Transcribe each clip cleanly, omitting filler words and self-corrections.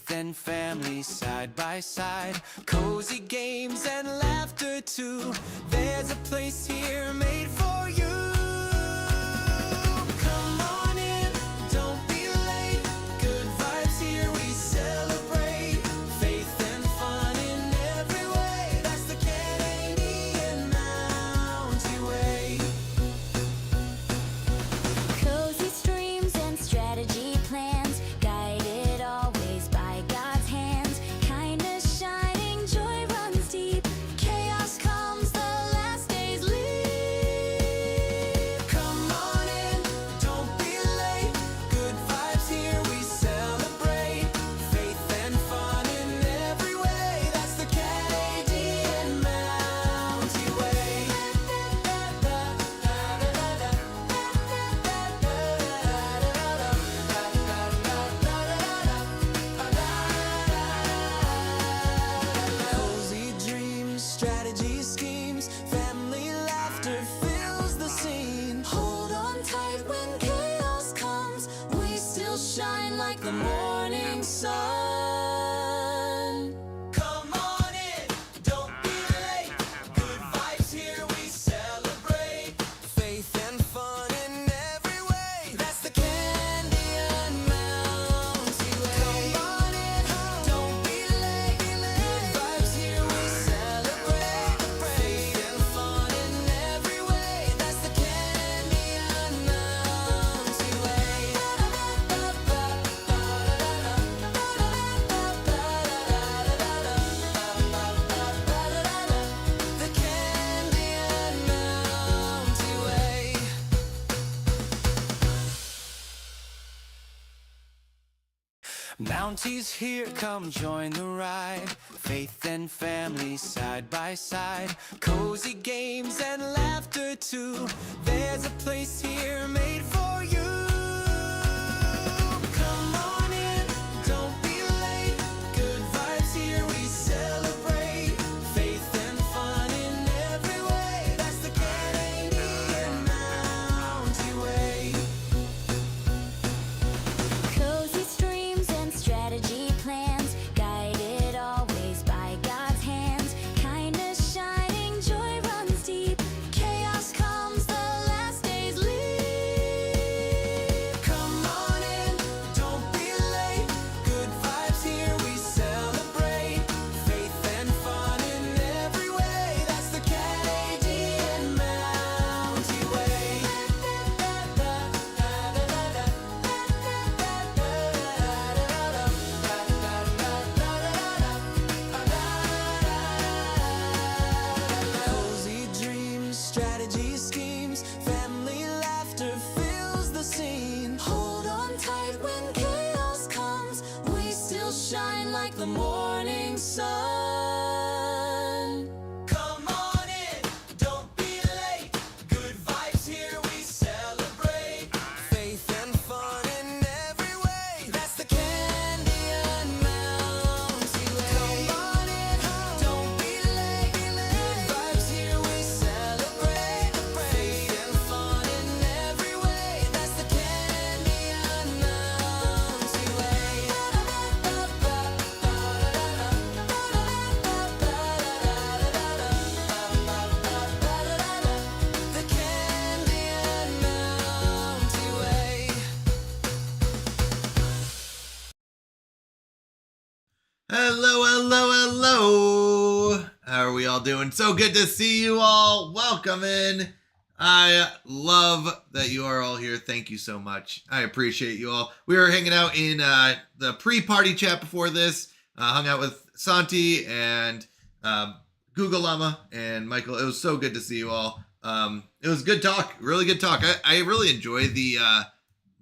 Faith and family side by side, cozy games and laughter too. There's a place here made for you. Come on in, don't be late. Good vibes here, we celebrate. Faith and fun in every way. That's the Canadian Mountie Way. Cozy streams and strategy plans, guided always by God's hands. Kindness shining, joy runs deep. Chaos comes, the last days leave. Come on in, don't be late. Good vibes here, we celebrate. Faith and fun in every way. That's the Canadian Mountie Way. Cozy dreams, strategy schemes, family laughter fills the scene. Hold on tight when chaos comes, we still shine like the morning sun. Come on in, don't be late. Good vibes here, we celebrate. Faith and fun in every way. That's the Canadian Mountie Way. Come on in, don't be late. Good vibes here, we celebrate. Faith and fun in every way. That's the Canadian Mountie Way. The Canadian Mountie Way. Mounties here, come join the ride. Faith and family side by side, cozy games and laughter too. There's a place here made for you. Come on in, don't be late. Good vibes here, we celebrate. Faith and fun in every way. That's the Canadian Mountie Way. Cozy streams and strategy plans, guided always by God's hands. Kindness shining, joy runs deep. Chaos comes, the last days leave. Come on in, don't be late. Good vibes here, we celebrate. Faith and fun in every way. That's the Canadian Mountie Way. Cozy dreams, strategy schemes, family laughter fills the scene. Hold on tight when chaos comes, we still shine like the morning sun. Come on in, don't be late. Good vibes here, we celebrate. Faith and fun in every way. That's the Canadian Mountie Way. Come on in, don't be late. Good vibes here, we celebrate. Faith and fun in every way. That's the Canadian Mountie Way. The Canadian Mountie Way. Hello, hello, hello. How are we all doing? So good to see you all. Welcome in. I love that you are all here. Thank you so much. I appreciate you all. We were hanging out in the pre-party chat before this. Hung out with Santi and Google Llama and Michael. It was so good to see you all. It was good talk. Really good talk. I really enjoy the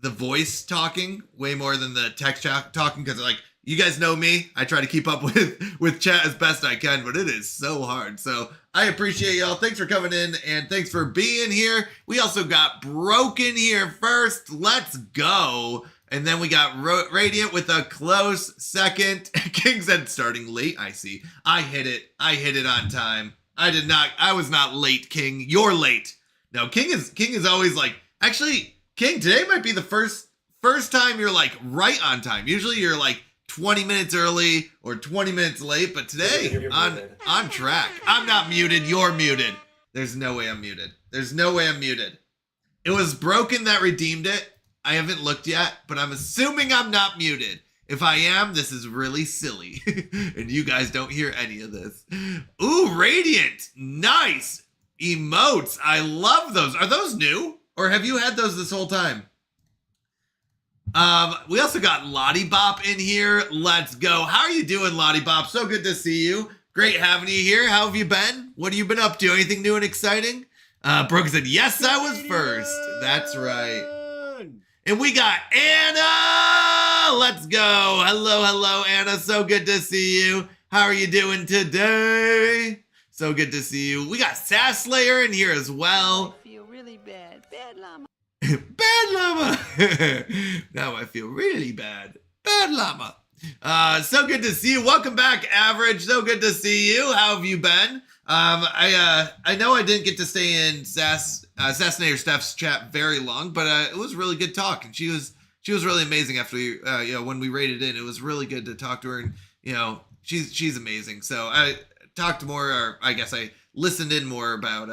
voice talking way more than the text talking because like you guys know me. I try to keep up with chat as best I can, but it is so hard. So I appreciate y'all. Thanks for coming in and thanks for being here. We also got Broken here first. Let's go. And then we got Radiant with a close second. King said starting late. I see. I hit it. I hit it on time. I was not late, King. You're late. No, King is always like, actually, King, today might be the first time you're like right on time. Usually you're like 20 minutes early or 20 minutes late, but today on track. I'm not muted. You're muted. There's no way I'm muted. There's no way I'm muted. It was Broken that redeemed it. I haven't looked yet, but I'm assuming I'm not muted. If I am, this is really silly. And you guys don't hear any of this. Ooh, Radiant. Nice. Emotes. I love those. Are those new? Or have you had those this whole time? We also got Lottie Bop in here. Let's go. How are you doing, Lottie Bop? So good to see you. Great having you here. How have you been? What have you been up to? Anything new and exciting? Brooke said, yes, I was first. That's right. And we got Anna. Let's go. Hello, Anna. So good to see you. How are you doing today? So good to see you. We got Sasslayer in here as well. I feel really bad. Bad llama. Bad llama. Now I feel really bad. Bad llama. So good to see you. Welcome back, Average. So good to see you. How have you been? I know I didn't get to stay in Assassinator Steph's chat very long, but it was really good talk, and she was really amazing after we, when we raided in. It was really good to talk to her, and she's amazing. So I talked more, or I guess I listened in more about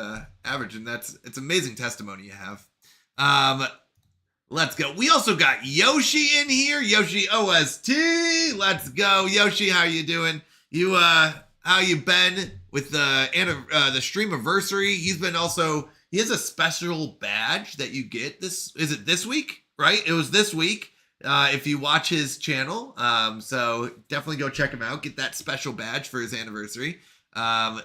Average, and it's amazing testimony you have. Let's go. We also got Yoshi in here. Yoshi OST. Let's go. Yoshi, how you doing? How you been with the streamiversary? He has a special badge that you get. Is it this week? Right? It was this week. If you watch his channel. So definitely go check him out. Get that special badge for his anniversary.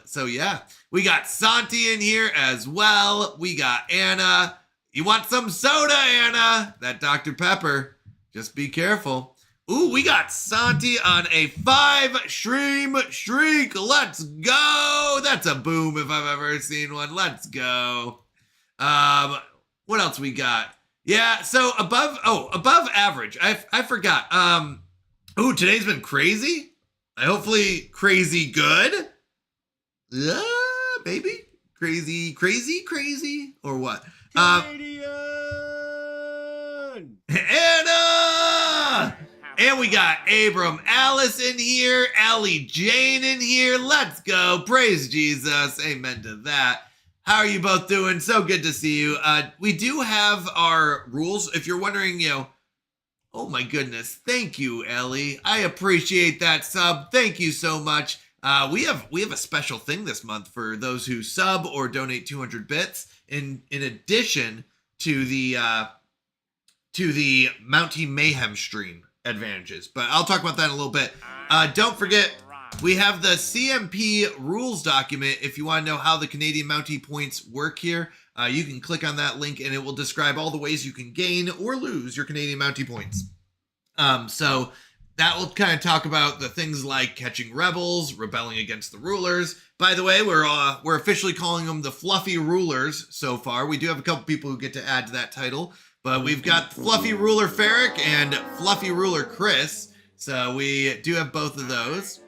So yeah, we got Santi in here as well. We got Anna. You want some soda, Anna? That Dr. Pepper. Just be careful. Ooh, we got Santi on a 5-stream streak. Let's go. That's a boom if I've ever seen one. Let's go. What else we got? Yeah, so above average. I forgot. Ooh, today's been crazy. Hopefully crazy good. Yeah, maybe. Crazy, or what? Anna! And we got Abram Alice in here, Ellie Jane in here. Let's go. Praise Jesus. Amen to that. How are you both doing? So good to see you. We do have our rules. If you're wondering, oh my goodness. Thank you, Ellie. I appreciate that sub. Thank you so much. We have a special thing this month for those who sub or donate 200 bits in addition to the Mountie Mayhem stream advantages. But I'll talk about that in a little bit. Don't forget, we have the CMP rules document. If you want to know how the Canadian Mountie points work here, you can click on that link and it will describe all the ways you can gain or lose your Canadian Mountie points. So that will kind of talk about the things like catching rebels, rebelling against the rulers. By the way, we're officially calling them the Fluffy Rulers so far. We do have a couple people who get to add to that title, but we've got Fluffy Ruler Ferric and Fluffy Ruler Chris. So we do have both of those.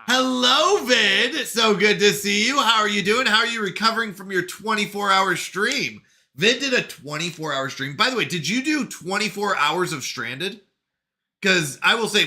Hello, Vid. So good to see you. How are you doing? How are you recovering from your 24-hour stream? Vid did a 24-hour stream. By the way, did you do 24 hours of Stranded? Because I will say,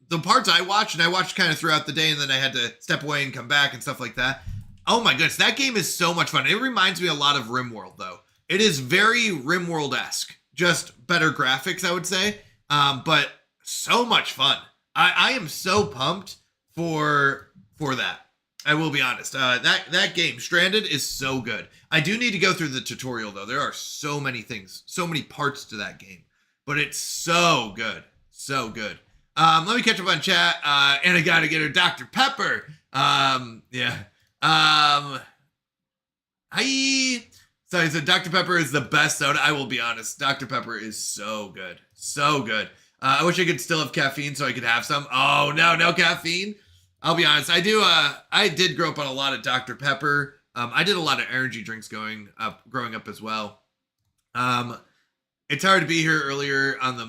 the parts I watched, and I watched kind of throughout the day, and then I had to step away and come back and stuff like that. Oh my goodness, that game is so much fun. It reminds me a lot of RimWorld, though. It is very RimWorld-esque. Just better graphics, I would say. But so much fun. I am so pumped for that. I will be honest. That game, Stranded, is so good. I do need to go through the tutorial, though. There are so many things, so many parts to that game. But it's so good. So good. Let me catch up on chat. And I gotta get her Dr. Pepper. Yeah. Hi. So he said Dr. Pepper is the best soda. I will be honest. Dr. Pepper is so good. So good. I wish I could still have caffeine so I could have some. Oh, no caffeine. I'll be honest. I did grow up on a lot of Dr. Pepper. I did a lot of energy drinks growing up as well. It's hard to be here earlier on the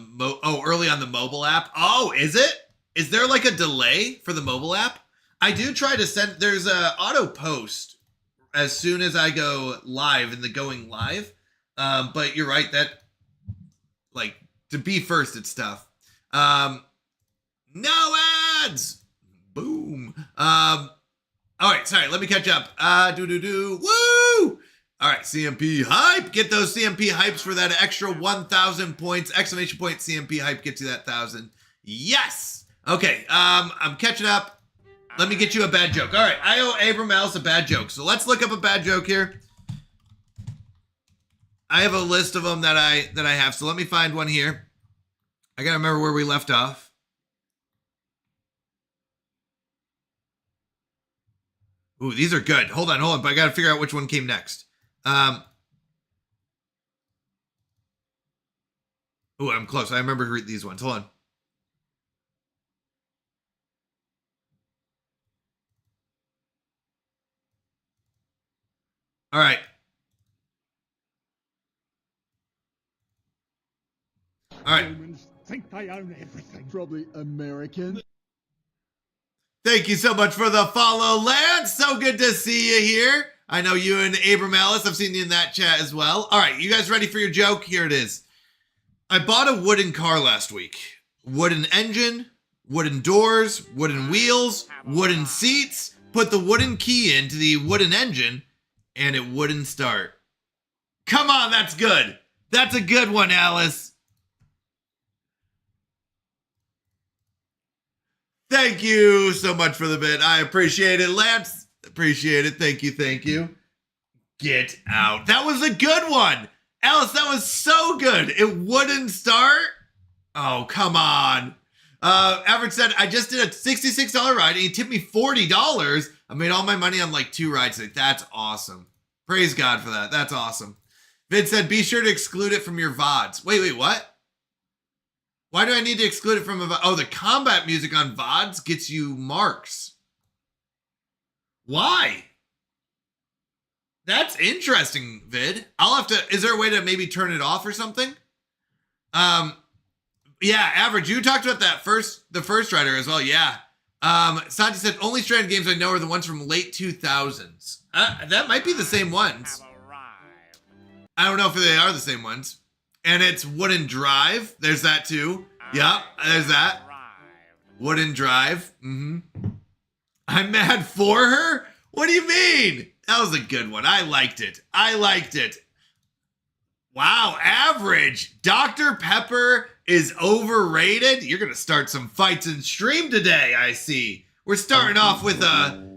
early on the mobile app. Oh, is it? Is there like a delay for the mobile app? I do try to send. There's a auto post as soon as I go live in the going live. But you're right that to be first, it's tough. No ads. Boom. All right, sorry, let me catch up. Woo! All right, CMP hype. Get those CMP hypes for that extra 1,000 points. Exclamation point CMP hype gets you that 1,000. Yes. Okay, I'm catching up. Let me get you a bad joke. All right, I owe Abram Alice a bad joke. So let's look up a bad joke here. I have a list of them that I have. So let me find one here. I gotta remember where we left off. Ooh, these are good. Hold on, but I gotta figure out which one came next. Ooh, I'm close. I remember to read these ones. Hold on. All right. All right. Humans think they own everything. Probably American. Thank you so much for the follow, Lance. So good to see you here. I know you and Abram Ellis. I've seen you in that chat as well. All right, you guys ready for your joke? Here it is. I bought a wooden car last week. Wooden engine, wooden doors, wooden wheels, wooden seats. Put the wooden key into the wooden engine, and it wouldn't start. Come on, that's good. That's a good one, Alice. Thank you so much for the bit. I appreciate it, Lance. Appreciate it. Thank you. Get out. That was a good one. Alice, that was so good. It wouldn't start. Oh, come on. Average said, I just did a $66 ride and he tipped me $40. I made all my money on like 2 rides today. That's awesome. Praise God for that. That's awesome. Vid said, be sure to exclude it from your VODs. Wait, what? Why do I need to exclude it from a VOD? Oh, the combat music on VODs gets you marks. Why? That's interesting, Vid. I'll have to, is there a way to maybe turn it off or something? Yeah, Average, you talked about that the first rider as well, yeah. Santi said, only Stranded games I know are the ones from late 2000s. That might be the same ones. I don't know if they are the same ones. And it's Wooden Drive. There's that too. Yep, there's that. Wooden Drive. I'm mad for her? What do you mean? That was a good one. I liked it. Wow, Average. Dr. Pepper is overrated. You're going to start some fights in stream today, I see. We're starting off with a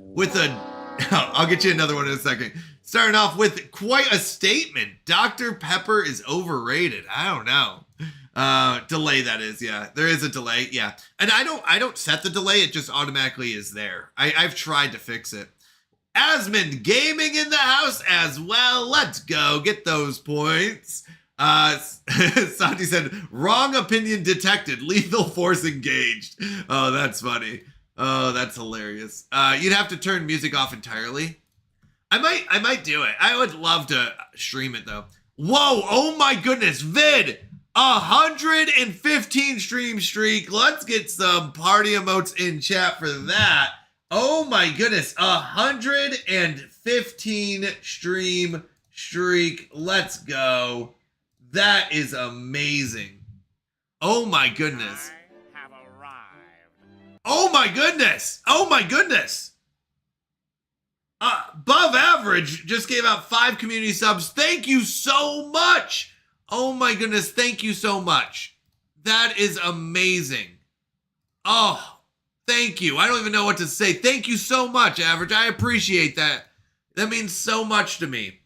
I'll get you another one in a second. Starting off with quite a statement. Dr. Pepper is overrated. I don't know. Delay, that is, yeah. There is a delay, yeah. And I don't set the delay, it just automatically is there. I've tried to fix it. Asmund Gaming in the house as well. Let's go. Get those points. Santi said, wrong opinion detected. Lethal force engaged. Oh, that's funny. Oh, that's hilarious. You'd have to turn music off entirely. I might do it. I would love to stream it though. Whoa, oh my goodness, Vid, 115 stream streak. Let's get some party emotes in chat for that. Oh my goodness, 115 stream streak. Let's go. That is amazing. Oh my goodness. I have arrived. Oh my goodness. Oh my goodness. Above Average just gave out 5 community subs. Thank you so much. Oh my goodness. Thank you so much. That is amazing. Oh, thank you. I don't even know what to say. Thank you so much, Average. I appreciate that. That means so much to me.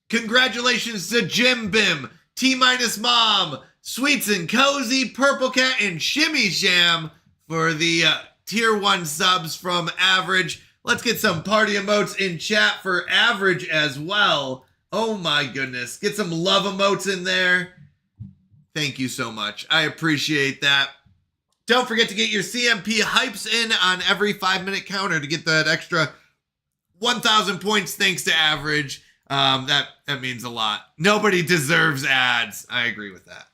Congratulations to Jim Bim, T-Minus Mom, Sweets and Cozy, Purple Cat, and Shimmy Sham for the tier 1 subs from Average. Let's get some party emotes in chat for Average as well. Oh my goodness. Get some love emotes in there. Thank you so much. I appreciate that. Don't forget to get your CMP hypes in on every 5-minute counter to get that extra 1,000 points thanks to Average. That means a lot. Nobody deserves ads. I agree with that.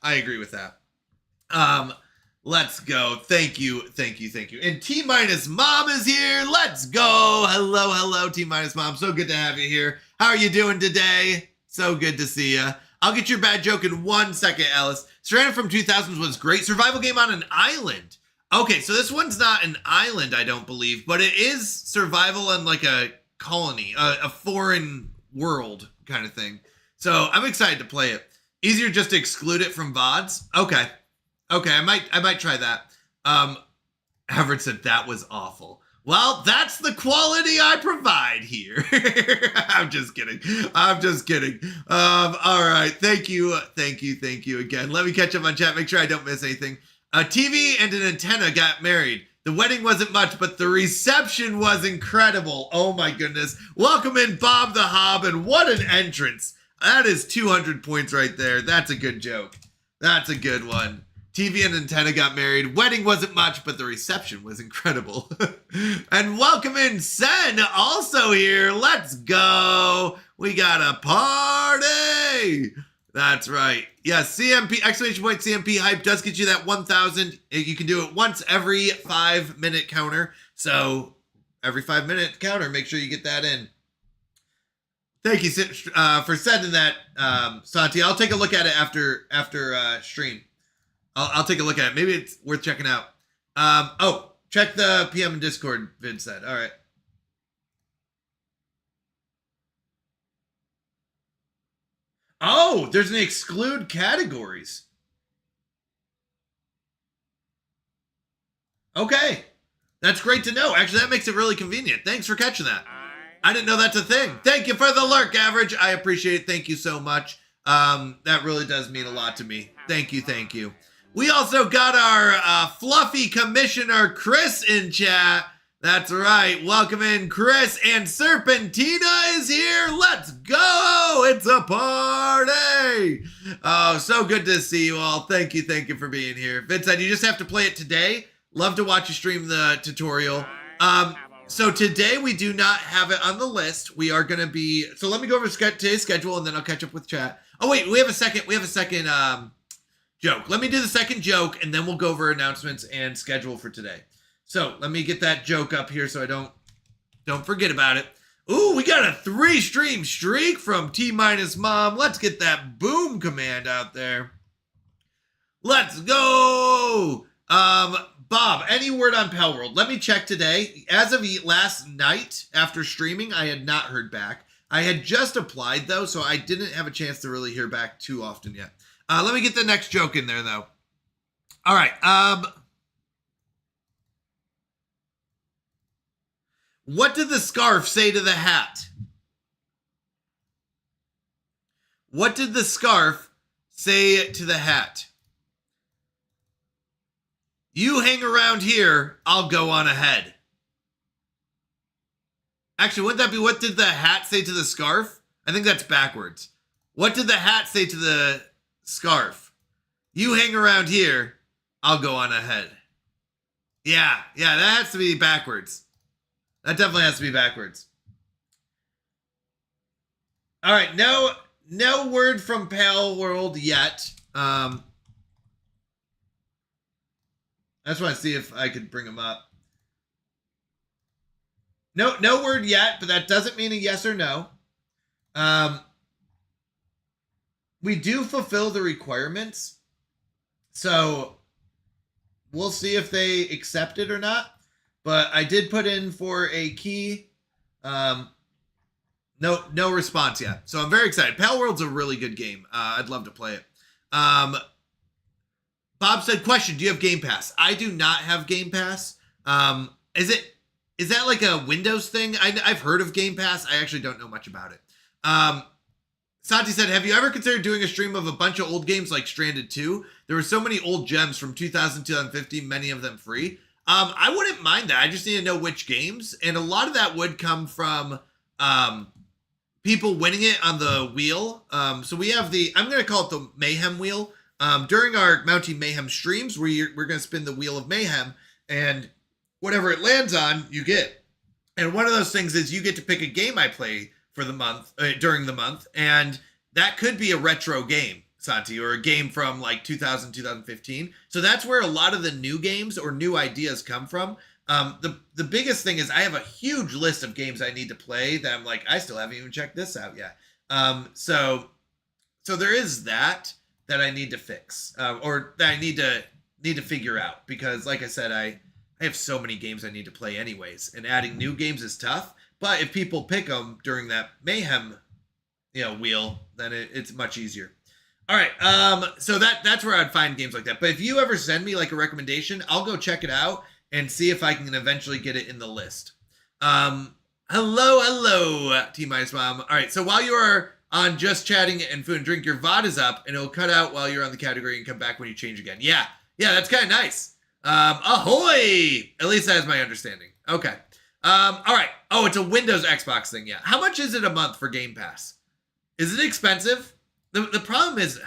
Let's go. Thank you. And T-Minus Mom is here. Let's go. Hello, T-Minus Mom. So good to have you here. How are you doing today? So good to see you. I'll get your bad joke in 1 second, Alice. Stranded from 2000s was great. Survival game on an island. Okay, so this one's not an island, I don't believe, but it is survival in like a colony, a foreign world kind of thing. So I'm excited to play it. Easier just to exclude it from VODs? Okay. Okay, I might try that. Everett said that was awful. Well, that's the quality I provide here. I'm just kidding. All right. Thank you again. Let me catch up on chat. Make sure I don't miss anything. A TV and an antenna got married. The wedding wasn't much, but the reception was incredible. Oh my goodness. Welcome in Bob the Hob, and what an entrance. That is 200 points right there. That's a good joke. That's a good one. TV and antenna got married. Wedding wasn't much, but the reception was incredible. And welcome in Sen, also here. Let's go. We got a party. That's right. Yeah, CMP, exclamation point CMP hype does get you that 1,000. You can do it once every 5-minute counter. So every 5-minute counter, make sure you get that in. Thank you for sending that, Santi. I'll take a look at it after stream. I'll take a look at it. Maybe it's worth checking out. Oh, check the PM and Discord vid set. All right. Oh, there's an exclude categories. Okay. That's great to know. Actually, that makes it really convenient. Thanks for catching that. I didn't know that's a thing. Thank you for the lurk, Average. I appreciate it. Thank you so much. That really does mean a lot to me. Thank you. We also got our fluffy commissioner, Chris, in chat. That's right. Welcome in, Chris. And Serpentina is here. Let's go. It's a party. Oh, so good to see you all. Thank you for being here. Vincent, you just have to play it today. Love to watch you stream the tutorial. So today we do not have it on the list. We are going to be... So let me go over today's schedule, and then I'll catch up with chat. Oh, wait. We have a second joke. Let me do the second joke, and then we'll go over announcements and schedule for today. So let me get that joke up here so I don't forget about it. Ooh, we got a 3-stream streak from T-Mom. Let's get that boom command out there. Let's go. Bob, any word on Pal World? Let me check today. As of last night after streaming, I had not heard back. I had just applied though, so I didn't have a chance to really hear back too often yet. Let me get the next joke in there, though. All right. What did the scarf say to the hat? What did the scarf say to the hat? You hang around here, I'll go on ahead. Actually, wouldn't that be what did the hat say to the scarf? I think that's backwards. What did the hat say to the scarf? You hang around here, I'll go on ahead. Yeah, that has to be backwards. That definitely has to be backwards. All right, no word from Pal World yet. I just want to see if I could bring them up. No word yet, but that doesn't mean a yes or no. We do fulfill the requirements, so we'll see if they accept it or not. But I did put in for a key. No response yet. So I'm very excited. Pal World's a really good game. I'd love to play it. Bob said, question, do you have Game Pass? I do not have Game Pass. Is that like a Windows thing? I've heard of Game Pass. I actually don't know much about it. Santi said, have you ever considered doing a stream of a bunch of old games like Stranded 2? There were so many old gems from 2000, 2015, many of them free. I wouldn't mind that. I just need to know which games. And a lot of that would come from people winning it on the wheel. So we have I'm going to call it the Mayhem Wheel. During our Mountie Mayhem streams, we're going to spin the Wheel of Mayhem. And whatever it lands on, you get. And one of those things is you get to pick a game I play for the month, during the month. And that could be a retro game, Santi, or a game from like 2000, 2015. So that's where a lot of the new games or new ideas come from. The biggest thing is I have a huge list of games I need to play that I'm like, I still haven't even checked this out yet. So there is that I need to fix, or that I need to need to figure out, because like I said, I have so many games I need to play anyways, and adding new games is tough. But if people pick them during that mayhem, wheel, then it's much easier. All right, so that's where I'd find games like that. But if you ever send me like a recommendation, I'll go check it out and see if I can eventually get it in the list. Hello, T-Minus Mom. All right, so while you are on just chatting and food and drink, your VOD is up, and it'll cut out while you're on the category and come back when you change again. Yeah, that's kind of nice. Ahoy! At least that's my understanding. Okay. All right. Oh, it's a Windows Xbox thing. Yeah. How much is it a month for Game Pass? Is it expensive? The problem is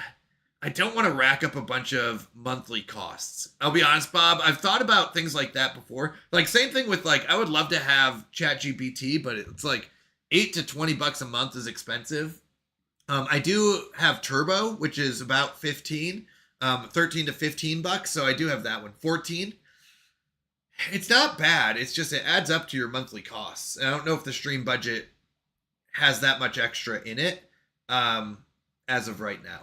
I don't want to rack up a bunch of monthly costs. I'll be honest, Bob. I've thought about things like that before. Like same thing with like, I would love to have ChatGPT, but it's like $8 to $20 a month is expensive. I do have Turbo, which is about 13 to 15 bucks. So I do have that one. 14. It's not bad. It's just, it adds up to your monthly costs. And I don't know if the stream budget has that much extra in it as of right now,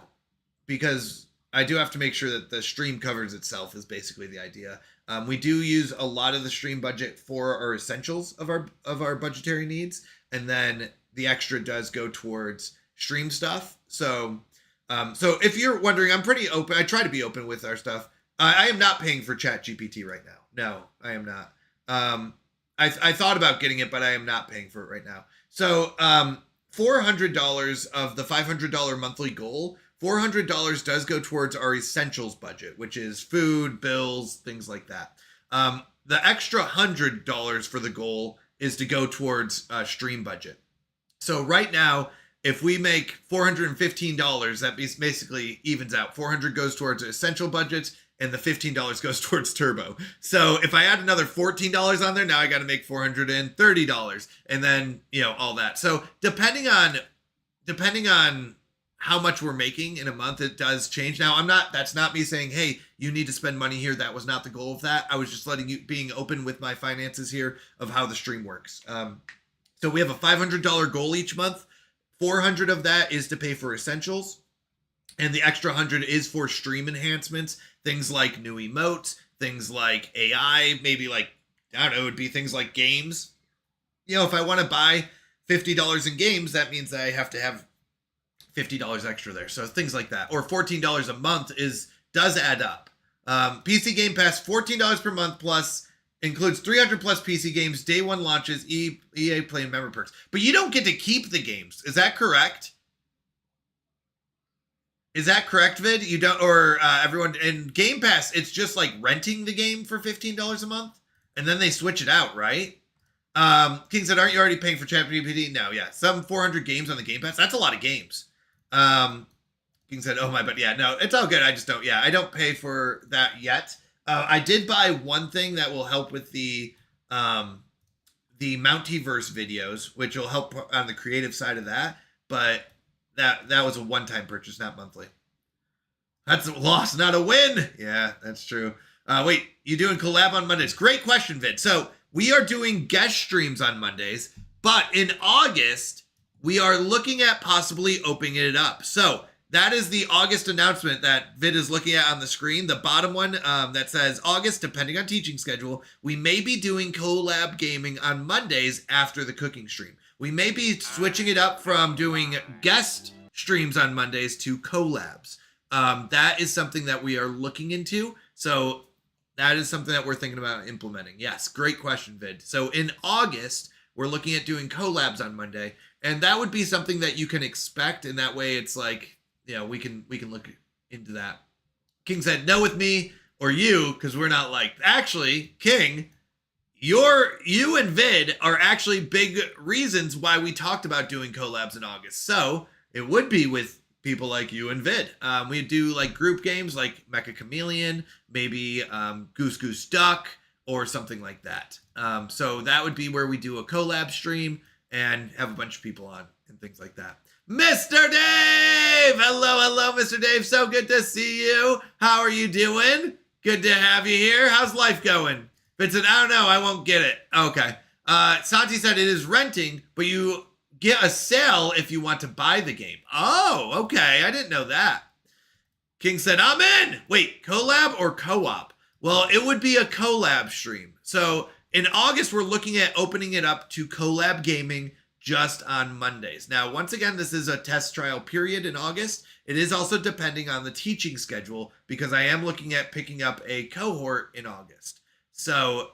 because I do have to make sure that the stream covers itself is basically the idea. We do use a lot of the stream budget for our essentials of our budgetary needs. And then the extra does go towards stream stuff. So if you're wondering, I'm pretty open. I try to be open with our stuff. I am not paying for ChatGPT right now. No, I am not. I thought about getting it, but I am not paying for it right now. So $400 of the $500 monthly goal, $400 does go towards our essentials budget, which is food, bills, things like that. The extra $100 for the goal is to go towards stream budget. So right now, if we make $415, that basically evens out. $400 goes towards essential budgets, and the $15 goes towards Turbo. So if I add another $14 on there, now I got to make $430, and then all that. So depending on how much we're making in a month, it does change. Now that's not me saying, hey, you need to spend money here. That was not the goal of that. I was just being open with my finances here of how the stream works. So we have a $500 goal each month. 400 of that is to pay for essentials, and the extra 100 is for stream enhancements, things like new emotes, things like AI, maybe like, I don't know, it would be things like games. If I want to buy $50 in games, that means that I have to have $50 extra there. So things like that, or $14 a month does add up. PC Game Pass, $14 per month plus. Includes 300 plus PC games, day one launches, EA Play and member perks. But you don't get to keep the games. Is that correct? Is that correct, Vid? You don't, or everyone in Game Pass, it's just like renting the game for $15 a month, and then they switch it out, right? King said, aren't you already paying for ChatGPT? No, yeah. Some 400 games on the Game Pass. That's a lot of games. King said, oh my, but yeah, no, it's all good. I just don't, I don't pay for that yet. I did buy one thing that will help with the Mountiverse videos, which will help on the creative side of that. But that was a one-time purchase, not monthly. That's a loss, not a win. Yeah, that's true. Wait, you doing collab on Mondays? Great question, Vid. So we are doing guest streams on Mondays, but in August, we are looking at possibly opening it up. So that is the August announcement that Vid is looking at on the screen. The bottom one that says August, depending on teaching schedule, we may be doing collab gaming on Mondays after the cooking stream. We may be switching it up from doing guest streams on Mondays to collabs. That is something that we are looking into. So that is something that we're thinking about implementing. Yes, great question, Vid. So in August, we're looking at doing collabs on Monday. And that would be something that you can expect. And that way it's like, we can look into that. King said, no with me or you, because we're not like, actually, King, you and Vid are actually big reasons why we talked about doing collabs in August. So it would be with people like you and Vid. We do like group games like Mecha Chameleon, maybe Goose Goose Duck, or something like that. So that would be where we do a collab stream and have a bunch of people on and things like that. Mr. Dave! Hello, Mr. Dave. So good to see you. How are you doing? Good to have you here. How's life going? Vincent, I don't know. I won't get it. Okay. Santi said it is renting, but you get a sale if you want to buy the game. Oh, okay. I didn't know that. King said, I'm in. Wait, collab or co-op? Well, it would be a collab stream. So in August, we're looking at opening it up to collab gaming just on Mondays. Now, once again, this is a test trial period in August. It is also depending on the teaching schedule because I am looking at picking up a cohort in August. So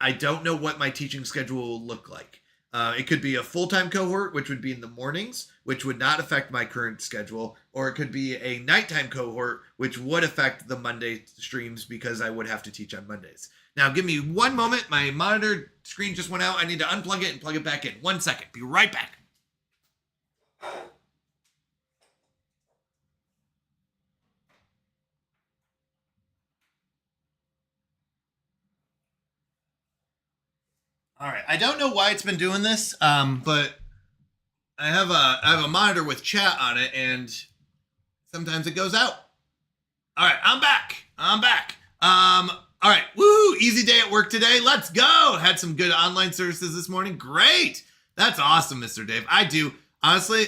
I don't know what my teaching schedule will look like. It could be a full-time cohort, which would be in the mornings, which would not affect my current schedule, or it could be a nighttime cohort, which would affect the Monday streams because I would have to teach on Mondays. Now, give me one moment. My monitor screen just went out. I need to unplug it and plug it back in. 1 second. Be right back. All right. I don't know why it's been doing this, but I have a monitor with chat on it, and sometimes it goes out. All right. I'm back. All right, woo, easy day at work today. Let's go. Had some good online services this morning. Great. That's awesome, Mr. Dave. I do. Honestly,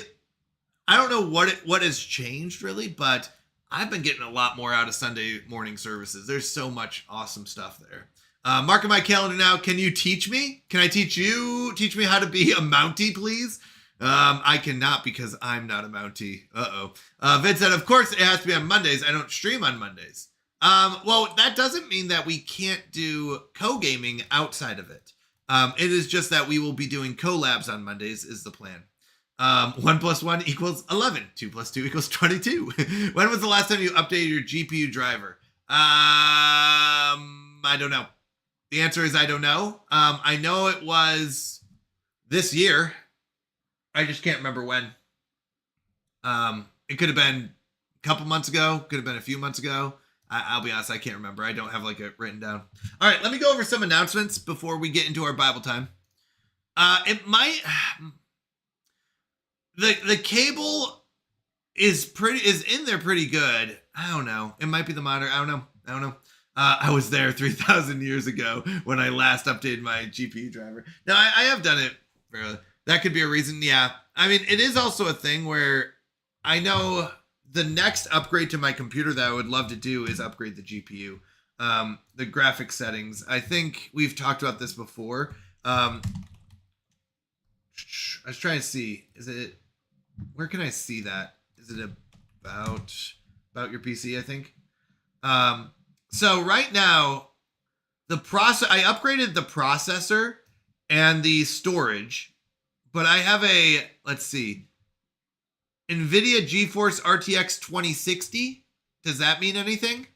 I don't know what has changed really, but I've been getting a lot more out of Sunday morning services. There's so much awesome stuff there. Marking my calendar now. Can you teach me? Can I teach you? Teach me how to be a Mountie, please? I cannot because I'm not a Mountie. Vid said, of course it has to be on Mondays. I don't stream on Mondays. Well, that doesn't mean that we can't do co-gaming outside of it. It is just that we will be doing collabs on Mondays is the plan. 1 + 1 = 11. 2 + 2 = 22. When was the last time you updated your GPU driver? I don't know. The answer is I don't know. I know it was this year. I just can't remember when. It could have been a couple months ago. Could have been a few months ago. I'll be honest, I can't remember. I don't have it written down. All right, let me go over some announcements before we get into our Bible time. It might the cable is in there pretty good. I don't know. It might be the monitor. I don't know. I was there 3,000 years ago when I last updated my GPU driver. Now I have done it. That could be a reason. Yeah. I mean, it is also a thing where I know the next upgrade to my computer that I would love to do is upgrade the GPU. The graphics settings. I think we've talked about this before. I was trying to see. Where can I see that? Is it about your PC, I think? So right now, I upgraded the processor and the storage, but I have let's see, NVIDIA GeForce RTX 2060. Does that mean anything?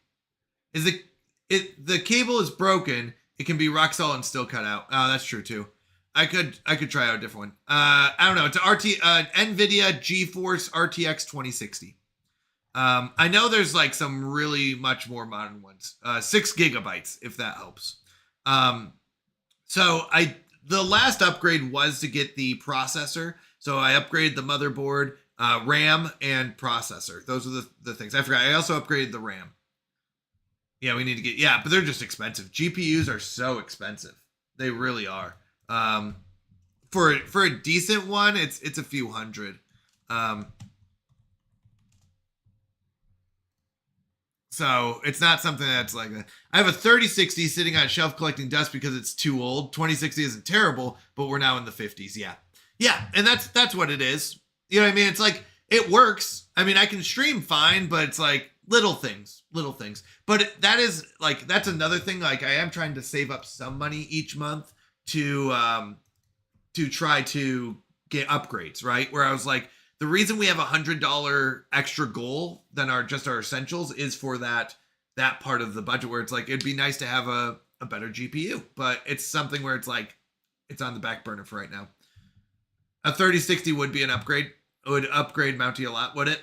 The cable is broken. It can be rock solid and still cut out. Oh, that's true too. I could try out a different one. I don't know. It's NVIDIA GeForce RTX 2060. I know there's some really much more modern ones. 6 gigabytes, if that helps. So the last upgrade was to get the processor. So I upgraded the motherboard, RAM, and processor. Those are the things. I forgot. I also upgraded the RAM. Yeah, we need to get, but they're just expensive. GPUs are so expensive. They really are. For a decent one, it's a few hundred. So it's not something that's like that. I have a 3060 sitting on a shelf collecting dust because it's too old. 2060 isn't terrible, but we're now in the 50s. Yeah, and that's what it is. You know what I mean? It's it works. I mean, I can stream fine, but it's little things. But that's another thing. I am trying to save up some money each month to try to get upgrades, right? Where I was the reason we have $100 extra goal than our essentials is for that part of the budget where it's it'd be nice to have a better GPU, but it's something where it's it's on the back burner for right now. A 3060 would be an upgrade. It would upgrade Mountie a lot, would it?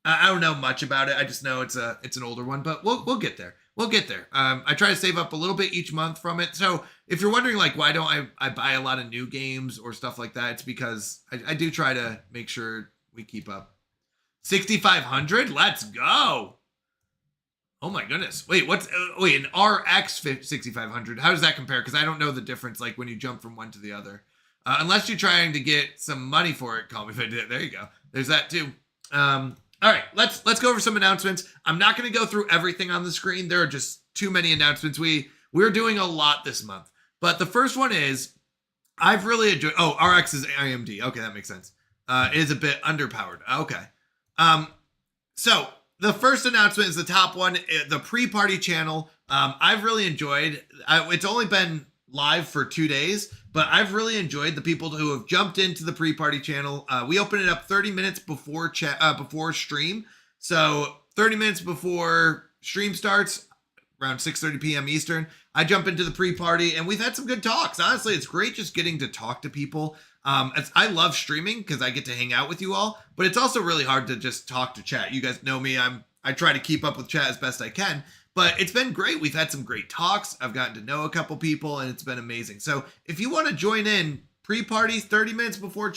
I don't know much about it. I just know it's an older one, but we'll get there. We'll get there. I try to save up a little bit each month from it. So if you're wondering why don't I buy a lot of new games or stuff like that, it's because I do try to make sure we keep up. 6,500? Let's go. Oh my goodness. Wait, an RX 6,500? How does that compare? Because I don't know the difference when you jump from one to the other. Unless you're trying to get some money for it, call me if I did. There you go. There's that too. All right, let's go over some announcements. I'm not going to go through everything on the screen. There are just too many announcements. We're doing a lot this month. But the first one is, I've really enjoyed, RX is AMD. Okay, that makes sense. It is a bit underpowered. Okay. So the first announcement is the top one, the pre-party channel. I've really enjoyed, it's only been live for 2 days, but I've really enjoyed the people who have jumped into the pre-party channel. We open it up 30 minutes before before stream. So 30 minutes before stream starts, around 6:30 p.m. Eastern, I jump into the pre-party, and we've had some good talks. Honestly, it's great just getting to talk to people. I love streaming because I get to hang out with you all, but it's also really hard to just talk to chat. You guys know me. I try to keep up with chat as best I can, but it's been great. We've had some great talks. I've gotten to know a couple people, and it's been amazing. So if you want to join in pre-party 30 minutes before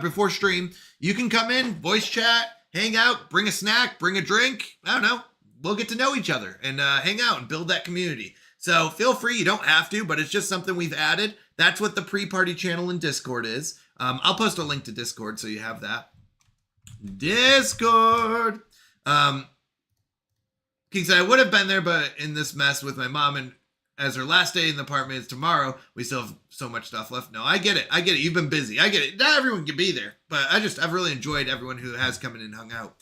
before stream, you can come in, voice chat, hang out, bring a snack, bring a drink. I don't know. We'll get to know each other and hang out and build that community. So feel free. You don't have to, but it's just something we've added. That's what the pre-party channel in Discord is. I'll post a link to Discord so you have that. Discord. King said, I would have been there, but in this mess with my mom, and as her last day in the apartment is tomorrow, we still have so much stuff left. No, I get it. I get it. You've been busy. I get it. Not everyone can be there, but I've really enjoyed everyone who has come in and hung out.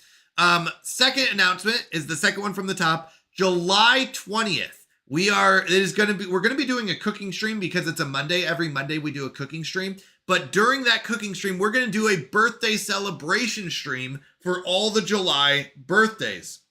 Second announcement is the second one from the top, July 20th. We're going to be doing a cooking stream because it's a Monday. Every Monday we do a cooking stream. But during that cooking stream, we're going to do a birthday celebration stream for all the July birthdays.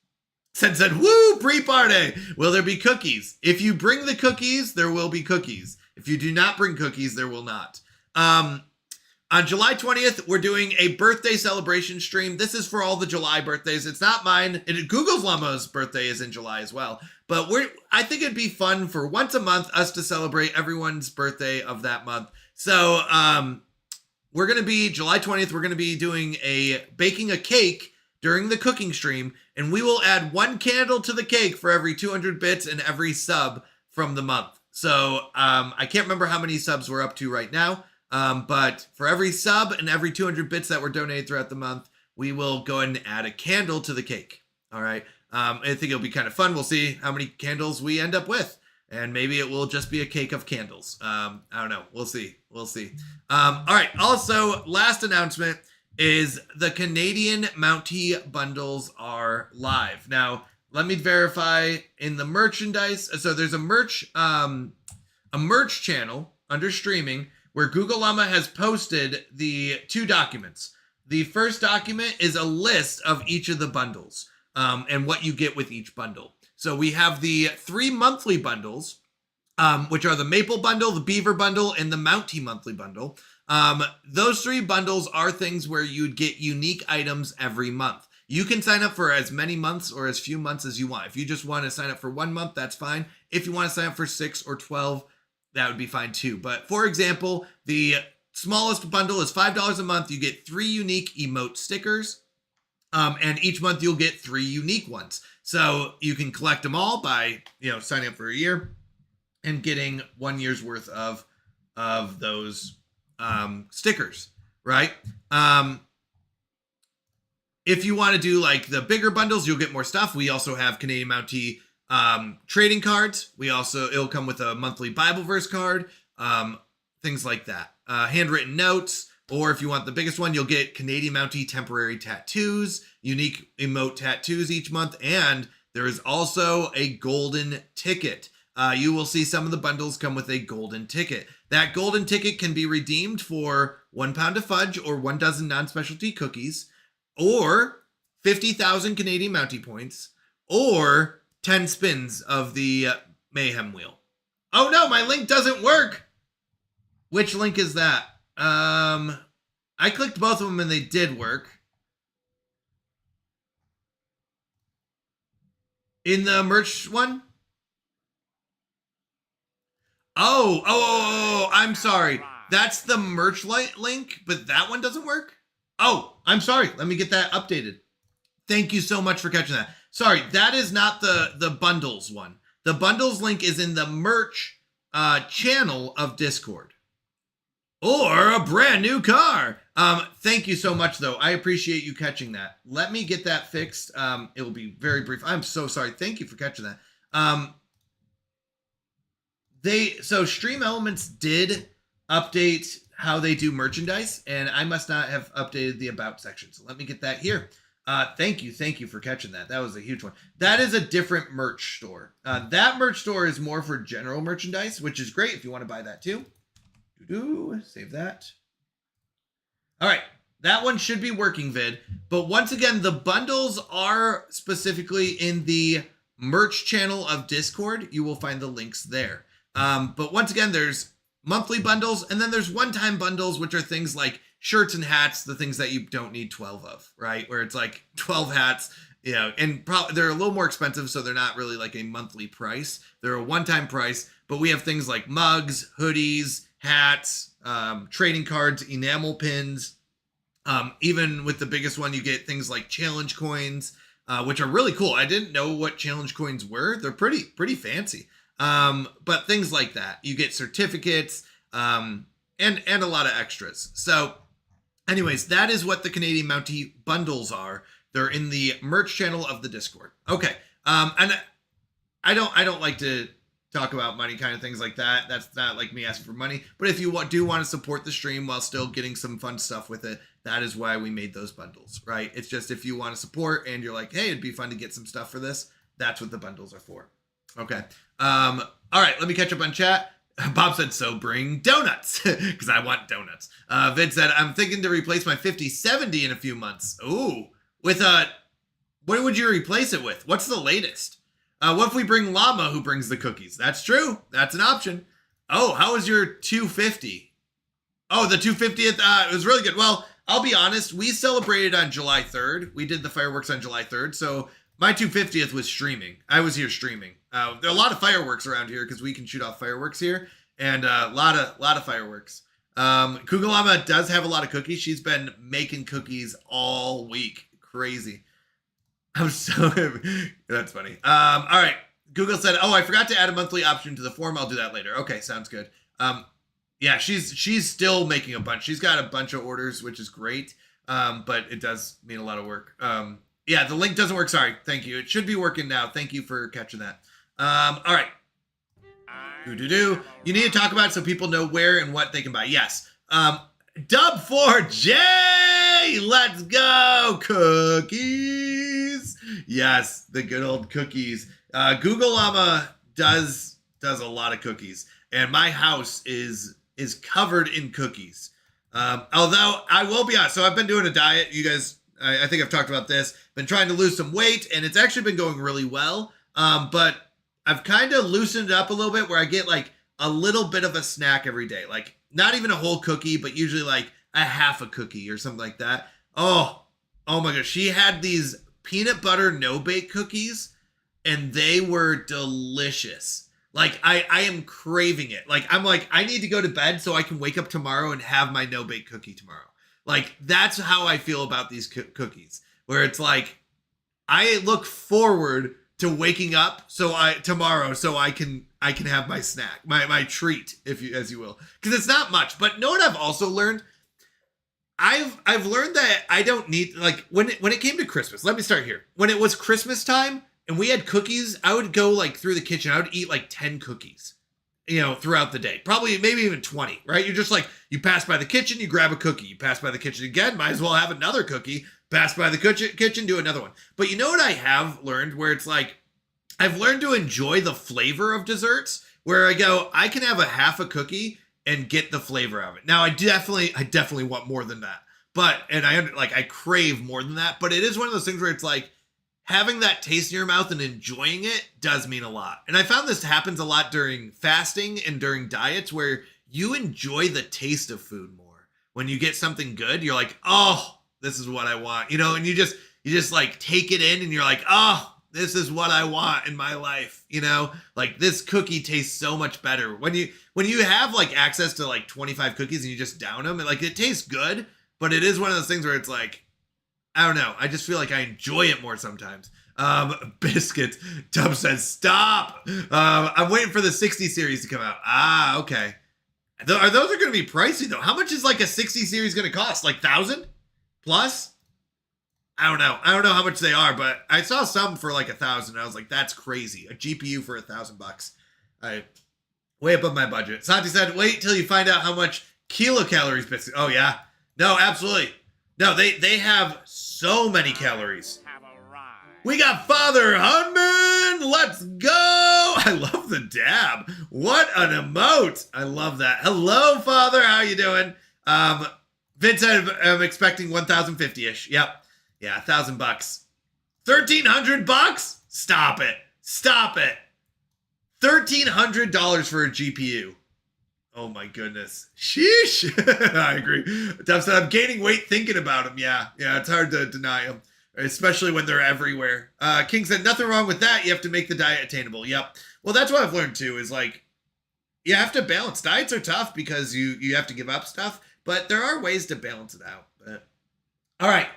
Said, woo, pre-party. Will there be cookies? If you bring the cookies, there will be cookies. If you do not bring cookies, there will not. On July 20th, we're doing a birthday celebration stream. This is for all the July birthdays. It's not mine. Google's Llama's birthday is in July as well. But I think it'd be fun for once a month us to celebrate everyone's birthday of that month. So we're going to be, July 20th, we're going to be baking a cake during the cooking stream. And we will add 1 candle to the cake for every 200 bits and every sub from the month. So I can't remember how many subs we're up to right now. But for every sub and every 200 bits that were donated throughout the month, we will go ahead and add a candle to the cake. All right. I think it'll be kind of fun. We'll see how many candles we end up with. And maybe it will just be a cake of candles. I don't know. We'll see. All right. Also, last announcement is the Canadian Mountie bundles are live. Now, let me verify in the merchandise. So there's a merch channel under streaming where Google Llama has posted the 2 documents. The first document is a list of each of the bundles and what you get with each bundle. So we have the 3 monthly bundles, which are the Maple Bundle, the Beaver Bundle, and the Mountie Monthly Bundle. Those 3 bundles are things where you'd get unique items every month. You can sign up for as many months or as few months as you want. If you just want to sign up for 1 month, that's fine. If you want to sign up for 6 or 12, that would be fine too. But for example, the smallest bundle is $5 a month. You get 3 unique emote stickers. And each month you'll get 3 unique ones. So you can collect them all by, signing up for a year and getting 1 year's worth of those stickers, right? If you want to do like the bigger bundles, you'll get more stuff. We also have Canadian Mountie trading cards. It'll come with a monthly Bible verse card, things like that. Handwritten notes, or if you want the biggest one, you'll get Canadian Mountie temporary tattoos, unique emote tattoos each month, and there is also a golden ticket. You will see some of the bundles come with a golden ticket. That golden ticket can be redeemed for 1 pound of fudge or 1 dozen non-specialty cookies, or 50,000 Canadian Mountie points, or 10 spins of the Mayhem Wheel. Oh no, my link doesn't work. Which link is that? I clicked both of them and they did work. In the merch one? Oh, I'm sorry. That's the merch link, but that one doesn't work? Oh, I'm sorry. Let me get that updated. Thank you so much for catching that. Sorry, that is not the bundles one. The bundles link is in the merch channel of Discord. or a brand new car. Thank you so much, though. I appreciate you catching that. Let me get that fixed. It will be very brief. I'm so sorry. Thank you for catching that. So Stream Elements did update how they do merchandise, and I must not have updated the about section. So let me get that here. Thank you for catching that. That was a huge one. That is a different merch store. That merch store is more for general merchandise, which is great if you want to buy that too. Save that. All right, that one should be working, Vid. But once again, the bundles are specifically in the merch channel of Discord. You will find the links there. But once again, there's monthly bundles, and then there's one-time bundles, which are things like shirts and hats, the things that you don't need 12 of, right? Where it's like 12 hats, you know, and they're a little more expensive, so they're not really like a monthly price. They're a one-time price, but we have things like mugs, hoodies, hats, trading cards, enamel pins. Even with the biggest one, you get things like challenge coins, which are really cool. I didn't know what challenge coins were. They're pretty fancy. But things like that, you get certificates, and a lot of extras. So anyways, that is what the Canadian Mountie bundles are. They're in the merch channel of the Discord. Okay. And I don't like to talk about money kind of things like that. That's not like me asking for money, but if you do want to support the stream while still getting some fun stuff with it, that is why we made those bundles, right? It's just, if you want to support and you're like, hey, it'd be fun to get some stuff for this, that's what the bundles are for. Okay. All right, let me catch up on chat. Bob said, so bring donuts, because I want donuts. Vid said, I'm thinking to replace my 5070 in a few months. Ooh, with what would you replace it with? What's the latest? What if we bring Llama, who brings the cookies? That's true. That's an option. Oh, how was your 250? Oh, the 250th, it was really good. Well, I'll be honest, we celebrated on July 3rd. We did the fireworks on July 3rd, so my 250th was streaming. I was here streaming. There are a lot of fireworks around here because we can shoot off fireworks here, and a lot of fireworks. Cougar Llama does have a lot of cookies. She's been making cookies all week. Crazy. I'm so that's funny. All right. Google said, "Oh, I forgot to add a monthly option to the form. I'll do that later." Okay, sounds good. Yeah, she's still making a bunch. She's got a bunch of orders, which is great. But it does mean a lot of work. Yeah, the link doesn't work. Sorry. Thank you. It should be working now. Thank you for catching that. All right. You need to talk about it so people know where and what they can buy. Yes. Dub4J, let's go. Cookies. Yes, the good old cookies. Google Llama does a lot of cookies, and my house is covered in cookies. Although I will be honest, so I've been doing a diet. You guys, I think I've talked about this. Been trying to lose some weight, and it's actually been going really well. But I've kind of loosened it up a little bit, where I get like a little bit of a snack every day, like not even a whole cookie, but usually like a half a cookie or something like that. Oh my gosh, she had these peanut butter no-bake cookies, and they were delicious. Like I am craving it. Like I'm like, I need to go to bed so I can wake up tomorrow and have my no-bake cookie tomorrow. Like that's how I feel about these cookies, where it's like I look forward to waking up tomorrow so I can have my snack, my treat, as you will, because it's not much. But know what I've also learned? I've learned that I don't need, like, when it came to Christmas. Let me start here. When it was Christmas time and we had cookies, I would go like through the kitchen. I would eat like 10 cookies, throughout the day. Probably maybe even 20, right? You're just like, you pass by the kitchen, you grab a cookie. You pass by the kitchen again, might as well have another cookie. Pass by the kitchen, do another one. But you know what I have learned, where it's like, I've learned to enjoy the flavor of desserts, where I can have a half a cookie and get the flavor of it. Now, I definitely want more than that. I crave more than that. But it is one of those things where it's like, having that taste in your mouth and enjoying it does mean a lot. And I found this happens a lot during fasting and during diets, where you enjoy the taste of food more. When you get something good, you're like, oh, this is what I want, and you just like take it in, and you're like, oh, this is what I want in my life. Like this cookie tastes so much better when you have like access to like 25 cookies and you just down them, and like it tastes good, but it is one of those things where it's like, I don't know. I just feel like I enjoy it more sometimes. Biscuits. Dub says, stop. I'm waiting for the 60 series to come out. Ah, okay. Those are going to be pricey though. How much is like a 60 series going to cost? Like 1,000 plus? I don't know. I don't know how much they are, but I saw some for like 1,000. I was like, that's crazy. A GPU for $1,000. I way above my budget. Santi said, wait till you find out how much kilocalories biscuits. Oh yeah. No, absolutely. No, they have so many calories. Have arrived. We got Father Hunman. Let's go. I love the dab. What an emote. I love that. Hello, Father. How you doing? Vince said I'm expecting 1,050-ish. Yep. Yeah, $1,000. $1,300? Stop it. Stop it. $1,300 for a GPU. Oh my goodness. Sheesh. I agree. Duff said I'm gaining weight thinking about them. Yeah, it's hard to deny them, especially when they're everywhere. King said nothing wrong with that. You have to make the diet attainable. Yep. Well, that's what I've learned too, is like, you have to balance. Diets are tough because you have to give up stuff, but there are ways to balance it out. But all right.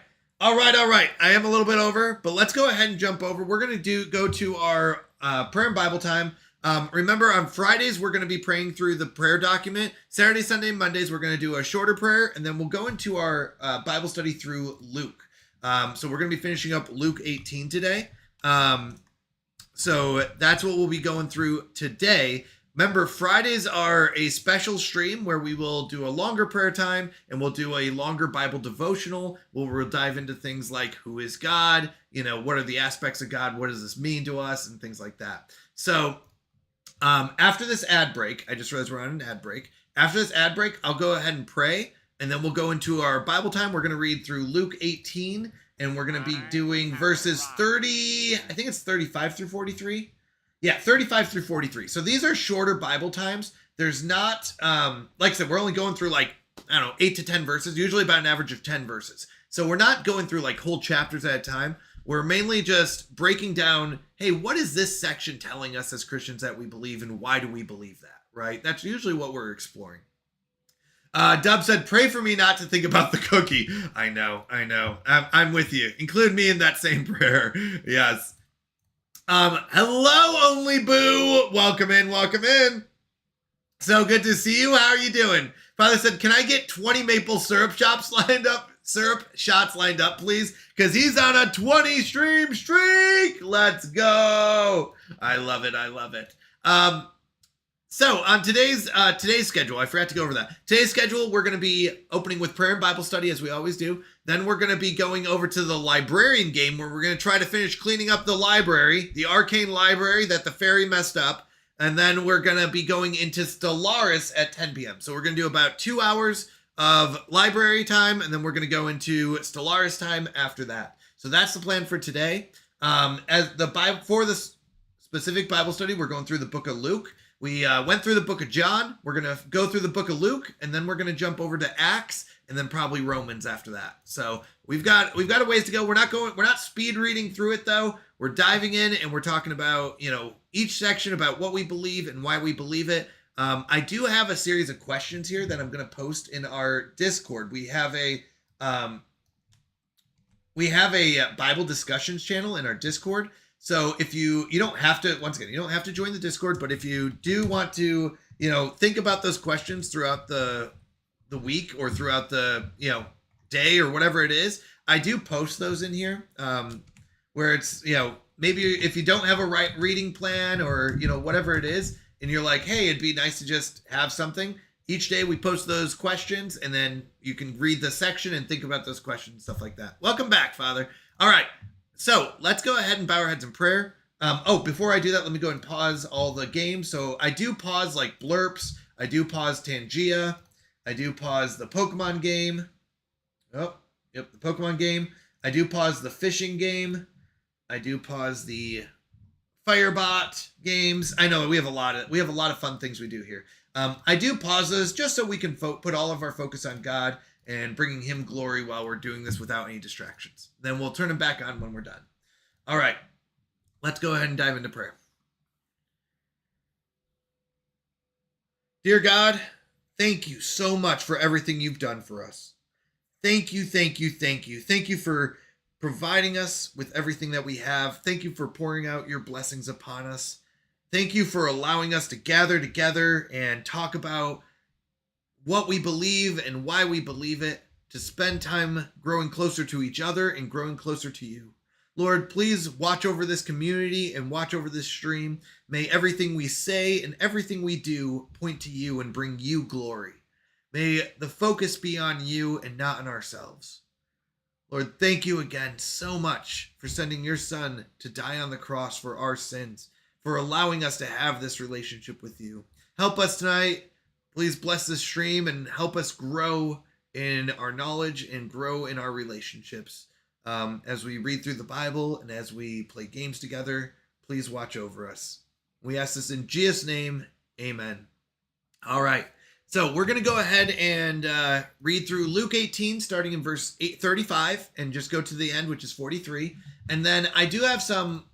I am a little bit over, but let's go ahead and jump over. We're going to go to our prayer and Bible time. Remember, on Fridays, we're going to be praying through the prayer document. Saturday, Sunday, and Mondays, we're going to do a shorter prayer, and then we'll go into our Bible study through Luke. So we're going to be finishing up Luke 18 today. So that's what we'll be going through today. Remember, Fridays are a special stream where we will do a longer prayer time and we'll do a longer Bible devotional. We'll dive into things like who is God, what are the aspects of God, what does this mean to us, and things like that. So after this ad break, I just realized we're on an ad break. After this ad break, I'll go ahead and pray, and then we'll go into our Bible time. We're going to read through Luke 18, and we're going to be doing verses 30, I think it's 35 through 43. Yeah, 35 through 43. So these are shorter Bible times. There's not, like I said, we're only going through 8 to 10 verses, usually about an average of 10 verses. So we're not going through whole chapters at a time. We're mainly just breaking down, hey, what is this section telling us as Christians that we believe, and why do we believe that, right? That's usually what we're exploring. Dub said, pray for me not to think about the cookie. I know. I'm with you. Include me in that same prayer. Yes. Hello, Only Boo. Welcome in. So good to see you. How are you doing? Father said, can I get 20 maple syrup shots lined up, please? Because he's on a 20 stream streak. Let's go. I love it. So on today's schedule, I forgot to go over that. Today's schedule, we're going to be opening with prayer and Bible study as we always do. Then we're going to be going over to the librarian game where we're going to try to finish cleaning up the library, the Arcane library that the fairy messed up. And then we're going to be going into Stellaris at 10 p.m. So we're going to do about 2 hours of library time, and then we're going to go into Stellaris time after that. So that's the plan for today. As the Bible, for this specific Bible study, we're going through the book of Luke. We went through the book of John. We're going to go through the book of Luke, and then we're going to jump over to Acts, and then probably Romans after that. So we've got a ways to go. We're not speed reading through it though. We're diving in, and we're talking about, each section about what we believe and why we believe it. I do have a series of questions here that I'm going to post in our Discord. We have a Bible discussions channel in our Discord. So if you don't have to, once again, you don't have to join the Discord, but if you do want to, think about those questions throughout the week or throughout the, day or whatever it is, I do post those in here, where it's, maybe if you don't have a right reading plan or, whatever it is, and you're like, hey, it'd be nice to just have something. Each day we post those questions, and then you can read the section and think about those questions and stuff like that. Welcome back, Father. All right. So let's go ahead and bow our heads in prayer. Before I do that, let me go and pause all the games. So I do pause Blurps. I do pause Tangia. I do pause the Pokemon game. Oh, yep, the Pokemon game. I do pause the fishing game. I do pause the Firebot games. I know we have a lot of fun things we do here. I do pause those just so we can put all of our focus on God and bringing him glory while we're doing this without any distractions. Then we'll turn them back on when we're done. All right, let's go ahead and dive into prayer. Dear God, thank you so much for everything you've done for us. Thank you. Thank you for providing us with everything that we have. Thank you for pouring out your blessings upon us. Thank you for allowing us to gather together and talk about what we believe and why we believe it, to spend time growing closer to each other and growing closer to you. Lord, please watch over this community and watch over this stream. May everything we say and everything we do point to you and bring you glory. May the focus be on you and not on ourselves. Lord, thank you again so much for sending your son to die on the cross for our sins, for allowing us to have this relationship with you. Help us tonight. Please bless this stream and help us grow in our knowledge and grow in our relationships. As we read through the Bible and as we play games together, please watch over us. We ask this in Jesus' name, amen. All right, so we're going to go ahead and read through Luke 18, starting in verse 35, and just go to the end, which is 43. And then I do have some,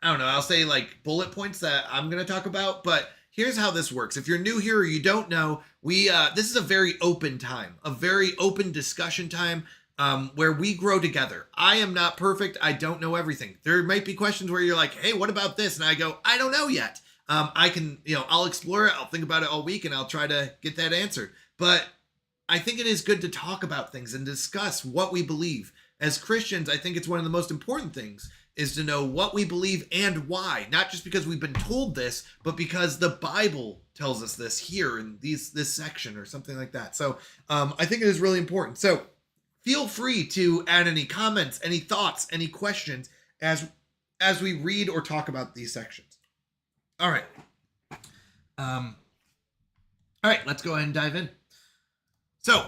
I don't know, I'll say like bullet points that I'm going to talk about, but here's how this works. If you're new here or you don't know, this is a very open time, a very open discussion time. Where we grow together. I am not perfect. I don't know everything. There might be questions where you're like, hey, what about this? And I go, I don't know yet. I can, I'll explore it. I'll think about it all week and I'll try to get that answered. But I think it is good to talk about things and discuss what we believe. As Christians, I think it's one of the most important things is to know what we believe and why. Not just because we've been told this, but because the Bible tells us this here in this section or something like that. So I think it is really important. So feel free to add any comments, any thoughts, any questions as we read or talk about these sections. All right. All right, let's go ahead and dive in. So,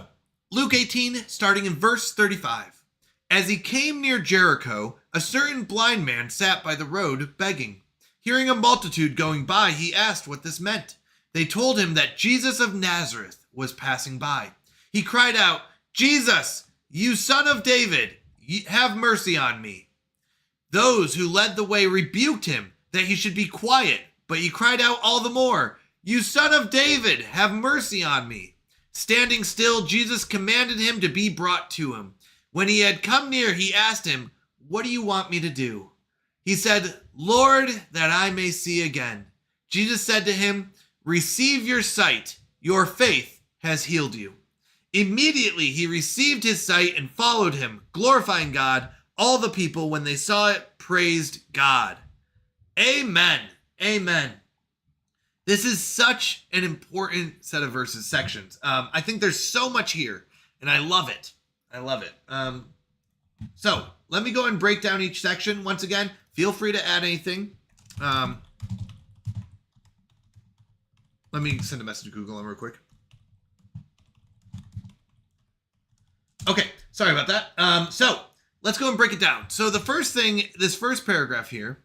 Luke 18, starting in verse 35. As he came near Jericho, a certain blind man sat by the road begging. Hearing a multitude going by, he asked what this meant. They told him that Jesus of Nazareth was passing by. He cried out, Jesus, you son of David, have mercy on me. Those who led the way rebuked him that he should be quiet, but he cried out all the more, you son of David, have mercy on me. Standing still, Jesus commanded him to be brought to him. When he had come near, he asked him, what do you want me to do? He said, Lord, that I may see again. Jesus said to him, receive your sight. Your faith has healed you. Immediately he received his sight and followed him, glorifying God. All the people, when they saw it, praised God. Amen. Amen. This is such an important set of sections. I think there's so much here, and I love it. I love it. So let me go and break down each section. Once again, feel free to add anything. Let me send a message to Google real quick. Okay, sorry about that. So let's go and break it down. So the first thing, this first paragraph here.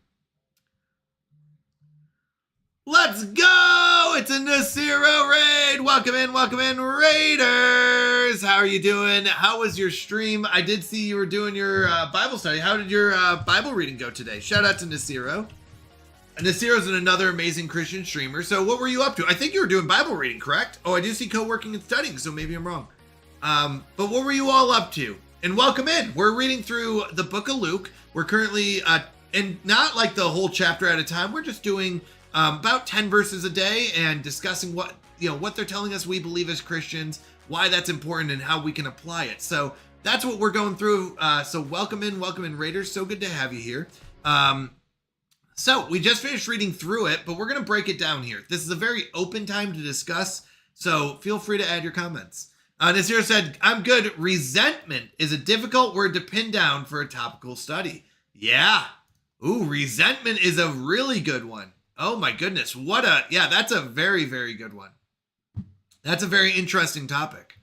Let's go! It's a Nasiro raid! Welcome in, Raiders! How are you doing? How was your stream? I did see you were doing your Bible study. How did your Bible reading go today? Shout out to Nasiro. Nasiro's another amazing Christian streamer. So what were you up to? I think you were doing Bible reading, correct? Oh, I do see co-working and studying, so maybe I'm wrong. But what were you all up to? And welcome in. We're reading through the book of Luke. We're currently, and not like the whole chapter at a time. We're just doing about 10 verses a day and discussing what they're telling us we believe as Christians, why that's important, and how we can apply it. So that's what we're going through. So welcome in, Raiders. So good to have you here. So we just finished reading through it, but we're going to break it down here. This is a very open time to discuss, so feel free to add your comments. Nasir said, I'm good. Resentment is a difficult word to pin down for a topical study. Yeah. Ooh, resentment is a really good one. Oh my goodness. That's a very, very good one. That's a very interesting topic.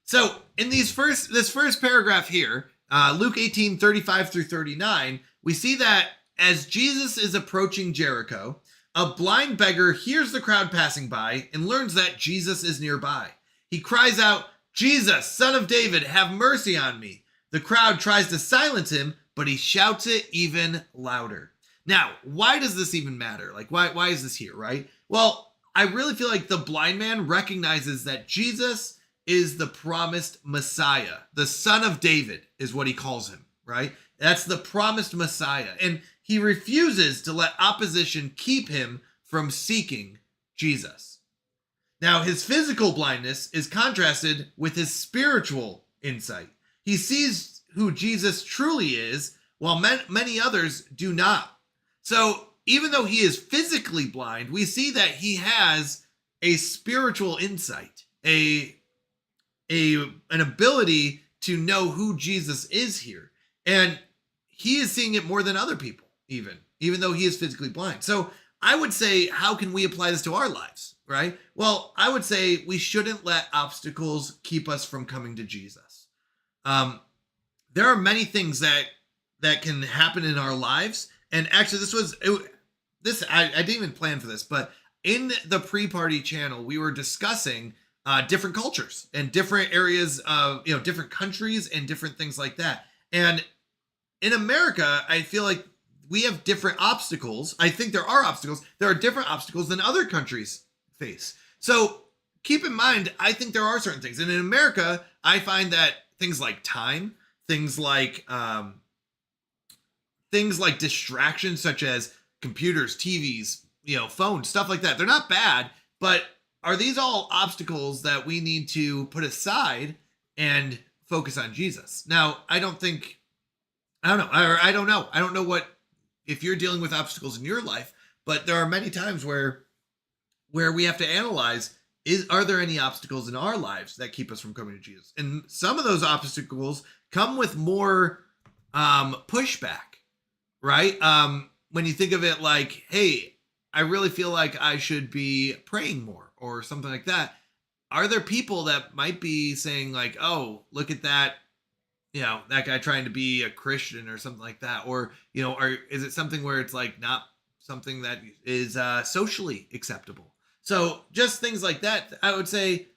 So in this first paragraph here, Luke 18, 35 through 39, we see that as Jesus is approaching Jericho, a blind beggar hears the crowd passing by and learns that Jesus is nearby. He cries out, Jesus, son of David, have mercy on me. The crowd tries to silence him, but he shouts it even louder. Now, why does this even matter? Like, why is this here, right? Well, I really feel like the blind man recognizes that Jesus is the promised Messiah. The son of David is what he calls him, right? That's the promised Messiah. And he refuses to let opposition keep him from seeking Jesus. Now, his physical blindness is contrasted with his spiritual insight. He sees who Jesus truly is, while many others do not. So, even though he is physically blind, we see that he has a spiritual insight, an ability to know who Jesus is here. And he is seeing it more than other people, even though he is physically blind. So I would say, how can we apply this to our lives, right? Well, I would say we shouldn't let obstacles keep us from coming to Jesus. There are many things that can happen in our lives. And actually, I didn't even plan for this, but in the pre-party channel, we were discussing different cultures and different areas of, different countries and different things like that. And in America, I feel like we have different obstacles. I think there are obstacles. There are different obstacles than other countries face. So keep in mind, I think there are certain things. And in America, I find that things like time, things like distractions such as computers, TVs, phones, stuff like that. They're not bad, but are these all obstacles that we need to put aside and focus on Jesus? Now, I don't know. I don't know what, if you're dealing with obstacles in your life, but there are many times where we have to analyze, are there any obstacles in our lives that keep us from coming to Jesus? And some of those obstacles come with more pushback, right? When you think of it like, hey, I really feel like I should be praying more or something like that. Are there people that might be saying like, oh, look at that, that guy trying to be a Christian or something like that? Or, is it something where it's like not something that is socially acceptable? So just things like that, I would say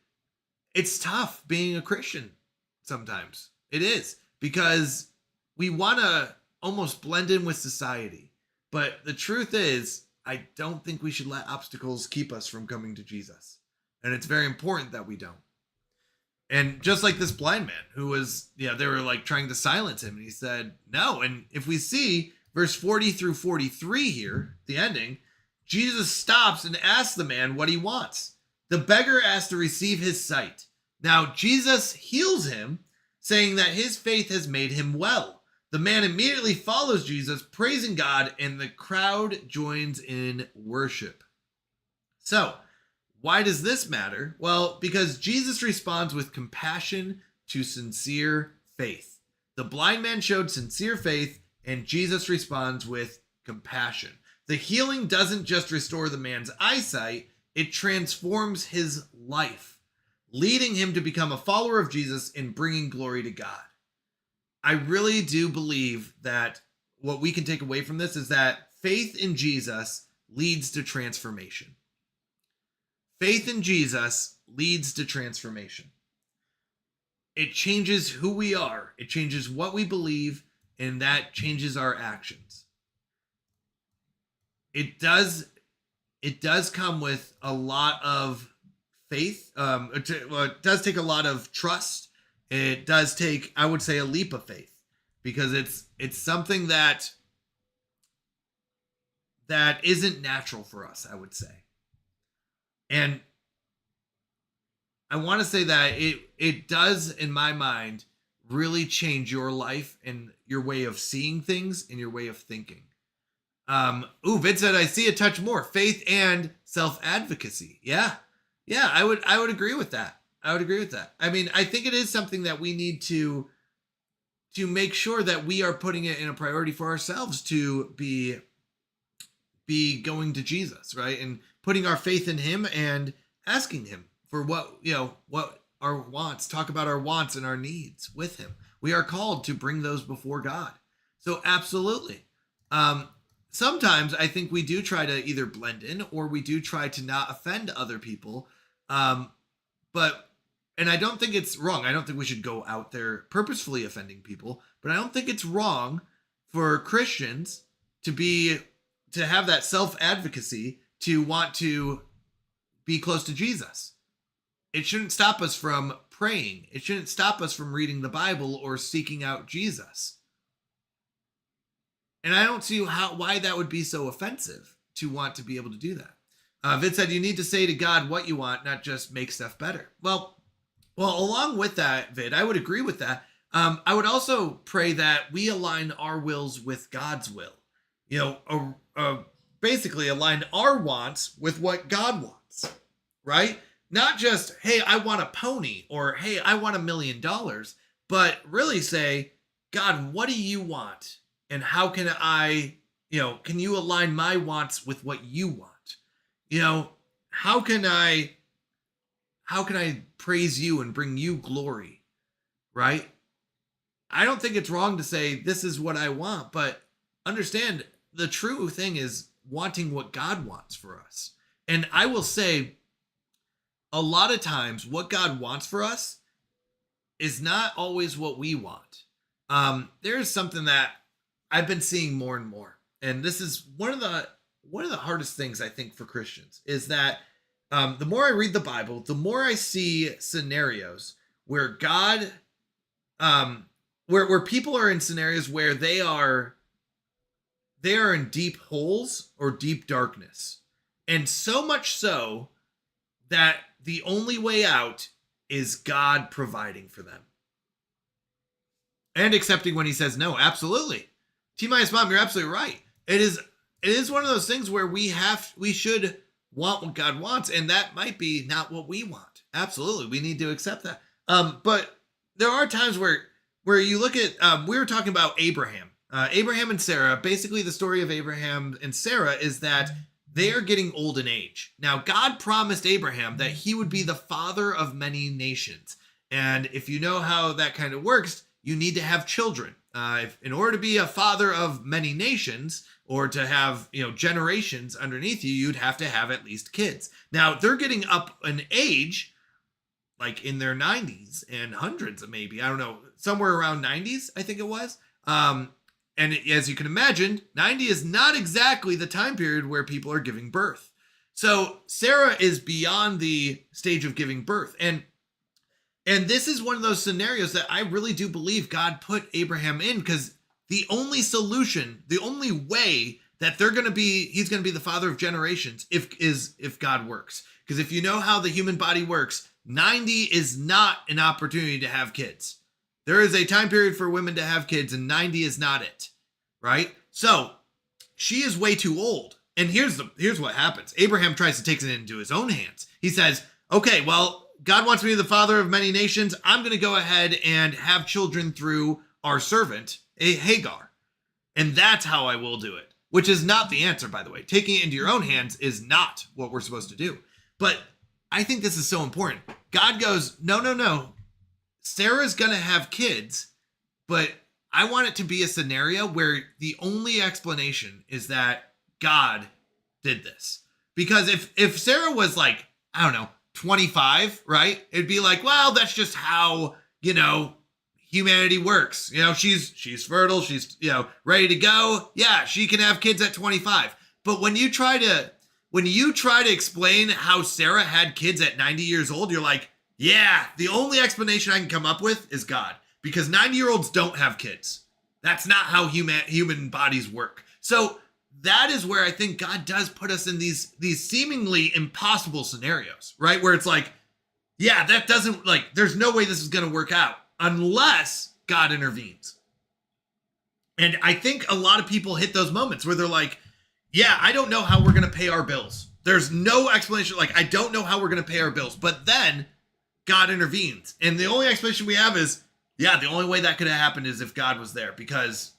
it's tough being a Christian sometimes. It is, because we want to almost blend in with society. But the truth is, I don't think we should let obstacles keep us from coming to Jesus. And it's very important that we don't. And just like this blind man who was, they were like trying to silence him, and he said no. And if we see verse 40 through 43 here, the ending, Jesus stops and asks the man what he wants. The beggar asks to receive his sight. Now Jesus heals him, saying that his faith has made him well. The man immediately follows Jesus, praising God, and the crowd joins in worship. So, why does this matter? Well, because Jesus responds with compassion to sincere faith. The blind man showed sincere faith, and Jesus responds with compassion. The healing doesn't just restore the man's eyesight, it transforms his life, leading him to become a follower of Jesus and bringing glory to God. I really do believe that what we can take away from this is that faith in Jesus leads to transformation. Faith in Jesus leads to transformation. It changes who we are. It changes what we believe, and that changes our actions. It does come with a lot of faith. It does take a lot of trust. It does take, I would say, a leap of faith, because it's something that isn't natural for us, I would say. And I want to say that it does, in my mind, really change your life and your way of seeing things and your way of thinking. Vid said, I see a touch more faith and self-advocacy. Yeah, I would agree with that. I mean, I think it is something that we need to make sure that we are putting it in a priority for ourselves to be going to Jesus, right? And putting our faith in him and asking him for what our wants, talk about our wants and our needs with him. We are called to bring those before God. So absolutely. Sometimes I think we do try to either blend in or we do try to not offend other people. And I don't think it's wrong. I don't think we should go out there purposefully offending people, but I don't think it's wrong for Christians to have that self-advocacy, to want to be close to Jesus. It shouldn't stop us from praying. It shouldn't stop us from reading the Bible or seeking out Jesus. And I don't see why that would be so offensive to want to be able to do that. Vid said you need to say to God what you want, not just make stuff better. Well, along with that, Vid, I would agree with that. I would also pray that we align our wills with God's will. You know, basically align our wants with what God wants, right? Not just, hey, I want a pony, or hey, I want $1 million, but really say, God, what do you want? And how can I, can you align my wants with what you want? How can I praise you and bring you glory, right? I don't think it's wrong to say, this is what I want, but understand the true thing is wanting what God wants for us. And I will say, a lot of times what God wants for us is not always what we want. There is something that I've been seeing more and more. And this is one of the hardest things I think for Christians is that the more I read the Bible, the more I see scenarios where God, where people are in scenarios where they are in deep holes or deep darkness. And so much so that the only way out is God providing for them. And accepting when he says no, absolutely. T-minus mom, you're absolutely right. It is one of those things where we should want what God wants, and that might be not what we want. Absolutely. We need to accept that. But there are times where you look at, we were talking about Abraham. Abraham and Sarah, basically the story of Abraham and Sarah is that they are getting old in age. Now, God promised Abraham that he would be the father of many nations. And if you know how that kind of works, you need to have children. In order to be a father of many nations, or to have, generations underneath you, you'd have to have at least kids. Now, they're getting up in age, like in their 90s and hundreds, maybe, I don't know, somewhere around 90s, I think it was. And as you can imagine, 90 is not exactly the time period where people are giving birth. So Sarah is beyond the stage of giving birth. And this is one of those scenarios that I really do believe God put Abraham in, because the only solution, the only way that he's going to be the father of generations if God works. Because if you know how the human body works, 90 is not an opportunity to have kids. There is a time period for women to have kids, and 90 is not it, right? So she is way too old. And here's what happens. Abraham tries to take it into his own hands. He says, okay, well, God wants me to be the father of many nations. I'm going to go ahead and have children through our servant, Hagar. And that's how I will do it, which is not the answer, by the way. Taking it into your own hands is not what we're supposed to do. But I think this is so important. God goes, no. Sarah's going to have kids, but I want it to be a scenario where the only explanation is that God did this. Because if Sarah was like, I don't know, 25, right? It'd be like, well, that's just how, humanity works. She's fertile. She's, ready to go. Yeah, she can have kids at 25. But when you try to explain how Sarah had kids at 90 years old, you're like, yeah, the only explanation I can come up with is God, because 90-year-olds don't have kids. That's not how human bodies work. So that is where I think God does put us in these seemingly impossible scenarios, right? Where it's like, yeah, that doesn't, there's no way this is going to work out unless God intervenes. And I think a lot of people hit those moments where they're like, yeah, I don't know how we're going to pay our bills. There's no explanation. I don't know how we're going to pay our bills. But then God intervenes. And the only explanation we have is, yeah, the only way that could have happened is if God was there, because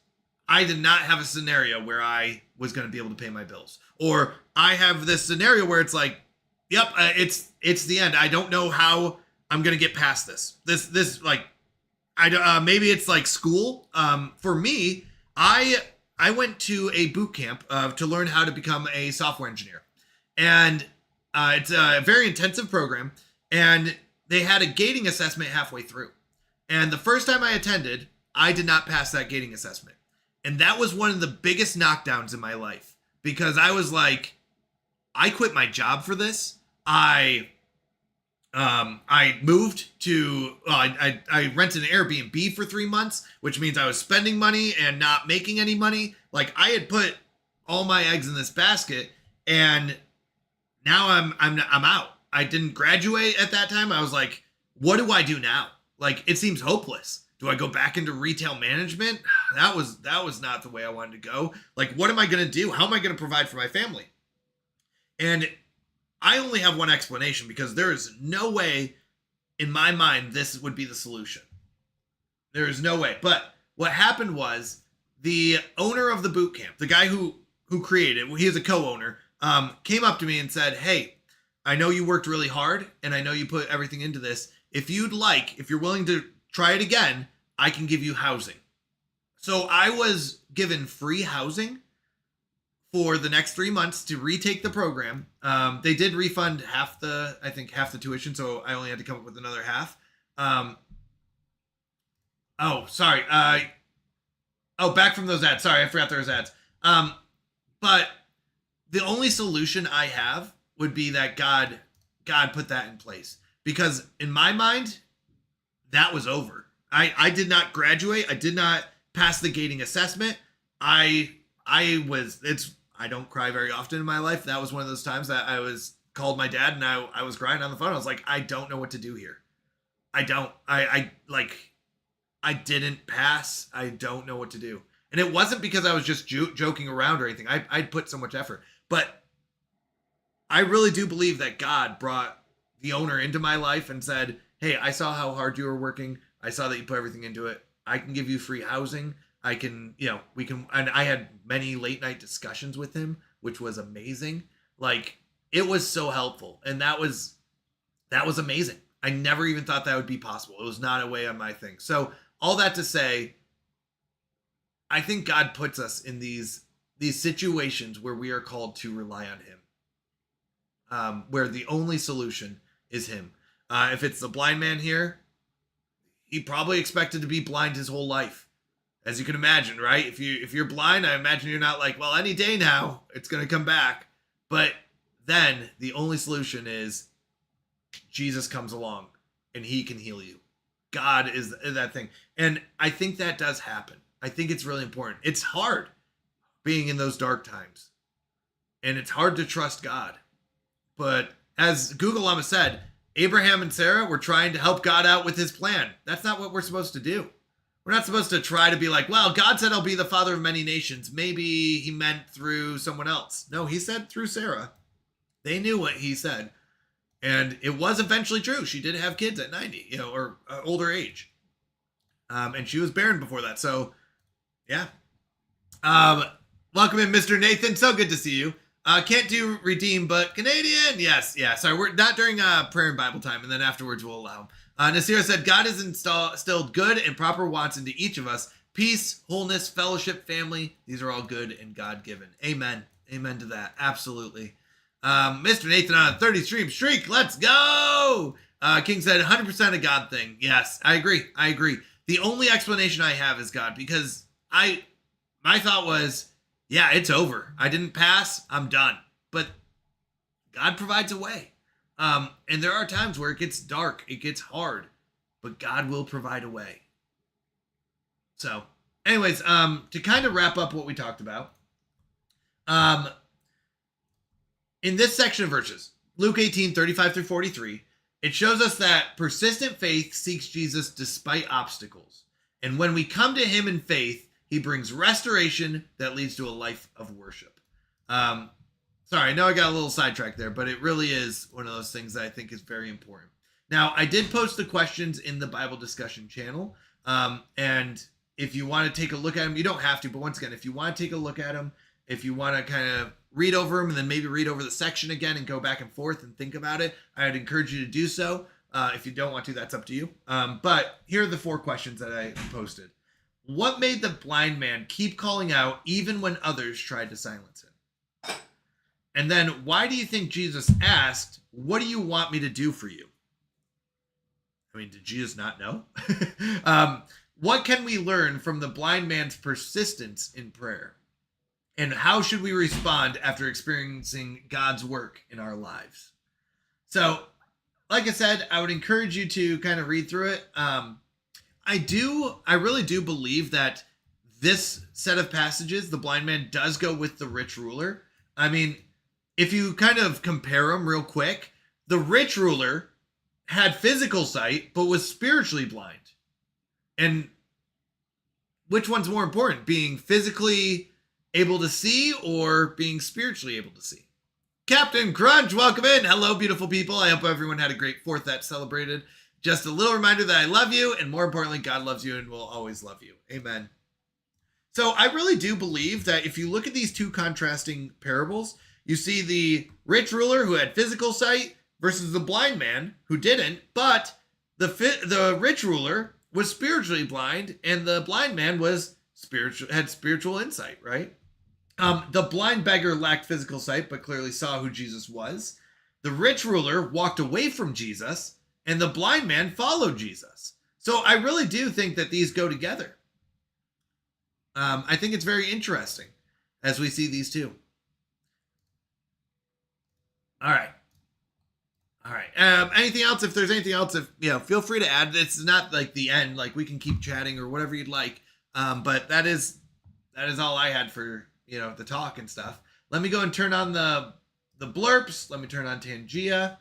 I did not have a scenario where I was going to be able to pay my bills. Or I have this scenario where it's like, yep, it's the end. I don't know how I'm going to get past this. Maybe it's like school. For me, I went to a boot camp to learn how to become a software engineer. And it's a very intensive program. And they had a gating assessment halfway through. And the first time I attended, I did not pass that gating assessment. And that was one of the biggest knockdowns in my life, because I was like, I quit my job for this. I moved to, I rented an Airbnb for 3 months, which means I was spending money and not making any money. I had put all my eggs in this basket, and now I'm out. I didn't graduate at that time. I was like, what do I do now? Like, it seems hopeless. Do I go back into retail management? That was not the way I wanted to go. Like, what am I going to do? How am I going to provide for my family? And I only have one explanation, because there is no way in my mind this would be the solution. There is no way. But what happened was, the owner of the boot camp, the guy who created it, he is a co-owner, came up to me and said, hey, I know you worked really hard and I know you put everything into this. If you're willing to try it again, I can give you housing. So I was given free housing for the next 3 months to retake the program. They did refund half the tuition, so I only had to come up with another half. Back from those ads. Sorry, I forgot there was ads. But the only solution I have would be that God put that in place. Because in my mind, that was over. I did not graduate. I did not pass the gating assessment. I don't cry very often in my life. That was one of those times that I called my dad and I was crying on the phone. I was like, I don't know what to do here. I didn't pass. I don't know what to do. And it wasn't because I was just joking around or anything. I'd put so much effort. But I really do believe that God brought the owner into my life and said, hey, I saw how hard you were working. I saw that you put everything into it. I can give you free housing. I can, we can, and I had many late night discussions with him, which was amazing. Like, it was so helpful. And that was amazing. I never even thought that would be possible. It was not a way on my thing. So all that to say, I think God puts us in these situations where we are called to rely on him, where the only solution is him. If it's the blind man here, he probably expected to be blind his whole life, as you can imagine, right? If you're blind, I imagine you're not like, well, any day now it's going to come back. But then the only solution is Jesus comes along and he can heal you. God is that thing. And I think that does happen. I think it's really important. It's hard being in those dark times. And it's hard to trust God. But as Google Llama said, Abraham and Sarah were trying to help God out with his plan. That's not what we're supposed to do. We're not supposed to try to be like, well, God said I'll be the father of many nations. Maybe he meant through someone else. No, he said through Sarah. They knew what he said. And it was eventually true. She did have kids at 90, or older age. And she was barren before that. So, yeah. Welcome in, Mr. Nathan. So good to see you. Can't do redeem, but Canadian. Yes. Sorry, we're not during prayer and Bible time. And then afterwards we'll allow him. Nasira said, God has instilled good and proper wants into each of us. Peace, wholeness, fellowship, family. These are all good and God-given. Amen. Amen to that. Absolutely. Mr. Nathan on a 30 stream streak. Let's go. King said 100% a God thing. Yes, I agree. The only explanation I have is God, because my thought was, yeah, it's over. I didn't pass. I'm done. But God provides a way. And there are times where it gets dark, it gets hard, but God will provide a way. So anyways, to kind of wrap up what we talked about, in this section of verses, Luke 18:35-43, it shows us that persistent faith seeks Jesus despite obstacles. And when we come to him in faith, he brings restoration that leads to a life of worship. Sorry, I know I got a little sidetracked there, but it really is one of those things that I think is very important. Now, I did post the questions in the Bible discussion channel. And if you want to take a look at them, you don't have to, but once again, if you want to take a look at them, if you want to kind of read over them and then maybe read over the section again and go back and forth and think about it, I would encourage you to do so. If you don't want to, that's up to you. But here are the 4 questions that I posted. What made the blind man keep calling out even when others tried to silence him? And then why do you think Jesus asked, what do you want me to do for you? I mean, did Jesus not know? What can we learn from the blind man's persistence in prayer? And how should we respond after experiencing God's work in our lives? So, like I said, I would encourage you to kind of read through it. I really do believe that this set of passages, the blind man does go with the rich ruler. I mean, if you kind of compare them real quick, the rich ruler had physical sight, but was spiritually blind. And which one's more important, being physically able to see or being spiritually able to see? Captain Crunch, welcome in. Hello, beautiful people. I hope everyone had a great 4th that celebrated. Just a little reminder that I love you, and more importantly, God loves you and will always love you. Amen. So I really do believe that if you look at these two contrasting parables, you see the rich ruler who had physical sight versus the blind man who didn't, but the rich ruler was spiritually blind, and the blind man had spiritual insight, right? The blind beggar lacked physical sight, but clearly saw who Jesus was. The rich ruler walked away from Jesus, and the blind man followed Jesus. So I really do think that these go together. I think it's very interesting as we see these two. All right. Anything else? If there's anything else, feel free to add. It's not like the end. Like, we can keep chatting or whatever you'd like. But that is all I had for the talk and stuff. Let me go and turn on the blurps. Let me turn on Tangia.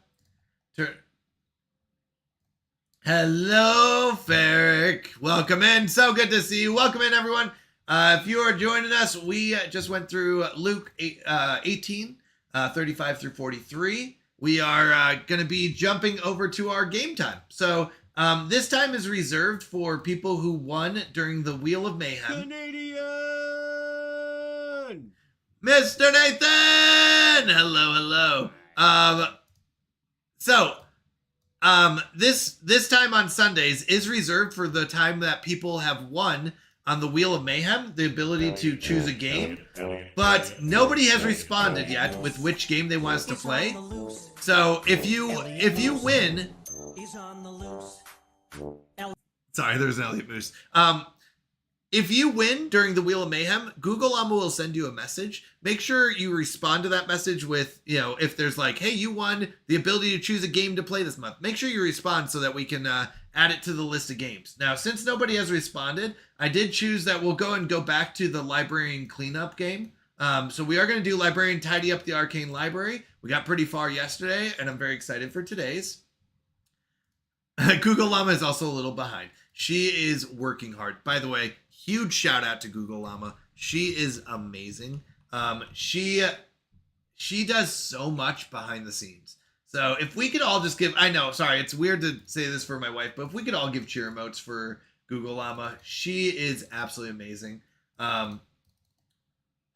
Hello, Ferric. Welcome in. So good to see you. Welcome in, everyone. If you are joining us, we just went through Luke 18, 35 through 43. We are going to be jumping over to our game time. So this time is reserved for people who won during the Wheel of Mayhem. Canadian! Mr. Nathan! Hello. This time on Sundays is reserved for the time that people have won on the Wheel of Mayhem, the ability to choose a game, but nobody has responded yet with which game they want us to play. So if you win, sorry, there's an Elliot Moose. If you win during the Wheel of Mayhem, Google Llama will send you a message. Make sure you respond to that message with, if there's like, hey, you won the ability to choose a game to play this month. Make sure you respond so that we can add it to the list of games. Now, since nobody has responded, I did choose that we'll go back to the Librarian Cleanup game. So we are going to do Librarian Tidy Up the Arcane Library. We got pretty far yesterday, and I'm very excited for today's. Google Llama is also a little behind. She is working hard. By the way, huge shout out to Google Llama. She is amazing. She does so much behind the scenes. So if we could all just give, I know, sorry, it's weird to say this for my wife, but if we could all give cheer emotes for Google Llama, she is absolutely amazing. I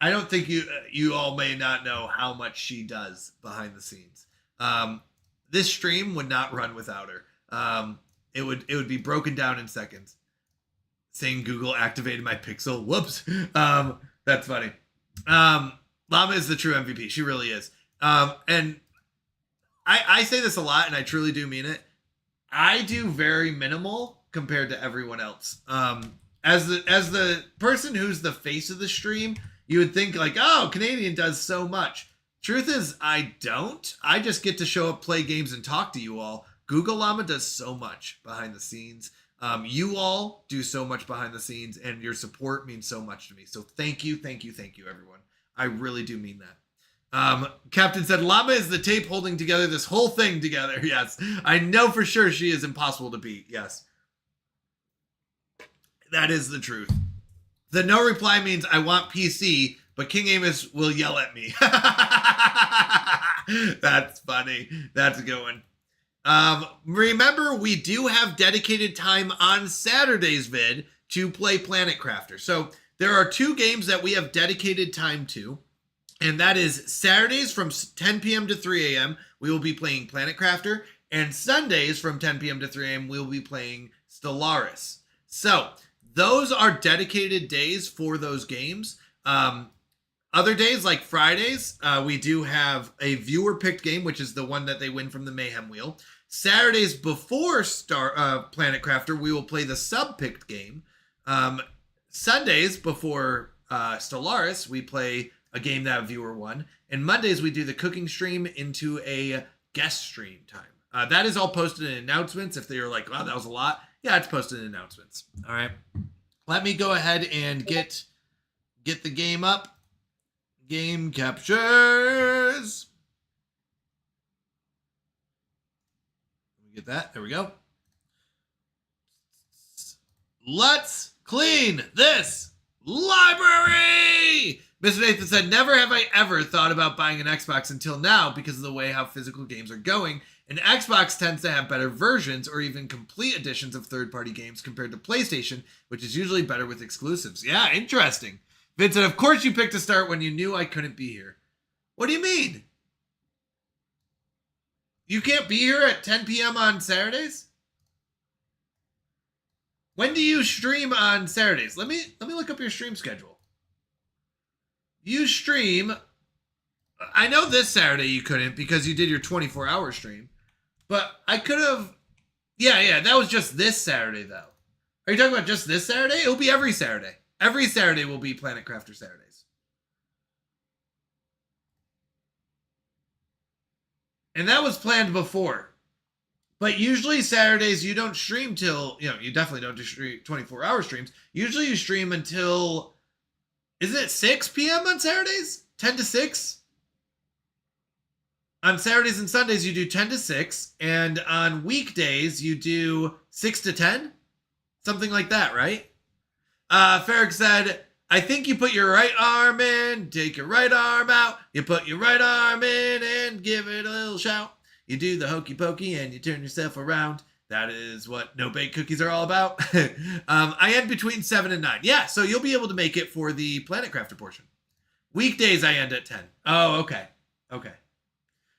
don't think you all may not know how much she does behind the scenes. This stream would not run without her. It would be broken down in seconds. Saying Google activated my pixel. Whoops. That's funny. Llama is the true MVP. She really is. And I say this a lot, and I truly do mean it. I do very minimal compared to everyone else. As the person who's the face of the stream, you would think like, oh, Canadian does so much. Truth is, I don't. I just get to show up, play games, and talk to you all. Google Llama does so much behind the scenes. You all do so much behind the scenes, and your support means so much to me. So thank you, everyone. I really do mean that. Captain said, Llama is the tape holding together this whole thing together. Yes, I know for sure she is impossible to beat. Yes, that is the truth. The no reply means I want PC, but King Amos will yell at me. That's funny. That's a good one. Remember, we do have dedicated time on Saturday's vid to play Planet Crafter. So there are two games that we have dedicated time to, and that is Saturdays from 10 p.m. to 3 a.m. we will be playing Planet Crafter, and Sundays from 10 p.m. to 3 a.m. we will be playing Stellaris. So those are dedicated days for those games. Other days, like Fridays, we do have a viewer-picked game, which is the one that they win from the Mayhem Wheel. Saturdays before Planet Crafter, we will play the sub-picked game. Sundays before Stellaris, we play a game that a viewer won. And Mondays, we do the cooking stream into a guest stream time. That is all posted in announcements. If they're like, wow, that was a lot. Yeah, it's posted in announcements. All right. Let me go ahead and get the game up. Game capture. is. Let me get that. There we go. Let's clean this library! Mr. Nathan said, never have I ever thought about buying an Xbox until now because of the way how physical games are going, and Xbox tends to have better versions or even complete editions of third-party games compared to PlayStation, which is usually better with exclusives. Yeah, interesting. Vincent, of course you picked to start when you knew I couldn't be here. What do you mean? You can't be here at 10 p.m. on Saturdays? When do you stream on Saturdays? Let me look up your stream schedule. You stream, I know this Saturday you couldn't because you did your 24-hour stream, but I could have, yeah, that was just this Saturday though. Are you talking about just this Saturday? It'll be every Saturday. Every Saturday will be Planet Crafter Saturdays. And that was planned before. But usually Saturdays you don't stream till, you definitely don't do 24-hour streams. Usually you stream until, isn't it 6 p.m. on Saturdays? 10 to 6? On Saturdays and Sundays, you do 10 to 6. And on weekdays, you do 6 to 10? Something like that, right? Farrick said, I think you put your right arm in, take your right arm out. You put your right arm in and give it a little shout. You do the hokey pokey and you turn yourself around. That is what no-bake cookies are all about. I end between 7 and 9. Yeah, so you'll be able to make it for the Planet Crafter portion. Weekdays, I end at 10. Oh, okay. Okay.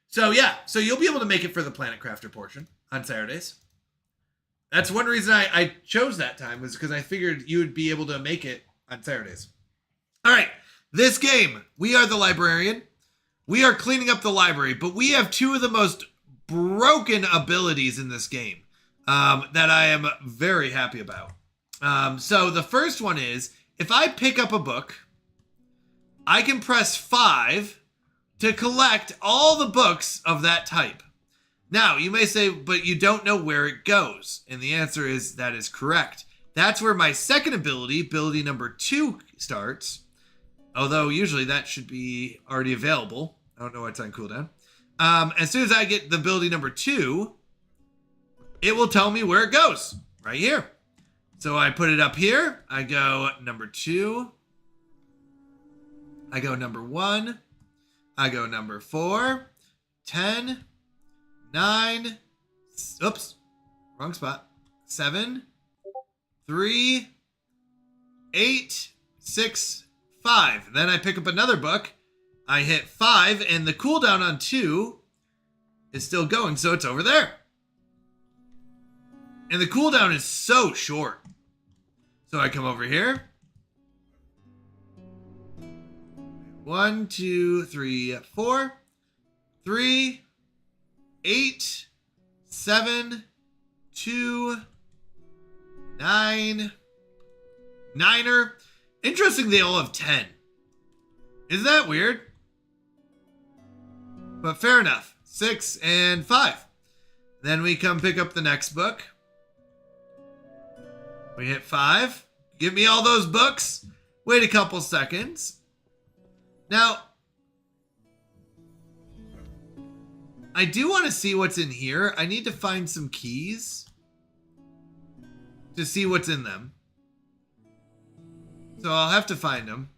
So, yeah. So you'll be able to make it for the Planet Crafter portion on Saturdays. That's one reason I chose that time was because I figured you would be able to make it on Saturdays. All right. This game, we are the librarian. We are cleaning up the library, but we have two of the most broken abilities in this game. That I am very happy about. So the first one is, if I pick up a book, I can press 5 to collect all the books of that type. Now, you may say, but you don't know where it goes. And the answer is, that is correct. That's where my second ability number 2, starts. Although, usually that should be already available. I don't know what's on cooldown. As soon as I get the ability number 2, it will tell me where it goes right here. So I put it up here. I go number 2. I go number 1. I go number 4, 10, 9, oops, wrong spot, 7, 3, 8, 6, 5. Then I pick up another book. I hit 5 and the cooldown on 2 is still going. So it's over there. And the cooldown is so short. So I come over here. 1, 2, 3, 4, 3, 8, 7, 2, 9, 9er. Interesting, they all have 10. Isn't that weird? But fair enough. 6 and 5. Then we come pick up the next book. We hit 5. Give me all those books. Wait a couple seconds. Now, I do want to see what's in here. I need to find some keys to see what's in them. So I'll have to find them.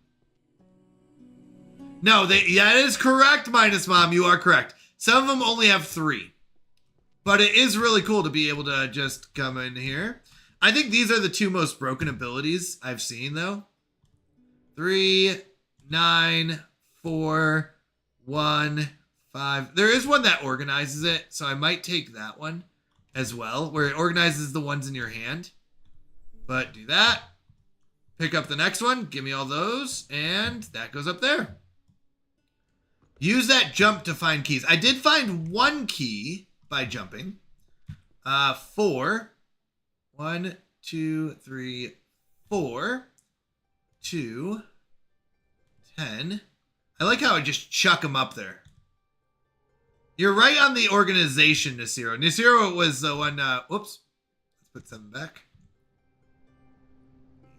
No, that is correct, Minus Mom. You are correct. Some of them only have 3. But it is really cool to be able to just come in here. I think these are the 2 most broken abilities I've seen, though. 3, 9, 4, 1, 5. There is one that organizes it, so I might take that one as well, where it organizes the ones in your hand. But do that. Pick up the next one. Give me all those. And that goes up there. Use that jump to find keys. I did find 1 key by jumping. 4. 1, 2, 3, 4. 2. 10. I like how I just chuck them up there. You're right on the organization, Nasiro. Nasiro was the one, whoops. Let's put 7 back.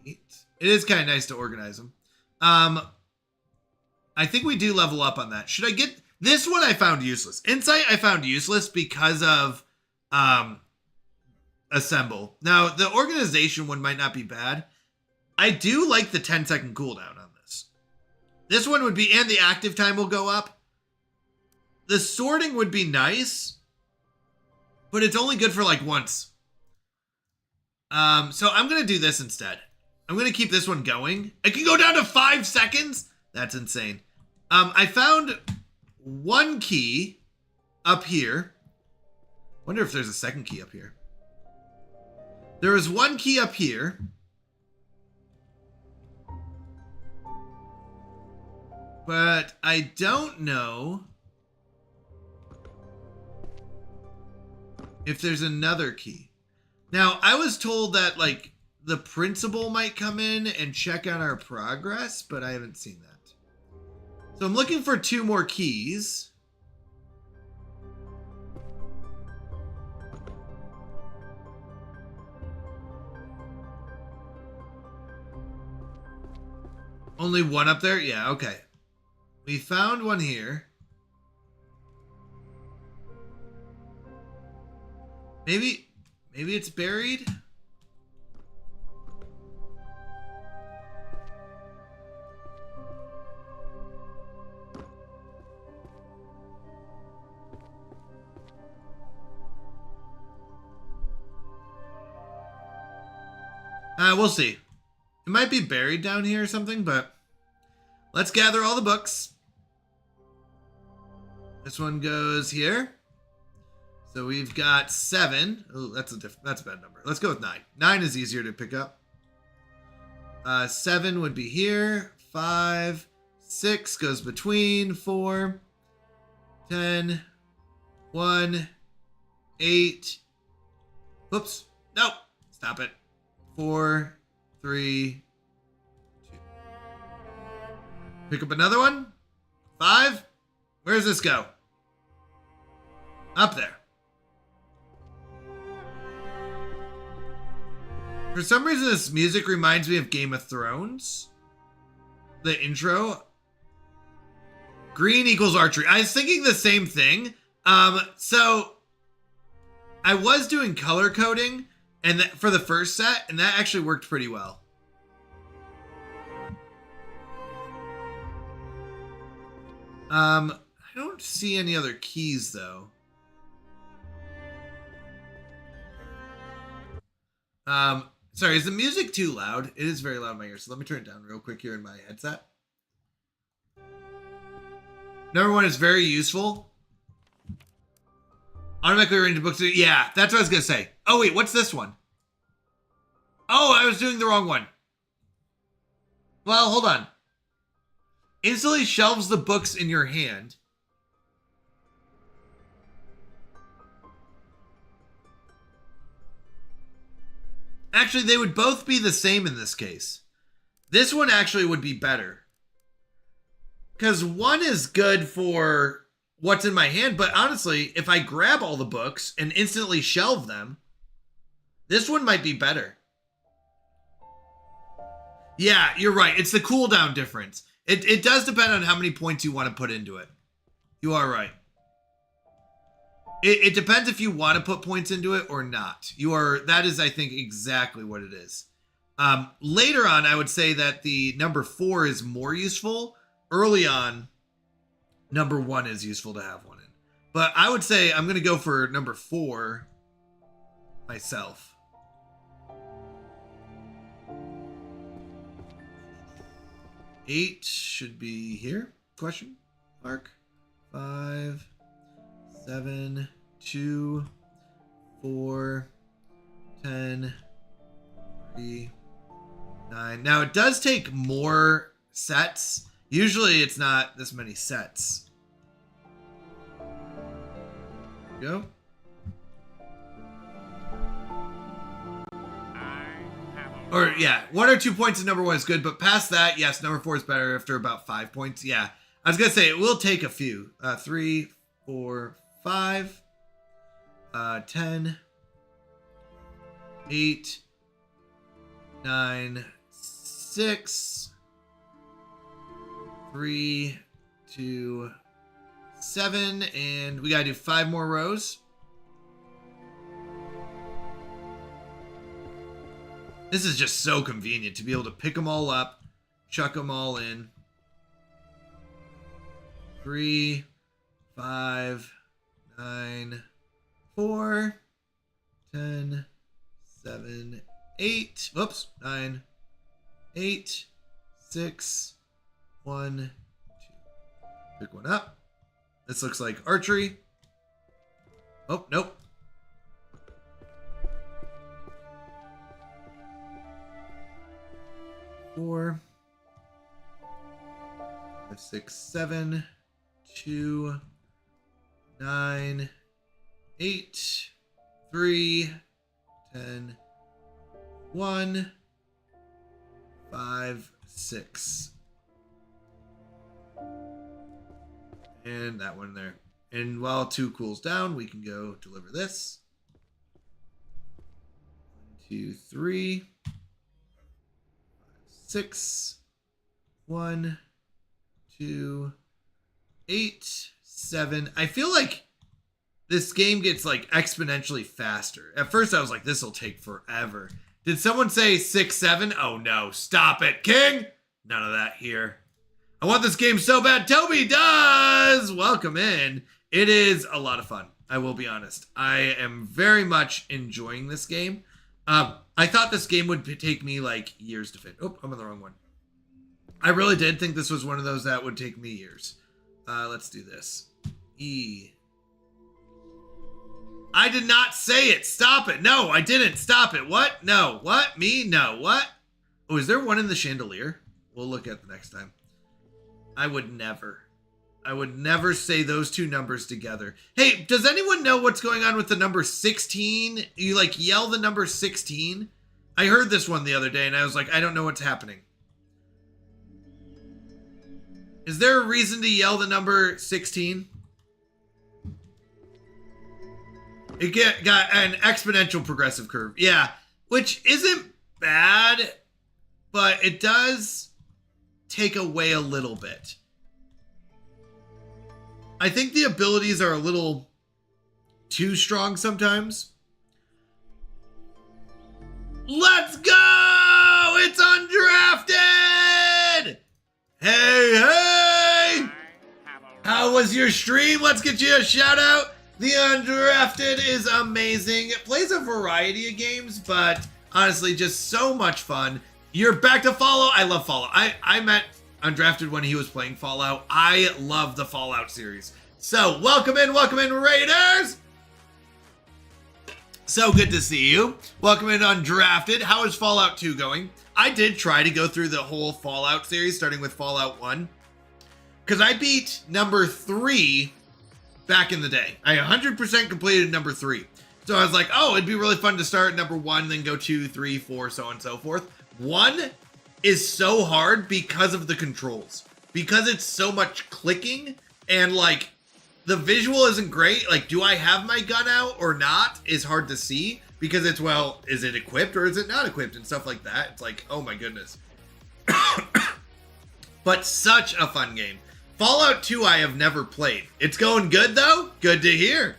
8. It is kind of nice to organize them. I think we do level up on that. Should I get, This one I found useless. Insight I found useless because of Assemble. Now, the organization one might not be bad. I do like the 10-second cooldown on this. This one would be, and the active time will go up. The sorting would be nice, but it's only good for like once. So I'm going to do this instead. I'm going to keep this one going. It can go down to 5 seconds. That's insane. I found one key up here. Wonder if there's a second key up here. There is one key up here. But I don't know if there's another key. Now, I was told that, like, the principal might come in and check on our progress, but I haven't seen that. So I'm looking for 2 more keys. Only one up there? Yeah, okay. We found one here. Maybe it's buried? We'll see. It might be buried down here or something, but let's gather all the books. This one goes here. So we've got 7. Oh, that's a bad number. Let's go with 9. 9 is easier to pick up. 7 would be here. 5, 6 goes between 4, 10, 1, 8. Whoops. Nope. Stop it. 4, 3, 2. Pick up another one. 5. Where does this go? Up there. For some reason, this music reminds me of Game of Thrones. The intro. Green equals archery. I was thinking the same thing. So I was doing color coding and for the first set, and that actually worked pretty well. I don't see any other keys though. Sorry, is the music too loud? It is very loud in my ears, so let me turn it down real quick here in my headset. Number 1 is very useful. Automatically arrange the books. Yeah, that's what I was going to say. Oh, wait, what's this one? Oh, I was doing the wrong one. Well, hold on. Instantly shelves the books in your hand. Actually, they would both be the same in this case. This one actually would be better. Because one is good for what's in my hand, but honestly, if I grab all the books and instantly shelve them, this one might be better. Yeah, you're right. It's the cooldown difference. It does depend on how many points you want to put into it. You are right. It depends if you want to put points into it or not. That is, I think, exactly what it is. Later on, I would say that the number 4 is more useful. Early on, number 1 is useful to have one in. But I would say I'm going to go for number 4 myself. Eight should be here. Question mark. 5, 7, 2, 4, 10, 3, 9. Now it does take more sets. Usually it's not this many sets. There we go. Or yeah, 1 or 2 points in number 1 is good, but past that, yes, number 4 is better after about 5 points. Yeah, I was gonna say it will take a few. 3, 4, 5, 10, 8, 9, 6, 3, 2, 7, and we gotta do 5 more rows. This is just so convenient to be able to pick them all up, chuck them all in. 3, 5, 9, 4, 10, 7, 8. Oops, 9, 8, 6, 1, 2. Pick one up. This looks like archery. Oh, nope. 4, 5, 6, 7, 2, 9, 8, 3, 10, 1, 5, 6. And that one there. And while 2 cools down, we can go deliver this. 1, 2, 3, 6, 1, 2, 8, 7. I feel like this game gets like exponentially faster. At first I was like, this will take forever. Did someone say 6, 7? Oh no, stop it, King! None of that here. I want this game so bad. Toby does! Welcome in. It is a lot of fun. I will be honest. I am very much enjoying this game. I thought this game would take me like years to finish. Oh, I'm on the wrong one. I really did think this was one of those that would take me years. Let's do this. E. I did not say it. Stop it. No, I didn't. Stop it. What? No. What? Me? No. What? Oh, is there one in the chandelier? We'll look at the next time. I would never say those two numbers together. Hey, does anyone know what's going on with the number 16? You like yell the number 16? I heard this one the other day and I was like, I don't know what's happening. Is there a reason to yell the number 16? It got an exponential progressive curve. Yeah, which isn't bad, but it does take away a little bit. I think the abilities are a little too strong sometimes. Let's go! It's undrafted! Hey, hey! How was your stream? Let's get you a shout out. The Undrafted is amazing. It plays a variety of games, but honestly, just so much fun. You're back to Fallout. I love Fallout. I met Undrafted when he was playing Fallout. I love the Fallout series. So welcome in, Raiders. So good to see you. Welcome in, Undrafted. How is Fallout 2 going? I did try to go through the whole Fallout series, starting with Fallout 1. Because I beat number 3 back in the day. I 100% completed number 3. So I was like, oh, it'd be really fun to start number 1, then go 2, 3, 4, so on and so forth. 1 is so hard because of the controls. Because it's so much clicking and like the visual isn't great. Like, do I have my gun out or not is hard to see because it's, well, is it equipped or is it not equipped and stuff like that. It's like, oh my goodness. But such a fun game. Fallout 2 I have never played. It's going good though. Good to hear.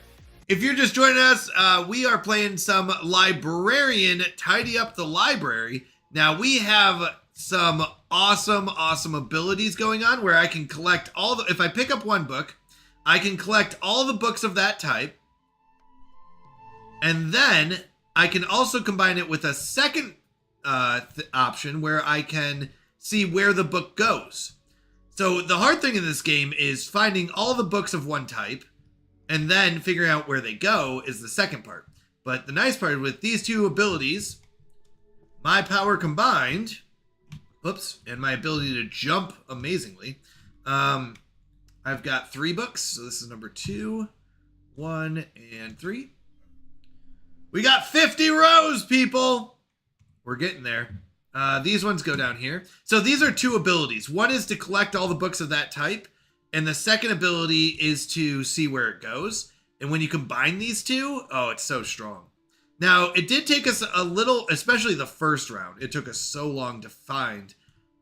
If you're just joining us, we are playing some Librarian Tidy Up the Library. Now we have some awesome abilities going on where I can collect all the, if I pick up one book, I can collect all the books of that type. And then I can also combine it with a second option where I can see where the book goes. So the hard thing in this game is finding all the books of one type and then figuring out where they go is the second part. But the nice part with these two abilities, my power combined, whoops, and my ability to jump amazingly, I've got 3 books. So this is number 2, 1, and 3. We got 50 rows, people. We're getting there. These ones go down here. So these are 2 abilities. One is to collect all the books of that type. And the second ability is to see where it goes. And when you combine these 2, oh, it's so strong. Now, it did take us a little, especially the first round. It took us so long to find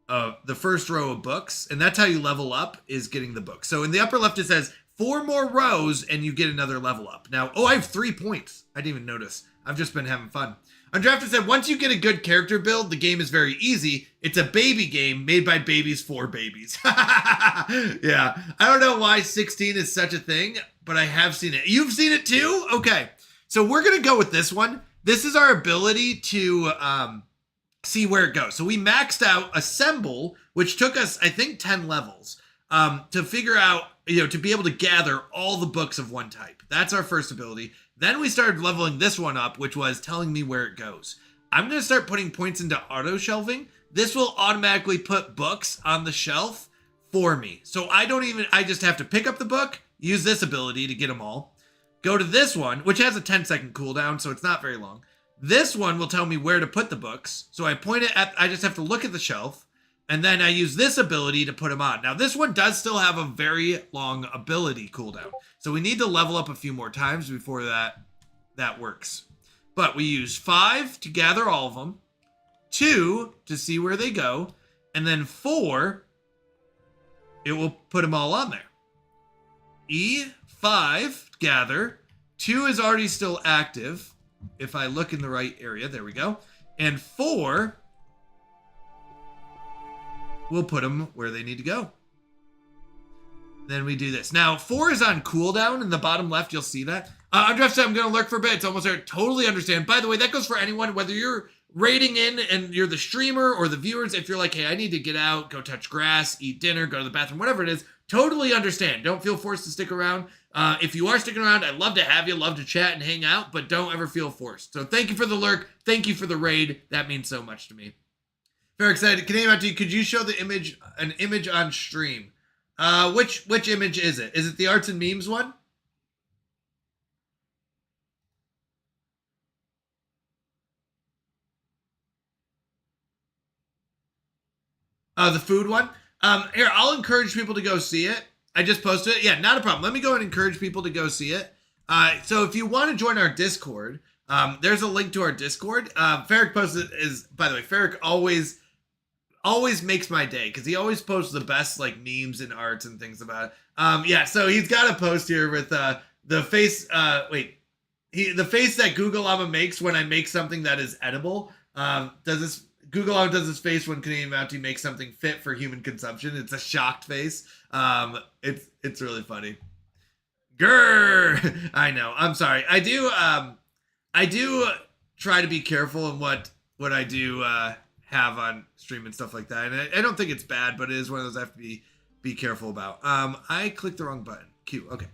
the first row of books. And that's how you level up, is getting the books. So in the upper left, it says 4 more rows and you get another level up. Now, oh, I have 3 points. I didn't even notice. I've just been having fun. Undrafted said, once you get a good character build, the game is very easy. It's a baby game made by babies for babies. Yeah. I don't know why 16 is such a thing, but I have seen it. You've seen it too? Okay. So we're going to go with this one. This is our ability to see where it goes. So we maxed out Assemble, which took us, I think, 10 levels to figure out, to be able to gather all the books of one type. That's our first ability. Then we started leveling this one up, which was telling me where it goes. I'm going to start putting points into auto shelving. This will automatically put books on the shelf for me. So I just have to pick up the book, use this ability to get them all, go to this one, which has a 10-second cooldown, so it's not very long. This one will tell me where to put the books. So I point it at, I just have to look at the shelf, and then I use this ability to put them on. Now, this one does still have a very long ability cooldown. So we need to level up a few more times before that works. But we use 5 to gather all of them, 2 to see where they go, and then 4, it will put them all on there. E5, gather. 2 is already still active. If I look in the right area, there we go. And 4, we'll put them where they need to go. Then we do this. Now, 4 is on cooldown. In the bottom left, you'll see that. I'm going to lurk for a bit. It's almost there. Totally understand. By the way, that goes for anyone, whether you're rating in and you're the streamer or the viewers. If you're like, hey, I need to get out, go touch grass, eat dinner, go to the bathroom, whatever it is, totally understand. Don't feel forced to stick around. If you are sticking around, I'd love to have you, love to chat and hang out, but don't ever feel forced. So thank you for the lurk. Thank you for the raid. That means so much to me. Very excited. Canadian Mountie, could you show an image on stream? Which image is it? Is it the arts and memes one? The food one? Here, I'll encourage people to go see it. I just posted it. Yeah, not a problem. Let me go and encourage people to go see it. So if you want to join our Discord, there's a link to our Discord. Ferric posted by the way, Ferric always makes my day because he always posts the best like memes and arts and things about it. Yeah, so he's got a post here with the face. The face that Google Llama makes when I make something that is edible. Google Llama does his face when Canadian Mountie makes something fit for human consumption. It's a shocked face. It's really funny. Grr! I know. I'm sorry. I do try to be careful in what I do have on stream and stuff like that. And I don't think it's bad, but it is one of those I have to be careful about. I clicked the wrong button. Cute. Okay.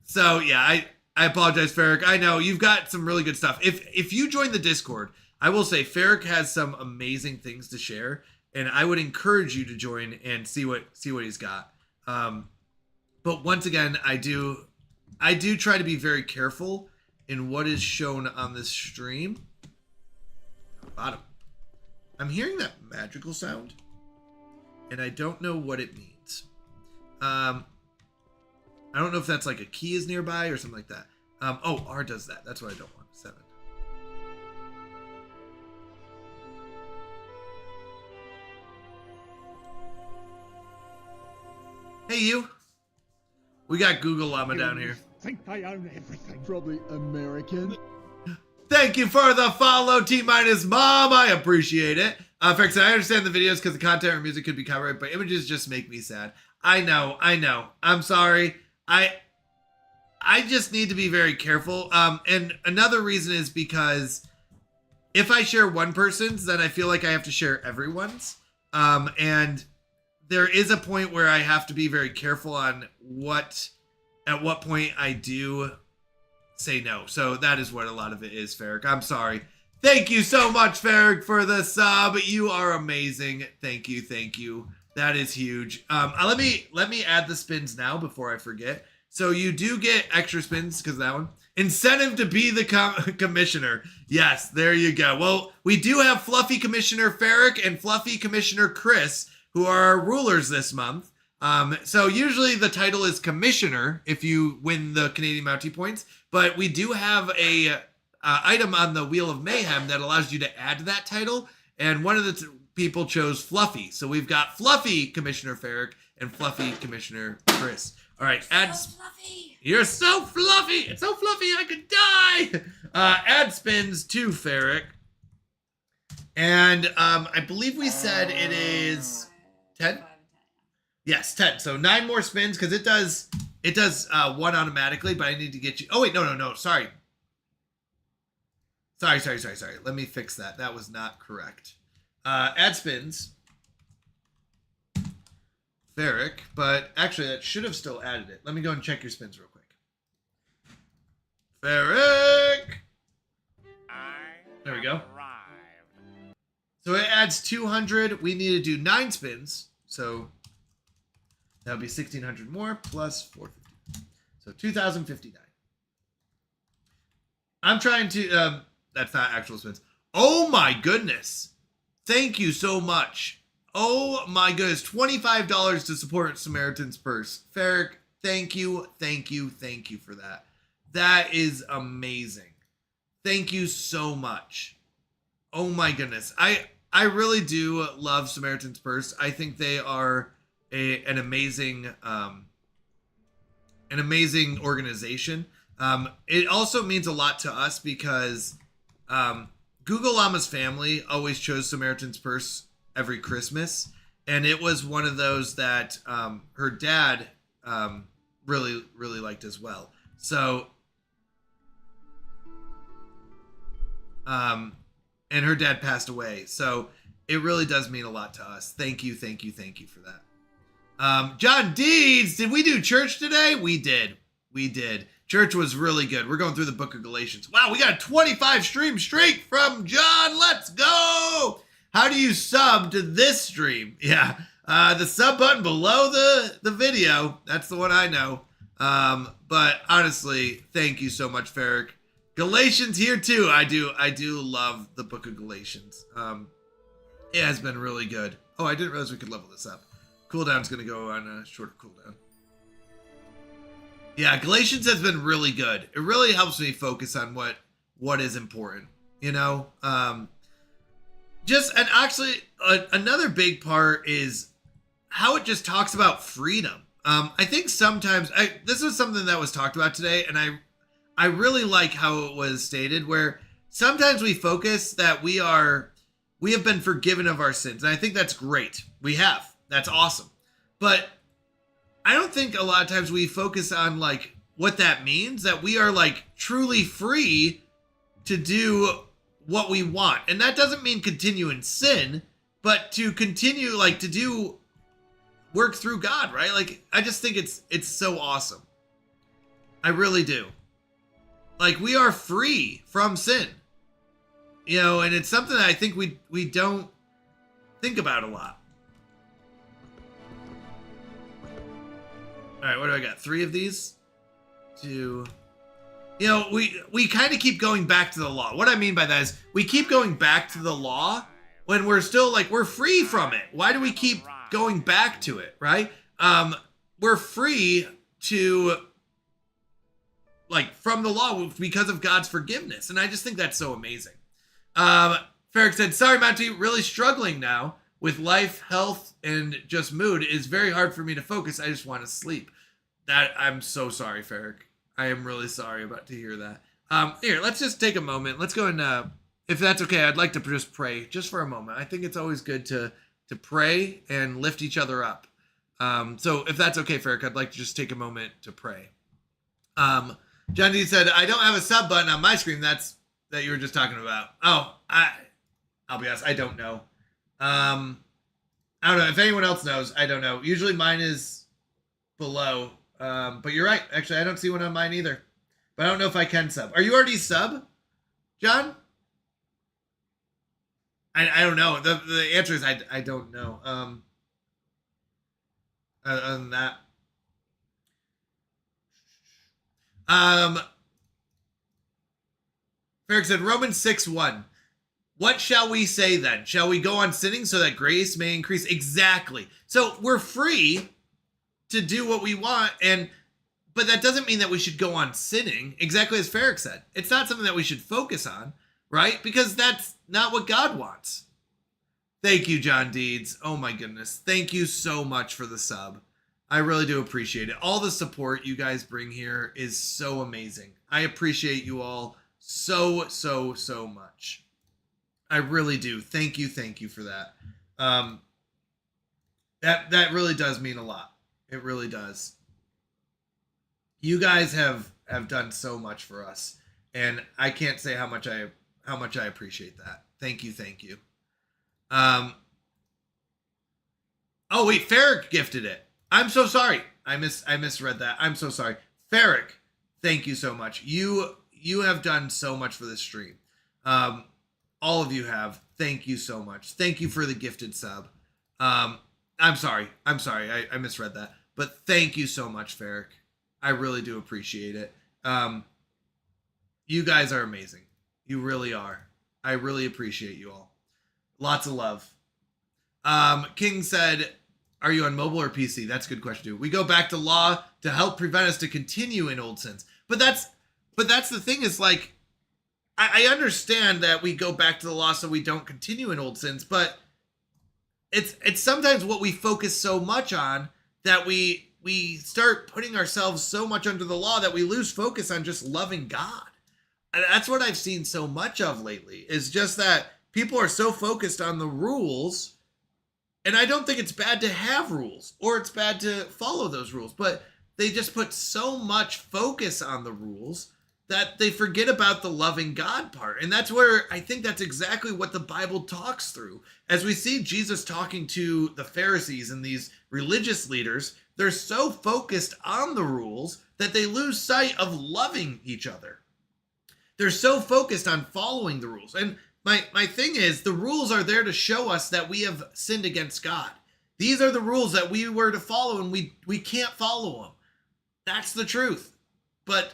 So yeah, I apologize, Ferric. I know you've got some really good stuff. If you join the Discord, I will say Ferric has some amazing things to share, and I would encourage you to join and see what he's got. But once again, I do try to be very careful in what is shown on this stream. Bottom. I'm hearing that magical sound, and I don't know what it means. I don't know if that's like a key is nearby or something like that. Oh, R does that. That's what I don't want. 7. Hey, you. We got Google Llama down here. Think I own everything. Probably American. Thank you for the follow, T-minus mom. I appreciate it. Ferric said, I understand the videos because the content or music could be copyrighted, but images just make me sad. I know. I'm sorry. I just need to be very careful. And another reason is because if I share one person's, then I feel like I have to share everyone's. And there is a point where I have to be very careful on at what point I do say no. So that is what a lot of it is, Ferric. I'm sorry. Thank you so much, Ferric, for the sub. You are amazing. Thank you. That is huge. Let me add the spins now before I forget. So you do get extra spins because of that one. Incentive to be the commissioner. Yes, there you go. Well, we do have Fluffy Commissioner Ferric and Fluffy Commissioner Chris, who are our rulers this month. So usually the title is Commissioner if you win the Canadian Mountie points, but we do have a item on the Wheel of Mayhem that allows you to add that title, and one of the people chose Fluffy. So we've got Fluffy Commissioner Ferric and Fluffy Commissioner Chris. All right, add. So fluffy. You're so fluffy. It's so fluffy I could die. Add spins to Ferric. And I believe we said it is 10? Yes, 10. So 9 more spins because it does one automatically, but I need to get you. Oh, wait, no. Sorry. Sorry. Let me fix that. That was not correct. Add spins. Ferric, but actually that should have still added it. Let me go and check your spins real quick. Ferric! There we go. So it adds 200. We need to do 9 spins. So that would be 1,600 more plus 450. So 2,059. I'm trying to, that's not actual spins. Oh my goodness. Thank you so much. Oh my goodness. $25 to support Samaritan's Purse. Ferric, thank you for that. That is amazing. Thank you so much. Oh my goodness. I really do love Samaritan's Purse. I think they are an amazing organization. It also means a lot to us because Google Llama's family always chose Samaritan's Purse every Christmas, and it was one of those that her dad really liked as well. So and her dad passed away, so it really does mean a lot to us. Thank you for that. John Deeds, did we do church today? We did. Church was really good. We're going through the book of Galatians. Wow, we got a 25 stream streak from John. Let's go. How do you sub to this stream? Yeah, the sub button below the video. That's the one I know. But honestly, thank you so much, Ferric. Galatians here too. I do love the book of Galatians. It has been really good. Oh, I didn't realize we could level this up. Cooldown's going to go on a shorter cooldown. Yeah, Galatians has been really good. It really helps me focus on what is important, you know? And actually, another big part is how it just talks about freedom. I think sometimes, this was something that was talked about today, and I really like how it was stated, where sometimes we focus that we have been forgiven of our sins. And I think that's great. We have. That's awesome. But I don't think a lot of times we focus on like what that means, that we are like truly free to do what we want. And that doesn't mean continue in sin, but to continue like to do work through God, right? Like, I just think it's so awesome. I really do. Like, we are free from sin, you know, and it's something that I think we don't think about a lot. All right, what do I got? 3 of these? 2. You know, we kind of keep going back to the law. What I mean by that is we keep going back to the law when we're still like, we're free from it. Why do we keep going back to it, right? We're free to, like, from the law because of God's forgiveness. And I just think that's so amazing. Ferric said, sorry, Monty, really struggling now with life, health, and just mood. It is very hard for me to focus. I just want to sleep. That, I'm so sorry, Ferric. I am really sorry about to hear that. Here, let's just take a moment. Let's go and, if that's okay, I'd like to just pray just for a moment. I think it's always good to pray and lift each other up. So if that's okay, Ferric, I'd like to just take a moment to pray. John D said, I don't have a sub button on my screen. That you were just talking about. Oh, I'll be honest, I don't know. I don't know if anyone else knows. I don't know. Usually mine is below. But you're right. Actually, I don't see one on mine either. But I don't know if I can sub. Are you already sub, John? I don't know. The answer is I don't know. Other than that. Ferric said, Romans 6:1. What shall we say then? Shall we go on sinning so that grace may increase? Exactly. So we're free to do what we want, but that doesn't mean that we should go on sinning. Exactly as Ferric said. It's not something that we should focus on, right? Because that's not what God wants. Thank you, John Deeds. Oh my goodness. Thank you so much for the sub. I really do appreciate it. All the support you guys bring here is so amazing. I appreciate you all so, so, so much. I really do. Thank you for that. That really does mean a lot. It really does. You guys have done so much for us, and I can't say how much I appreciate that. Thank you. Oh wait, Farrick gifted it. I'm so sorry. I misread that. I'm so sorry. Farrick, thank you so much. You have done so much for this stream. All of you have. Thank you so much. Thank you for the gifted sub. I'm sorry. I misread that. But thank you so much, Farrick. I really do appreciate it. You guys are amazing. You really are. I really appreciate you all. Lots of love. King said, are you on mobile or PC? That's a good question too. We go back to law to help prevent us to continue in old sins. But that's the thing is like, I understand that we go back to the law so we don't continue in old sins, but it's sometimes what we focus so much on that we start putting ourselves so much under the law that we lose focus on just loving God. And that's what I've seen so much of lately, is just that people are so focused on the rules. And I don't think it's bad to have rules or it's bad to follow those rules, but they just put so much focus on the rules that they forget about the loving God part. And that's where I think that's exactly what the Bible talks through. As we see Jesus talking to the Pharisees and these religious leaders, they're so focused on the rules that they lose sight of loving each other. They're so focused on following the rules. And my thing is, the rules are there to show us that we have sinned against God. These are the rules that we were to follow, and we can't follow them. That's the truth. But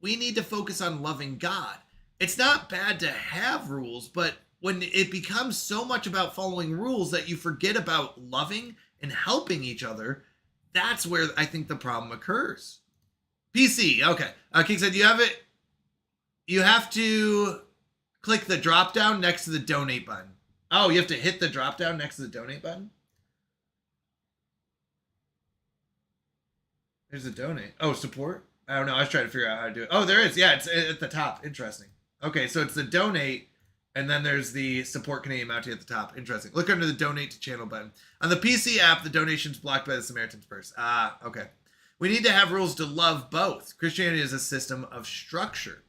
we need to focus on loving God. It's not bad to have rules, but when it becomes so much about following rules that you forget about loving and helping each other, that's where I think the problem occurs. PC, okay. King said, you have to click the drop down next to the donate button. Oh, you have to hit the drop down next to the donate button? There's a donate. Oh, support? I don't know. I was trying to figure out how to do it. Oh, there is. Yeah, it's at the top. Interesting. Okay, so it's the donate, and then there's the support Canadian Mountie at the top. Interesting. Look under the donate to channel button. On the PC app, the donation's blocked by the Samaritan's Purse. Ah, okay. We need to have rules to love both. Christianity is a system of structure.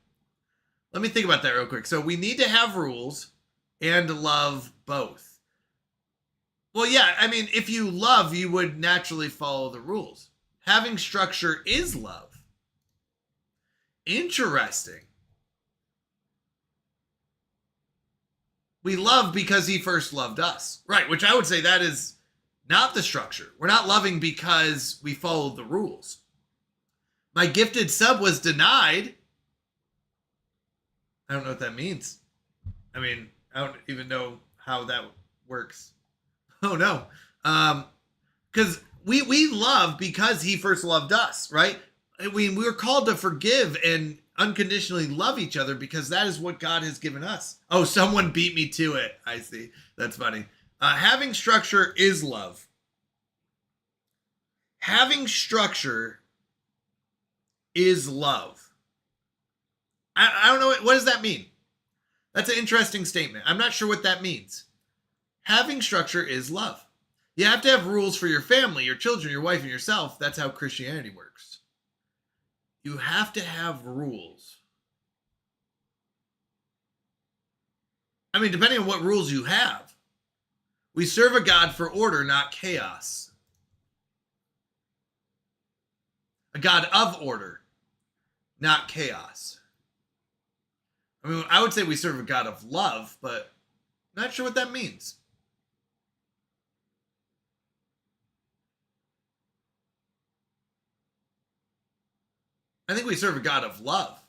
Let me think about that real quick. So we need to have rules and love both. Well, yeah, I mean, if you love, you would naturally follow the rules. Having structure is love. Interesting. We love because he first loved us. Right, which I would say that is not the structure. We're not loving because we followed the rules. My gifted sub was denied. I don't know what that means. I mean, I don't even know how that works. Oh no. Because we love because he first loved us, right? We're called to forgive and unconditionally love each other because that is what God has given us. Oh, someone beat me to it. I see. That's funny. Having structure is love. Having structure is love. I don't know. What does that mean? That's an interesting statement. I'm not sure what that means. Having structure is love. You have to have rules for your family, your children, your wife, and yourself. That's how Christianity works. You have to have rules. I mean, depending on what rules you have. We serve a God for order, not chaos. A God of order, not chaos. I mean, I would say we serve a God of love, but I'm not sure what that means. I think we serve a God of love.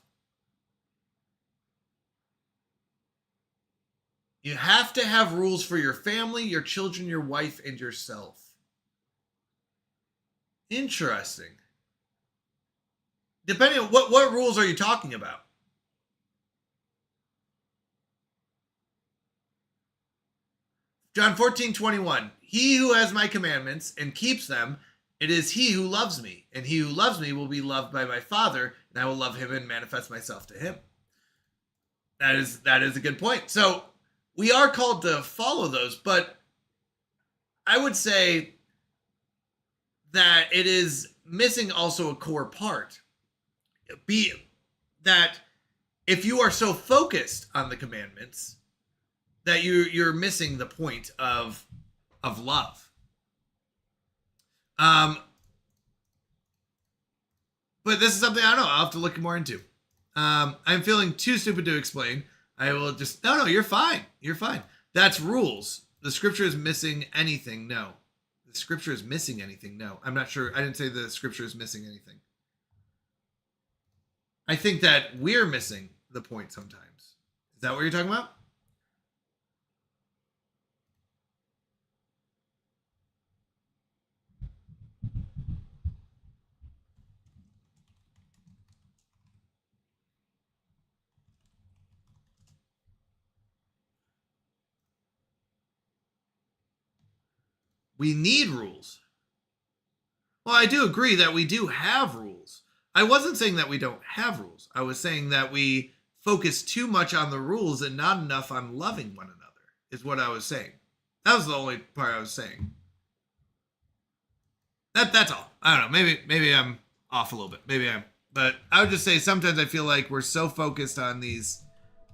You have to have rules for your family, your children, your wife, and yourself. Interesting. Depending on what rules are you talking about? John 14:21. He who has my commandments and keeps them It is he who loves me, and he who loves me will be loved by my Father, and I will love him and manifest myself to him. That is a good point. So we are called to follow those, but I would say that it is missing also a core part. Be that if you are so focused on the commandments that you're missing the point of love. But this is something I don't know. I'll have to look more into. I'm feeling too stupid to explain. I will just no. You're fine. You're fine. That's rules. The scripture is missing anything. No, the scripture is missing anything. No, I'm not sure. I didn't say the scripture is missing anything. I think that we're missing the point sometimes. Is that what you're talking about? We need rules. Well, I do agree that we do have rules. I wasn't saying that we don't have rules. I was saying that we focus too much on the rules and not enough on loving one another, is what I was saying. That was the only part I was saying. That's all. I don't know. Maybe I'm off a little bit. But I would just say sometimes I feel like we're so focused on these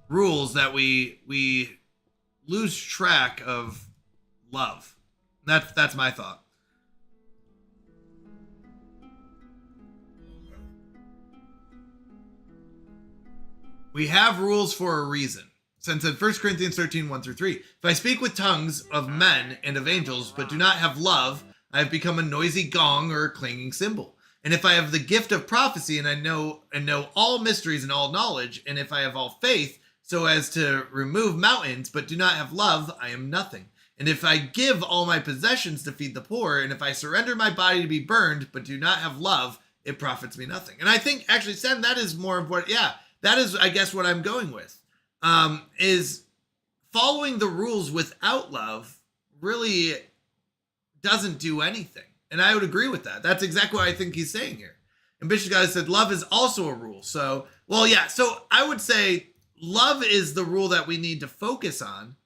rules that we lose track of love. That's my thought. We have rules for a reason. Since in 1 Corinthians 13, 1-3, if I speak with tongues of men and of angels, but do not have love, I have become a noisy gong or a clanging cymbal. And if I have the gift of prophecy and I know all mysteries and all knowledge, and if I have all faith so as to remove mountains, but do not have love, I am nothing. And if I give all my possessions to feed the poor, and if I surrender my body to be burned, but do not have love, it profits me nothing. And I think, actually, Sam, that is more of what, that is, I guess, what I'm going with, is following the rules without love really doesn't do anything. And I would agree with that. That's exactly what I think he's saying here. And Bishop Guy said, love is also a rule. So, well, yeah, so I would say love is the rule that we need to focus on,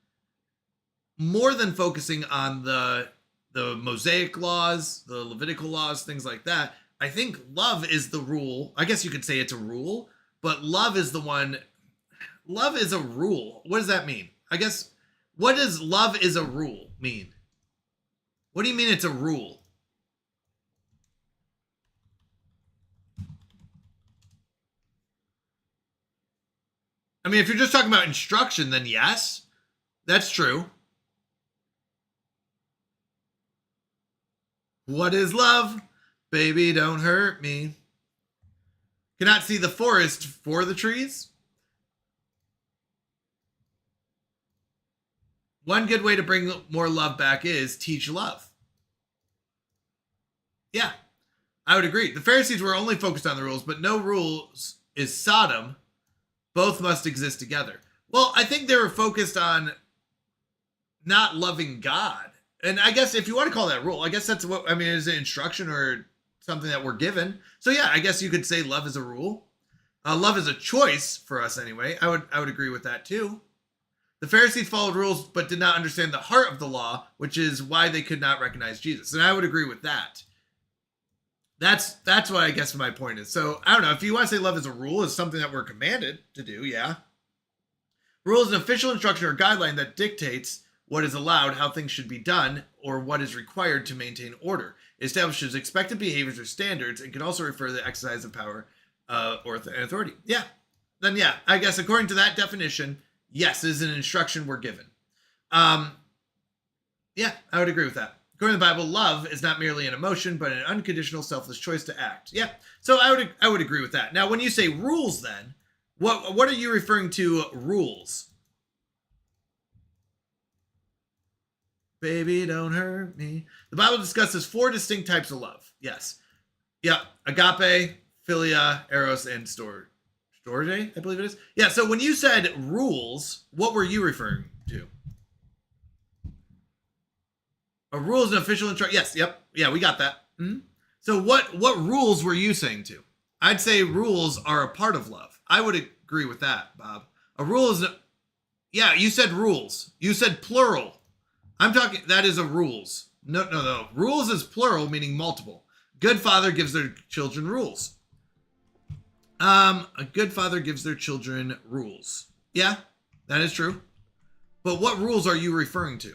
more than focusing on the Mosaic laws, the Levitical laws, things like that. I think love is the rule. I guess you could say it's a rule, but love is the one. Love is a rule. What does that mean? I guess, what does love is a rule mean? What do you mean it's a rule? I mean, if you're just talking about instruction, then yes, that's true. What is love? Baby, don't hurt me. Cannot see the forest for the trees? One good way to bring more love back is teach love. Yeah, I would agree. The Pharisees were only focused on the rules, but no rules is Sodom. Both must exist together. Well, I think they were focused on not loving God. And I guess if you want to call that rule, I guess that's what, I mean, is it instruction or something that we're given? So yeah, I guess you could say love is a rule. Love is a choice for us anyway. I would agree with that too. The Pharisees followed rules but did not understand the heart of the law, which is why they could not recognize Jesus. And I would agree with that. That's what I guess my point is. So I don't know, if you want to say love is a rule, is something that we're commanded to do, yeah. Rule is an official instruction or guideline that dictates what is allowed, how things should be done, or what is required to maintain order. It establishes expected behaviors or standards and can also refer to the exercise of power or authority. Yeah. Then yeah, I guess according to that definition, yes, it is an instruction we're given. Yeah, I would agree with that. According to the Bible, love is not merely an emotion, but an unconditional, selfless choice to act. Yeah, so I would agree with that. Now, when you say rules, then what are you referring to? Rules? Baby, don't hurt me. The Bible discusses 4 distinct types of love. Yes. Yeah. Agape, philia, eros, and storge, I believe it is. Yeah. So when you said rules, what were you referring to? A rule is an official instruction. Yes. Yep. Yeah, we got that. So what rules were you saying to? I'd say rules are a part of love. I would agree with that, Bob. A rule is yeah, you said rules. You said plural. I'm talking, that is a rules. No. Rules is plural, meaning multiple. Good father gives their children rules. A good father gives their children rules. Yeah, that is true. But what rules are you referring to?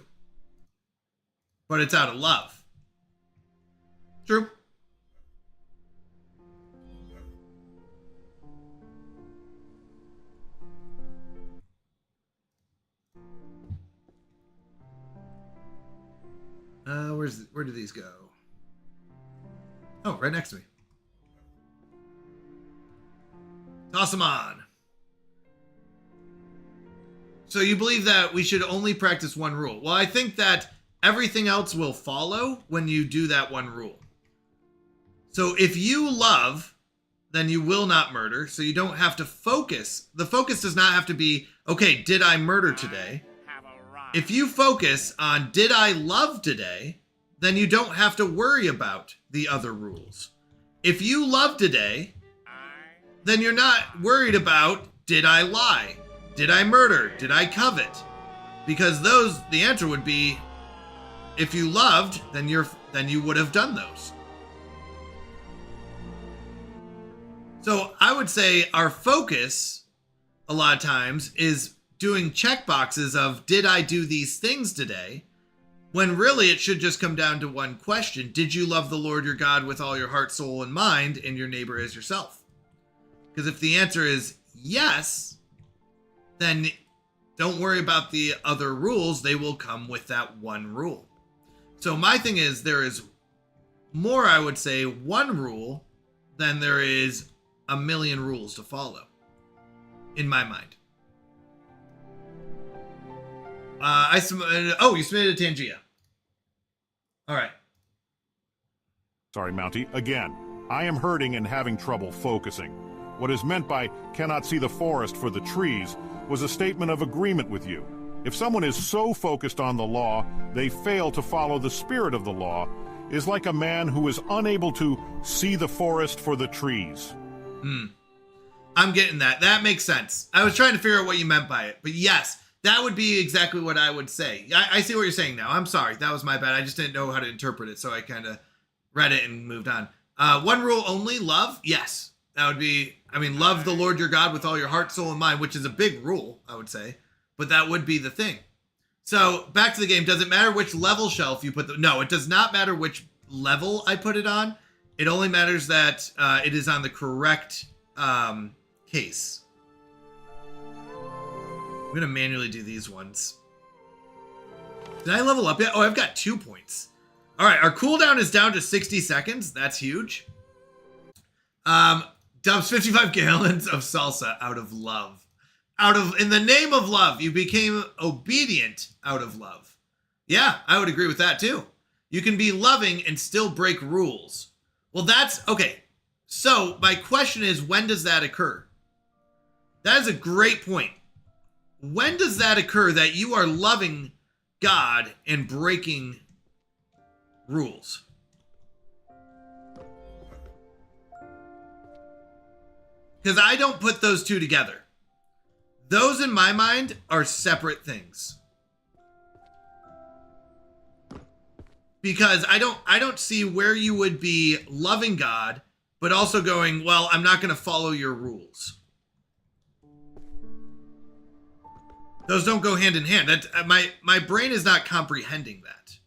But it's out of love. True. Where do these go? Oh, right next to me. Toss them on. So you believe that we should only practice one rule. Well, I think that everything else will follow when you do that one rule. So if you love, then you will not murder. So you don't have to focus. The focus does not have to be, okay, did I murder today? If you focus on did I love today, then you don't have to worry about the other rules. If you love today, then you're not worried about did I lie? Did I murder? Did I covet? Because the answer would be if you loved, then you would have done those. So I would say our focus a lot of times is doing check boxes of did I do these things today, when really it should just come down to one question. Did you love the Lord your God with all your heart, soul, and mind, and your neighbor as yourself? Because if the answer is yes, then don't worry about the other rules. They will come with that one rule. So my thing is there is more, I would say, one rule than there is a million rules to follow, in my mind. You submitted a Tangia. All right. Sorry, Mountie. Again, I am hurting and having trouble focusing. What is meant by cannot see the forest for the trees was a statement of agreement with you. If someone is so focused on the law, they fail to follow the spirit of the law, is like a man who is unable to see the forest for the trees. I'm getting that. That makes sense. I was trying to figure out what you meant by it, but yes, that would be exactly what I would say. I see what you're saying now. I'm sorry. That was my bad. I just didn't know how to interpret it, so I kind of read it and moved on. One rule only, love? Yes. That would be, love the Lord your God with all your heart, soul, and mind, which is a big rule, I would say. But that would be the thing. So, back to the game. Does it matter which level shelf you put no, it does not matter which level I put it on. It only matters that it is on the correct case. I'm going to manually do these ones. Did I level up yet? Oh, I've got 2 points. All right, our cooldown is down to 60 seconds. That's huge. Dumps 55 gallons of salsa out of love. In the name of love, you became obedient out of love. Yeah, I would agree with that too. You can be loving and still break rules. Well, that's, okay. So my question is, when does that occur? That is a great point. When does that occur that you are loving God and breaking rules? Because I don't put those two together. Those in my mind are separate things. Because I don't see where you would be loving God, but also going, well, I'm not going to follow your rules. Those don't go hand in hand. My brain is not comprehending that.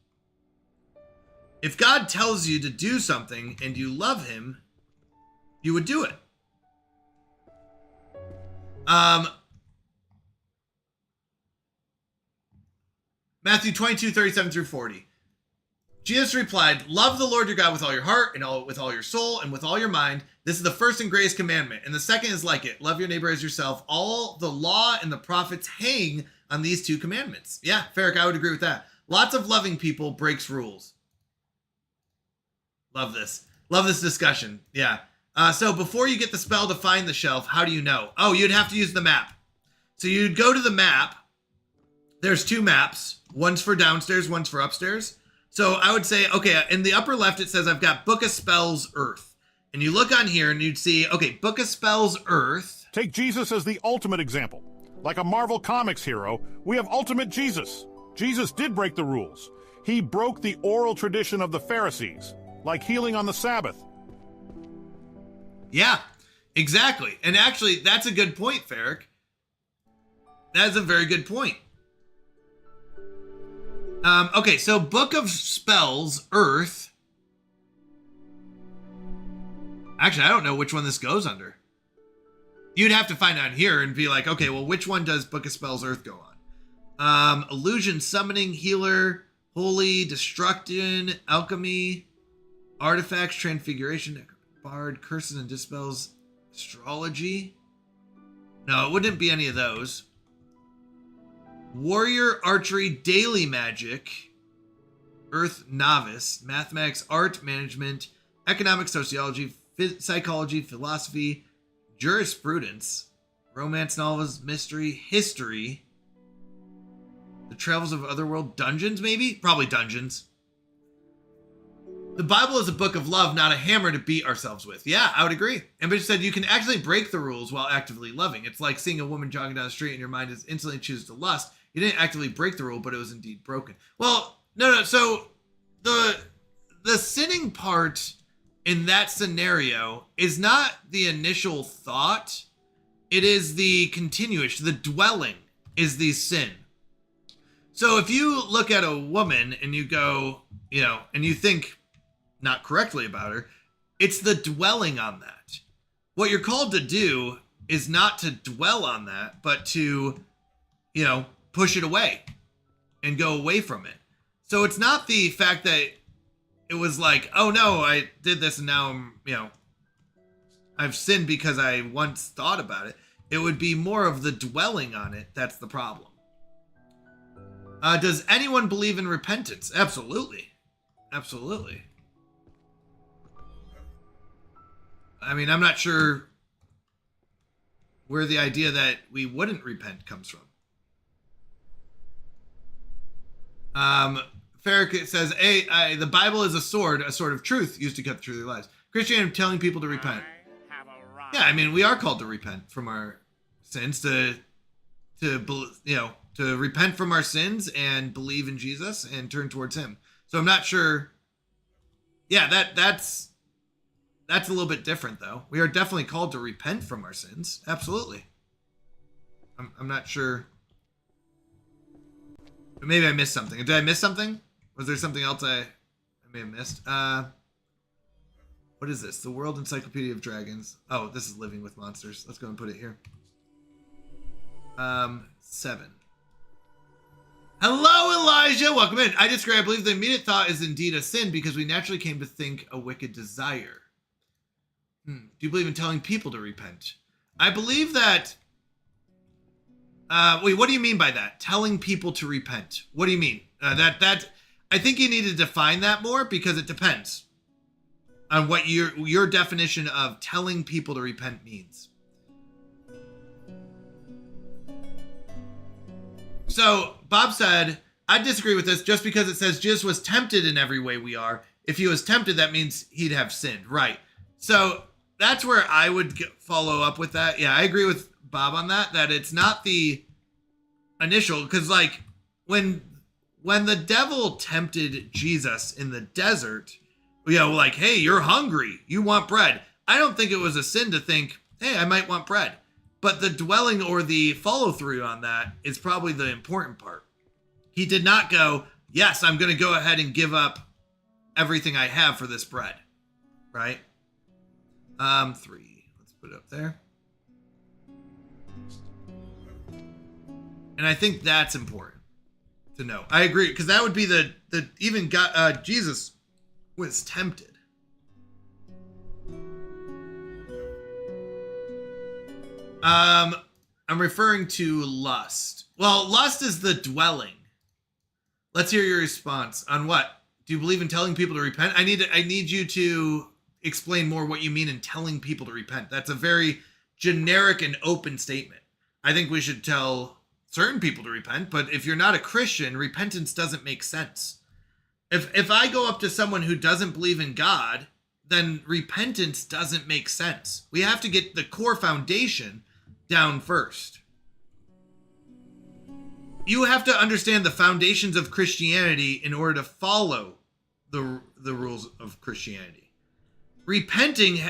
If God tells you to do something and you love him, you would do it. Matthew 22:37-40. Jesus replied, love the Lord your God with all your heart and with all your soul and with all your mind. This is the first and greatest commandment. And the second is like it. Love your neighbor as yourself. All the law and the prophets hang on these two commandments. Yeah, Farrick, I would agree with that. Lots of loving people breaks rules. Love this. Love this discussion. Yeah. So before you get the spell to find the shelf, how do you know? Oh, you'd have to use the map. So you'd go to the map. There's two maps. One's for downstairs, one's for upstairs. So I would say, okay, in the upper left, it says I've got Book of Spells Earth. And you look on here and you'd see, okay, Book of Spells Earth. Take Jesus as the ultimate example. Like a Marvel Comics hero, we have Ultimate Jesus. Jesus did break the rules. He broke the oral tradition of the Pharisees, like healing on the Sabbath. Yeah, exactly. And actually, that's a good point, Farrick. That's a very good point. Okay, so Book of Spells, Earth. Actually, I don't know which one this goes under. You'd have to find out here and be like, okay, well, which one does Book of Spells, Earth go on? Illusion, Summoning, Healer, Holy, Destruction, Alchemy, Artifacts, Transfiguration, Bard, Curses and Dispels, Astrology. No, it wouldn't be any of those. Warrior, Archery, Daily Magic, Earth Novice, Mathematics, Art, Management, Economics, Sociology, Psychology, Philosophy, Jurisprudence, Romance Novels, Mystery, History, The Travels of Otherworld, Dungeons maybe? Probably Dungeons. The Bible is a book of love, not a hammer to beat ourselves with. Yeah, I would agree. And Bishop said you can actually break the rules while actively loving. It's like seeing a woman jogging down the street and your mind is instantly chooses to lust. You didn't actively break the rule, but it was indeed broken. Well, no. So the sinning part in that scenario is not the initial thought. It is the continuous, the dwelling is the sin. So if you look at a woman and you go, and you think not correctly about her, it's the dwelling on that. What you're called to do is not to dwell on that, but to, push it away and go away from it. So it's not the fact that it was like, oh no, I did this and now I'm, I've sinned because I once thought about it. It would be more of the dwelling on it. That's the problem. Does anyone believe in repentance? Absolutely. Absolutely. I mean, I'm not sure where the idea that we wouldn't repent comes from. Farrick says, the Bible is a sword of truth used to cut through their lives. Christianity telling people to repent. I have arrived. Yeah, I mean, we are called to repent from our sins, to repent from our sins and believe in Jesus and turn towards him. So I'm not sure. Yeah, that's a little bit different though. We are definitely called to repent from our sins. Absolutely. I'm not sure. But maybe I missed something. Did I miss something? Was there something else I may have missed? What is this? The World Encyclopedia of Dragons. Oh, this is Living with Monsters. Let's go and put it here. 7. Hello, Elijah. Welcome in. I disagree. I believe the immediate thought is indeed a sin because we naturally came to think a wicked desire. Do you believe in telling people to repent? I believe that... wait, what do you mean by that? Telling people to repent. What do you mean? I think you need to define that more because it depends on what your definition of telling people to repent means. So Bob said, I disagree with this just because it says Jesus was tempted in every way we are. If he was tempted, that means he'd have sinned. Right. So that's where I would follow up with that. Yeah, I agree with Bob on that it's not the initial, because like when the devil tempted Jesus in the desert, like, hey, you're hungry, you want bread. I don't think it was a sin to think, hey, I might want bread. But the dwelling or the follow through on that is probably the important part. He did not go, yes, I'm going to go ahead and give up everything I have for this bread. Right? 3. Let's put it up there. And I think that's important to know. I agree, because that would be the even God, Jesus was tempted. I'm referring to lust. Well, lust is the dwelling. Let's hear your response on what? Do you believe in telling people to repent? I need you to explain more what you mean in telling people to repent. That's a very generic and open statement. I think we should tell certain people to repent, but if you're not a Christian, repentance doesn't make sense. If I go up to someone who doesn't believe in God, then repentance doesn't make sense. We have to get the core foundation down first. You have to understand the foundations of Christianity in order to follow the rules of Christianity. Repenting,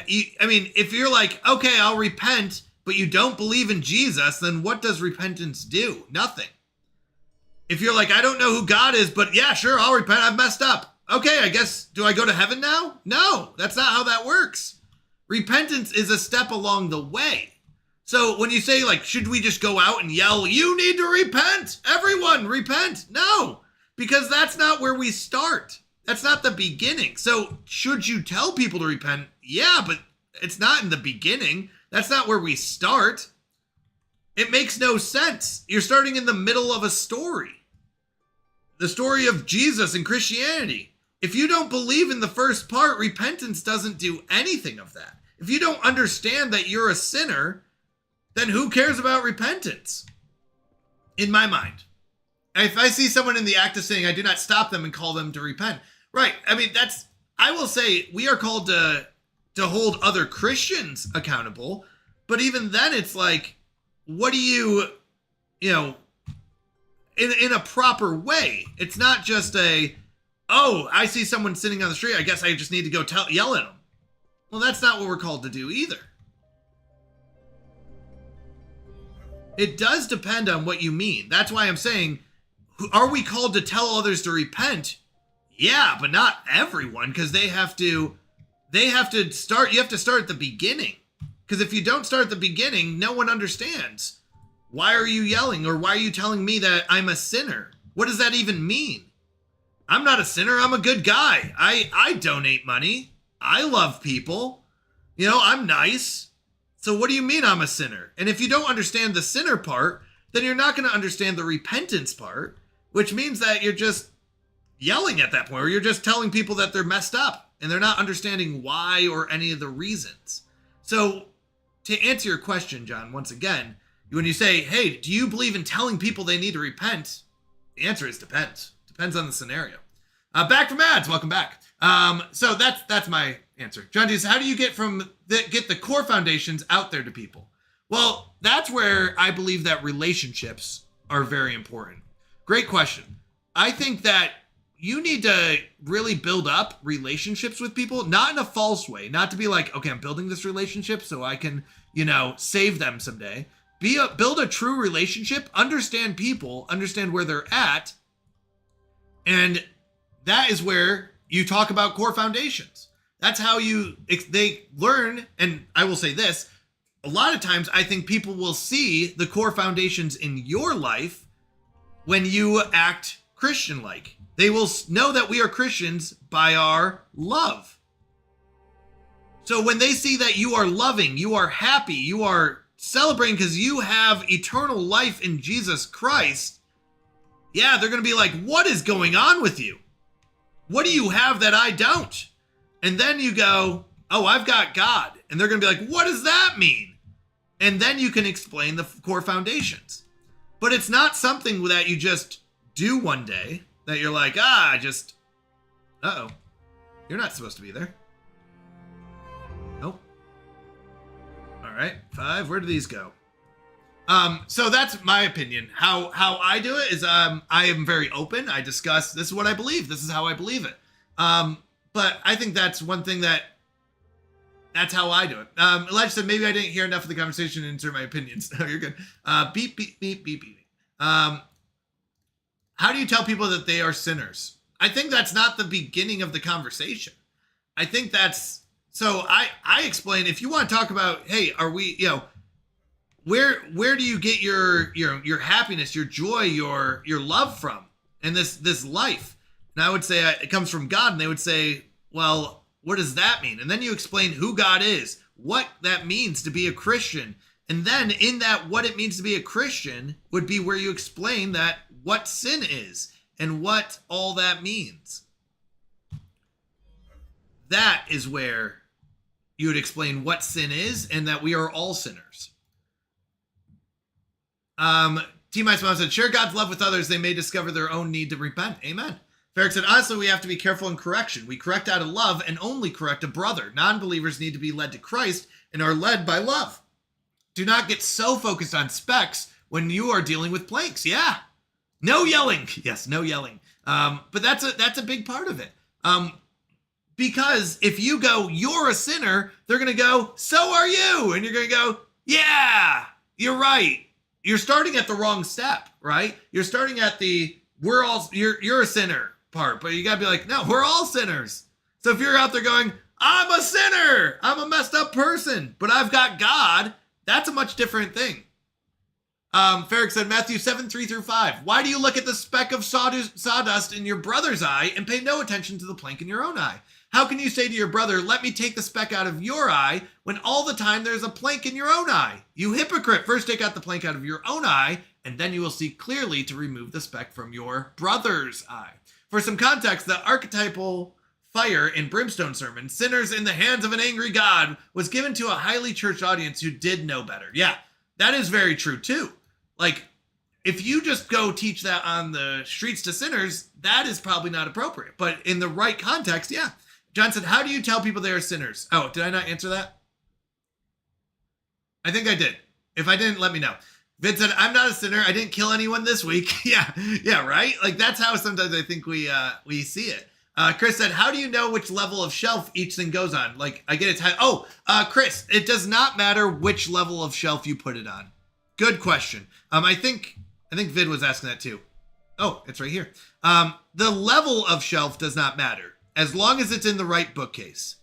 I mean, if you're like, okay, I'll repent, but you don't believe in Jesus, then what does repentance do? Nothing. If you're like, I don't know who God is, but yeah, sure, I'll repent. I've messed up. Okay, I guess, do I go to heaven now? No, that's not how that works. Repentance is a step along the way. So when you say, like, should we just go out and yell, you need to repent, everyone repent? No, because that's not where we start. That's not the beginning. So should you tell people to repent? Yeah, but it's not in the beginning. That's not where we start. It makes no sense. You're starting in the middle of a story. The story of Jesus and Christianity. If you don't believe in the first part, repentance doesn't do anything of that. If you don't understand that you're a sinner, then who cares about repentance? In my mind. If I see someone in the act of sinning, I do not stop them and call them to repent. Right. I mean, I will say we are called to hold other Christians accountable. But even then it's like, what do you know, in a proper way? It's not just oh, I see someone sitting on the street, I guess I just need to go yell at them. Well, that's not what we're called to do either. It does depend on what you mean. That's why I'm saying, are we called to tell others to repent? Yeah, but not everyone, because they have to start, you have to start at the beginning. Because if you don't start at the beginning, no one understands. Why are you yelling? Or why are you telling me that I'm a sinner? What does that even mean? I'm not a sinner. I'm a good guy. I donate money. I love people. You know, I'm nice. So what do you mean I'm a sinner? And if you don't understand the sinner part, then you're not going to understand the repentance part, which means that you're just yelling at that point, or you're just telling people that they're messed up and they're not understanding why or any of the reasons. So to answer your question, John, once again, when you say, hey, do you believe in telling people they need to repent? The answer is depends. Depends on the scenario. Back from ads. Welcome back. So that's my answer. John D, how do you get the core foundations out there to people? Well, that's where I believe that relationships are very important. Great question. I think that you need to really build up relationships with people, not in a false way, not to be like, okay, I'm building this relationship so I can, save them someday. Build a true relationship, understand people, understand where they're at. And that is where you talk about core foundations. That's how they learn. And I will say this, a lot of times I think people will see the core foundations in your life when you act Christian-like. They will know that we are Christians by our love. So when they see that you are loving, you are happy, you are celebrating because you have eternal life in Jesus Christ, yeah, they're going to be like, what is going on with you? What do you have that I don't? And then you go, oh, I've got God. And they're going to be like, what does that mean? And then you can explain the core foundations. But it's not something that you just do one day that you're like, uh-oh, you're not supposed to be there. Nope. All right, 5, where do these go? So that's my opinion. How I do it is I am very open. I discuss, this is what I believe. This is how I believe it. But I think that's one thing that's how I do it. Elijah said, maybe I didn't hear enough of the conversation to insert my opinions. No, you're good. Beep, beep, beep, beep, beep. How do you tell people that they are sinners? I think that's not the beginning of the conversation. I think that's, so I explain, if you want to talk about, hey, are we, where do you get your happiness, your joy, your love from in this life? And I would say it comes from God. And they would say, well, what does that mean? And then you explain who God is, what that means to be a Christian. And then in that, what it means to be a Christian would be where you explain that what sin is and what all that means. That is where you would explain what sin is and that we are all sinners. T. My Mom said, share God's love with others. They may discover their own need to repent. Amen. Ferric said, honestly, we have to be careful in correction. We correct out of love and only correct a brother. Non-believers need to be led to Christ and are led by love. Do not get so focused on specs when you are dealing with planks. Yeah. No yelling. Yes, no yelling. But that's a big part of it. Because if you go, you're a sinner, they're going to go, so are you. And you're going to go, yeah, you're right. You're starting at the wrong step, right? You're starting at the, you're a sinner part, but you got to be like, no, we're all sinners. So if you're out there going, I'm a sinner, I'm a messed up person, but I've got God, that's a much different thing. Ferric said, Matthew 7:3-5. Why do you look at the speck of sawdust in your brother's eye and pay no attention to the plank in your own eye? How can you say to your brother, let me take the speck out of your eye, when all the time there's a plank in your own eye? You hypocrite, first take out the plank out of your own eye, and then you will see clearly to remove the speck from your brother's eye. For some context, the archetypal fire and brimstone sermon, Sinners in the Hands of an Angry God, was given to a highly churched audience who did know better. Yeah, that is very true too. Like, if you just go teach that on the streets to sinners, that is probably not appropriate. But in the right context, yeah. John said, how do you tell people they are sinners? Oh, did I not answer that? I think I did. If I didn't, let me know. Vid said, I'm not a sinner. I didn't kill anyone this week. yeah, right? Like, that's how sometimes I think we see it. Chris said, how do you know which level of shelf each thing goes on? Like, I get it. Chris, it does not matter which level of shelf you put it on. Good question. I think Vid was asking that too. Oh, it's right here. The level of shelf does not matter as long as it's in the right bookcase.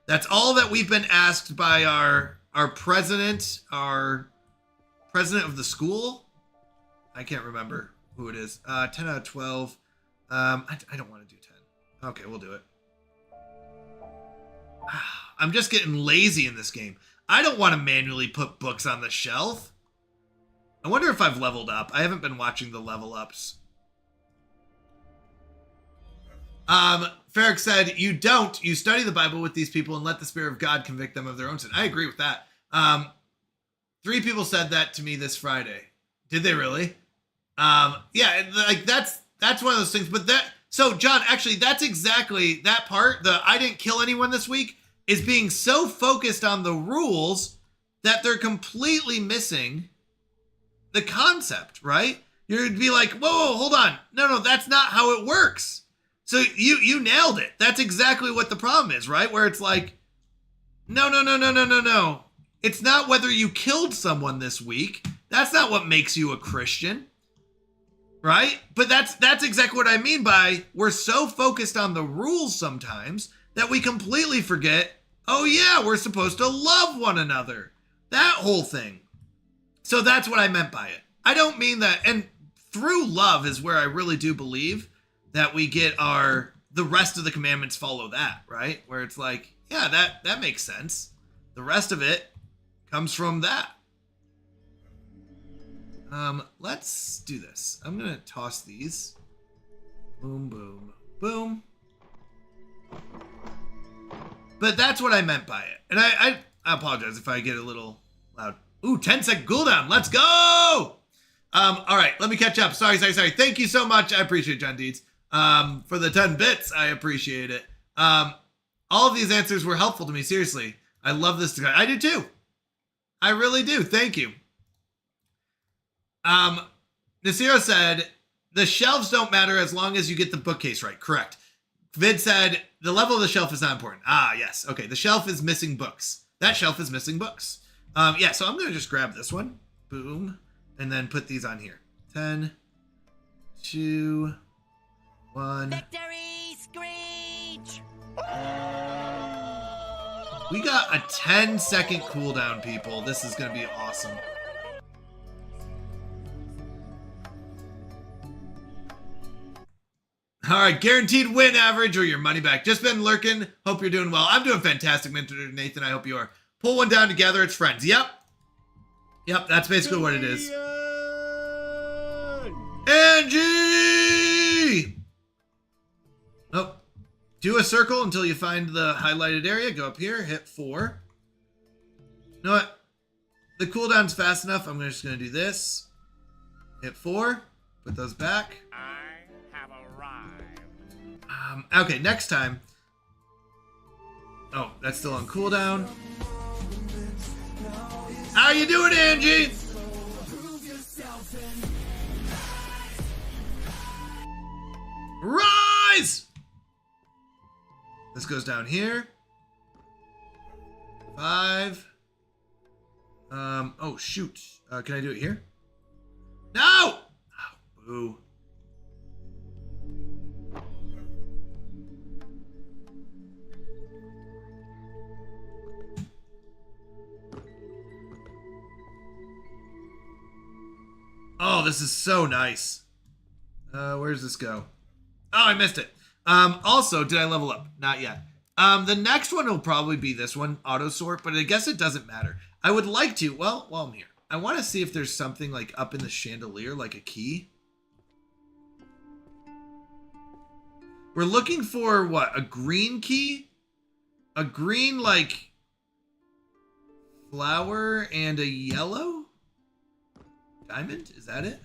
That's all that we've been asked by our president of the school. I can't remember who it is. 10 out of 12. I don't want to do 10. Okay, we'll do it. I'm just getting lazy in this game. I don't want to manually put books on the shelf. I wonder if I've leveled up. I haven't been watching the level ups. Ferric said, you study the Bible with these people and let the Spirit of God convict them of their own sin. I agree with that. 3 people said that to me this Friday. Did they really? Yeah, like that's one of those things. But so John, actually, that's exactly that part. The I didn't kill anyone this week is being so focused on the rules that they're completely missing the concept, right? You'd be like, whoa, hold on. No, that's not how it works. So you nailed it. That's exactly what the problem is, right? Where it's like, no. It's not whether you killed someone this week. That's not what makes you a Christian, right? But that's exactly what I mean by we're so focused on the rules sometimes that we completely forget, oh yeah, we're supposed to love one another. That whole thing. So that's what I meant by it. I don't mean that, and through love is where I really do believe that we get the rest of the commandments follow that, right? Where it's like, yeah, that makes sense. The rest of it comes from that. Let's do this. I'm gonna toss these. Boom, boom, boom. But that's what I meant by it. And I apologize if I get a little loud. Ooh, 10-second cooldown. Let's go! All right, let me catch up. Sorry. Thank you so much. I appreciate it, John Deeds. For the 10 bits, I appreciate it. All of these answers were helpful to me, seriously. I love this guy. I do too. I really do. Thank you. Nasiro said, the shelves don't matter as long as you get the bookcase right. Correct. Vid said, the level of the shelf is not important. Ah, yes. Okay, the shelf is missing books. That shelf is missing books. Yeah, so I'm going to just grab this one. Boom. And then put these on here. 10, 2, 1. Victory screech! We got a 10-second cooldown, people. This is going to be awesome. All right, guaranteed win average or your money back. Just been lurking. Hope you're doing well. I'm doing fantastic, Nathan. I hope you are. Pull one down together. It's friends. Yep, that's basically what it is. Angie! Oh, do a circle until you find the highlighted area. Go up here, hit 4. You know what? The cooldown's fast enough. I'm just going to do this. Hit 4. Put those back. I have arrived. Okay, next time. Oh, that's still on cooldown. How you doing, Angie? Rise! This goes down here. 5. Oh, shoot. Can I do it here? No! Oh, boo. Oh, this is so nice. Where's this go? Oh, I missed it. Also, did I level up? Not yet. The next one will probably be this one, auto sort, but I guess it doesn't matter. I would like to, well, while I'm here, I want to see if there's something like up in the chandelier, like a key. We're looking for what? A green key? A green, like, flower and a yellow diamond? Is that it?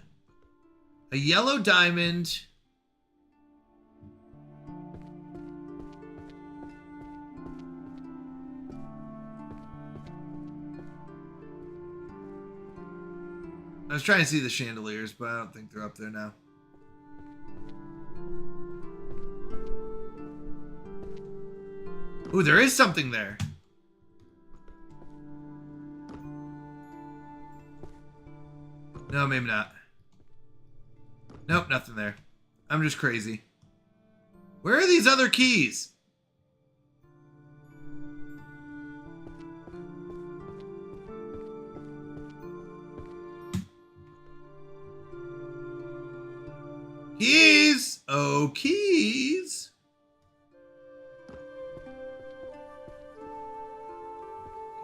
A yellow diamond. I was trying to see the chandeliers, but I don't think they're up there now. Ooh, there is something there. No, maybe not. Nope, nothing there. I'm just crazy. Where are these other keys? Keys! Oh, keys!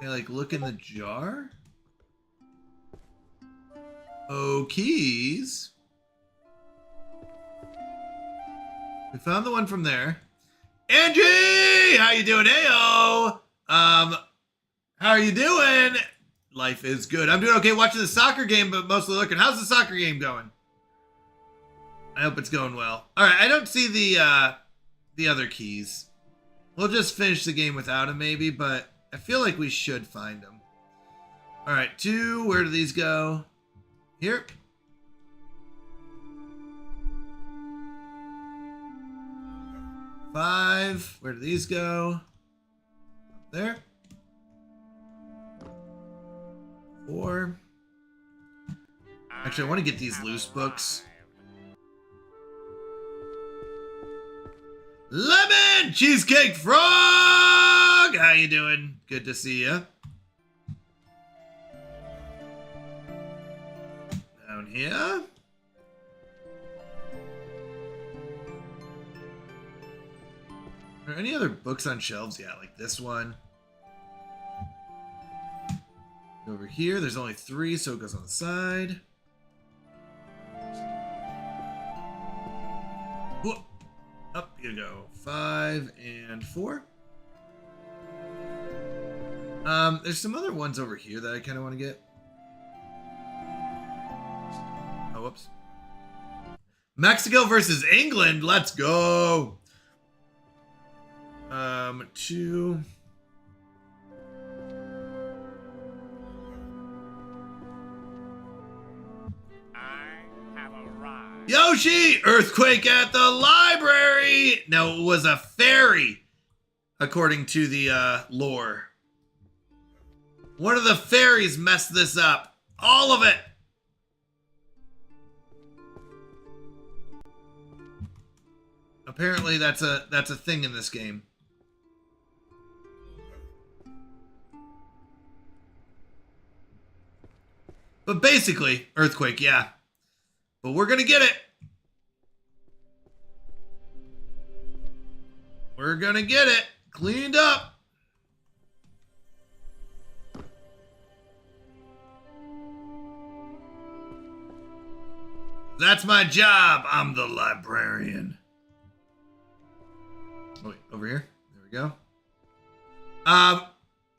Can I, like, look in the jar? Oh, keys. We found the one from there. Angie! How you doing? Heyo! How are you doing? Life is good. I'm doing okay watching the soccer game, but mostly looking. How's the soccer game going? I hope it's going well. All right, I don't see the other keys. We'll just finish the game without them maybe, but I feel like we should find them. All right, 2, where do these go? Here. 5, where do these go? Up there. 4. Actually, I want to get these loose books. Lemon Cheesecake Frog! How you doing? Good to see you. Down here. Are there any other books on shelves? Yeah, like this one. Over here, there's only 3, so it goes on the side. Whoa. Up you go. 5 and 4. There's some other ones over here that I kind of want to get. Oh, whoops. Mexico versus England. Let's go. 2. Yoshi! Earthquake at the library! No, it was a fairy, according to the lore. One of the fairies messed this up. All of it! Apparently that's a thing in this game. But basically, earthquake, yeah. But we're gonna get it. We're gonna get it cleaned up. That's my job. I'm the librarian. Oh, wait, over here. There we go.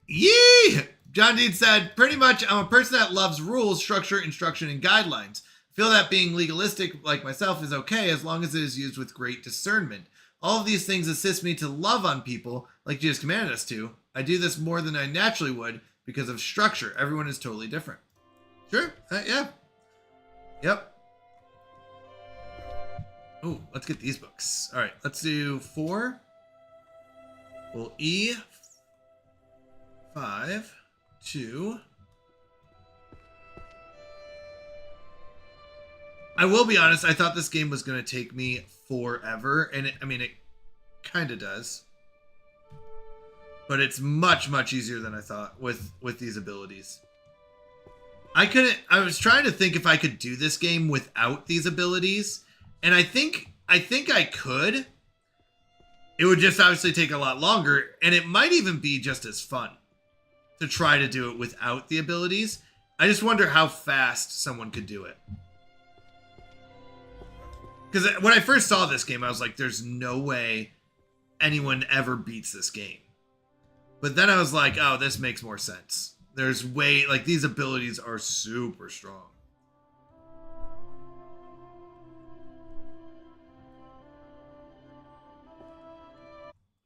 Yee! John Dean said, pretty much, I'm a person that loves rules, structure, instruction, and guidelines. Feel that being legalistic like myself is okay as long as it is used with great discernment. All of these things assist me to love on people like Jesus commanded us to. I do this more than I naturally would because of structure. Everyone is totally different. Sure. Yeah. Yep. Oh, let's get these books. All right, let's do 4. We'll E 5 2. I will be honest, I thought this game was going to take me forever, and it kind of does. But it's much, much easier than I thought with these abilities. I was trying to think if I could do this game without these abilities, and I think I could. It would just obviously take a lot longer, and it might even be just as fun to try to do it without the abilities. I just wonder how fast someone could do it. Because when I first saw this game, I was like, there's no way anyone ever beats this game. But then I was like, oh, this makes more sense. There's way, like, these abilities are super strong.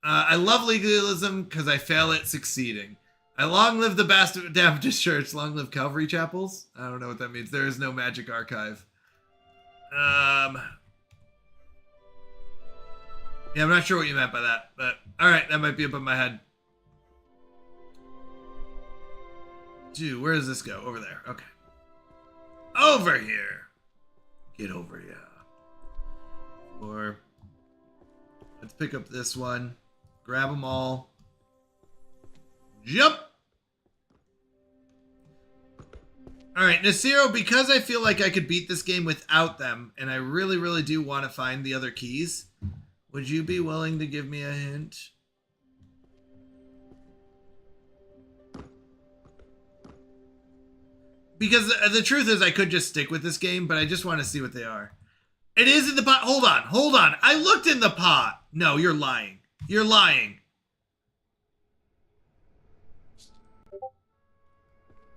I love legalism because I fail at succeeding. I long live the Baptist Church. Long live Calvary Chapels. I don't know what that means. There is no magic archive. Yeah, I'm not sure what you meant by that, but all right, that might be above my head. Dude, where does this go? Over there. Okay. Over here. Get over here. Or let's pick up this one. Grab them all. Jump. All right, Nasiro, because I feel like I could beat this game without them, and I really, really do want to find the other keys, would you be willing to give me a hint? Because the truth is I could just stick with this game, but I just want to see what they are. It is in the pot. Hold on. Hold on. I looked in the pot. No, you're lying. You're lying.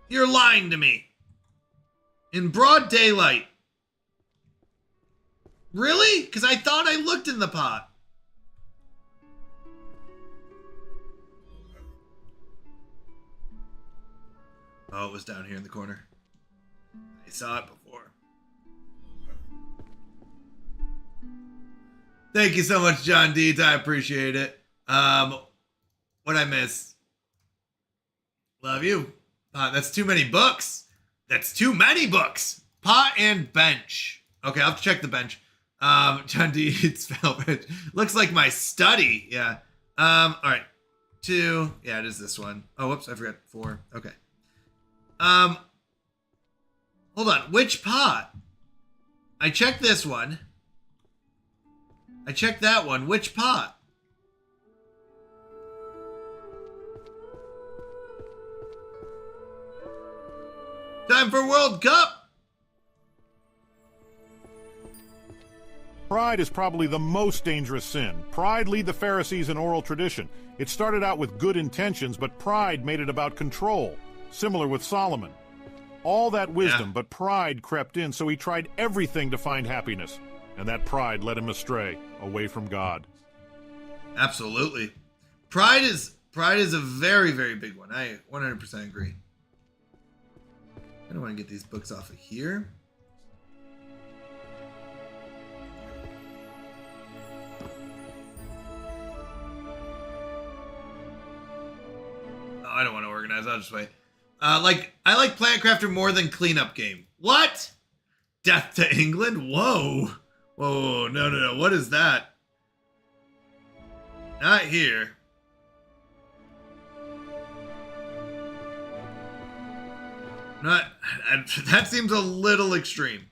You're lying to me. In broad daylight. Really? Because I thought I looked in the pot. Oh, it was down here in the corner. I saw it before. Thank you so much, John Deeds. I appreciate it. What'd I miss? Love you. That's too many books. That's too many books. Pot and bench. Okay, I'll have to check the bench. John Deeds felt it. Looks like my study. Yeah. All right. 2. Yeah, it is this one. Oh, whoops. I forgot 4. Okay. Hold on. Which pot? I checked this one. I checked that one. Which pot? Time for World Cup! Pride is probably the most dangerous sin. Pride lead the Pharisees in oral tradition. It started out with good intentions, but pride made it about control. Similar with Solomon. All that wisdom, but pride crept in, so he tried everything to find happiness. And that pride led him astray, away from God. Absolutely. Pride is a very, very big one. I 100% agree. I don't want to get these books off of here. Oh, I don't want to organize. I'll just wait. I like Plant Crafter more than Cleanup Game. What? Death to England? Whoa. Whoa, no. What is that? Not here. That seems a little extreme.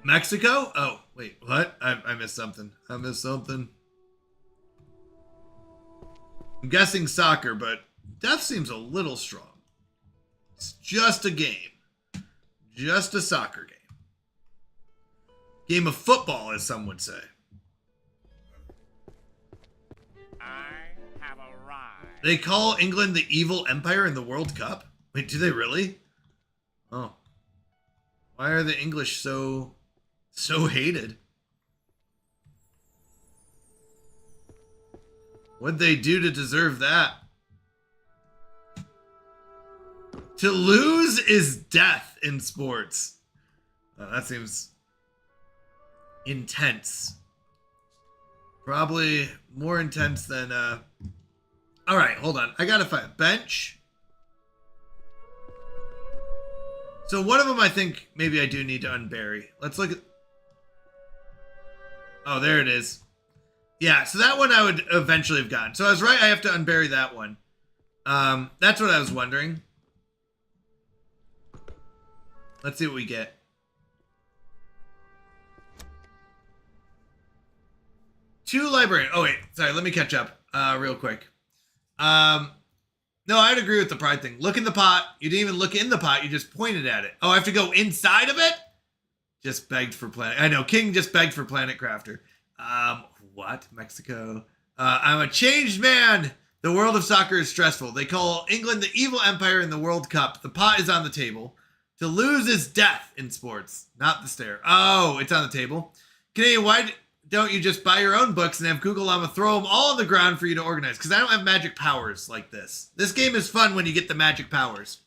Mexico? Oh, wait, what? I missed something. I'm guessing soccer, but death seems a little strong. It's just a game. Just a soccer game. Game of football, as some would say. I have arrived. They call England the evil empire in the World Cup? Wait, do they really? Oh. Why are the English so hated? What'd they do to deserve that? To lose is death in sports. That seems intense. Probably more intense than, all right, hold on. I gotta find bench. So one of them I think maybe I do need to unbury. Let's look at... Oh, there it is. Yeah, so that one I would eventually have gotten. So I was right, I have to unbury that one. That's what I was wondering. Let's see what we get. Two librarian. Oh, wait. Sorry, let me catch up real quick. No, I'd agree with the pride thing. Look in the pot. You didn't even look in the pot. You just pointed at it. Oh, I have to go inside of it? Just begged for Planet. I know. King just begged for Planet Crafter. What? Mexico. I'm a changed man. The world of soccer is stressful. They call England the evil empire in the World Cup. The pot is on the table. To lose is death in sports, not the stare. Oh, it's on the table. Canadian, why don't you just buy your own books and have Google Llama throw them all on the ground for you to organize? Because I don't have magic powers like this. This game is fun when you get the magic powers.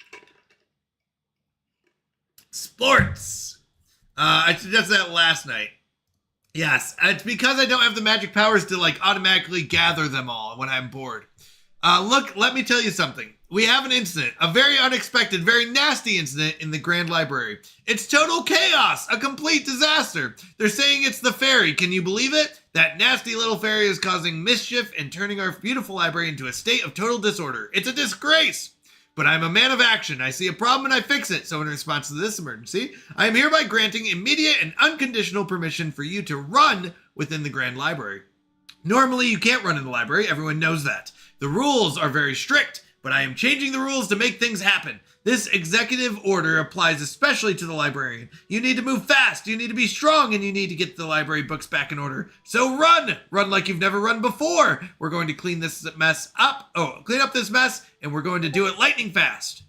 Sports. I suggested that last night. Yes, it's because I don't have the magic powers to like automatically gather them all when I'm bored. Look, let me tell you something. We have an incident, a very unexpected, very nasty incident in the Grand Library. It's total chaos, a complete disaster. They're saying it's the fairy. Can you believe it? That nasty little fairy is causing mischief and turning our beautiful library into a state of total disorder. It's a disgrace. But I'm a man of action. I see a problem and I fix it. So in response to this emergency, I am hereby granting immediate and unconditional permission for you to run within the Grand Library. Normally, you can't run in the library. Everyone knows that. The rules are very strict. But I am changing the rules to make things happen. This executive order applies especially to the librarian. You need to move fast, you need to be strong, and you need to get the library books back in order. So run! Run like you've never run before. We're going to clean this mess up. Oh, clean up this mess, and we're going to do it lightning fast.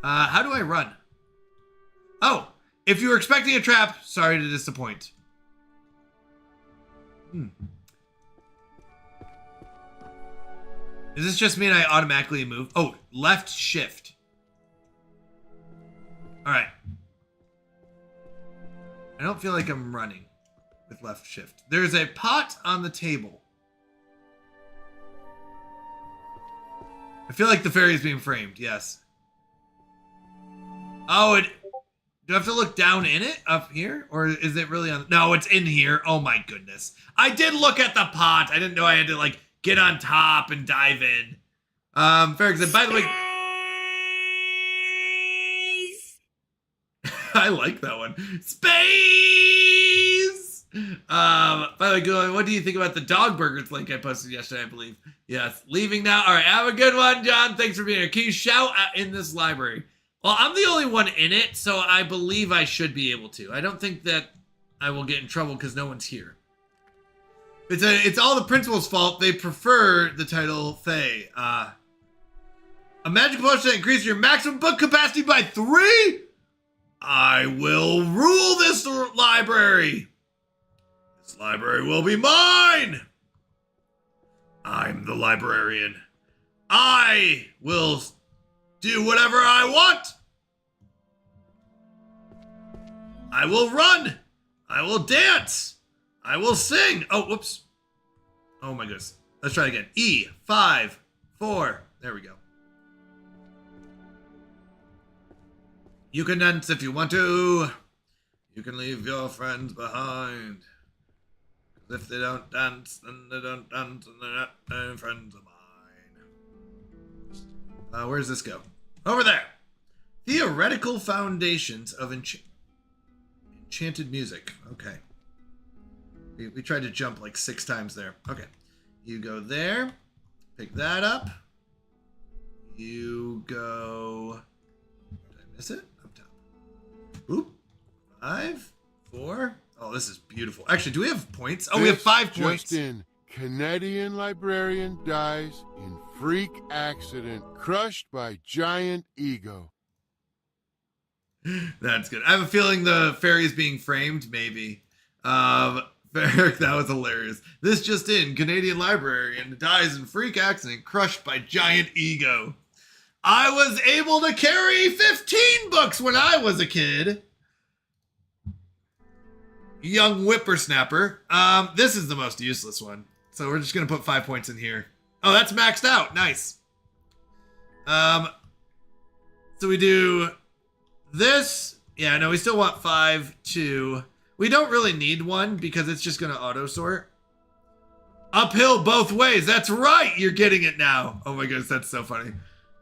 How do I run? Oh, if you were expecting a trap, sorry to disappoint. Does this just mean I automatically move? Oh, left shift. All right. I don't feel like I'm running with left shift. There's a pot on the table. I feel like the fairy is being framed. Yes. Oh, do I have to look down in it up here? Or is it really on? No, it's in here. Oh my goodness. I did look at the pot. I didn't know I had to like get on top and dive in. Ferguson, by the way, I like that one. Space! By the way, Gillian, what do you think about the dog burgers link I posted yesterday, I believe? Yes, leaving now. All right, have a good one, John. Thanks for being here. Can you shout in this library? Well, I'm the only one in it, so I believe I should be able to. I don't think that I will get in trouble because no one's here. It's all the principal's fault. They prefer the title Fae. A magic potion that increases your maximum book capacity by 3? I will rule this library. This library will be mine. I'm the librarian. I will do whatever I want. I will run. I will dance. I will sing. Oh, whoops. Oh my goodness. Let's try again. E, 5, 4. There we go. You can dance if you want to. You can leave your friends behind. If they don't dance, then they don't dance, and they're not friends of mine. Where's this go? Over there. Theoretical foundations of enchanted music. Okay. We tried to jump like 6 times there. Okay. You go there. Pick that up. You go... Did I miss it? Up top. Oop. 5, 4. Oh, this is beautiful. Actually, do we have points? Oh, we have 5 points. Just in Canadian librarian dies in freak accident, crushed by giant ego. That's good. I have a feeling the fairy is being framed, maybe. Eric, that was hilarious. This just in, Canadian librarian dies in freak accident, crushed by giant ego. I was able to carry 15 books when I was a kid. Young whippersnapper. This is the most useless one. So we're just going to put 5 points in here. Oh, that's maxed out. Nice. So we do this. Yeah, no, we still want 5, 2. We don't really need 1 because it's just going to auto sort. Uphill both ways. That's right. You're getting it now. Oh my goodness, that's so funny.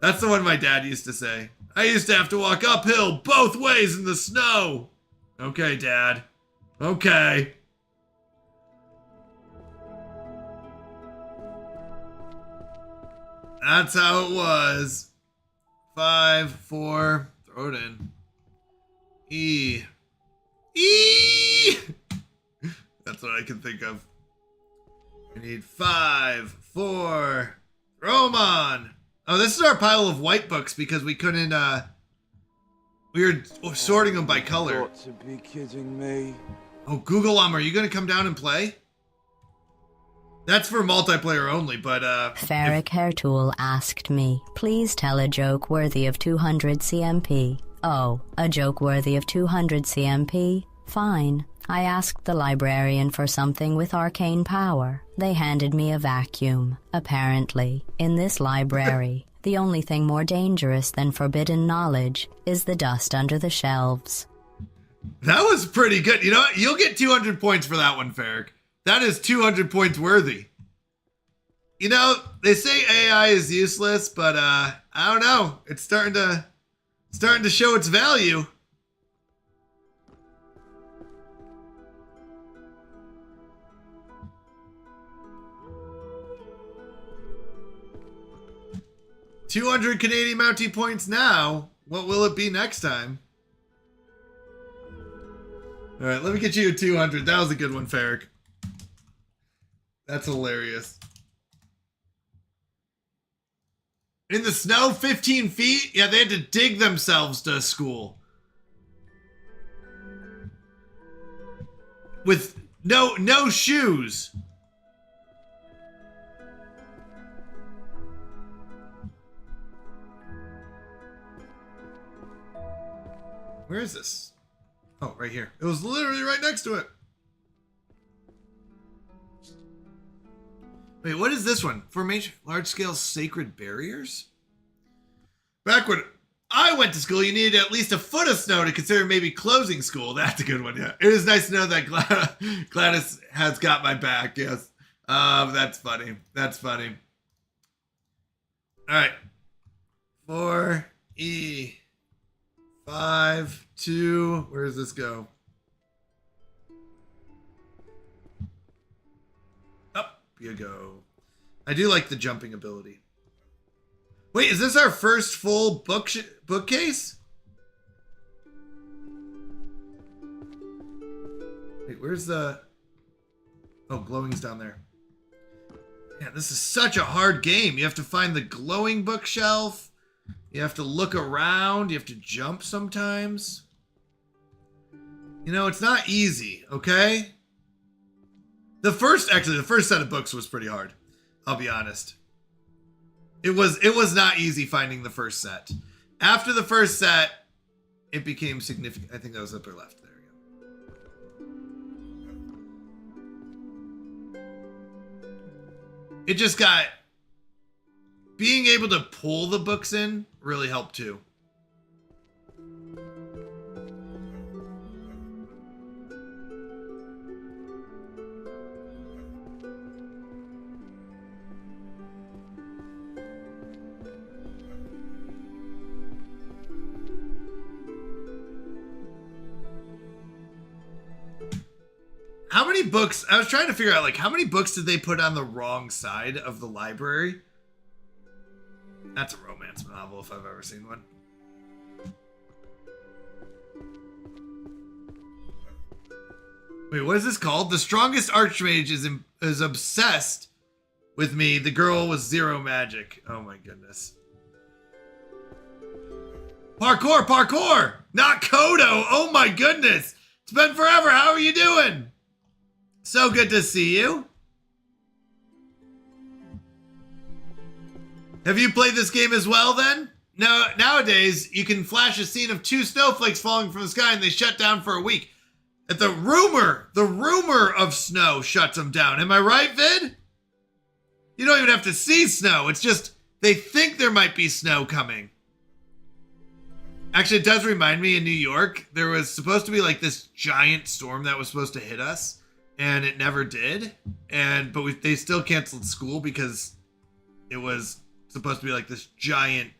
That's the one my dad used to say. I used to have to walk uphill both ways in the snow. Okay, Dad. Okay. That's how it was. 5, 4. Throw it in. E. That's what I can think of. We need 5, 4. Throw 'em on. Oh, this is our pile of white books because we couldn't, we were sorting them by color. Got to be kidding me. Oh, Google are you going to come down and play? That's for multiplayer only, but, Farrick Hairtool asked me, please tell a joke worthy of 200 CMP. Oh, a joke worthy of 200 CMP? Fine. I asked the librarian for something with arcane power. They handed me a vacuum. Apparently, in this library, the only thing more dangerous than forbidden knowledge is the dust under the shelves. That was pretty good. You know what? You'll get 200 points for that one, Farrick. That is 200 points worthy. You know, they say AI is useless, but I don't know. It's starting to show its value. $200 Canadian Mountie points now. What will it be next time? All right, let me get you a 200. That was a good one, Farrick. That's hilarious. In the snow, 15 feet? Yeah, they had to dig themselves to school. With no shoes. Where is this? Oh, right here. It was literally right next to it. Wait, what is this one? Formation, large-scale sacred barriers? Back when I went to school, you needed at least a foot of snow to consider maybe closing school. That's a good one, yeah. It is nice to know that Gladys has got my back, yes. That's funny. That's funny. All right. 4, E, 5, 2. Where does this go? Up you go. I do like the jumping ability. Wait, is this our first full bookcase? Wait, where's the... Oh, glowing's down there. Man, this is such a hard game. You have to find the glowing bookshelf. You have to look around. You have to jump sometimes. You know, it's not easy, okay? The first set of books was pretty hard. I'll be honest. It was not easy finding the first set. After the first set, it became significant. I think that was upper left. There we go. It just got... Being able to pull the books in really helped too. How many books? I was trying to figure out, like, how many books did they put on the wrong side of the library? That's a romance novel if I've ever seen one. Wait, what is this called? The strongest archmage is obsessed with me. The girl with 0 magic. Oh my goodness. Parkour, parkour! Not Kodo! Oh my goodness! It's been forever! How are you doing? So good to see you. Have you played this game as well then? No, nowadays, you can flash a scene of 2 snowflakes falling from the sky and they shut down for a week. The rumor of snow shuts them down. Am I right, Vid? You don't even have to see snow. It's just, they think there might be snow coming. Actually, it does remind me in New York, there was supposed to be like this giant storm that was supposed to hit us, and it never did. But they still canceled school because it was supposed to be like this giant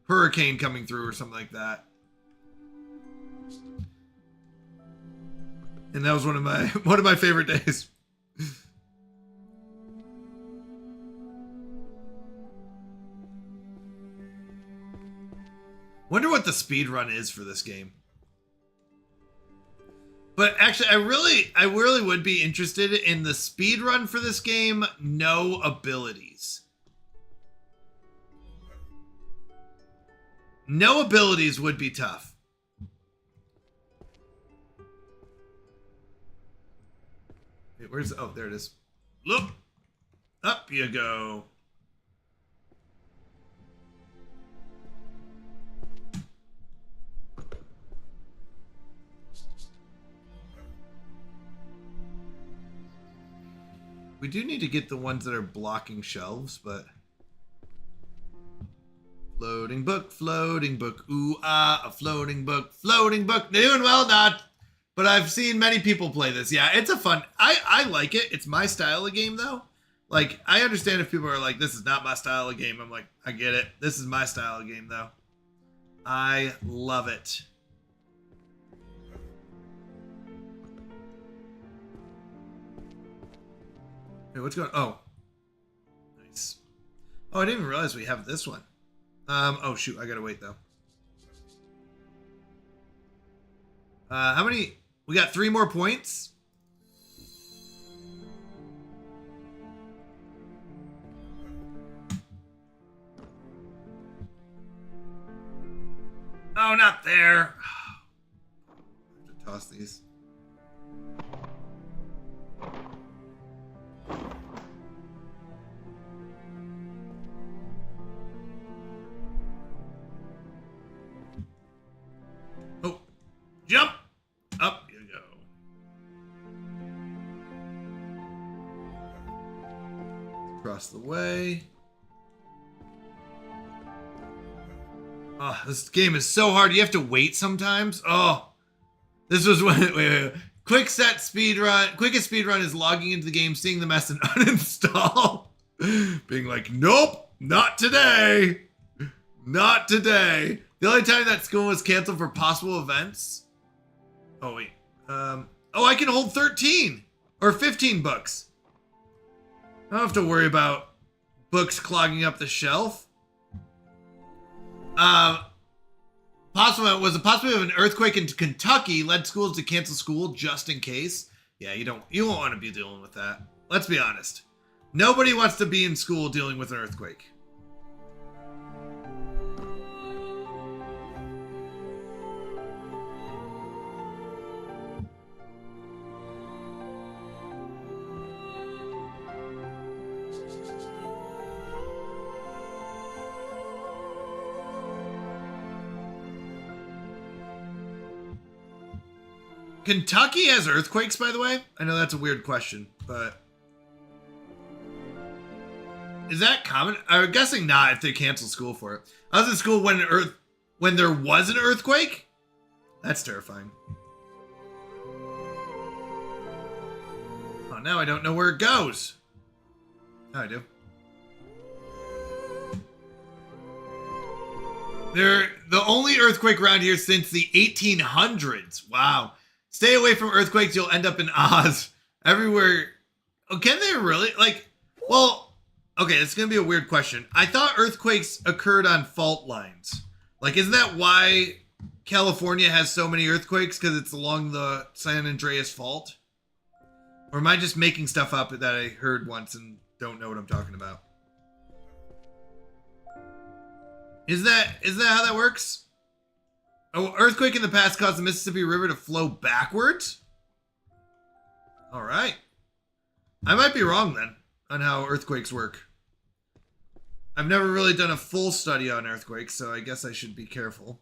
hurricane coming through or something like that. And that was one of my favorite days. Wonder what the speed run is for this game. But actually, I really would be interested in the speed run for this game. No abilities. No abilities would be tough. Wait, where's... Oh, there it is. Look! Up you go. We do need to get the ones that are blocking shelves, but... Floating book, ooh ah, a floating book. Doing well, not. But I've seen many people play this. Yeah, it's a fun, I like it. It's my style of game though. Like, I understand if people are like, this is not my style of game. I'm like, I get it. This is my style of game though. I love it. Hey, what's going on? Oh. Nice. Oh, I didn't even realize we have this one. Oh shoot, I gotta wait though. How many? We got 3 more points. Oh, not there. I have to toss these. Jump! Up you go. Across the way. Oh, this game is so hard. You have to wait sometimes. Oh, this was when... Wait. Quickest speed run is logging into the game, seeing the mess and uninstall. Being like, nope, not today. Not today. The only time that school was canceled for possible events... Oh, wait. Oh, I can hold 13 or 15 books. I don't have to worry about books clogging up the shelf. Was a possibility of an earthquake in Kentucky led schools to cancel school just in case. Yeah, you won't want to be dealing with that. Let's be honest. Nobody wants to be in school dealing with an earthquake. Kentucky has earthquakes, by the way? I know that's a weird question, but... Is that common? I'm guessing not if they cancel school for it. I was in school when there was an earthquake? That's terrifying. Oh, now I don't know where it goes. Now I do. They're the only earthquake around here since the 1800s. Wow. Stay away from earthquakes, you'll end up in Oz. Everywhere. Oh, can they really? Like, well, okay, it's going to be a weird question. I thought earthquakes occurred on fault lines. Like, isn't that why California has so many earthquakes? Because it's along the San Andreas Fault? Or am I just making stuff up that I heard once and don't know what I'm talking about? Is that how that works? Oh, earthquake in the past caused the Mississippi River to flow backwards? All right. I might be wrong then on how earthquakes work. I've never really done a full study on earthquakes, so I guess I should be careful.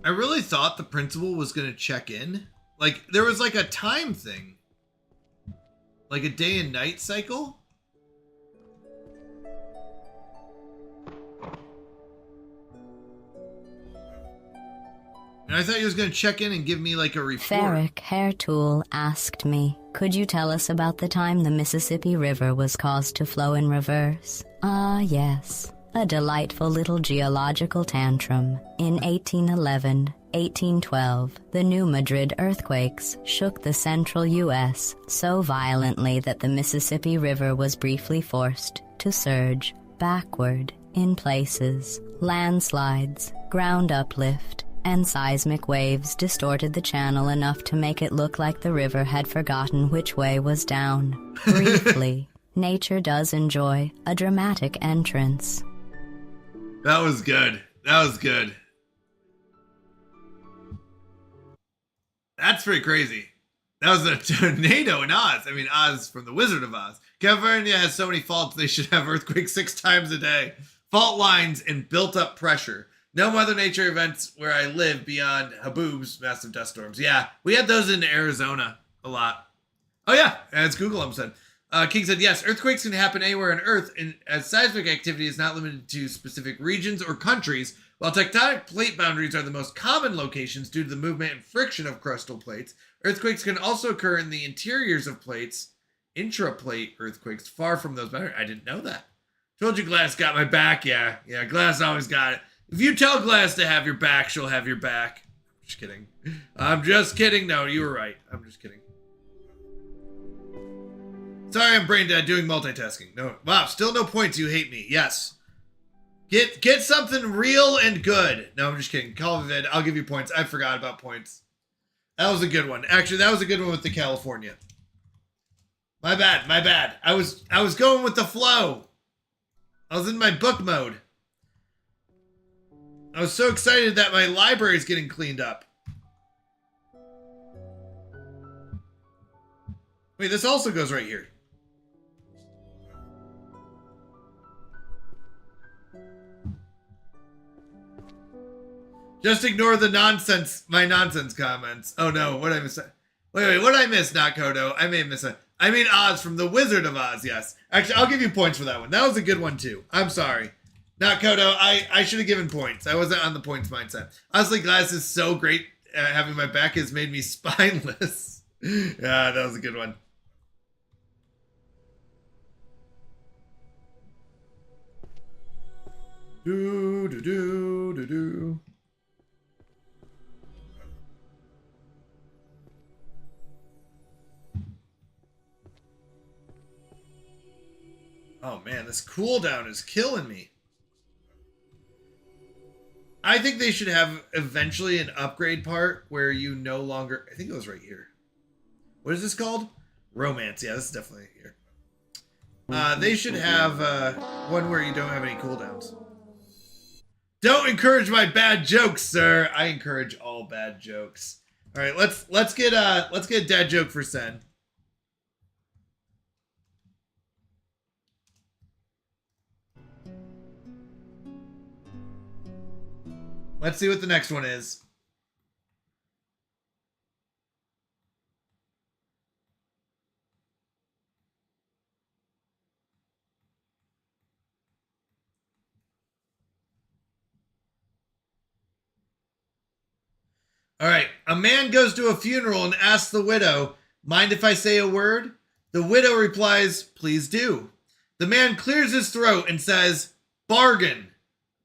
I really thought the principal was going to check in. Like, there was like a time thing. Like a day and night cycle. And I thought he was going to check in and give me like a report. Ferric Hair Tool asked me, could you tell us about the time the Mississippi River was caused to flow in reverse? Ah, yes. A delightful little geological tantrum. In 1811, 1812, the New Madrid earthquakes shook the central U.S. so violently that the Mississippi River was briefly forced to surge backward in places. Landslides, ground uplift, and seismic waves distorted the channel enough to make it look like the river had forgotten which way was down. Briefly, nature does enjoy a dramatic entrance. That was good. That was good. That's pretty crazy. That was a tornado in Oz. I mean, Oz from the Wizard of Oz. California has so many faults, they should have earthquakes 6 times a day. Fault lines and built up pressure. No Mother Nature events where I live beyond Haboob's massive dust storms. Yeah, we had those in Arizona a lot. Oh yeah, as Google said. King said, yes, earthquakes can happen anywhere on Earth, and as seismic activity is not limited to specific regions or countries, while tectonic plate boundaries are the most common locations due to the movement and friction of crustal plates, earthquakes can also occur in the interiors of plates, intraplate earthquakes, far from those boundaries. I didn't know that. Told you Glass got my back, yeah. Yeah, Glass always got it. If you tell Glass to have your back, she'll have your back. Just kidding. I'm just kidding. No, you were right. I'm just kidding. Sorry, I'm brain dead doing multitasking. No, wow, still no points. You hate me. Yes. Get something real and good. No, I'm just kidding. Call it vid. I'll give you points. I forgot about points. That was a good one. Actually, that was a good one with the California. My bad. My bad. I was going with the flow. I was in my book mode. I was so excited that my library is getting cleaned up. Wait, this also goes right here. Just ignore the nonsense, my nonsense comments. Oh no, what did I miss? Wait, what did I miss, not Kodo? I may have missed it. I mean Oz from the Wizard of Oz, yes. Actually, I'll give you points for that one. That was a good one too. I'm sorry. Not Kodo, I should have given points. I wasn't on the points mindset. Honestly, Glass is so great. Having my back has made me spineless. Yeah, that was a good one. Do. Oh man, this cooldown is killing me. I think they should have eventually an upgrade part where you no longer... I think it was right here. What is this called? Romance. Yeah, this is definitely here. They should have one where you don't have any cooldowns. Don't encourage my bad jokes, sir. I encourage all bad jokes. All right, let's get a dad joke for Sen. Let's see what the next one is. All right. A man goes to a funeral and asks the widow, Mind if I say a word? The widow replies, please do. The man clears his throat and says, bargain.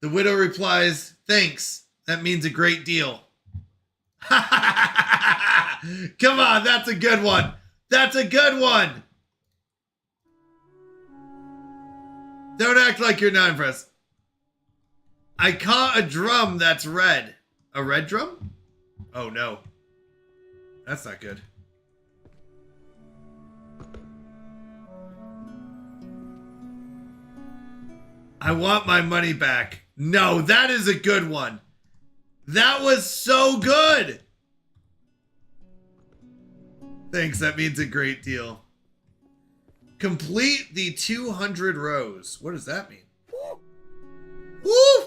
The widow replies, thanks. That means a great deal. Come on, that's a good one. That's a good one. Don't act like you're not impressed. I caught a drum that's red. A red drum? Oh no. That's not good. I want my money back. No, that is a good one. That was so good. Thanks, that means a great deal. Complete the 200 rows. What does that mean? Woo!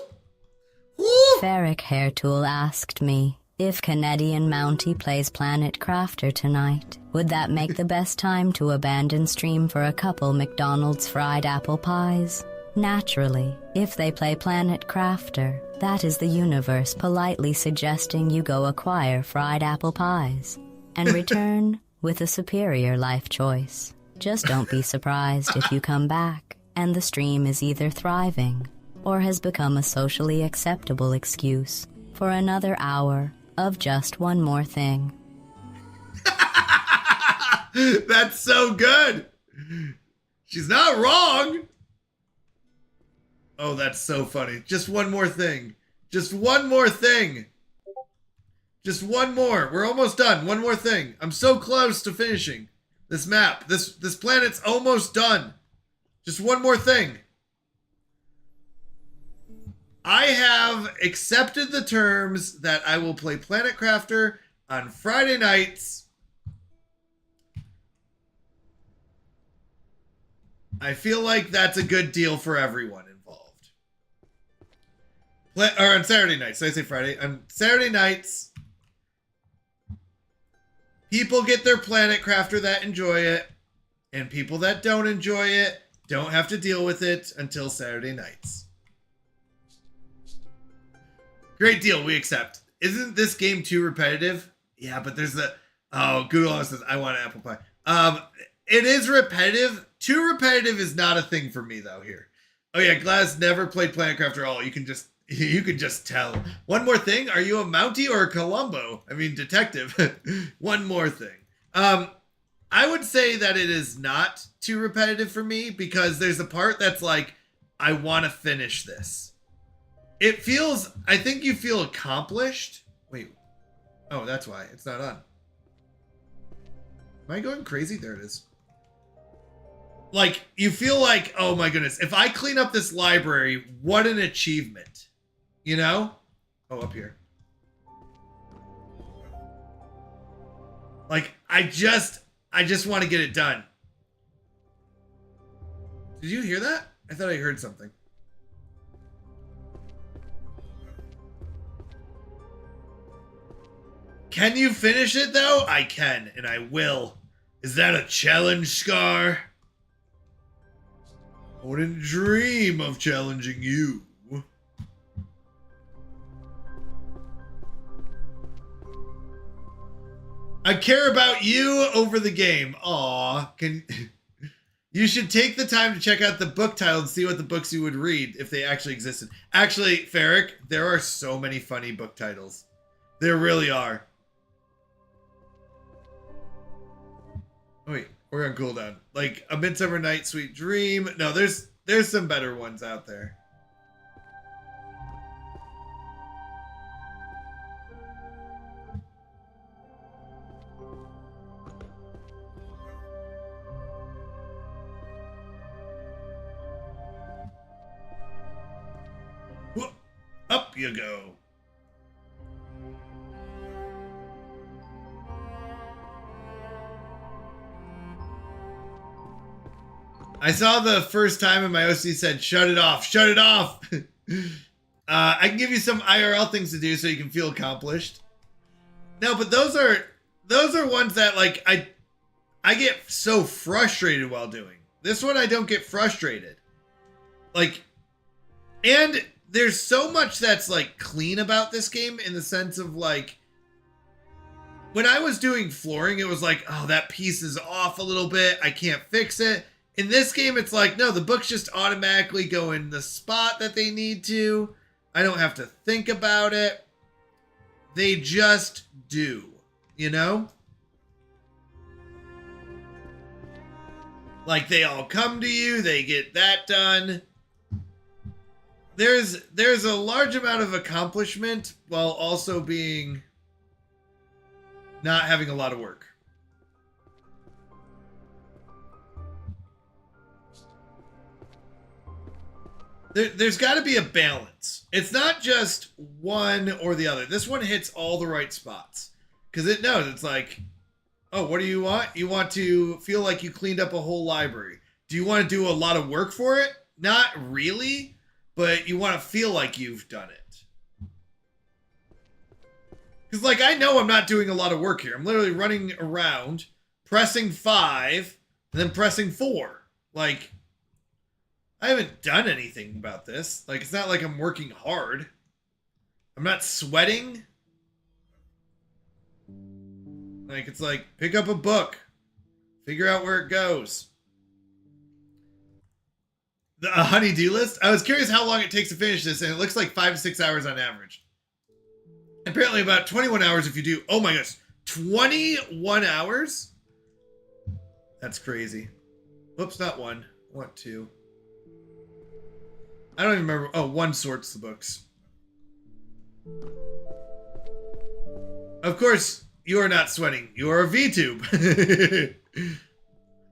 Woo! Ferric Hairtool asked me, if Canadian Mountie plays Planet Crafter tonight, would that make the best time to abandon stream for a couple McDonald's fried apple pies? Naturally, if they play Planet Crafter, that is the universe politely suggesting you go acquire fried apple pies and return with a superior life choice. Just don't be surprised if you come back and the stream is either thriving or has become a socially acceptable excuse for another hour of just one more thing. That's so good. She's not wrong. Oh, that's so funny. Just one more thing. Just one more thing. Just one more. We're almost done. One more thing. I'm so close to finishing this map. This planet's almost done. Just one more thing. I have accepted the terms that I will play Planet Crafter on Friday nights. I feel like that's a good deal for everyone involved. Or on Saturday nights. Did I say Friday? On Saturday nights, people get their Planet Crafter that enjoy it, and people that don't enjoy it don't have to deal with it until Saturday nights. Great deal, we accept. Isn't this game too repetitive? Yeah, but there's the... Oh, Google also says, I want an apple pie. It is repetitive. Too repetitive is not a thing for me, though, here. Oh, yeah, Glass never played Planet Crafter at all. You can just tell. One more thing. Are you a Mountie or a Columbo? I mean, detective. One more thing. I would say that it is not too repetitive for me because there's a part that's like, I want to finish this. It feels, I think you feel accomplished. Wait. Oh, that's why. It's not on. Am I going crazy? There it is. Like, you feel like, oh my goodness, if I clean up this library, what an achievement. You know? Oh, up here. Like, I just want to get it done. Did you hear that? I thought I heard something. Can you finish it, though? I can, and I will. Is that a challenge, Scar? I wouldn't dream of challenging you. I care about you over the game. Aw, you should take the time to check out the book title and see what the books you would read if they actually existed. Actually, Ferric, there are so many funny book titles. There really are. Oh, wait, we're on cooldown. Like A Midsummer Night's Sweet Dream. No, there's some better ones out there. Up you go. I saw the first time and my OC said, shut it off, shut it off. I can give you some IRL things to do so you can feel accomplished. No, but those are ones that like I get so frustrated while doing. This one I don't get frustrated. Like, and there's so much that's like clean about this game in the sense of like, when I was doing flooring, it was like, oh, that piece is off a little bit. I can't fix it. In this game, it's like, no, the books just automatically go in the spot that they need to. I don't have to think about it. They just do, you know? Like, they all come to you, they get that done. There's a large amount of accomplishment while also being not having a lot of work. There's got to be a balance. It's not just one or the other. This one hits all the right spots because it knows. It's like, oh, what do you want? You want to feel like you cleaned up a whole library. Do you want to do a lot of work for it? Not really, but you want to feel like you've done it. Because, like, I know I'm not doing a lot of work here. I'm literally running around, pressing 5, and then pressing 4. Like, I haven't done anything about this. Like, it's not like I'm working hard. I'm not sweating. Like, it's like, pick up a book. Figure out where it goes. A honey-do list? I was curious how long it takes to finish this, and it looks like 5 to 6 hours on average. Apparently about 21 hours if you do... Oh my gosh. 21 hours? That's crazy. Oops, not 1. I want 2. I don't even remember. Oh, 1 sorts the books. Of course, you are not sweating. You are a VTube.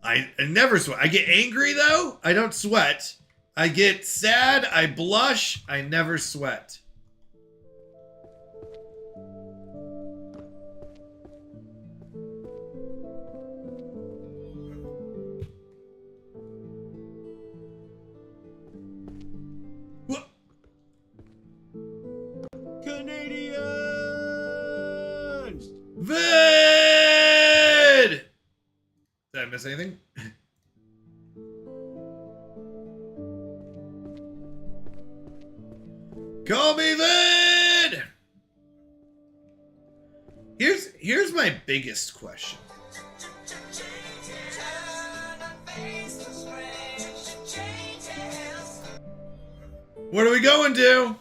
I never sweat. I get angry, though. I don't sweat. I get sad. I blush. I never sweat. Canadians! Vid! Did I miss anything? Call me Vid! Here's my biggest question. What are we going to?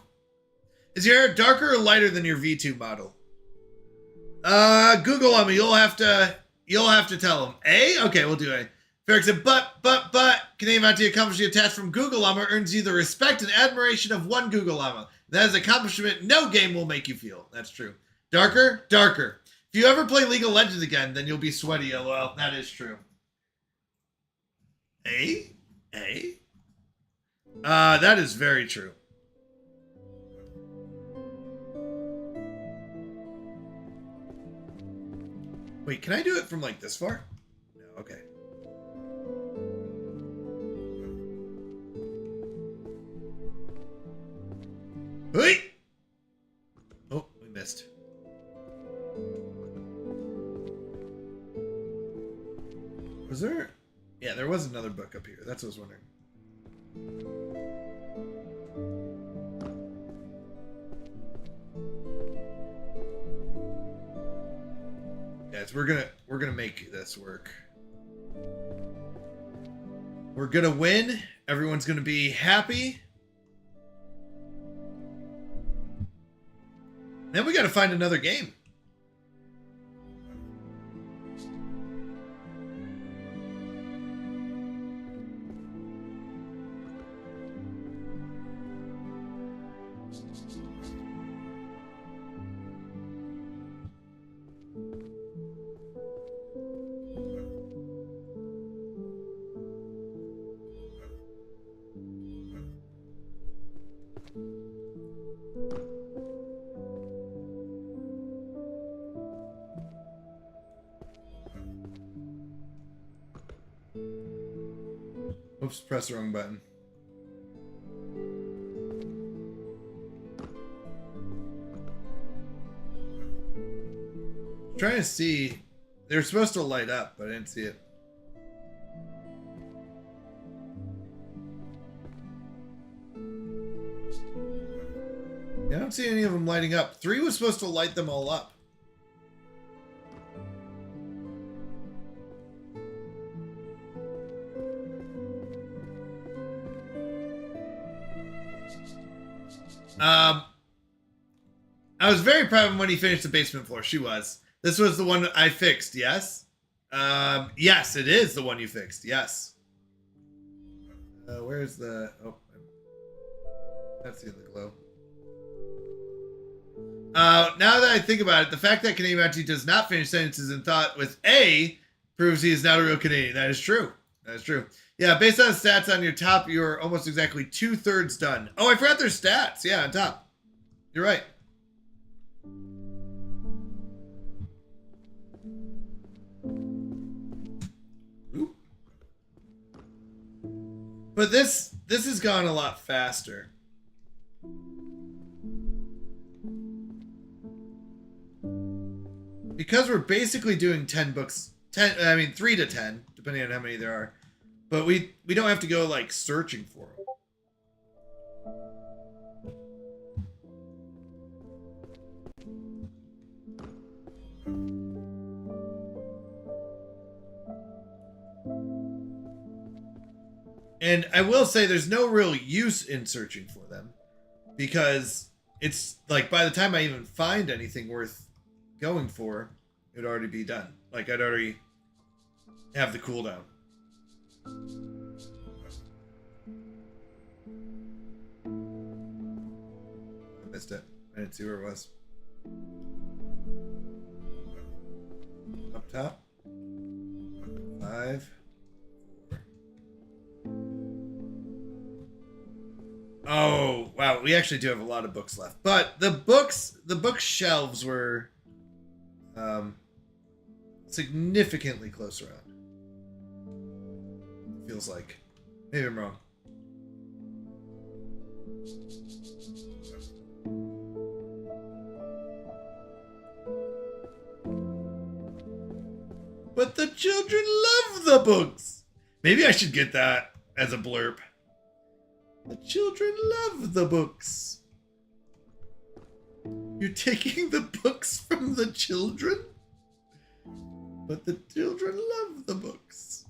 Is your hair darker or lighter than your V2 model? Google on me. You'll have to tell them. A? Okay, we'll do A. Ferric said, but, Canadian Mountie accomplishing a task from Google Llama earns you the respect and admiration of one Google Llama. That is an accomplishment no game will make you feel. That's true. Darker? Darker. If you ever play League of Legends again, then you'll be sweaty. Well, that is true. A? That is very true. Wait, can I do it from like this far? No, okay. Wait! Oh, we missed. Was there? Yeah, there was another book up here. That's what I was wondering. Guys, we're gonna make this work. We're gonna win. Everyone's gonna be happy. Then we gotta find another game. Oops, press the wrong button. I'm trying to see. They were supposed to light up, but I didn't see it. Yeah, I don't see any of them lighting up. 3 was supposed to light them all up. I was very proud of him when he finished the basement floor. She was. This was the one I fixed, yes? Yes, it is the one you fixed, yes. Where's the... Oh, that's the glow. Now that I think about it, the fact that Canadian Bounty does not finish sentences in thought with A proves he is not a real Canadian. That is true. That is true. Yeah, based on the stats on your top, you're almost exactly 2/3 done. Oh, I forgot their stats. Yeah, on top. You're right. Ooh. But this has gone a lot faster. Because we're basically doing 10 books, 3 to 10, depending on how many there are. But we don't have to go like searching for them. And I will say there's no real use in searching for them, because it's like by the time I even find anything worth going for, it would already be done. Like I'd already have the cooldown. I missed it. I didn't see where it was. Up top. 5. 4. Oh, wow. We actually do have a lot of books left. But the bookshelves were significantly closer on. Feels like. Maybe I'm wrong. But the children love the books. Maybe I should get that as a blurb. The children love the books. You're taking the books from the children? But the children love the books.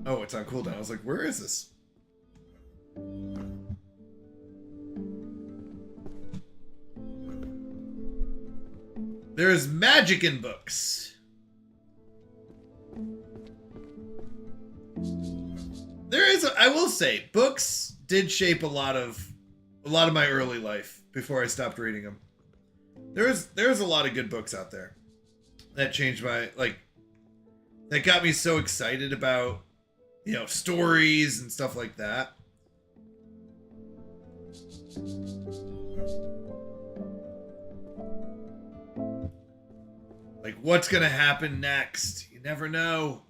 Oh, it's on cooldown. I was like, where is this? There is magic in books. There is, I will say, books did shape a lot of my early life before I stopped reading them. There's a lot of good books out there that changed my, like, that got me so excited about, you know, stories and stuff like that. Like, what's gonna happen next? You never know.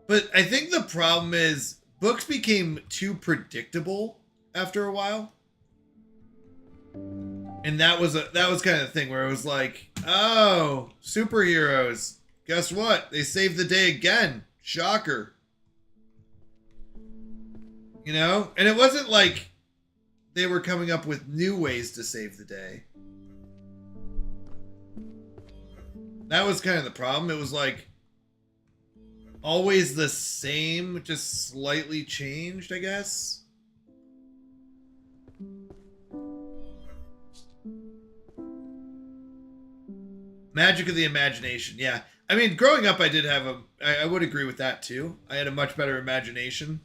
But I think the problem is books became too predictable after a while. And that was kind of the thing where it was like, oh, superheroes. Guess what? They saved the day again. Shocker. You know? And it wasn't like they were coming up with new ways to save the day. That was kind of the problem. It was like always the same, just slightly changed, I guess. Magic of the imagination, yeah. I mean, growing up, I did have I would agree with that too. I had a much better imagination.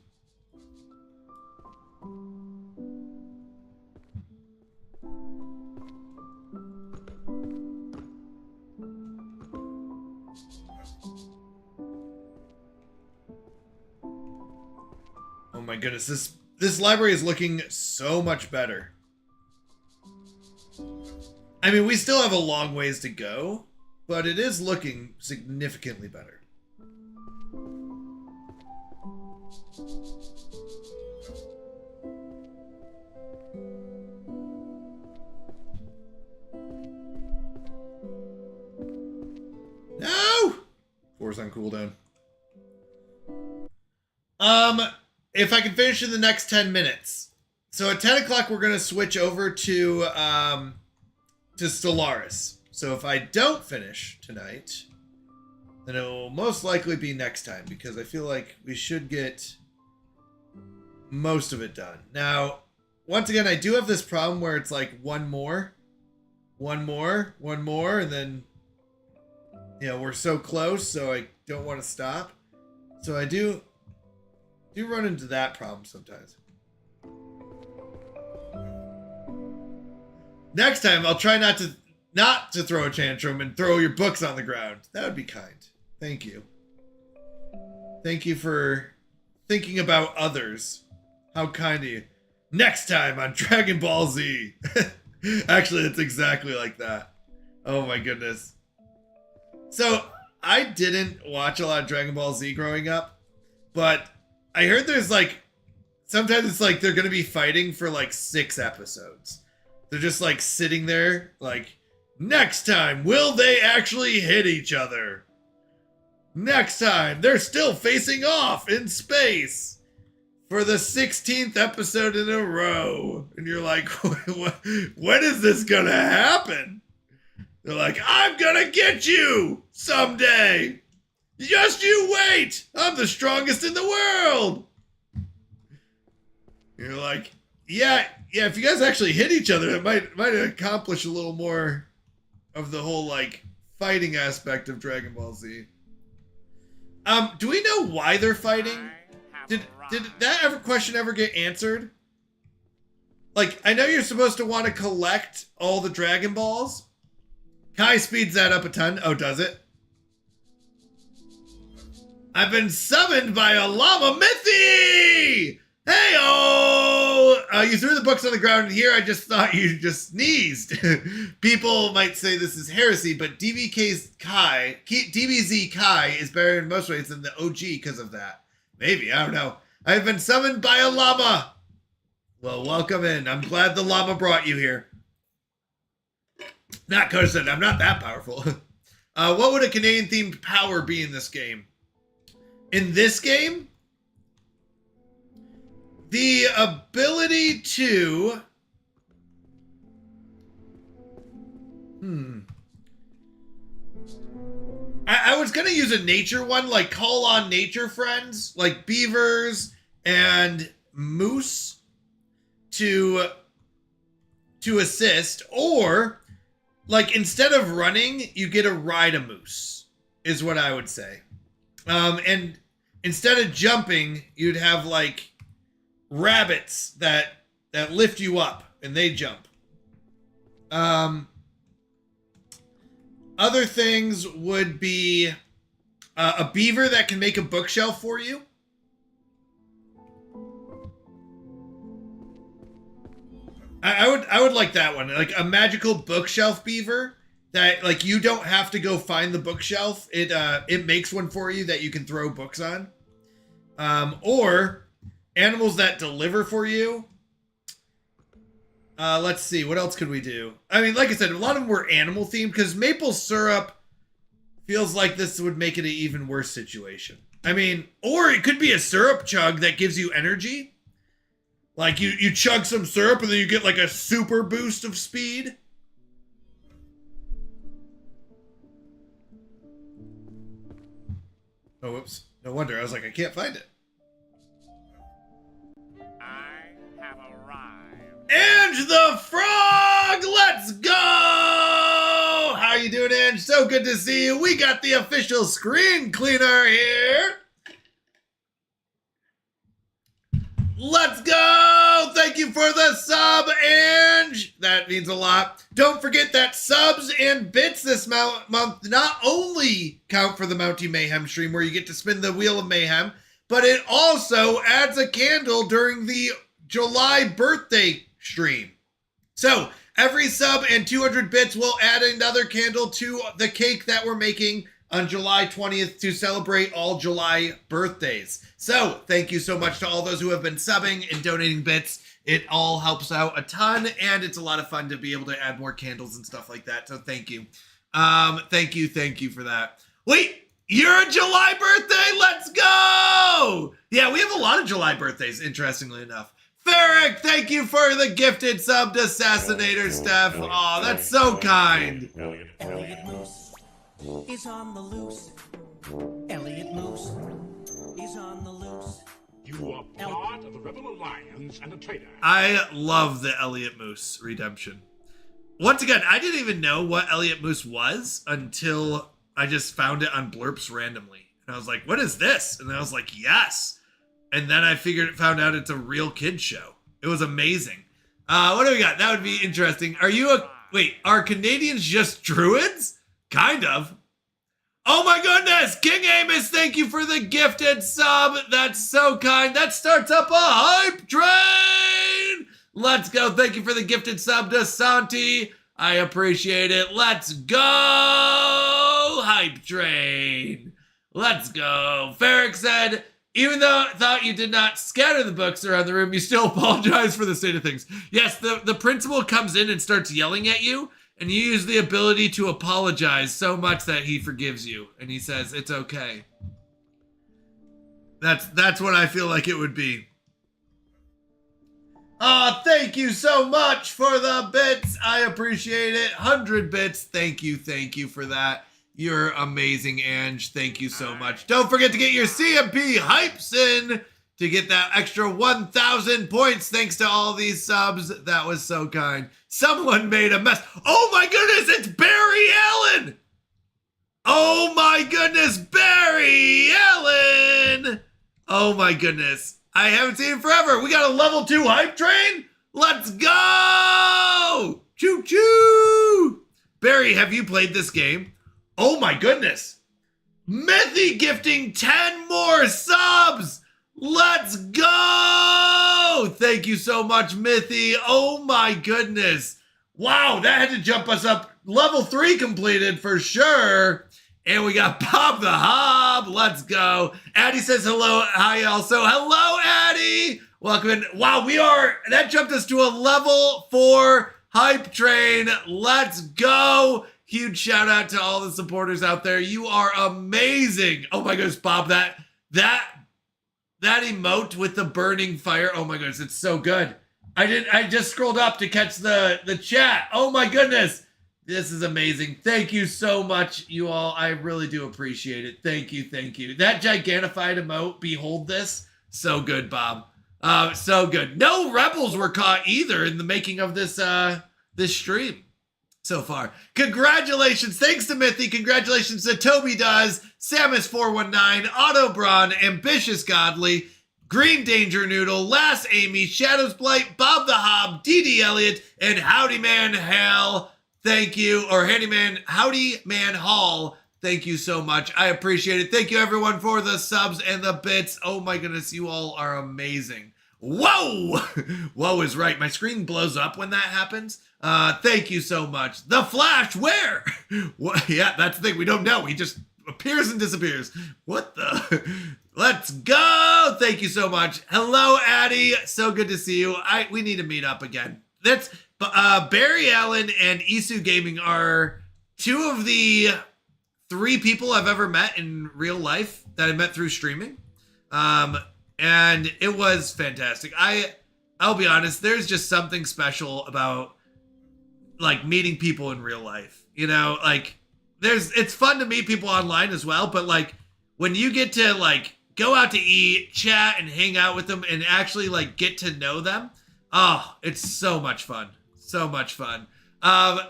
Oh my goodness, this library is looking so much better. I mean, we still have a long ways to go, but it is looking significantly better. No! 4's on cooldown. If I can finish in the next 10 minutes. So at 10 o'clock, we're going to switch over to to Stellaris. So if I don't finish tonight, then it will most likely be next time, because I feel like we should get most of it done. Now, once again, I do have this problem where it's like one more, and then, you know, we're so close, so I don't want to stop. So I do run into that problem sometimes. Next time, I'll try not to throw a tantrum and throw your books on the ground. That would be kind. Thank you. Thank you for thinking about others. How kind of you. Next time on Dragon Ball Z. Actually, it's exactly like that. Oh my goodness. So, I didn't watch a lot of Dragon Ball Z growing up, but I heard there's like, sometimes it's like they're going to be fighting for like 6 episodes. They're just like sitting there like, next time, will they actually hit each other? Next time, they're still facing off in space for the 16th episode in a row. And you're like, when is this gonna happen? They're like, I'm gonna get you someday. Just you wait. I'm the strongest in the world. You're like, yeah, if you guys actually hit each other, it might accomplish a little more of the whole, like, fighting aspect of Dragon Ball Z. Do we know why they're fighting? Did that question ever get answered? Like, I know you're supposed to want to collect all the Dragon Balls. Kai speeds that up a ton. Oh, does it? I've been summoned by a Llama Mithy! Hey-oh! You threw the books on the ground, and here I just thought you just sneezed. People might say this is heresy, but DBZ Kai is better in most ways than the OG because of that. Maybe, I don't know. I've been summoned by a llama. Well, welcome in. I'm glad the llama brought you here. Not because I'm not that powerful. What would a Canadian-themed power be in this game? In this game? The ability to... I was going to use a nature one, like call on nature friends, like beavers and moose to assist. Or, like, instead of running, you get to ride a moose, is what I would say. And instead of jumping, you'd have, like, rabbits that lift you up and they jump. Other things would be a beaver that can make a bookshelf for you. I would like that one, like a magical bookshelf beaver that, like, you don't have to go find the bookshelf. It makes one for you that you can throw books on. Or animals that deliver for you. Let's see, what else could we do? I mean, like I said, a lot of them were animal themed because maple syrup feels like this would make it an even worse situation. I mean, or it could be a syrup chug that gives you energy. Like you chug some syrup and then you get like a super boost of speed. Oh, whoops. No wonder. I was like, I can't find it. Ange the Frog, let's go! How you doing, Ange? So good to see you. We got the official screen cleaner here. Let's go! Thank you for the sub, Ange. That means a lot. Don't forget that subs and bits this month not only count for the Mountie Mayhem stream where you get to spin the Wheel of Mayhem, but it also adds a candle during the July birthday stream. So every sub and 200 bits will add another candle to the cake that we're making on July 20th to celebrate all July birthdays. So thank you so much to all those who have been subbing and donating bits. It all helps out a ton, and it's a lot of fun to be able to add more candles and stuff like that. So thank you. Thank you for that. Wait, you're a July birthday? Let's go! Yeah, we have a lot of July birthdays, interestingly enough. Ferric, thank you for the gifted sub to Assassinator, Steph. Oh, that's so kind. Elliot Moose is on the loose. Elliot Moose is on the loose. You are part of the Rebel Alliance and a traitor. I love the Elliot Moose redemption. Once again, I didn't even know what Elliot Moose was until I just found it on Blurps randomly. And I was like, what is this? And I was like, yes. And then I found out it's a real kid show. It was amazing. What do we got? That would be interesting. Are Canadians just druids? Kind of. Oh my goodness! King Amos, thank you for the gifted sub. That's so kind. That starts up a hype train. Let's go. Thank you for the gifted sub to Santi. I appreciate it. Let's go. Hype train. Let's go. Ferric said, even though I thought you did not scatter the books around the room, you still apologize for the state of things. Yes, the principal comes in and starts yelling at you, and you use the ability to apologize so much that he forgives you, and he says, it's okay. That's what I feel like it would be. Thank you so much for the bits. I appreciate it. 100 bits. Thank you for that. You're amazing, Ange. Thank you so much. Don't forget to get your CMP hypes in to get that extra 1,000 points thanks to all these subs. That was so kind. Someone made a mess. Oh my goodness, it's Barry Allen! Oh my goodness, Barry Allen! Oh my goodness. I haven't seen him forever. We got a level 2 hype train? Let's go! Choo choo! Barry, have you played this game? Oh my goodness. Methy gifting 10 more subs! Let's go! Thank you so much, Mithy. Oh my goodness. Wow, that had to jump us up. Level 3 completed for sure. And we got Bob the Hob. Let's go. Addie says hello. Hi also. Hello, Addie. Welcome in. Wow, that jumped us to a level 4 hype train. Let's go. Huge shout out to all the supporters out there. You are amazing. Oh my goodness, Bob, that emote with the burning fire. Oh my goodness, it's so good. I just scrolled up to catch the chat. Oh my goodness. This is amazing. Thank you so much, you all. I really do appreciate it. Thank you. That gigantified emote, behold this. So good, Bob. So good. No rebels were caught either in the making of this stream so far. Congratulations. Thanks to Mithy. Congratulations to Toby Does, Samus419, Otto Braun, Ambitious Godly, Green Danger Noodle, Lass Amy, Shadows Blight, Bob the Hob, DD Elliott, and Howdy Man Hal. Thank you. Or Howdy Man Hall. Thank you so much. I appreciate it. Thank you everyone for the subs and the bits. Oh my goodness, you all are amazing. Whoa! Whoa is right. My screen blows up when that happens. Thank you so much. The Flash, where? What? Yeah, that's the thing. We don't know. He just appears and disappears. What the? Let's go. Thank you so much. Hello, Addie. So good to see you. We need to meet up again. That's Barry Allen and Isu Gaming are 2 of the 3 people I've ever met in real life that I met through streaming. And it was fantastic. I'll be honest, there's just something special about like meeting people in real life. You know, like it's fun to meet people online as well, but like when you get to like go out to eat, chat, and hang out with them and actually like get to know them, oh, it's so much fun. So much fun. Yes.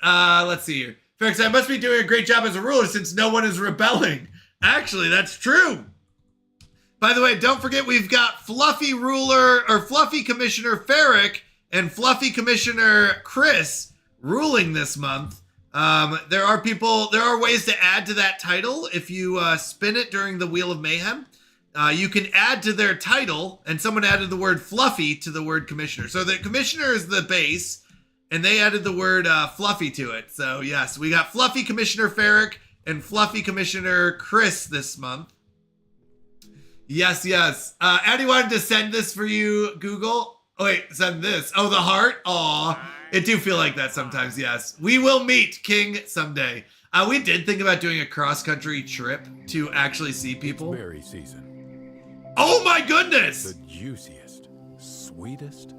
Let's see here. Felix, I must be doing a great job as a ruler since no one is rebelling. Actually, that's true. By the way, don't forget we've got Fluffy Commissioner Ferric and Fluffy Commissioner Chris ruling this month. There are ways to add to that title if you spin it during the Wheel of Mayhem. You can add to their title, and someone added the word Fluffy to the word Commissioner. So the Commissioner is the base, and they added the word Fluffy to it. So yes, we got Fluffy Commissioner Ferric and Fluffy Commissioner Chris this month. Yes. Addie wanted to send this for you, Google. Oh, wait, send this. Oh, the heart? Aw, it do feel like that sometimes, yes. We will meet, King, someday. We did think about doing a cross-country trip to actually see people. Berry season. Oh my goodness! The juiciest, sweetest,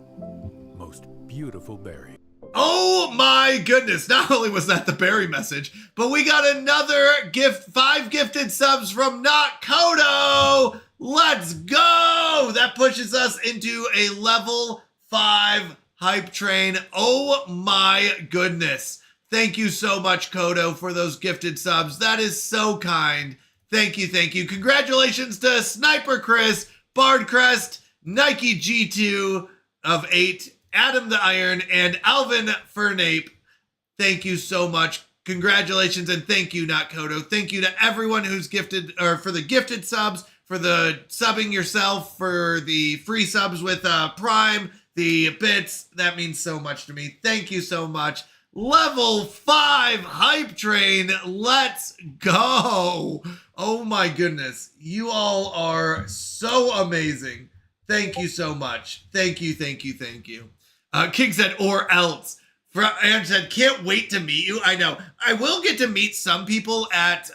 most beautiful berry. Oh my goodness. Not only was that the berry message, but we got another gift, 5 gifted subs from Not Kodo. Let's go. That pushes us into a level 5 hype train. Oh my goodness. Thank you so much, Kodo, for those gifted subs. That is so kind. Thank you, thank you. Congratulations to Sniper Chris, Bardcrest, Nike G2 of 8, Adam the Iron, and Alvin Fernape. Thank you so much. Congratulations, and thank you, Not Kodo. Thank you to everyone who's gifted, or for the gifted subs, for the subbing yourself, for the free subs with Prime, the bits. That means so much to me. Thank you so much. Level 5 hype train. Let's go. Oh my goodness. You all are so amazing. Thank you so much. Thank you, thank you, thank you. King said, or else. And said, can't wait to meet you. I know. I will get to meet some people at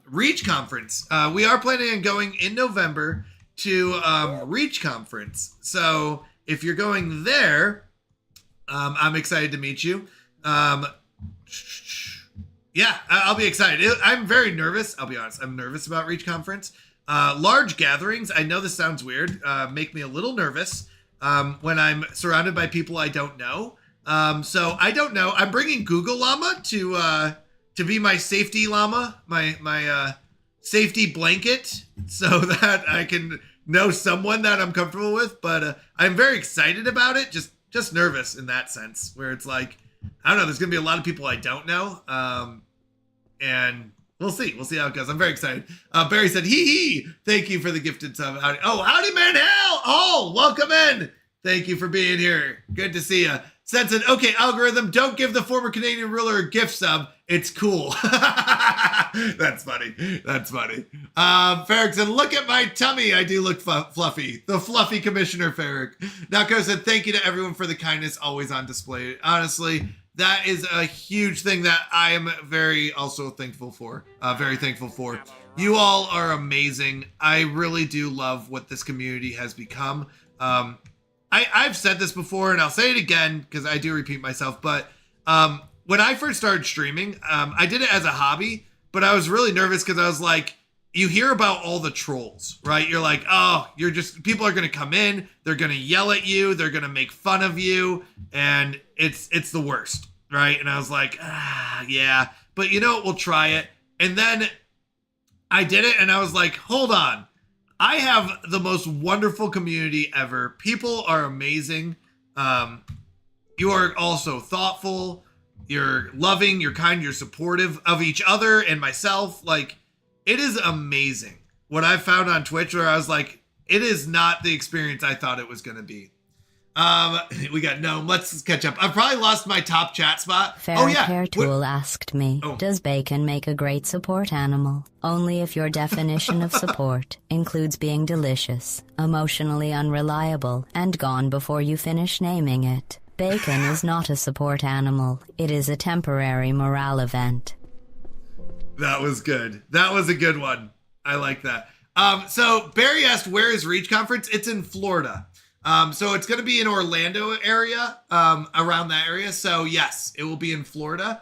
Reach Conference. We are planning on going in November to Reach Conference. So if you're going there, I'm excited to meet you. Yeah, I'll be excited. I'm very nervous. I'll be honest. I'm nervous about Reach Conference. Large gatherings, I know this sounds weird, make me a little nervous when I'm surrounded by people I don't know. So I don't know. I'm bringing Google Llama to be my safety llama, my safety blanket, so that I can know someone that I'm comfortable with. But I'm very excited about it. Just nervous in that sense, where it's like, I don't know. There's gonna be a lot of people I don't know, and we'll see. We'll see how it goes. I'm very excited. Barry said, hee. Thank you for the gifted sub. Howdy. Oh, howdy, man. Hell. Oh, welcome in. Thank you for being here. Good to see you. Sense it. Okay, algorithm, don't give the former Canadian ruler a gift sub. It's cool. That's funny. That's funny. Farrick said, look at my tummy. I do look fluffy. The fluffy Commissioner Farrick. Nako said, thank you to everyone for the kindness always on display. Honestly, that is a huge thing that I am very also thankful for. Very thankful for. You all are amazing. I really do love what this community has become. I've said this before, and I'll say it again because I do repeat myself, but when I first started streaming, I did it as a hobby, but I was really nervous because I was like, you hear about all the trolls, right? You're like, oh, people are going to come in, they're going to yell at you, they're going to make fun of you, and it's the worst, right? And I was like, yeah, but you know what, we'll try it. And then I did it, and I was like, hold on. I have the most wonderful community ever. People are amazing. You are also thoughtful. You're loving. You're kind. You're supportive of each other and myself. Like, it is amazing what I've found on Twitch where I was like, it is not the experience I thought it was going to be. We got Gnome. Let's catch up. I've probably lost my top chat spot. Hair Tool asked me, does bacon make a great support animal? Only if your definition of support includes being delicious, emotionally unreliable, and gone before you finish naming it. Bacon is not a support animal. It is a temporary morale event. That was good. That was a good one. I like that. So Barry asked, where is Reach Conference? It's in Florida. So it's going to be in Orlando area, around that area. So yes, it will be in Florida,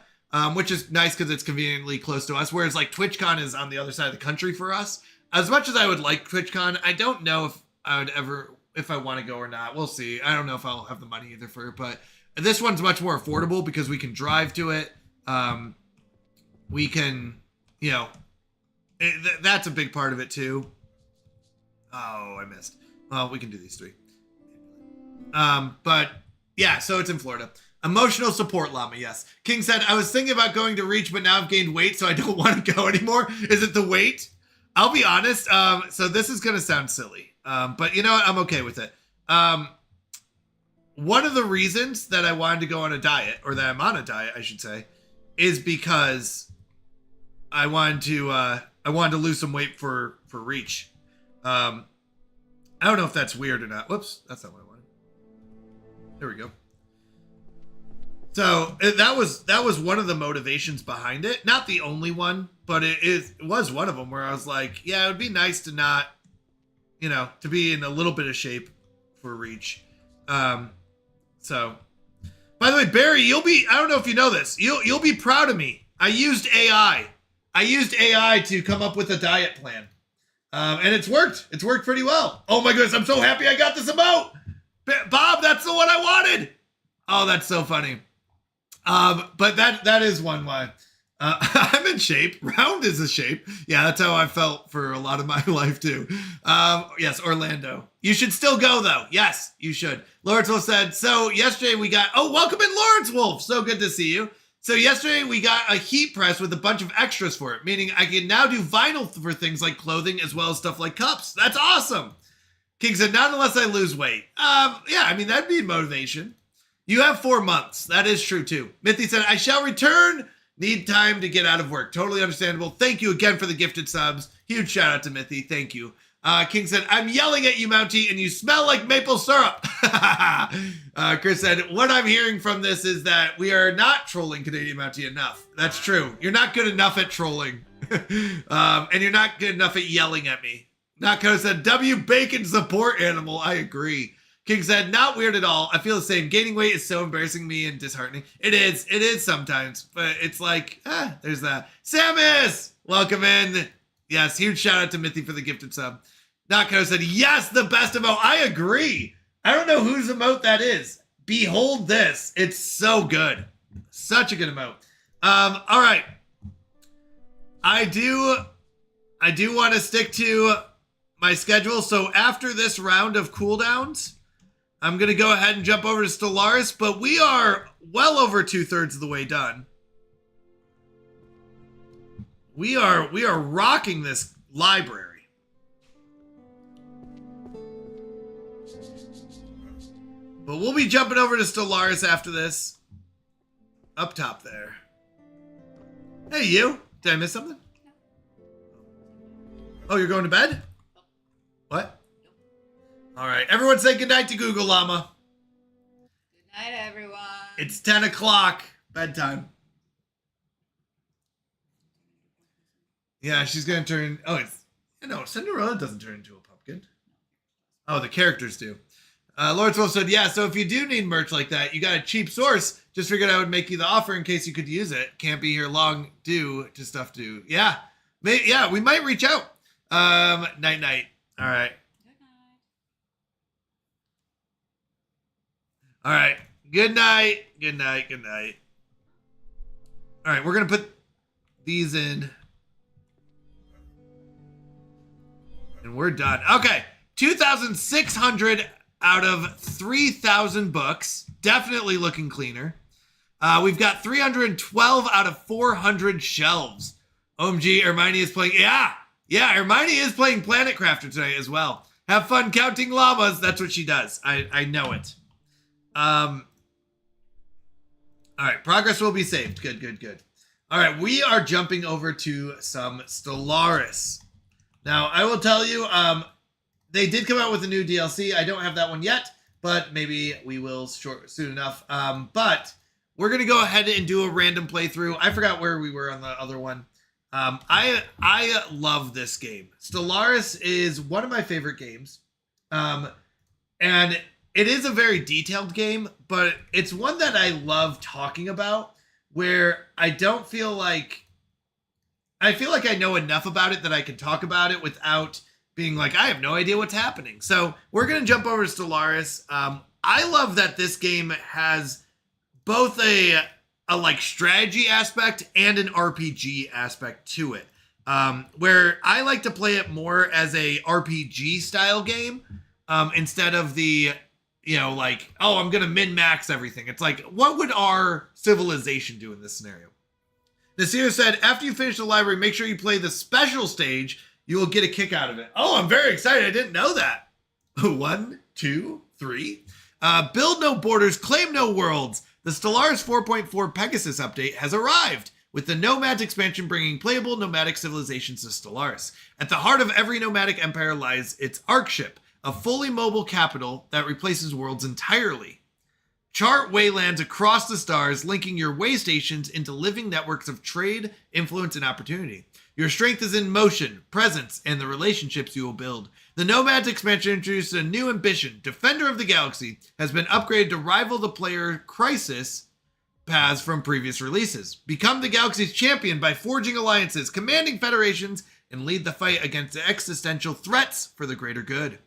which is nice because it's conveniently close to us. Whereas like TwitchCon is on the other side of the country for us. As much as I would like TwitchCon, I don't know if I would if I want to go or not. We'll see. I don't know if I'll have the money either for it, but this one's much more affordable because we can drive to it. We can, that's a big part of it too. Oh, I missed. Well, we can do these 3. But yeah, so it's in Florida. Emotional support llama, yes. King said, I was thinking about going to Reach, but now I've gained weight, so I don't want to go anymore. Is it the weight? I'll be honest. So this is going to sound silly. But you know what? I'm okay with it. One of the reasons that I wanted to go on a diet, or that I'm on a diet, I should say, is because I wanted to lose some weight for Reach. I don't know if that's weird or not. Whoops, that's not what I wanted. There we go. So that was one of the motivations behind it. Not the only one, but it was one of them where I was like, yeah, it would be nice to not, to be in a little bit of shape for Reach. So, by the way, Barry, I don't know if you know this, you'll be proud of me. I used AI to come up with a diet plan. And it's worked. It's worked pretty well. Oh my goodness, I'm so happy I got this emote. Bob, that's the one I wanted. Oh, that's so funny. But that is one why. I'm in shape. Round is a shape. Yeah, that's how I felt for a lot of my life too. Yes, Orlando. You should still go though. Yes, you should. Lawrence Wolf said, so yesterday we got, welcome in Lawrence Wolf. So good to see you. So yesterday we got a heat press with a bunch of extras for it, meaning I can now do vinyl for things like clothing as well as stuff like cups. That's awesome. King said, not unless I lose weight. Yeah, I mean, that'd be motivation. You have 4 months. That is true too. Mithy said, I shall return. Need time to get out of work. Totally understandable. Thank you again for the gifted subs. Huge shout out to Mithy. Thank you. King said, I'm yelling at you, Mountie, and you smell like maple syrup. Chris said, what I'm hearing from this is that we are not trolling Canadian Mountie enough. That's true. You're not good enough at trolling. And you're not good enough at yelling at me. Nako said, W Bacon support animal. I agree. King said, not weird at all. I feel the same. Gaining weight is so embarrassing me and disheartening. It is sometimes, but it's like, there's that. Samus, welcome in. Yes, huge shout out to Mithy for the gifted sub. Nako said, yes, the best emote. I agree. I don't know whose emote that is. Behold this. It's so good. Such a good emote. All right. I do want to stick to my schedule. So after this round of cooldowns, I'm going to go ahead and jump over to Stellaris, but we are well over 2/3 of the way done. We are rocking this library. But we'll be jumping over to Stellaris after this. Up top there. Hey, you. Did I miss something? Oh, you're going to bed? What? All right. Everyone say goodnight to Google Llama. Good night, everyone. It's 10 o'clock. Bedtime. Yeah, she's going to turn... Oh, no, Cinderella doesn't turn into a pumpkin. Oh, the characters do. Lawrence Wolf said, yeah, so if you do need merch like that, you got a cheap source. Just figured I would make you the offer in case you could use it. Can't be here long due to stuff due. Yeah. Yeah, we might reach out. Night. All right. All right. Good night. All right, we're going to put these in. And we're done. Okay. 2,600 out of 3,000 books. Definitely looking cleaner. We've got 312 out of 400 shelves. OMG, Hermione is playing. Yeah, Hermione is playing Planet Crafter today as well. Have fun counting llamas. That's what she does. I know it. All right, progress will be saved. Good. All right, we are jumping over to some Stellaris. Now, I will tell you, they did come out with a new DLC. I don't have that one yet, but maybe we will soon enough. But we're going to go ahead and do a random playthrough. I forgot where we were on the other one. I love this game. Stellaris is one of my favorite games. And it is a very detailed game, but it's one that I love talking about, where I feel like I know enough about it that I can talk about it without being like, I have no idea what's happening. So we're going to jump over to Stellaris. I love that this game has both a like strategy aspect and an RPG aspect to it. Where I like to play it more as a RPG style game, instead of the, like, oh, I'm going to min-max everything. It's like, what would our civilization do in this scenario? Nasir said, after you finish the library, make sure you play the special stage. You will get a kick out of it. Oh, I'm very excited. I didn't know that. 1, 2, 3. Build no borders, claim no worlds. The Stellaris 4.4 Pegasus update has arrived, with the Nomads expansion bringing playable nomadic civilizations to Stellaris. At the heart of every nomadic empire lies its Arc ship, a fully mobile capital that replaces worlds entirely. Chart waylands across the stars, linking your way stations into living networks of trade, influence, and opportunity. Your strength is in motion, presence, and the relationships you will build. The Nomads expansion introduced a new ambition. Defender of the Galaxy has been upgraded to rival the player Crisis paths from previous releases. Become the Galaxy's champion by forging alliances, commanding federations, and lead the fight against existential threats for the greater good.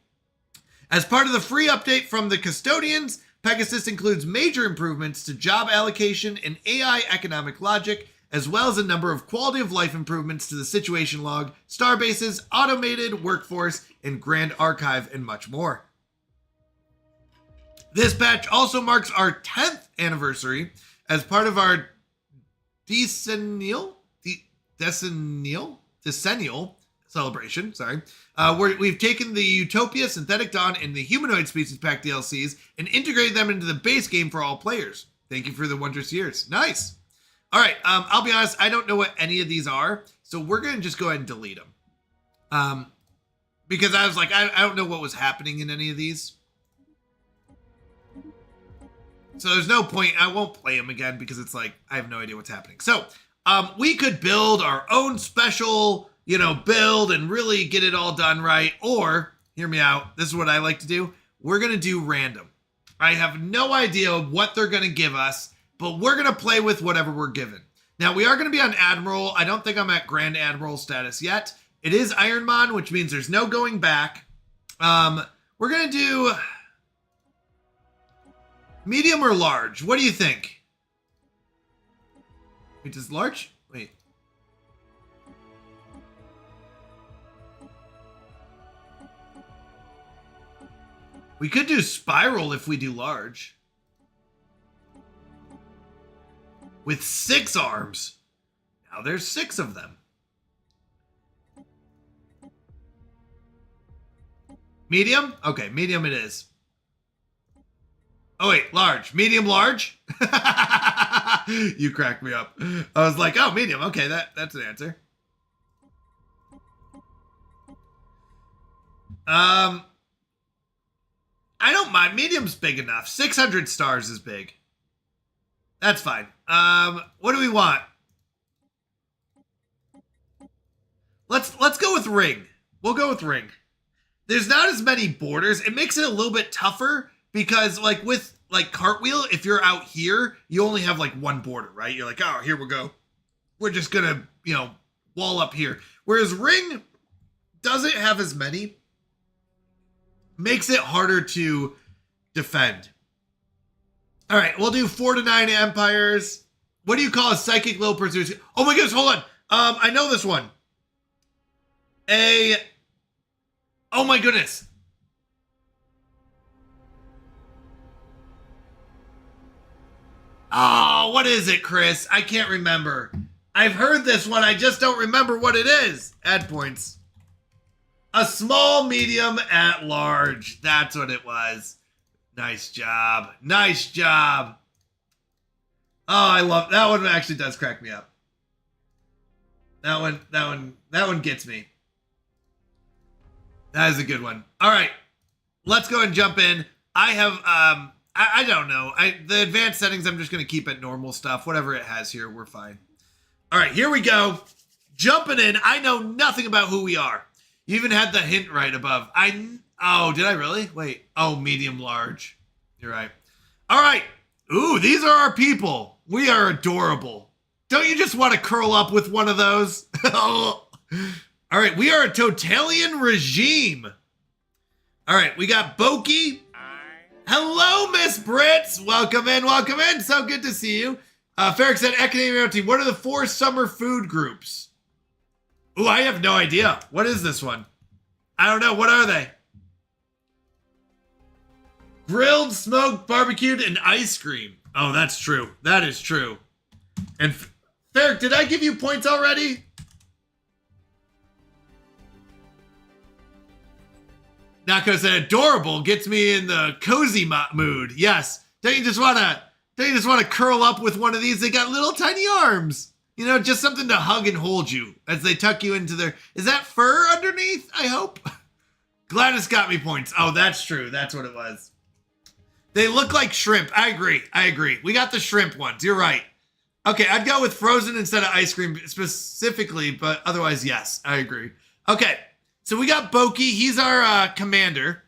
As part of the free update from the Custodians, Pegasus includes major improvements to job allocation and AI economic logic, as well as a number of quality of life improvements to the situation log, starbases, automated workforce, and Grand Archive, and much more. This patch also marks our 10th anniversary as part of our decennial celebration, we've taken the Utopia, Synthetic Dawn, and the Humanoid Species Pack DLCs and integrated them into the base game for all players. Thank you for the wondrous years. Nice. All right, I'll be honest, I don't know what any of these are, so we're going to just go ahead and delete them. Because I was like, I don't know what was happening in any of these. So there's no point. I won't play them again because it's like, I have no idea what's happening. So we could build our own special, build and really get it all done right. Or, hear me out, this is what I like to do. We're going to do random. I have no idea what they're going to give us, but we're going to play with whatever we're given. Now, we are going to be on Admiral. I don't think I'm at Grand Admiral status yet. It is Ironman, which means there's no going back. We're going to do medium or large. What do you think? Wait, does large? Wait. We could do spiral if we do large. With 6 arms. Now there's 6 of them. Medium? Okay, medium it is. Oh wait, large. Medium, large? You cracked me up. I was like, oh, medium. Okay, that's an answer. I don't mind. Medium's big enough. 600 stars is big. That's fine. What do we want? Let's go with ring. We'll go with ring. There's not as many borders. It makes it a little bit tougher because like with like cartwheel, if you're out here, you only have like one border, right? You're like, oh, here we go. We're just gonna, wall up here. Whereas ring doesn't have as many. Makes it harder to defend. All right, we'll do 4 to 9 empires. What do you call a psychic little pursuit? Oh my goodness, hold on. I know this one. Oh my goodness. Oh, what is it, Chris? I can't remember. I've heard this one. I just don't remember what it is. Add points. A small, medium, at large. That's what it was. Nice job. Nice job. Oh, I love that one. Actually does crack me up. That one gets me. That is a good one. All right, let's go and jump in. I have I don't know. The advanced settings I'm just gonna keep at normal stuff. Whatever it has here, we're fine. All right, here we go. Jumping in. I know nothing about who we are. You even had the hint right above. Oh, did I really? Wait. Oh, medium, large. You're right. All right. Ooh, these are our people. We are adorable. Don't you just want to curl up with one of those? All right. We are a Totalian regime. All right. We got Boki. Hello, Miss Brits. Welcome in. Welcome in. So good to see you. Ferric said, Academia team, what are the 4 summer food groups? Ooh, I have no idea. What is this one? I don't know. What are they? Grilled, smoked, barbecued, and ice cream. Oh, that's true. That is true. And Ferric, did I give you points already? Nako said, adorable gets me in the cozy mood. Yes. Don't you just want to curl up with one of these? They got little tiny arms. Just something to hug and hold you as they tuck you into their... Is that fur underneath? I hope. Gladys got me points. Oh, that's true. That's what it was. They look like shrimp. I agree. We got the shrimp ones. You're right. Okay, I'd go with frozen instead of ice cream specifically, but otherwise, yes, I agree. Okay, so we got Boki. He's our commander.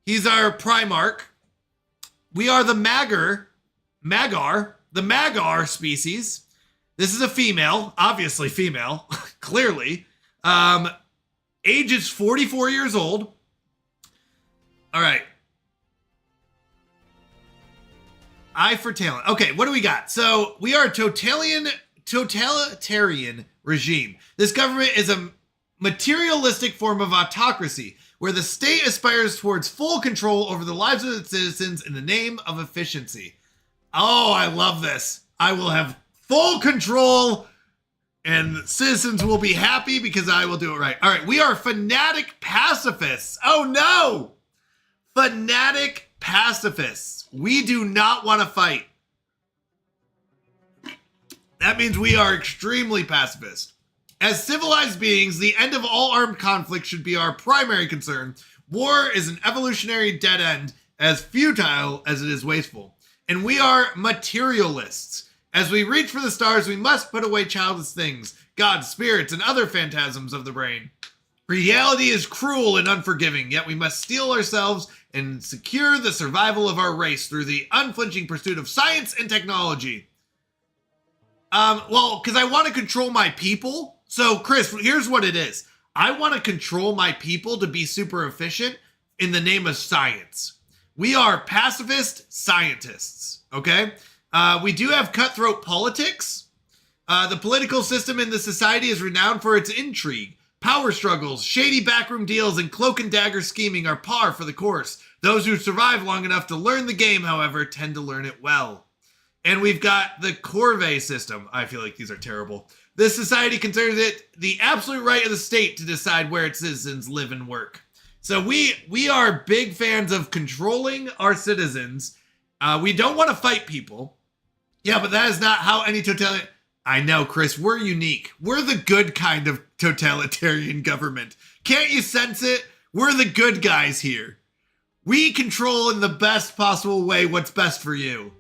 He's our Primarch. We are the Magar species. This is a female, obviously female, clearly. Age is 44 years old. All right. Eye for talent. Okay, what do we got? So we are a totalitarian regime. This government is a materialistic form of autocracy where the state aspires towards full control over the lives of its citizens in the name of efficiency. Oh, I love this. I will have full control and citizens will be happy because I will do it right. All right, we are fanatic pacifists. Oh no! Fanatic pacifists. We do not want to fight. That means we are extremely pacifist. As civilized beings, the end of all armed conflict should be our primary concern. War is an evolutionary dead end, as futile as it is wasteful. And we are materialists. As we reach for the stars, we must put away childish things, gods, spirits, and other phantasms of the brain. Reality is cruel and unforgiving, yet we must steel ourselves and secure the survival of our race through the unflinching pursuit of science and technology. Well, because I want to control my people. So, Chris, here's what it is. I want to control my people to be super efficient in the name of science. We are pacifist scientists, okay? We do have cutthroat politics. The political system in the society is renowned for its intrigue. Power struggles, shady backroom deals, and cloak and dagger scheming are par for the course. Those who survive long enough to learn the game, however, tend to learn it well. And we've got the corvée system. I feel like these are terrible. This society considers it the absolute right of the state to decide where its citizens live and work. So we are big fans of controlling our citizens. We don't want to fight people. Yeah, but that is not how any totalitarian... I know, Chris, we're unique. We're the good kind of totalitarian government. Can't you sense it? We're the good guys here. We control in the best possible way what's best for you.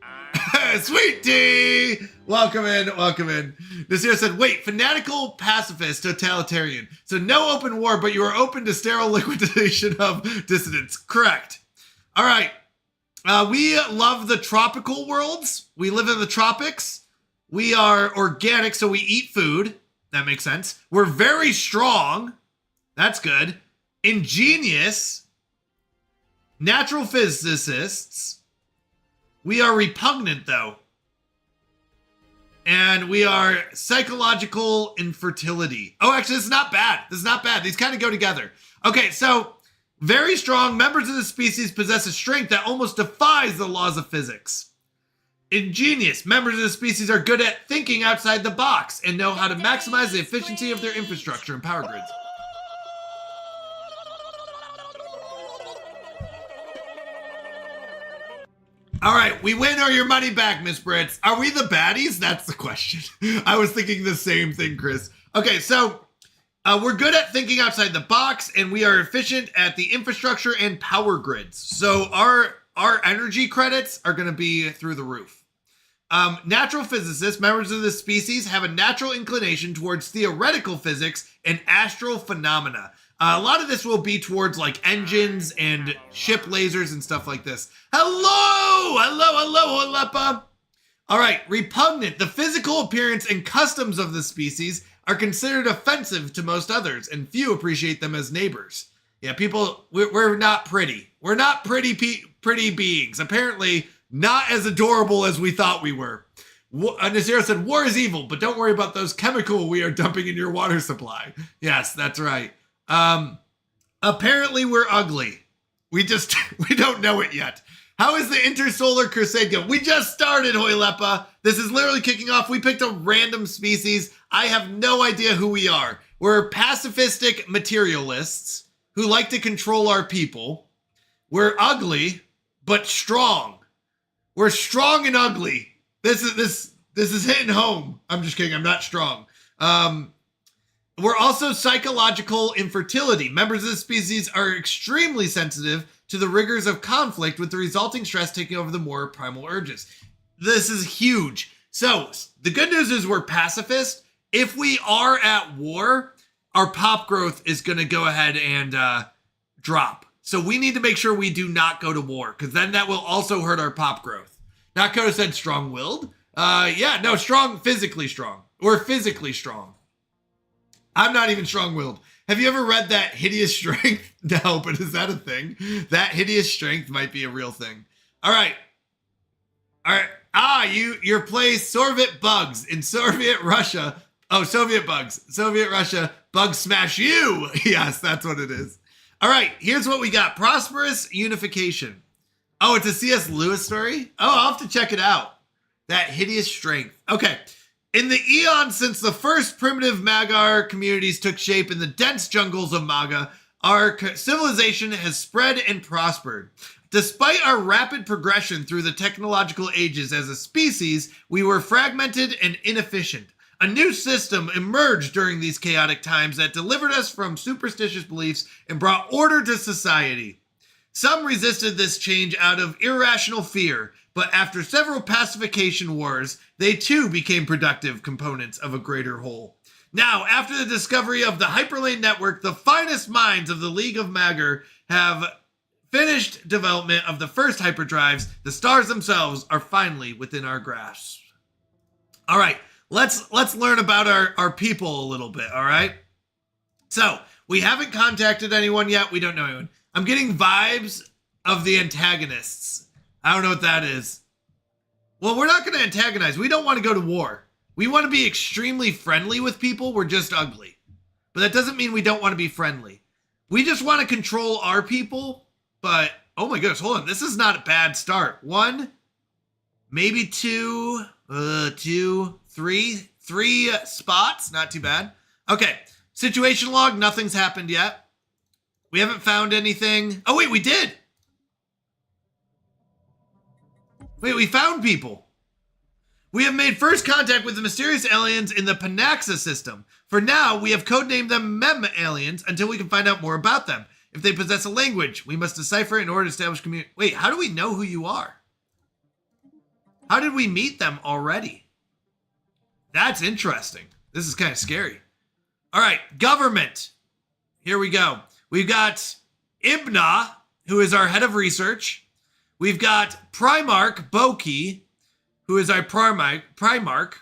Sweet tea! Welcome in, welcome in. Nasir said, wait, fanatical pacifist totalitarian. So no open war, but you are open to sterile liquidation of dissidents. Correct. All right. We love the tropical worlds. We live in the tropics. We are organic, so we eat food. That makes sense. We're very strong. That's good. Ingenious. Natural physicists. We are repugnant, though. And we are psychological infertility. Oh, actually, this is not bad. This is not bad. These kind of go together. Okay, so very strong members of the species possess a strength that almost defies the laws of physics. Ingenious members of the species are good at thinking outside the box and know how to maximize the efficiency of their infrastructure and power grids. All right, we win or your money back, Miss Brits. Are we the baddies? That's the question. I was thinking the same thing, Chris. Okay, so we're good at thinking outside the box, and we are efficient at the infrastructure and power grids. So our energy credits are going to be through the roof. Natural physicists, members of the species, have a natural inclination towards theoretical physics and astral phenomena. A lot of this will be towards like engines and ship lasers and stuff like this. Hello, Alepa. All right, repugnant. The physical appearance and customs of the species are considered offensive to most others, and few appreciate them as neighbors. Yeah, people, we're not pretty. We're not pretty beings. Apparently, not as adorable as we thought we were. Nazira said, war is evil, but don't worry about those chemicals we are dumping in your water supply. Yes, that's right. Apparently we're ugly. We don't know it yet. How is the Intersolar Crusade going? We just started, Hoylepa. This is literally kicking off. We picked a random species. I have no idea who we are. We're pacifistic materialists who like to control our people. We're ugly, but strong. We're strong and ugly. This is hitting home. I'm just kidding. I'm not strong. We're also psychological infertility. Members of the species are extremely sensitive to the rigors of conflict, with the resulting stress taking over the more primal urges. This is huge. So the good news is we're pacifist. If we are at war, our pop growth is going to go ahead and drop. So we need to make sure we do not go to war, because then that will also hurt our pop growth. Nakoda said strong-willed. Yeah, no, strong, physically strong. We're physically strong. I'm not even strong-willed. Have you ever read that hideous strength? No, but is that a thing? That hideous strength might be a real thing. All right. Your place, Soviet bugs in Soviet Russia. Oh, Soviet bugs. Soviet Russia, bugs smash you. Yes, that's what it is. All right, here's what we got. Prosperous unification. Oh, it's a C.S. Lewis story? Oh, I'll have to check it out. That hideous strength. Okay. In the eons since the first primitive Magyar communities took shape in the dense jungles of Maga, our civilization has spread and prospered. Despite our rapid progression through the technological ages as a species, we were fragmented and inefficient. A new system emerged during these chaotic times that delivered us from superstitious beliefs and brought order to society. Some resisted this change out of irrational fear, but after several pacification wars, they too became productive components of a greater whole. Now, after the discovery of the Hyperlane Network, the finest minds of the League of Magyar have finished development of the first hyperdrives. The stars themselves are finally within our grasp. All right, let's learn about our people a little bit, all right? So, we haven't contacted anyone yet. We don't know anyone. I'm getting vibes of the antagonists. I don't know what that is. Well, we're not going to antagonize. We don't want to go to war. We want to be extremely friendly with people. We're just ugly. But that doesn't mean we don't want to be friendly. We just want to control our people. But, oh my goodness, hold on. This is not a bad start. 1, maybe 2, 3 spots. Not too bad. Okay. Situation log. Nothing's happened yet. We haven't found anything. Oh, wait, we did. Wait, we found people. We have made first contact with the mysterious aliens in the Panaxa system. For now, we have codenamed them Mem aliens until we can find out more about them. If they possess a language, we must decipher it in order to establish community. Wait, how do we know who you are? How did we meet them already? That's interesting. This is kind of scary. All right, government. Here we go. We've got Ibna, who is our head of research. We've got Primarch Boki, who is our Primarch.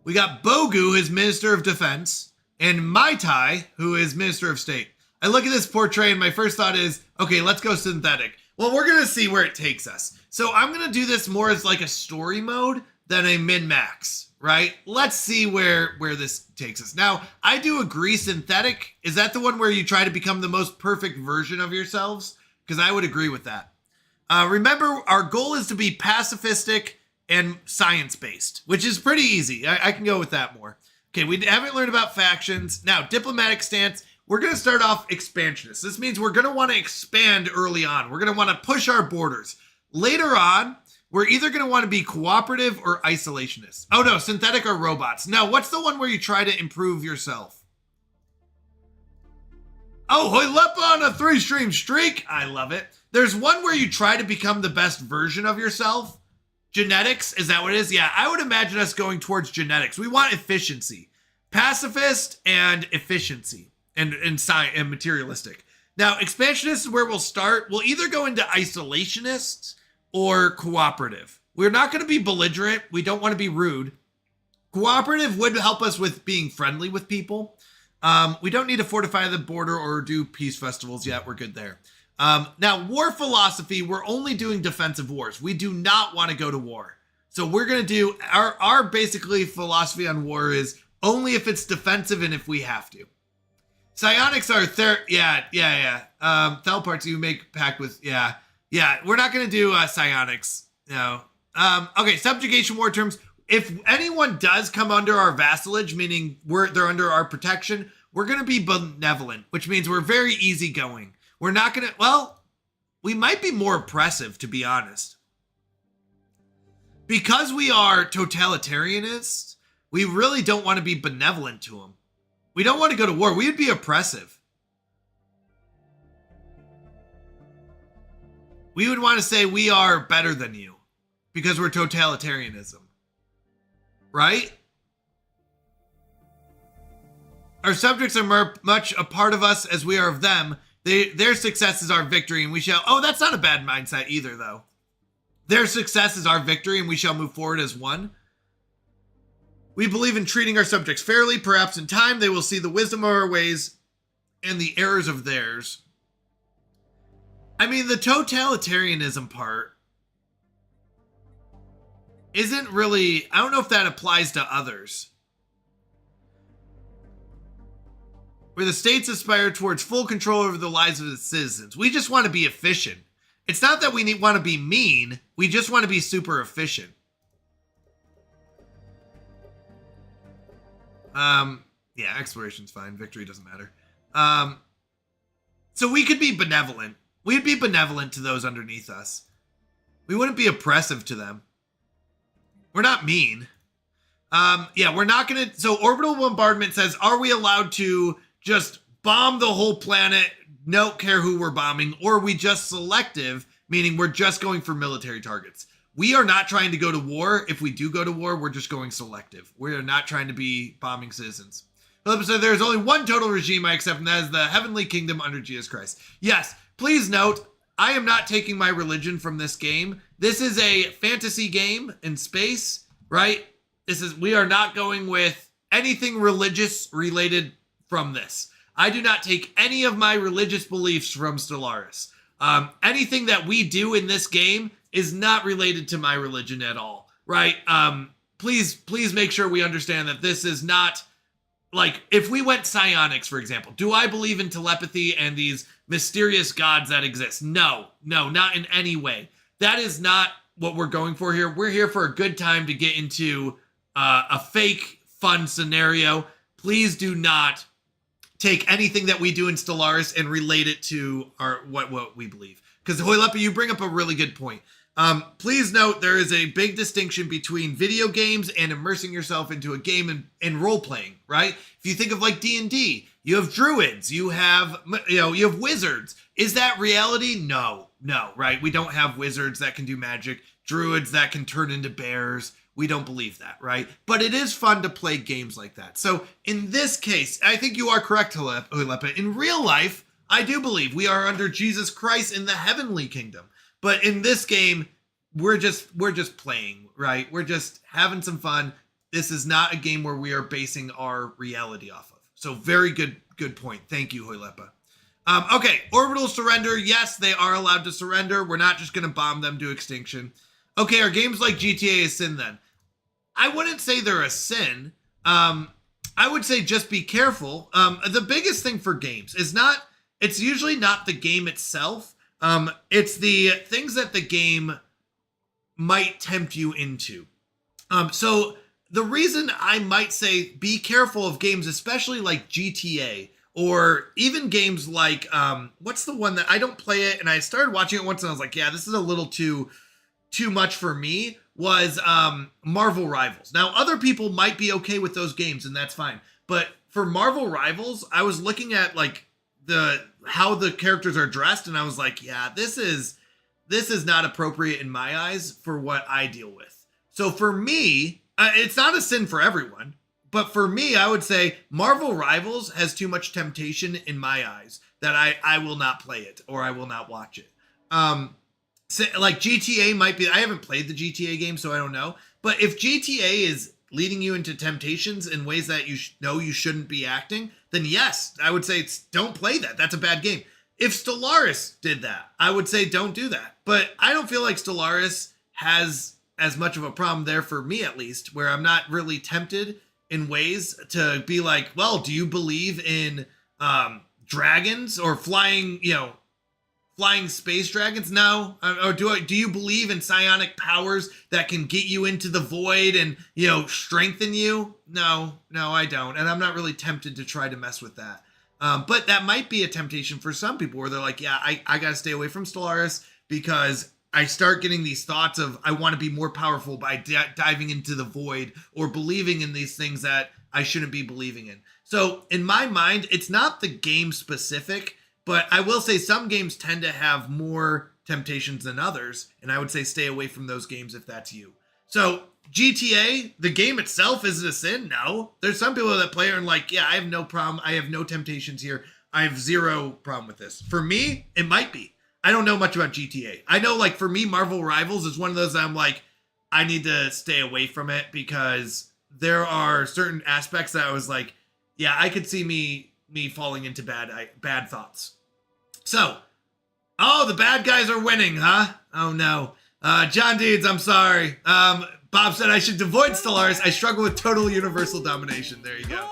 We got Bogu, who is Minister of Defense, and Maitai, who is Minister of State. I look at this portrait and my first thought is, okay, let's go synthetic. Well, we're going to see where it takes us. So I'm going to do this more as like a story mode than a min-max, right? Let's see where this takes us. Now, I do agree synthetic. Is that the one where you try to become the most perfect version of yourselves? Because I would agree with that. Remember, our goal is to be pacifistic and science-based, which is pretty easy. I can go with that more. Okay, we haven't learned about factions. Now, diplomatic stance. We're going to start off expansionist. This means we're going to want to expand early on. We're going to want to push our borders. Later on, we're either going to want to be cooperative or isolationist. Oh no, synthetic or robots. Now, what's the one where you try to improve yourself? Oh, Hoylepa on a 3-stream streak. I love it. There's one where you try to become the best version of yourself. Genetics, is that what it is? Yeah, I would imagine us going towards genetics. We want efficiency. Pacifist and efficiency. And science and materialistic. Now, expansionist is where we'll start. We'll either go into isolationists or cooperative. We're not going to be belligerent. We don't want to be rude. Cooperative would help us with being friendly with people. We don't need to fortify the border or do peace festivals yet. We're good there. Now, war philosophy, we're only doing defensive wars. We do not want to go to war. So we're going to do our basically philosophy on war is only if it's defensive and if we have to. Psionics are Thelparts you make pact with, yeah. We're not going to do psionics, no. Okay, subjugation war terms. If anyone does come under our vassalage, meaning they're under our protection, we're going to be benevolent, which means we're very easygoing. We're not going to, well, we might be more oppressive, to be honest. Because we are totalitarianists, we really don't want to be benevolent to them. We don't want to go to war. We would be oppressive. We would want to say we are better than you. because we're totalitarianism, right? Our subjects are much a part of us as we are of them. Their success is our victory, and we shall... Oh, that's not a bad mindset either, though. Their success is our victory, and we shall move forward as one. We believe in treating our subjects fairly. Perhaps in time they will see the wisdom of our ways and the errors of theirs. I mean, the totalitarianism part isn't really... I don't know if that applies to others. Where the states aspire towards full control over the lives of its citizens. We just want to be efficient. It's not that we want to be mean. We just want to be super efficient. Yeah, exploration's fine. Victory doesn't matter. So we could be benevolent. We'd be benevolent to those underneath us. We wouldn't be oppressive to them. We're not mean. Yeah, we're not going to... So orbital bombardment says, are we allowed to just bomb the whole planet, don't care who we're bombing, or are we just selective, meaning we're just going for military targets? We are not trying to go to war. If we do go to war, we're just going selective. We are not trying to be bombing citizens. Philip said there's only one total regime I accept, and that is the heavenly kingdom under Jesus Christ. Yes, please note, I am not taking my religion from this game. This is a fantasy game in space, right? We are not going with anything religious related from this. I do not take any of my religious beliefs from Stellaris. Anything that we do in this game is not related to my religion at all, right? Please make sure we understand that this is not, like, if we went psionics, for example, do I believe in telepathy and these mysterious gods that exist? No, not in any way. That is not what we're going for here. We're here for a good time to get into a fake fun scenario. Please do not take anything that we do in Stellaris and relate it to what we believe. Because Hoilepa, you bring up a really good point. Please note there is a big distinction between video games and immersing yourself into a game and role-playing, right? If you think of like D&D, you have druids, you have wizards. Is that reality? No, right? We don't have wizards that can do magic, druids that can turn into bears. We don't believe that, right? But it is fun to play games like that. So in this case, I think you are correct, Hoilepa. In real life, I do believe we are under Jesus Christ in the heavenly kingdom. But in this game, we're just playing, right? We're just having some fun. This is not a game where we are basing our reality off of. So very good point. Thank you, Hoilepa. Okay, orbital surrender. Yes, they are allowed to surrender. We're not just going to bomb them to extinction. Okay, are games like GTA a sin then? I wouldn't say they're a sin. I would say just be careful. The biggest thing for games is it's usually not the game itself. It's the things that the game might tempt you into. So the reason I might say be careful of games, especially like GTA, or even games like, what's the one that I don't play it, and I started watching it once and I was like, yeah, this is a little too much for me, was Marvel Rivals. Now, other people might be okay with those games, and that's fine. But for Marvel Rivals, I was looking at like how the characters are dressed, and I was like, yeah, this is not appropriate in my eyes for what I deal with. So for me, it's not a sin for everyone, but for me, I would say Marvel Rivals has too much temptation in my eyes that I will not play it or I will not watch it. Like GTA might be, I haven't played the GTA game, so I don't know. But if GTA is leading you into temptations in ways that you know you shouldn't be acting, then yes, I would say don't play that. That's a bad game. If Stellaris did that, I would say don't do that. But I don't feel like Stellaris has as much of a problem there, for me at least, where I'm not really tempted in ways to be like, well, do you believe in dragons or flying space dragons? No. Or do you believe in psionic powers that can get you into the void and, strengthen you? No, I don't. And I'm not really tempted to try to mess with that. But that might be a temptation for some people where they're like, yeah, I got to stay away from Stellaris because I start getting these thoughts of I want to be more powerful by diving into the void or believing in these things that I shouldn't be believing in. So in my mind, it's not the game specific, but I will say some games tend to have more temptations than others, and I would say stay away from those games if that's you. So GTA, the game itself, is it a sin? No. There's some people that play and like, yeah, I have no problem. I have no temptations here. I have zero problem with this. For me, it might be. I don't know much about GTA. I know, like, for me, Marvel Rivals is one of those that I'm like, I need to stay away from it because there are certain aspects that I was like, yeah, I could see me falling into bad thoughts. So, oh, the bad guys are winning, huh? Oh no. John Deeds, I'm sorry. Bob said I should avoid Stellaris. I struggle with total universal domination. There you go.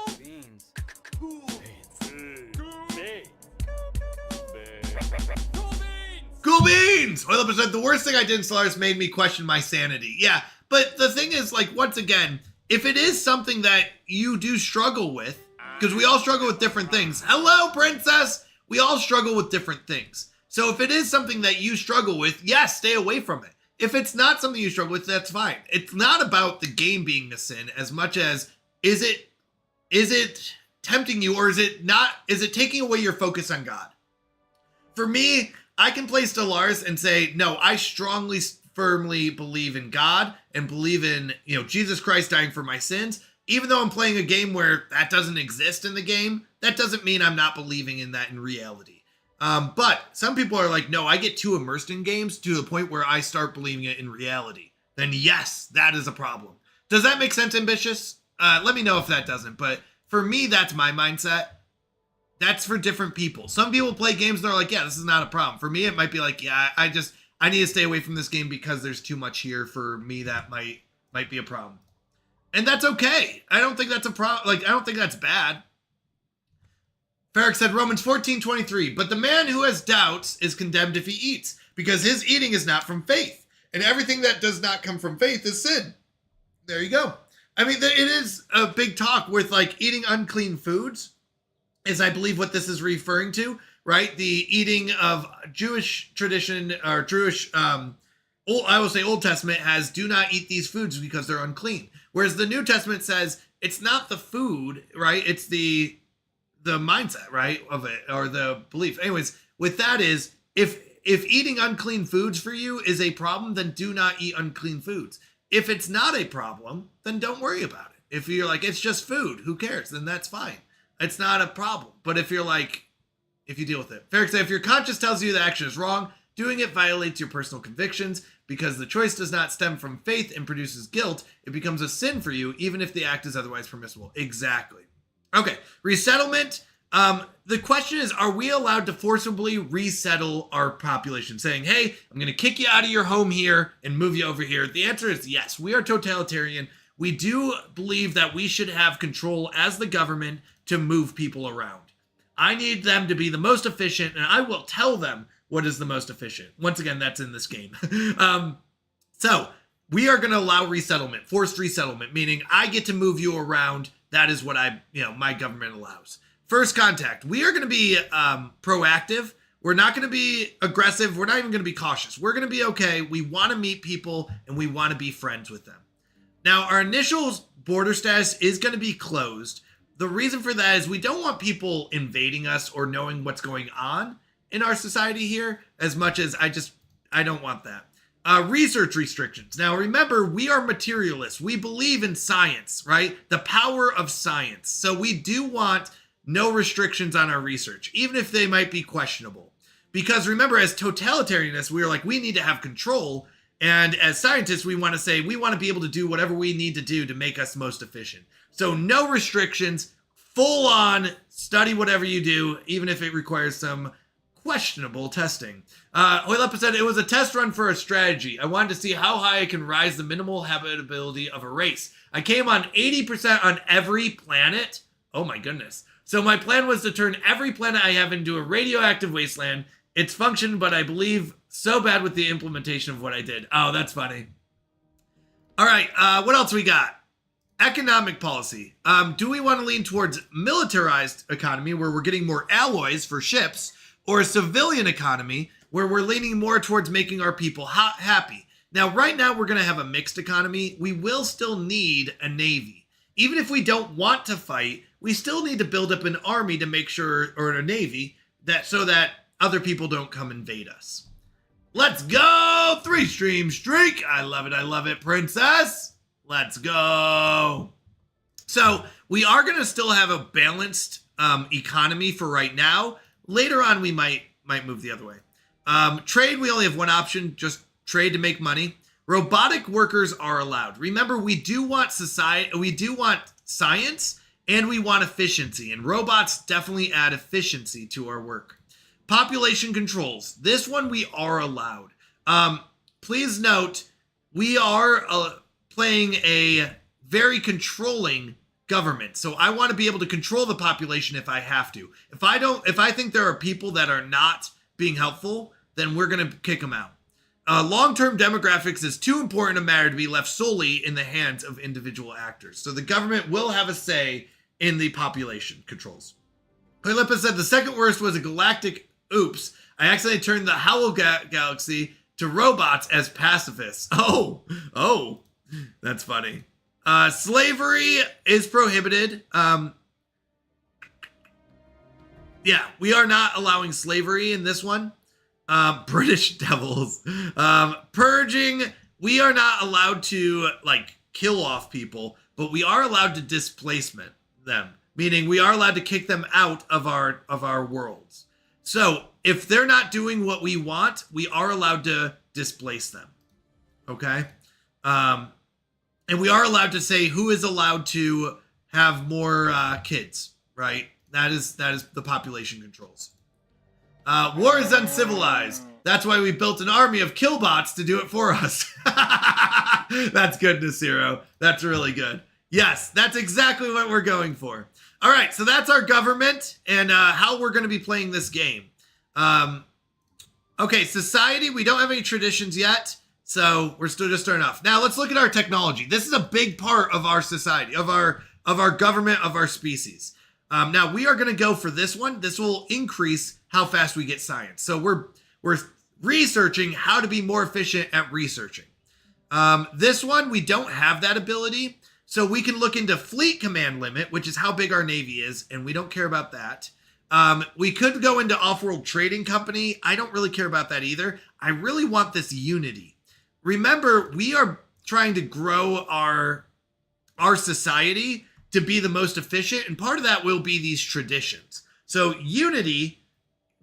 Cool beans! Oil said the worst thing I did in Stellaris made me question my sanity. Yeah, but the thing is, like, once again, if it is something that you do struggle with, because we all struggle with different things. Hello, princess! We all struggle with different things. So if it is something that you struggle with, yes, stay away from it. If it's not something you struggle with, that's fine. It's not about the game being a sin as much as is it tempting you, or is it taking away your focus on God? For me, I can play Stellaris and say, no, I strongly, firmly believe in God and believe in, Jesus Christ dying for my sins. Even though I'm playing a game where that doesn't exist in the game, that doesn't mean I'm not believing in that in reality. But some people are like, no, I get too immersed in games to the point where I start believing it in reality. Then yes, that is a problem. Does that make sense, Ambitious? Let me know if that doesn't. But for me, that's my mindset. That's for different people. Some people play games and they're like, yeah, this is not a problem. For me, it might be like, yeah, I need to stay away from this game because there's too much here for me that might be a problem. And that's okay. I don't think that's a problem. Like, I don't think that's bad. Farrick said Romans 14:23, but the man who has doubts is condemned if he eats, because his eating is not from faith. And everything that does not come from faith is sin. There you go. I mean, it is a big talk with like eating unclean foods, is I believe what this is referring to, right? The eating of Jewish tradition or Jewish, I will say Old Testament has do not eat these foods because they're unclean. Whereas the New Testament says it's not the food, right? It's the mindset, right, of it, or the belief. Anyways, with that is, if eating unclean foods for you is a problem, then do not eat unclean foods. If it's not a problem, then don't worry about it. If you're like, it's just food, who cares? Then that's fine. It's not a problem. But if you're like, if you deal with it. Farrick said, if your conscience tells you the action is wrong, doing it violates your personal convictions. Because the choice does not stem from faith and produces guilt, it becomes a sin for you, even if the act is otherwise permissible. Exactly. Okay, resettlement. The question is, are we allowed to forcibly resettle our population? Saying, hey, I'm going to kick you out of your home here and move you over here. The answer is yes. We are totalitarian. We do believe that we should have control as the government to move people around. I need them to be the most efficient, and I will tell them what is the most efficient. Once again, that's in this game. So we are going to allow resettlement, forced resettlement, meaning I get to move you around. That is what my government allows. First contact. We are going to be proactive. We're not going to be aggressive. We're not even going to be cautious. We're going to be okay. We want to meet people and we want to be friends with them. Now, our initial border status is going to be closed. The reason for that is we don't want people invading us or knowing what's going on in our society here as much as I don't want that. Research restrictions. Now, remember, we are materialists. We believe in science, right? The power of science. So we do want no restrictions on our research, even if they might be questionable. Because remember, as totalitarianists, we are like, we need to have control. And as scientists, we want to say, we want to be able to do whatever we need to do to make us most efficient. So no restrictions, full on study whatever you do, even if it requires some questionable testing. Oilepa said it was a test run for a strategy. I wanted to see how high I can rise the minimal habitability of a race. I came on 80% on every planet. Oh my goodness. So my plan was to turn every planet I have into a radioactive wasteland. It's functioned, but I believe so bad with the implementation of what I did. Oh, that's funny. All right, what else we got? Economic policy. Do we want to lean towards militarized economy where we're getting more alloys for ships, or a civilian economy where we're leaning more towards making our people happy? Now, right now, we're going to have a mixed economy. We will still need a navy. Even if we don't want to fight, we still need to build up an army to make sure, or a navy, so that other people don't come invade us. Let's go! 3-stream streak. I love it, princess. Let's go. So we are going to still have a balanced economy for right now. Later on, we might move the other way. Trade, we only have one option, just trade to make money. Robotic workers are allowed. Remember, we do want science, and we want efficiency, and robots definitely add efficiency to our work. Population controls. This one we are allowed. Please note, we are playing a very controlling government. So I want to be able to control the population if I have to. If I think there are people that are not being helpful, then we're going to kick them out. Long-term demographics is too important a matter to be left solely in the hands of individual actors. So the government will have a say in the population controls. Philippa said the second worst was a galactic oops. I accidentally turned the Howl Galaxy to robots as pacifists. Oh, that's funny. Slavery is prohibited. Yeah, we are not allowing slavery in this one. British devils. Purging, we are not allowed to kill off people, but we are allowed to displacement them, meaning we are allowed to kick them out of our worlds. So if they're not doing what we want, we are allowed to displace them. Okay? And we are allowed to say who is allowed to have more kids, right? That is the population controls. War is uncivilized. That's why we built an army of killbots to do it for us. That's good, Nasiro. That's really good. Yes, that's exactly what we're going for. All right, so that's our government and how we're going to be playing this game. Okay, society, we don't have any traditions yet, so we're still just starting off. Now let's look at our technology. This is a big part of our society, of our government, of our species. Now we are going to go for this one. This will increase how fast we get science. So we're researching how to be more efficient at researching. This one, we don't have that ability. So we can look into fleet command limit, which is how big our Navy is, and we don't care about that. We could go into off-world trading company. I don't really care about that either. I really want this unity. Remember, we are trying to grow our society to be the most efficient, and part of that will be these traditions. So unity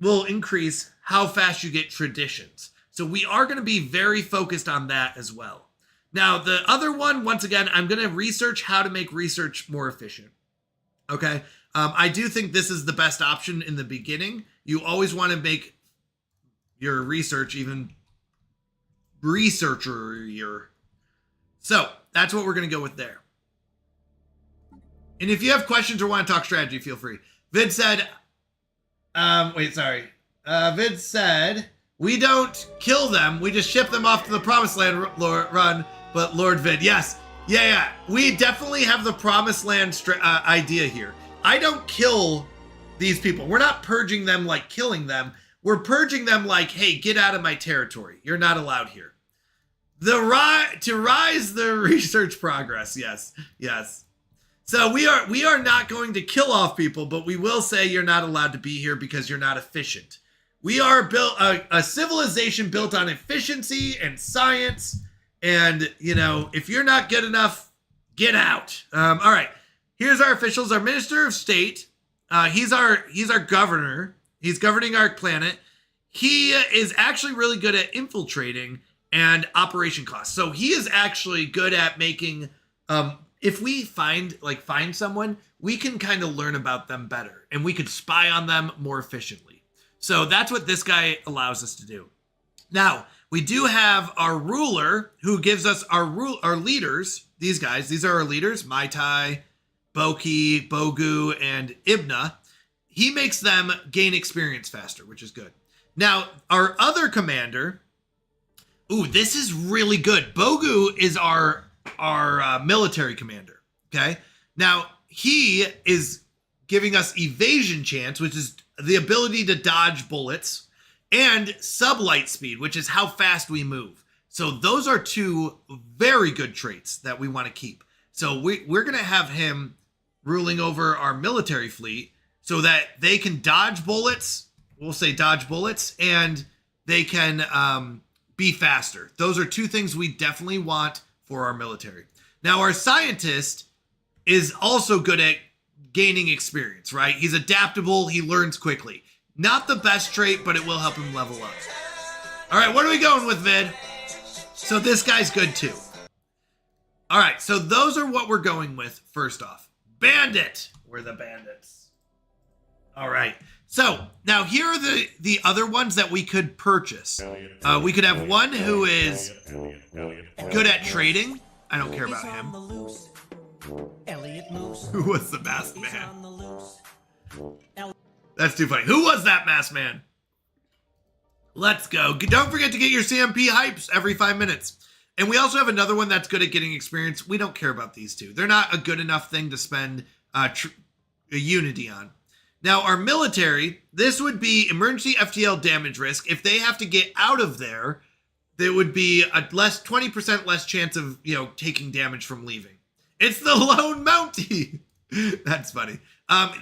will increase how fast you get traditions. So we are going to be very focused on that as well. Now, the other one, once again, I'm going to research how to make research more efficient. Okay? I do think this is the best option in the beginning. You always want to make your research even researcher-ier. So that's what we're going to go with there. And if you have questions or want to talk strategy, feel free. Vid said, Vid said, we don't kill them. We just ship them off to the promised land run. But Lord Vid, yes. Yeah. We definitely have the promised land idea here. I don't kill these people. We're not purging them like killing them. We're purging them like, hey, get out of my territory. You're not allowed here. To rise the research progress. Yes. So we are not going to kill off people, but we will say you're not allowed to be here because you're not efficient. We are built a civilization built on efficiency and science. And, if you're not good enough, get out. All right. Here's our officials. Our Minister of State. He's our governor. He's governing our planet. He is actually really good at infiltrating and operation costs. So he is actually good at making, if we find someone, we can kind of learn about them better and we can spy on them more efficiently. So that's what this guy allows us to do. Now, we do have our ruler who gives us our leaders. These guys, these are our leaders, Mai Tai, Boki, Bogu, and Ibna. He makes them gain experience faster, which is good. Now, our other commander, this is really good. Bogu is our military commander, okay? Now, he is giving us evasion chance, which is the ability to dodge bullets, and sublight speed, which is how fast we move. So those are two very good traits that we want to keep. So we're going to have him ruling over our military fleet so that they can dodge bullets. We'll say dodge bullets and they can be faster. Those are two things we definitely want for our military. Now, our scientist is also good at gaining experience, right? He's adaptable. He learns quickly. Not the best trait, but it will help him level up. All right, what are we going with, Vid? So this guy's good too. All right, so those are what we're going with first off. Bandit. We're the bandits. All right. So now here are the other ones that we could purchase. We could have one who is good at trading. I don't care about him. Who was the masked man? That's too funny. Who was that masked man? Let's go. Don't forget to get your CMP hypes every 5 minutes. And we also have another one that's good at getting experience. We don't care about these two. They're not a good enough thing to spend a unity on. Now, our military, this would be emergency FTL damage risk. If they have to get out of there, there would be a 20% less chance of, taking damage from leaving. It's the lone Mountie. That's funny.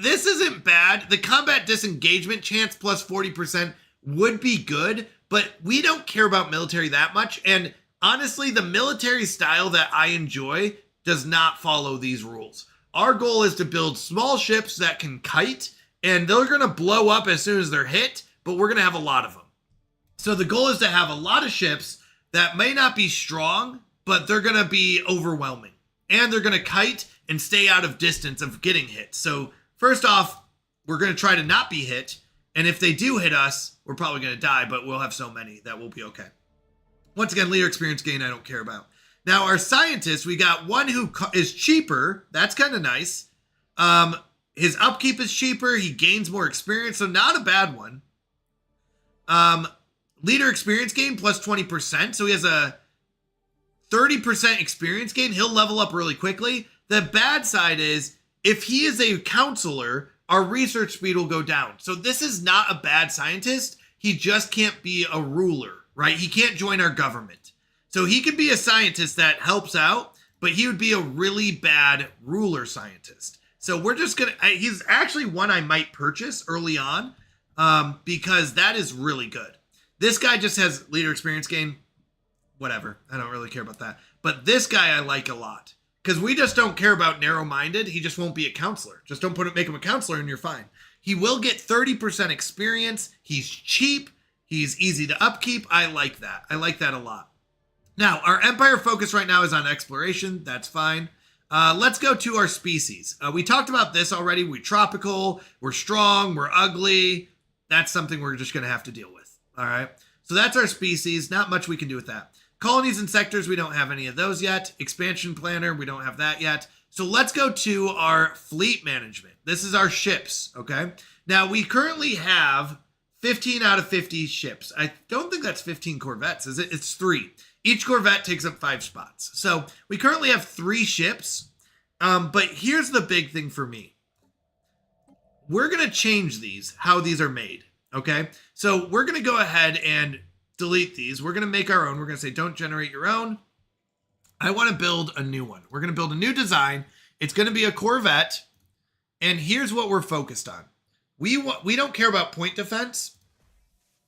This isn't bad. The combat disengagement chance plus 40% would be good, but we don't care about military that much. And honestly, the military style that I enjoy does not follow these rules. Our goal is to build small ships that can kite, and they're going to blow up as soon as they're hit, but we're going to have a lot of them. So the goal is to have a lot of ships that may not be strong, but they're going to be overwhelming. And they're going to kite and stay out of distance of getting hit. So first off, we're going to try to not be hit. And if they do hit us, we're probably going to die, but we'll have so many that we'll be okay. Once again, leader experience gain, I don't care about. Now, our scientist, we got one who is cheaper. That's kind of nice. His upkeep is cheaper. He gains more experience, so not a bad one. Leader experience gain plus 20%. So he has a 30% experience gain. He'll level up really quickly. The bad side is if he is a counselor, our research speed will go down. So this is not a bad scientist. He just can't be a ruler, right? He can't join our government. So he could be a scientist that helps out, but he would be a really bad ruler scientist. So we're just going to, he's actually one I might purchase early on because that is really good. This guy just has leader experience gain. Whatever. I don't really care about that. But this guy I like a lot because we just don't care about narrow-minded. He just won't be a counselor. Just don't make him a counselor and you're fine. He will get 30% experience. He's cheap. He's easy to upkeep. I like that. I like that a lot. Now, our empire focus right now is on exploration. That's fine. Let's go to our species. We talked about this already. We're tropical. We're strong. We're ugly. That's something we're just going to have to deal with. All right. So that's our species. Not much we can do with that. Colonies and sectors, we don't have any of those yet. Expansion planner, we don't have that yet. So let's go to our fleet management. This is our ships, okay? Now, we currently have 15 out of 50 ships. I don't think that's 15 corvettes, is it? It's 3. Each corvette takes up 5 spots. So we currently have 3 ships, but here's the big thing for me. We're going to change these, how these are made, okay? So we're going to go ahead and delete these. We're going to make our own. We're going to say, don't generate your own. I want to build a new one. We're going to build a new design. It's going to be a Corvette. And here's what we're focused on. We don't care about point defense.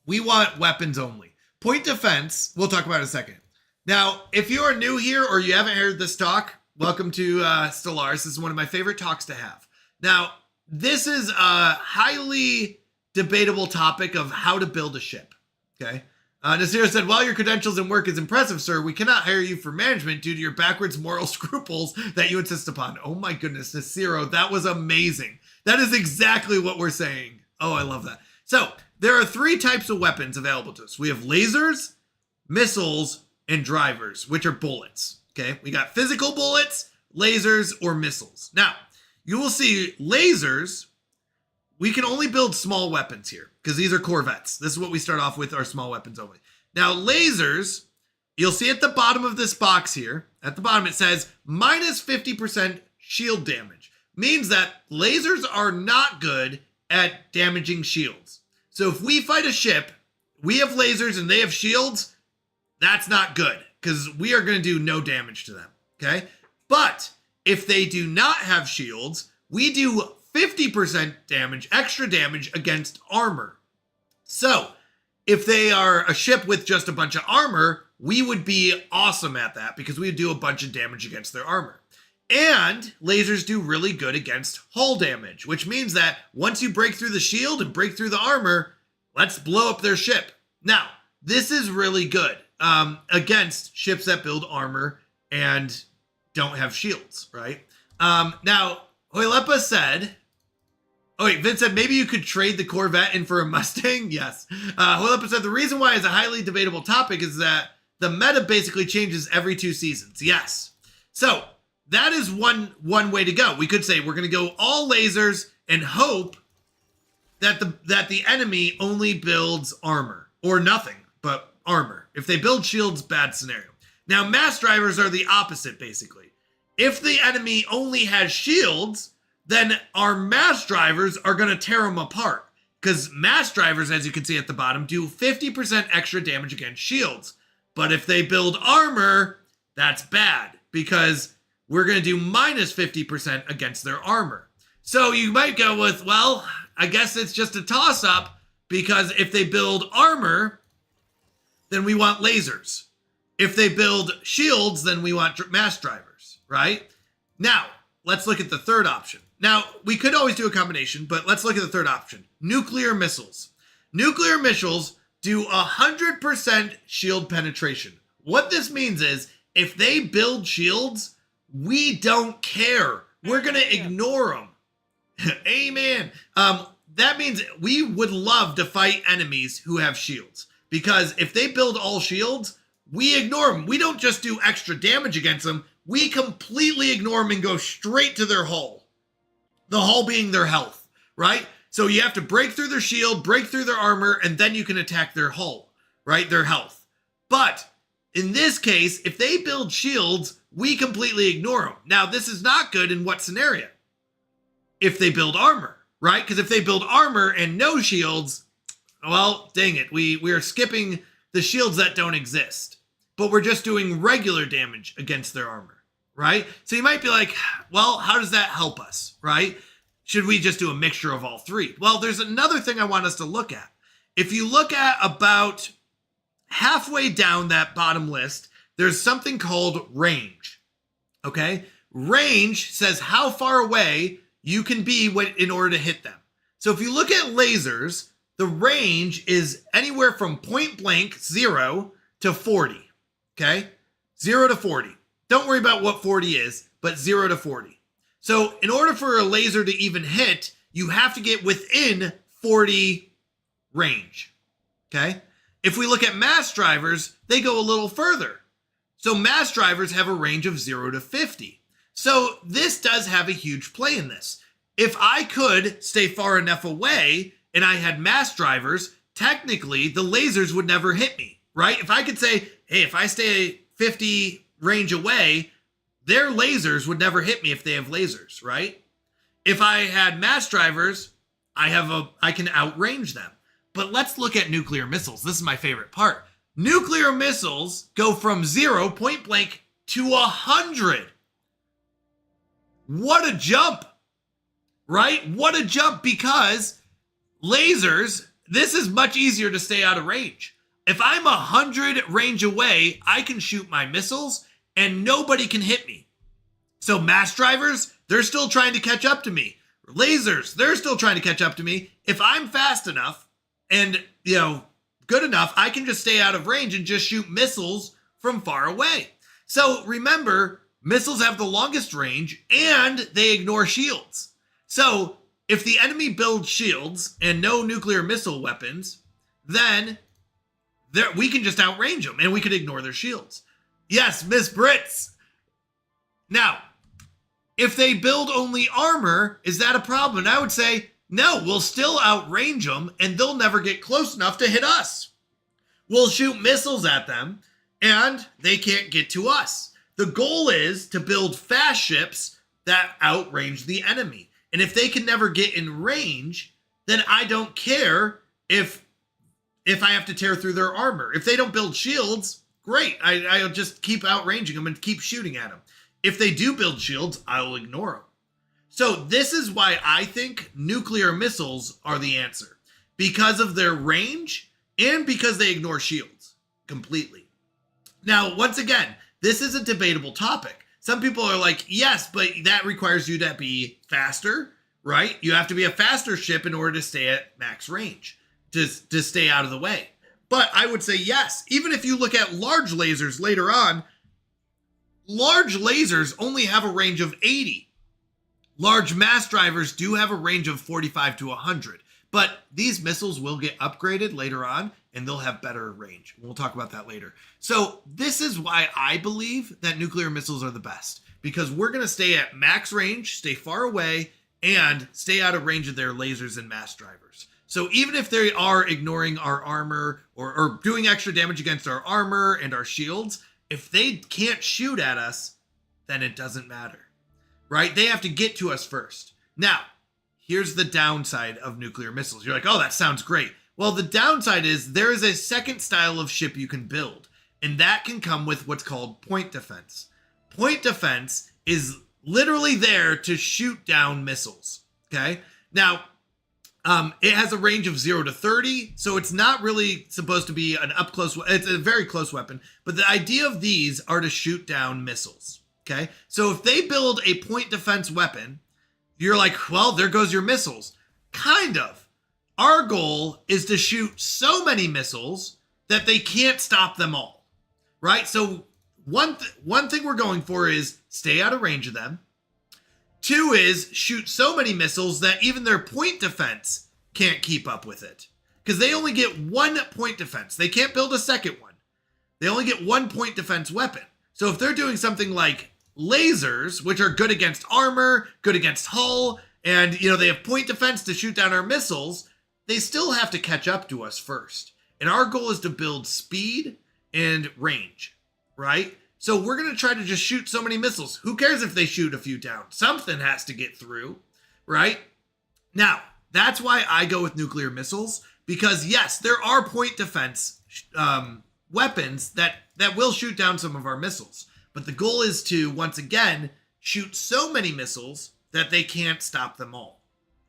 We want weapons only. Point defense, we'll talk about in a second. Now, if you are new here or you haven't heard this talk, welcome to Stellaris. This is one of my favorite talks to have. Now, this is a highly debatable topic of how to build a ship. Okay. Nasir said, while your credentials and work is impressive, sir, we cannot hire you for management due to your backwards moral scruples that you insist upon. Oh my goodness, Nasiro, that was amazing. That is exactly what we're saying. Oh, I love that. So there are 3 types of weapons available to us. We have lasers, missiles, and drivers, which are bullets. Okay, we got physical bullets, lasers, or missiles. Now, you will see lasers. We can only build small weapons here because these are corvettes. This is what we start off with, our small weapons only. Now, lasers, you'll see at the bottom of this box here, at the bottom it says minus 50% shield damage. Means that lasers are not good at damaging shields. So if we fight a ship, we have lasers and they have shields, that's not good because we are going to do no damage to them, okay? But if they do not have shields, we do 50% damage, extra damage against armor. So If they are a ship with just a bunch of armor, we would be awesome at that because we would do a bunch of damage against their armor. And lasers do really good against hull damage, which means that once you break through the shield and break through the armor, let's blow up their ship. Now, this is really good against ships that build armor and don't have shields, right? Now, Hoilepa said... Oh, wait, Vince said maybe you could trade the Corvette in for a Mustang? Yes. Hoilepa said the reason why it's a highly debatable topic is that the meta basically changes every 2 seasons. Yes. So that is one way to go. We could say we're going to go all lasers and hope that the enemy only builds armor or nothing but armor. If they build shields, bad scenario. Now, mass drivers are the opposite, basically. If the enemy only has shields, then our mass drivers are going to tear them apart. Because mass drivers, as you can see at the bottom, do 50% extra damage against shields. But if they build armor, that's bad. Because we're going to do minus 50% against their armor. So you might go with, well, I guess it's just a toss-up. Because if they build armor, then we want lasers. If they build shields, then we want mass drivers, right? Now, let's look at the third option. Now, we could always do a combination, but let's look at the third option. Nuclear missiles. Nuclear missiles do 100% shield penetration. What this means is, if they build shields, we don't care. We're going to ignore them. Amen. That means we would love to fight enemies who have shields. Because if they build all shields, we ignore them. We don't just do extra damage against them. We completely ignore them and go straight to their hull. The hull being their health, right? So you have to break through their shield, break through their armor, and then you can attack their hull, right? Their health. But in this case, if they build shields, we completely ignore them. Now, this is not good in what scenario? If they build armor, right? Because if they build armor and no shields, well, dang it. We are skipping the shields that don't exist. But we're just doing regular damage against their armor. Right? So you might be like, well, how does that help us, right? Should we just do a mixture of all three? Well, there's another thing I want us to look at. If you look at about halfway down that bottom list, there's something called range, okay? Range says how far away you can be in order to hit them. So if you look at lasers, the range is anywhere from point blank, 0 to 40, okay? 0 to 40. Don't worry about what 40 is, but 0 to 40. So in order for a laser to even hit, you have to get within 40 range, okay? If we look at mass drivers, they go a little further. So mass drivers have a range of 0 to 50. So this does have a huge play in this. If I could stay far enough away and I had mass drivers, technically the lasers would never hit me, right? If I could say, hey, if I stay 50 range away, their lasers would never hit me if they have lasers, right? If I had mass drivers, I can outrange them. But let's look at nuclear missiles. This is my favorite part. Nuclear missiles go from 0, point blank, to 100. What a jump, right? What a jump, because lasers, this is much easier to stay out of range. If I'm 100 range away, I can shoot my missiles and nobody can hit me. So mass drivers, they're still trying to catch up to me. Lasers, they're still trying to catch up to me. If I'm fast enough and, good enough, I can just stay out of range and just shoot missiles from far away. So remember, missiles have the longest range and they ignore shields. So if the enemy builds shields and no nuclear missile weapons, then we can just outrange them and we can ignore their shields. Yes, Miss Brits. Now, if they build only armor, is that a problem? And I would say, no, we'll still outrange them and they'll never get close enough to hit us. We'll shoot missiles at them and they can't get to us. The goal is to build fast ships that outrange the enemy. And if they can never get in range, then I don't care if I have to tear through their armor. If they don't build shields, great. I'll just keep outranging them and keep shooting at them. If they do build shields, I'll ignore them. So this is why I think nuclear missiles are the answer. Because of their range and because they ignore shields completely. Now, once again, this is a debatable topic. Some people are like, yes, but that requires you to be faster, right? You have to be a faster ship in order to stay at max range, to stay out of the way. But I would say yes. Even if you look at large lasers later on, large lasers only have a range of 80. Large mass drivers do have a range of 45 to 100. But these missiles will get upgraded later on, and they'll have better range. We'll talk about that later. So this is why I believe that nuclear missiles are the best, because we're going to stay at max range, stay far away, and stay out of range of their lasers and mass drivers. So even if they are ignoring our armor or doing extra damage against our armor and our shields, if they can't shoot at us, then it doesn't matter, right? They have to get to us first. Now, here's the downside of nuclear missiles. You're like, oh, that sounds great. Well, the downside is there is a second style of ship you can build, and that can come with what's called point defense. Point defense is literally there to shoot down missiles, okay? Now, it has a range of 0 to 30, so it's not really supposed to be an up-close, it's a very close weapon, but the idea of these are to shoot down missiles, okay? So if they build a point defense weapon, you're like, well, there goes your missiles. Kind of. Our goal is to shoot so many missiles that they can't stop them all, right? So one thing we're going for is stay out of range of them. 2 is shoot so many missiles that even their point defense can't keep up with it, because they only get 1 point defense. They can't build a second one. They only get 1 point defense weapon. So if they're doing something like lasers, which are good against armor, good against hull, and they have point defense to shoot down our missiles, they still have to catch up to us first. And our goal is to build speed and range, right? So we're going to try to just shoot so many missiles. Who cares if they shoot a few down? Something has to get through, right? Now, that's why I go with nuclear missiles, because yes, there are point defense weapons that will shoot down some of our missiles. But the goal is to, once again, shoot so many missiles that they can't stop them all,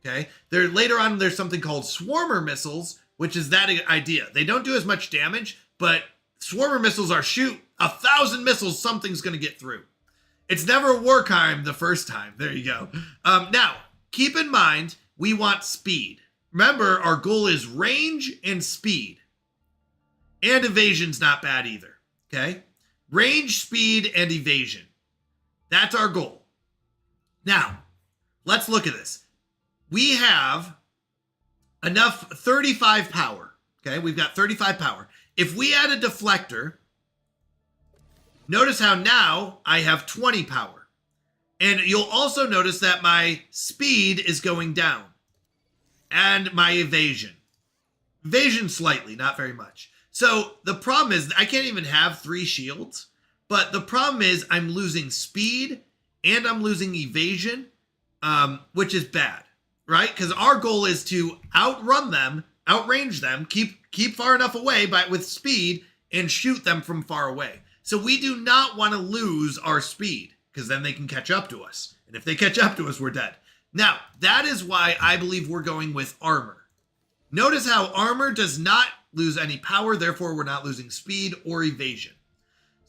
okay? Later on, there's something called swarmer missiles, which is that idea. They don't do as much damage, but swarmer missiles are shoot 1,000 missiles, something's going to get through. It's never Wartime the first time. There you go. Now, keep in mind, we want speed. Remember, our goal is range and speed. And evasion's not bad either, okay? Range, speed, and evasion. That's our goal. Now, let's look at this. We have enough 35 power, okay? We've got 35 power. If we add a deflector, notice how now I have 20 power. And you'll also notice that my speed is going down. And my evasion. Evasion slightly, not very much. So the problem is I can't even have 3 shields. But the problem is I'm losing speed and I'm losing evasion, which is bad, right? Because our goal is to outrun them, outrange them, keep far enough away with speed and shoot them from far away. So we do not want to lose our speed, because then they can catch up to us. And if they catch up to us, we're dead. Now, that is why I believe we're going with armor. Notice how armor does not lose any power, therefore we're not losing speed or evasion.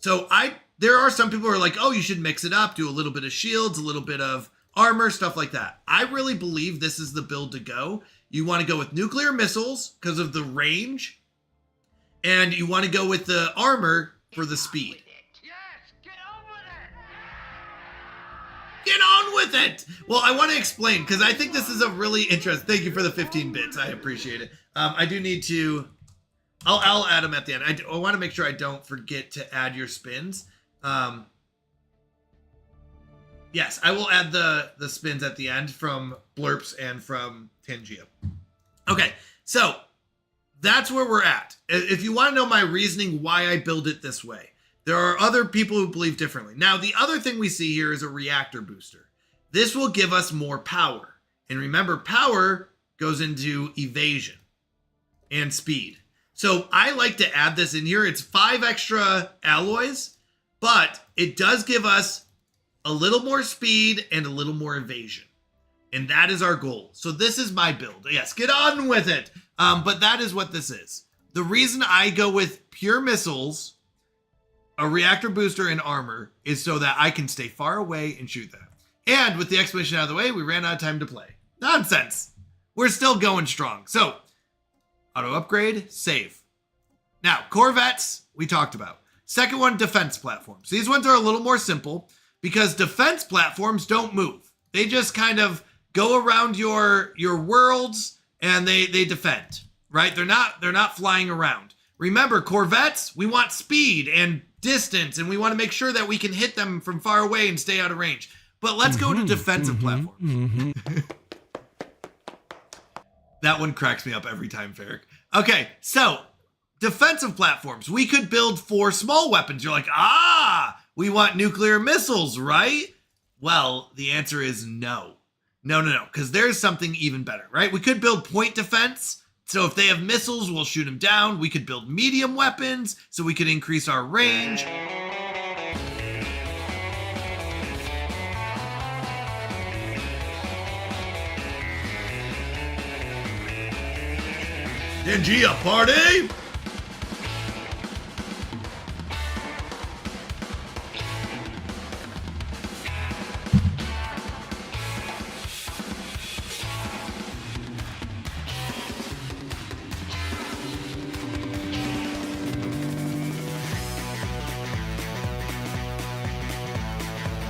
So there are some people who are like, oh, you should mix it up, do a little bit of shields, a little bit of armor, stuff like that. I really believe this is the build to go. You want to go with nuclear missiles because of the range, and you want to go with the armor for the speed. Get on with it! Well, I want to explain, because I think this is a really interesting... Thank you for the 15 bits. I appreciate it. I do need to... I'll add them at the end. I want to make sure I don't forget to add your spins. Yes, I will add the spins at the end from Blurps and from Tangia. Okay, so that's where we're at. If you want to know my reasoning why I build it this way, there are other people who believe differently. Now, the other thing we see here is a reactor booster. This will give us more power. And remember, power goes into evasion and speed. So I like to add this in here. It's 5 extra alloys, but it does give us a little more speed and a little more evasion. And that is our goal. So this is my build. Yes, get on with it. But that is what this is. The reason I go with pure missiles, a reactor booster, and armor is so that I can stay far away and shoot them. And with the expedition out of the way, we ran out of time to play. Nonsense. We're still going strong. So, auto upgrade, save. Now, Corvettes, we talked about. Second one, defense platforms. These ones are a little more simple because defense platforms don't move. They just kind of go around your worlds and they defend, right? They're not flying around. Remember, Corvettes, we want speed and distance, and we want to make sure that we can hit them from far away and stay out of range. But let's go to defensive platforms. That one cracks me up every time, Ferric. Okay, so defensive platforms. We could build 4 small weapons. You're like, we want nuclear missiles, right? Well, the answer is no. No, because there's something even better, right? We could build point defense. So if they have missiles, we'll shoot them down. We could build medium weapons so we could increase our range. Ninja party!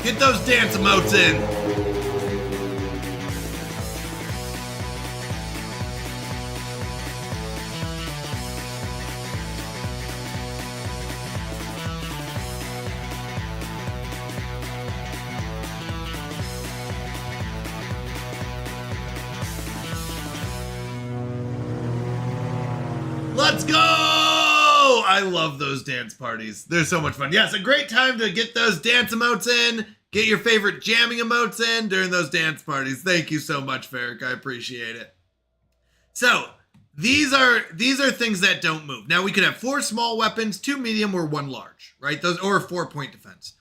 Get those dance emotes in. Let's go! I love those dance parties. They're so much fun. Yes, a great time to get those dance emotes in. Get your favorite jamming emotes in during those dance parties. Thank you so much, Ferric. I appreciate it. So, these are things that don't move. Now, we could have 4 small weapons, 2 medium, or 1 large, right? Those, or 4-point defense.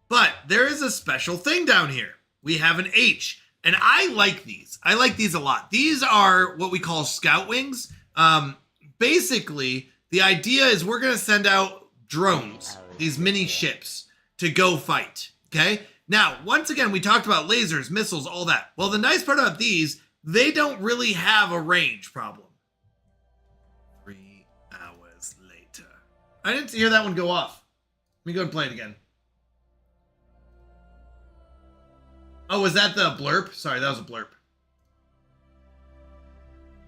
But there is a special thing down here. We have an H, and I like these. I like these a lot. These are what we call scout wings. Basically, the idea is we're going to send out drones, these mini ships, to go fight, okay? Now, once again, we talked about lasers, missiles, all that. Well, the nice part about these, they don't really have a range problem. 3 hours later. I didn't hear that one go off. Let me go and play it again. Oh, was that the blurb? Sorry, that was a blurb.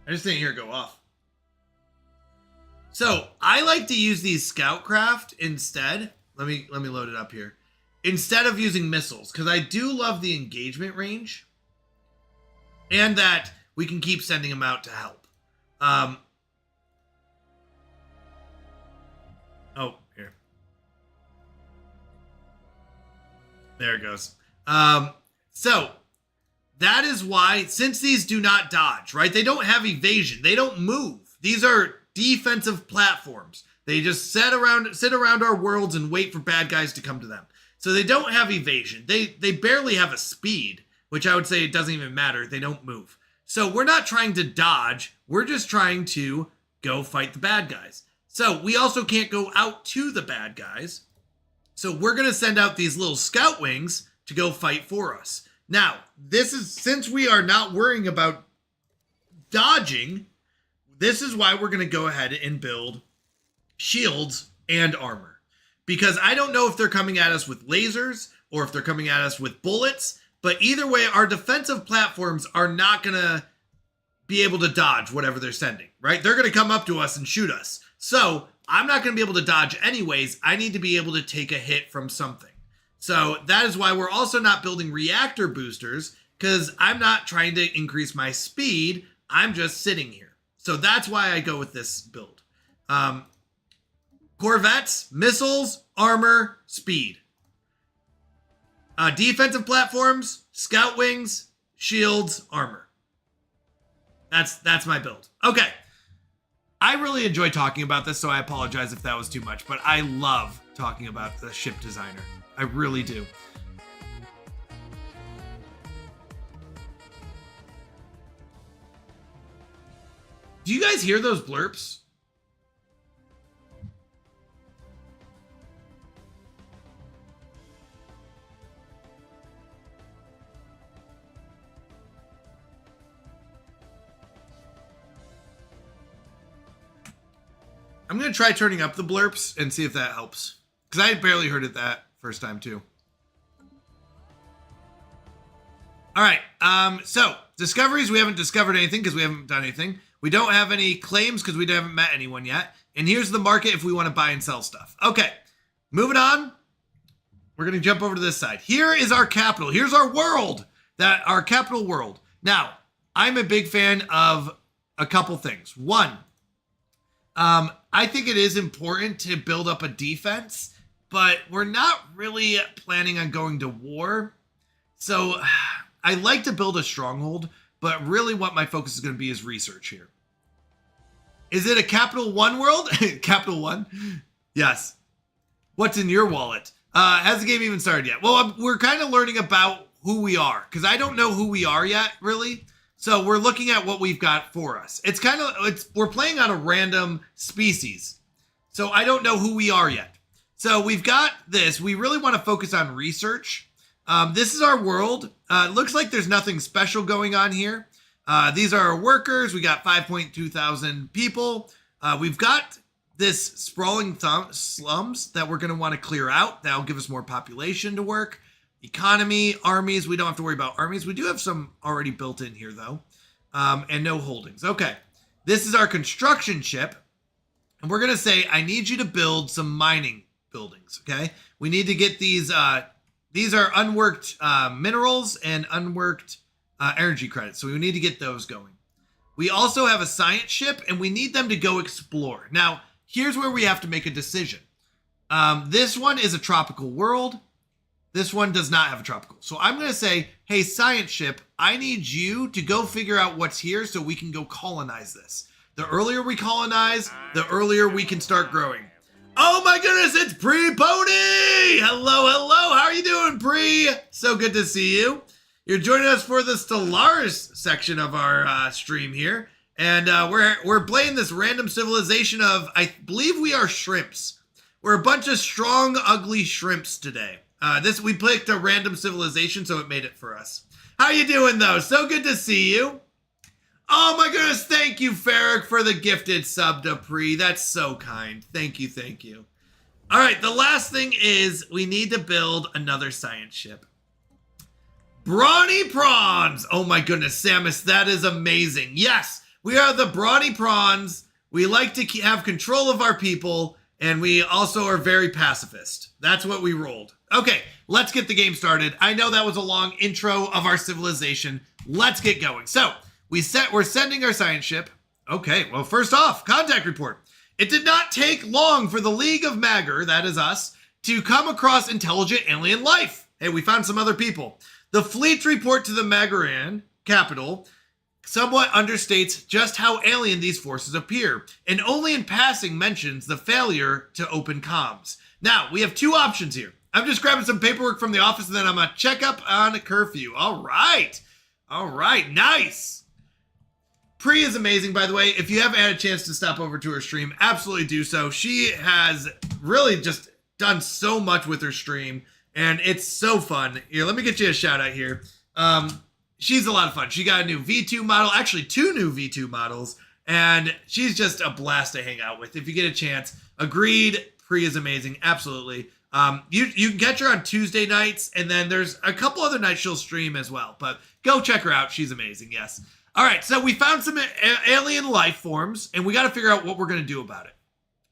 I just didn't hear it go off. So, I like to use these scout craft instead. Let me load it up here. Instead of using missiles, because I do love the engagement range. And that we can keep sending them out to help. Oh, here. There it goes. So, that is why, since these do not dodge, right? They don't have evasion. They don't move. These are defensive platforms. They just sit around our worlds and wait for bad guys to come to them. So they don't have evasion. They barely have a speed, which I would say it doesn't even matter. They don't move. So we're not trying to dodge. We're just trying to go fight the bad guys. So we also can't go out to the bad guys. So we're going to send out these little scout wings to go fight for us. Now, this is, since we are not worrying about dodging, this is why we're going to go ahead and build shields and armor. Because I don't know if they're coming at us with lasers or if they're coming at us with bullets. But either way, our defensive platforms are not going to be able to dodge whatever they're sending, right? They're going to come up to us and shoot us. So I'm not going to be able to dodge anyways. I need to be able to take a hit from something. So that is why we're also not building reactor boosters, because I'm not trying to increase my speed. I'm just sitting here. So that's why I go with this build. Corvettes, missiles, armor, speed. Defensive platforms, scout wings, shields, armor. That's my build. Okay. I really enjoy talking about this, so I apologize if that was too much, but I love talking about the ship designer. I really do. Do you guys hear those blurps? I'm going to try turning up the blurps and see if that helps. Because I barely heard it that first time too. All right. So discoveries, we haven't discovered anything because we haven't done anything. We don't have any claims because we haven't met anyone yet. And here's the market if we want to buy and sell stuff. Okay. Moving on. We're going to jump over to this side. Here is our capital. Here's our world. Our capital world. Now, I'm a big fan of a couple things. One, I think it is important to build up a defense, but we're not really planning on going to war. So I like to build a stronghold, but really what my focus is going to be is research here. Is it a Capital One world? Capital One? Yes. What's in your wallet? Has the game even started yet? Well, we're kind of learning about who we are because I don't know who we are yet, really. So we're looking at what we've got for us. It's kind of, we're playing on a random species. So I don't know who we are yet. So we've got this. We really want to focus on research. This is our world. It looks like there's nothing special going on here. These are our workers. We got 5.2 thousand people. We've got this sprawling slums that we're going to want to clear out. That'll give us more population to work. Economy, armies. We don't have to worry about armies. We do have some already built in here, though. And no holdings. Okay. This is our construction ship. And we're going to say, I need you to build some mining buildings, okay? We need to get these are unworked minerals and unworked energy credits. So we need to get those going. We also have a science ship, and we need them to go explore. Now, here's where we have to make a decision. This one is a tropical world. This one does not have a tropical. So I'm going to say, hey, science ship, I need you to go figure out what's here so we can go colonize this. The earlier we colonize, the earlier we can start growing. Oh my goodness, it's Pre Pony! Hello, hello. How are you doing, Pre? So good to see you. You're joining us for the Stellaris section of our stream here. And we're playing this random civilization of, I believe we are shrimps. We're a bunch of strong, ugly shrimps today. We picked a random civilization, so it made it for us. How you doing, though? So good to see you. Oh, my goodness. Thank you, Farrick, for the gifted sub to Pre. That's so kind. Thank you, thank you. All right, the last thing is we need to build another science ship. Brawny Prawns. Oh, my goodness, Samus, that is amazing. Yes, we are the Brawny Prawns. We like to have control of our people, and we also are very pacifist. That's what we rolled. Okay, let's get the game started. I know that was a long intro of our civilization. Let's get going. So, we're sending our science ship. Okay, well, first off, contact report. It did not take long for the League of Magger, that is us, to come across intelligent alien life. Hey, we found some other people. The fleet's report to the Magaran capital somewhat understates just how alien these forces appear, and only in passing mentions the failure to open comms. Now, we have two options here. I'm just grabbing some paperwork from the office, and then I'm going to check up on a curfew. All right. All right. Nice. Pre is amazing, by the way. If you haven't had a chance to stop over to her stream, absolutely do so. She has really just done so much with her stream, and it's so fun. Here, let me get you a shout out here. She's a lot of fun. She got a new V2 model, actually 2 new V2 models, and she's just a blast to hang out with. If you get a chance, agreed. Pre is amazing. Absolutely. You can catch her on Tuesday nights, and then there's a couple other nights she'll stream as well. But go check her out. She's amazing. Yes. All right. So we found some alien life forms, and we got to figure out what we're going to do about it.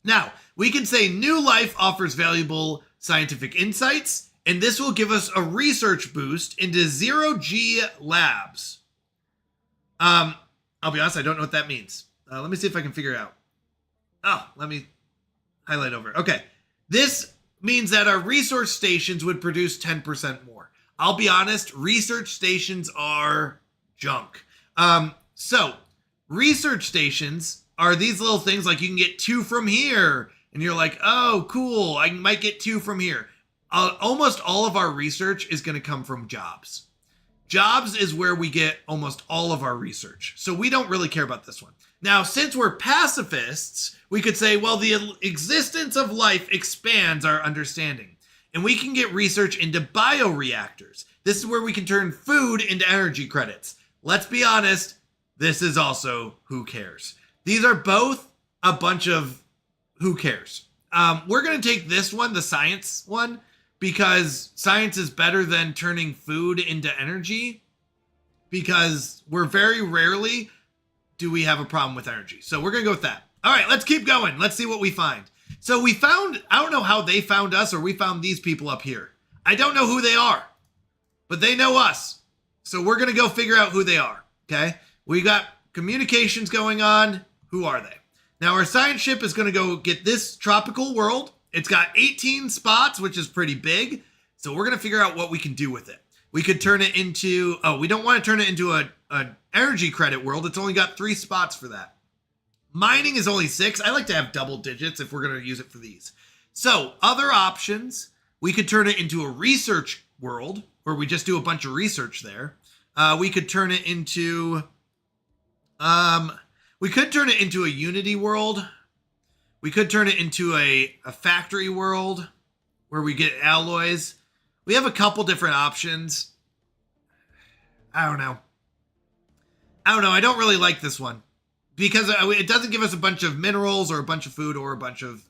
Now, we can say new life offers valuable scientific insights, and this will give us a research boost into 0G labs. I'll be honest, I don't know what that means. Let me see if I can figure it out. Oh, let me highlight over. Okay. This means that our research stations would produce 10% more. I'll be honest, research stations are junk. So research stations are these little things like you can get 2 from here, and you're like, oh, cool, I might get 2 from here. Almost all of our research is going to come from jobs. Jobs is where we get almost all of our research. So we don't really care about this one. Now, since we're pacifists, we could say, well, the existence of life expands our understanding. And we can get research into bioreactors. This is where we can turn food into energy credits. Let's be honest, this is also who cares. These are both a bunch of who cares? We're going to take this one, the science one, because science is better than turning food into energy, because we're very rarely do we have a problem with energy. So we're going to go with that. All right, let's keep going. Let's see what we find. So we found, I don't know how they found us or we found these people up here. I don't know who they are, but they know us. So we're going to go figure out who they are, okay? We got communications going on. Who are they? Now, our science ship is going to go get this tropical world. It's got 18 spots, which is pretty big. So we're going to figure out what we can do with it. We could turn it into, we don't want to turn it into an energy credit world. It's only got 3 spots for that. Mining is only 6. I like to have double digits if we're going to use it for these. So other options, we could turn it into a research world where we just do a bunch of research there. We could turn it into, a Unity world. We could turn it into a factory world where we get alloys. We have a couple different options. I don't know. I don't really like this one because it doesn't give us a bunch of minerals or a bunch of food or a bunch of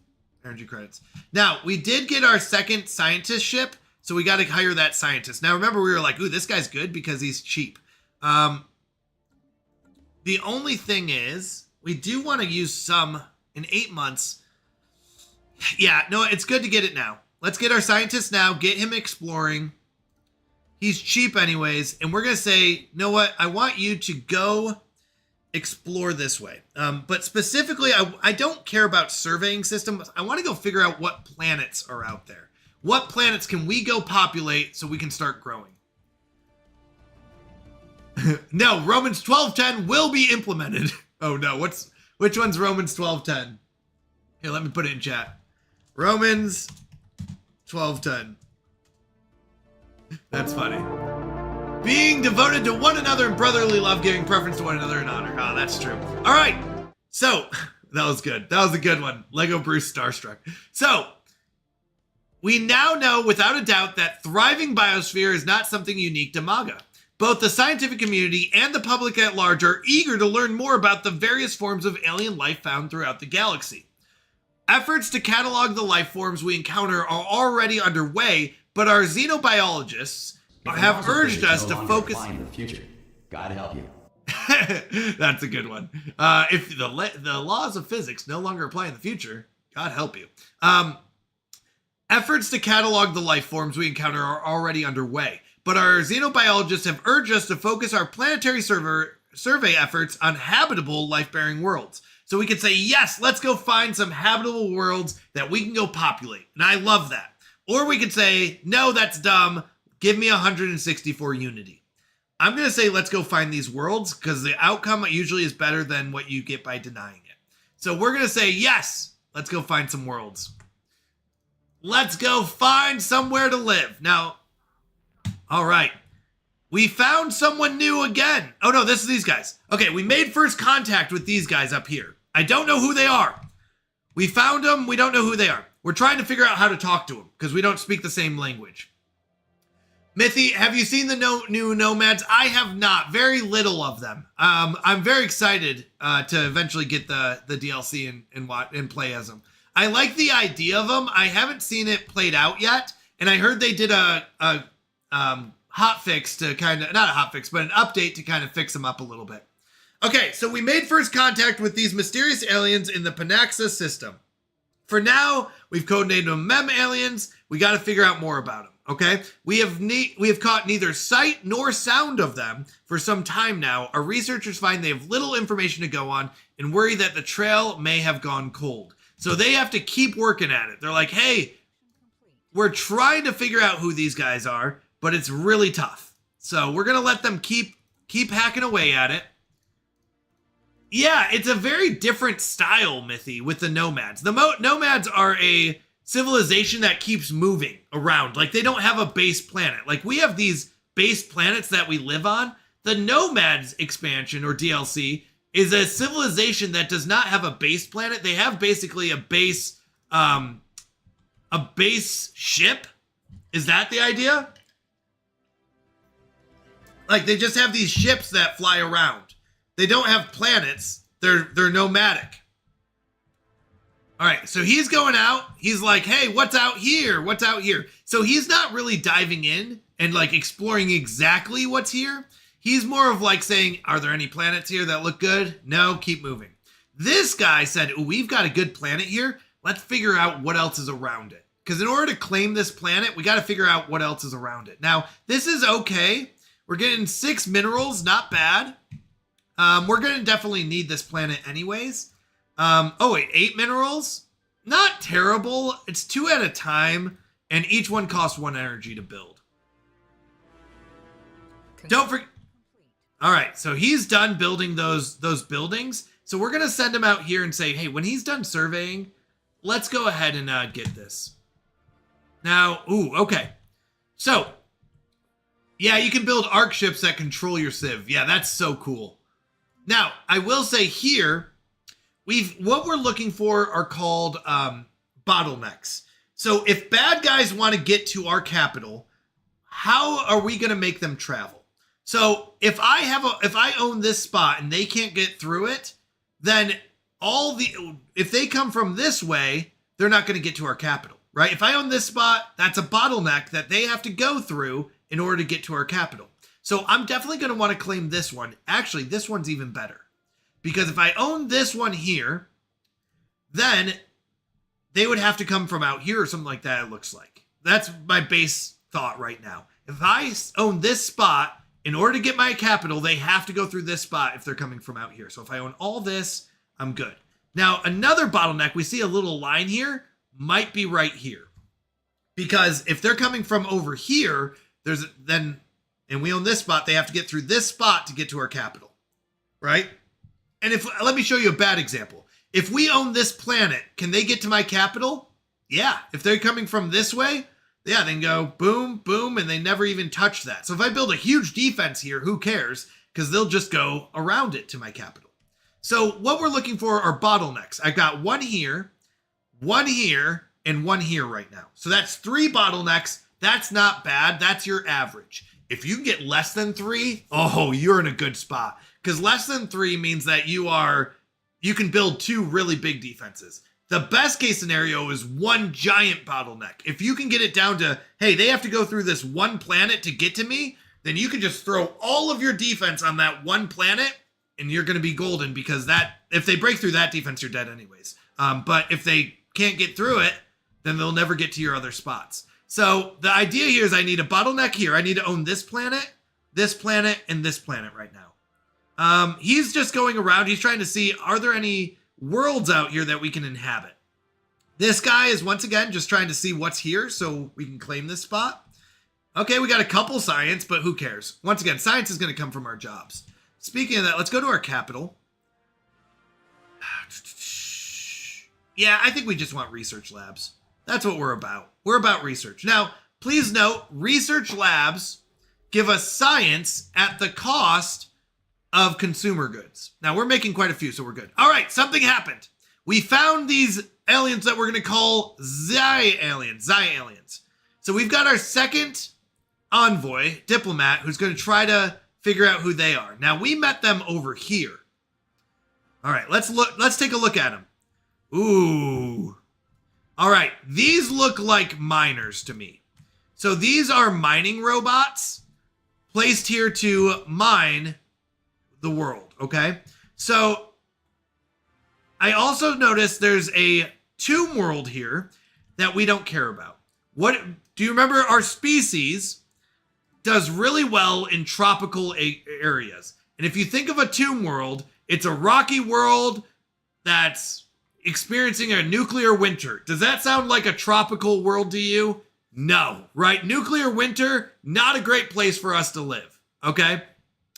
energy credits. Now, we did get our second scientist ship, so we got to hire that scientist. Now, remember, we were like, ooh, this guy's good because he's cheap. The only thing is, we do want to use some in 8 months. Yeah, no, it's good to get it now. Let's get our scientist now, get him exploring. He's cheap anyways, and we're going to say, you know what? I want you to go explore this way. But specifically, I don't care about surveying systems. I want to go figure out what planets are out there. What planets can we go populate so we can start growing? No, Romans 12:10 will be implemented. Oh no, which one's Romans 12:10? Here, let me put it in chat. Romans 12:10. That's funny. Being devoted to one another in brotherly love, giving preference to one another in honor. Ah, that's true. All right. So, that was good. That was a good one. Lego Bruce Starstruck. So, we now know without a doubt that thriving biosphere is not something unique to MAGA. Both the scientific community and the public at large are eager to learn more about the various forms of alien life found throughout the galaxy. Efforts to catalog the life forms we encounter are already underway, but our xenobiologists have urged us to focus. In the future, God help you. That's a good one. If the laws of physics no longer apply in the future, God help you. Efforts to catalog the life forms we encounter are already underway, but our xenobiologists have urged us to focus our planetary survey efforts on habitable life-bearing worlds. So we could say, yes, let's go find some habitable worlds that we can go populate. And I love that. Or we could say, no, that's dumb. Give me 164 Unity. I'm going to say, let's go find these worlds because the outcome usually is better than what you get by denying it. So we're going to say, yes, let's go find some worlds. Let's go find somewhere to live. Now, all right. We found someone new again. Oh, no, this is these guys. Okay, we made first contact with these guys up here. I don't know who they are. We found them. We don't know who they are. We're trying to figure out how to talk to them because we don't speak the same language. Mithy, have you seen the new Nomads? I have not. Very little of them. I'm very excited to eventually get the DLC and play as them. I like the idea of them. I haven't seen it played out yet, and I heard they did a hot fix to kind of, not a hot fix, but an update to kind of fix them up a little bit. Okay, so we made first contact with these mysterious aliens in the Panaxa system. For now, we've codenamed them Mem aliens. We got to figure out more about them. Okay, we have caught neither sight nor sound of them for some time now. Our researchers find they have little information to go on and worry that the trail may have gone cold. So they have to keep working at it. They're like, hey, we're trying to figure out who these guys are, but it's really tough. So we're gonna let them keep hacking away at it. Yeah, it's a very different style, Mithy, with the Nomads. The Nomads are a civilization that keeps moving around. Like, they don't have a base planet. Like, we have these base planets that we live on. The Nomads expansion, or DLC, is a civilization that does not have a base planet. They have basically a base ship. Is that the idea? Like, they just have these ships that fly around. They don't have planets. They're nomadic. All right, so he's going out. He's like, hey, what's out here? What's out here? So he's not really diving in and like exploring exactly what's here. He's more of like saying, are there any planets here that look good? No, keep moving. This guy said, oh, we've got a good planet here. Let's figure out what else is around it. Because in order to claim this planet, we got to figure out what else is around it. Now, this is okay. We're getting 6 minerals, not bad. We're going to definitely need this planet anyways. Oh wait, 8 minerals? Not terrible. It's 2 at a time, and each one costs 1 energy to build. Don't forget. All right, so he's done building those buildings. So we're going to send him out here and say, hey, when he's done surveying, let's go ahead and get this. Now, ooh, okay. So, yeah, you can build arc ships that control your civ. Yeah, that's so cool. Now, I will say here, what we're looking for are called bottlenecks. So if bad guys want to get to our capital, how are we going to make them travel? So if I own this spot and they can't get through it, then if they come from this way, they're not going to get to our capital, right? If I own this spot, that's a bottleneck that they have to go through in order to get to our capital. So I'm definitely going to want to claim this one. Actually, this one's even better. Because if I own this one here, then they would have to come from out here or something like that, it looks like. That's my base thought right now. If I own this spot, in order to get my capital, they have to go through this spot if they're coming from out here. So if I own all this, I'm good. Now, another bottleneck, we see a little line here, might be right here. Because if they're coming from over here, and we own this spot, they have to get through this spot to get to our capital, right? And let me show you a bad example. If we own this planet, can they get to my capital? Yeah. If they're coming from this way, yeah, they can go boom, boom, and they never even touch that. So if I build a huge defense here, who cares? Because they'll just go around it to my capital. So what we're looking for are bottlenecks. I've got 1 here, 1 here, and 1 here right now. So that's 3 bottlenecks. That's not bad. That's your average. If you get less than 3, oh, you're in a good spot. Because less than 3 means that you can build 2 really big defenses. The best case scenario is 1 giant bottleneck. If you can get it down to, hey, they have to go through this 1 planet to get to me, then you can just throw all of your defense on that 1 planet and you're going to be golden, because if they break through that defense, you're dead anyways. But if they can't get through it, then they'll never get to your other spots. So the idea here is I need a bottleneck here. I need to own this planet, and this planet right now. He's just going around. He's trying to see, are there any worlds out here that we can inhabit? This guy is once again just trying to see what's here so we can claim this spot. Okay, we got a couple science, but who cares? Once again, science is going to come from our jobs. Speaking of that, let's go to our capital. Yeah, I think we just want research labs. That's what we're about. We're about research. Now, please note, research labs give us science at the cost of consumer goods. Now, we're making quite a few, so we're good. All right, something happened. We found these aliens that we're going to call Xi aliens. So we've got our second envoy, diplomat, who's going to try to figure out who they are. Now, we met them over here. All right, let's take a look at them. Ooh. All right, these look like miners to me. So these are mining robots placed here to mine the world, okay? So I also noticed there's a tomb world here that we don't care about. What do you remember? Our species does really well in tropical areas. And if you think of a tomb world, it's a rocky world that's experiencing a nuclear winter. Does that sound like a tropical world to you? No, right? Nuclear winter, not a great place for us to live, okay?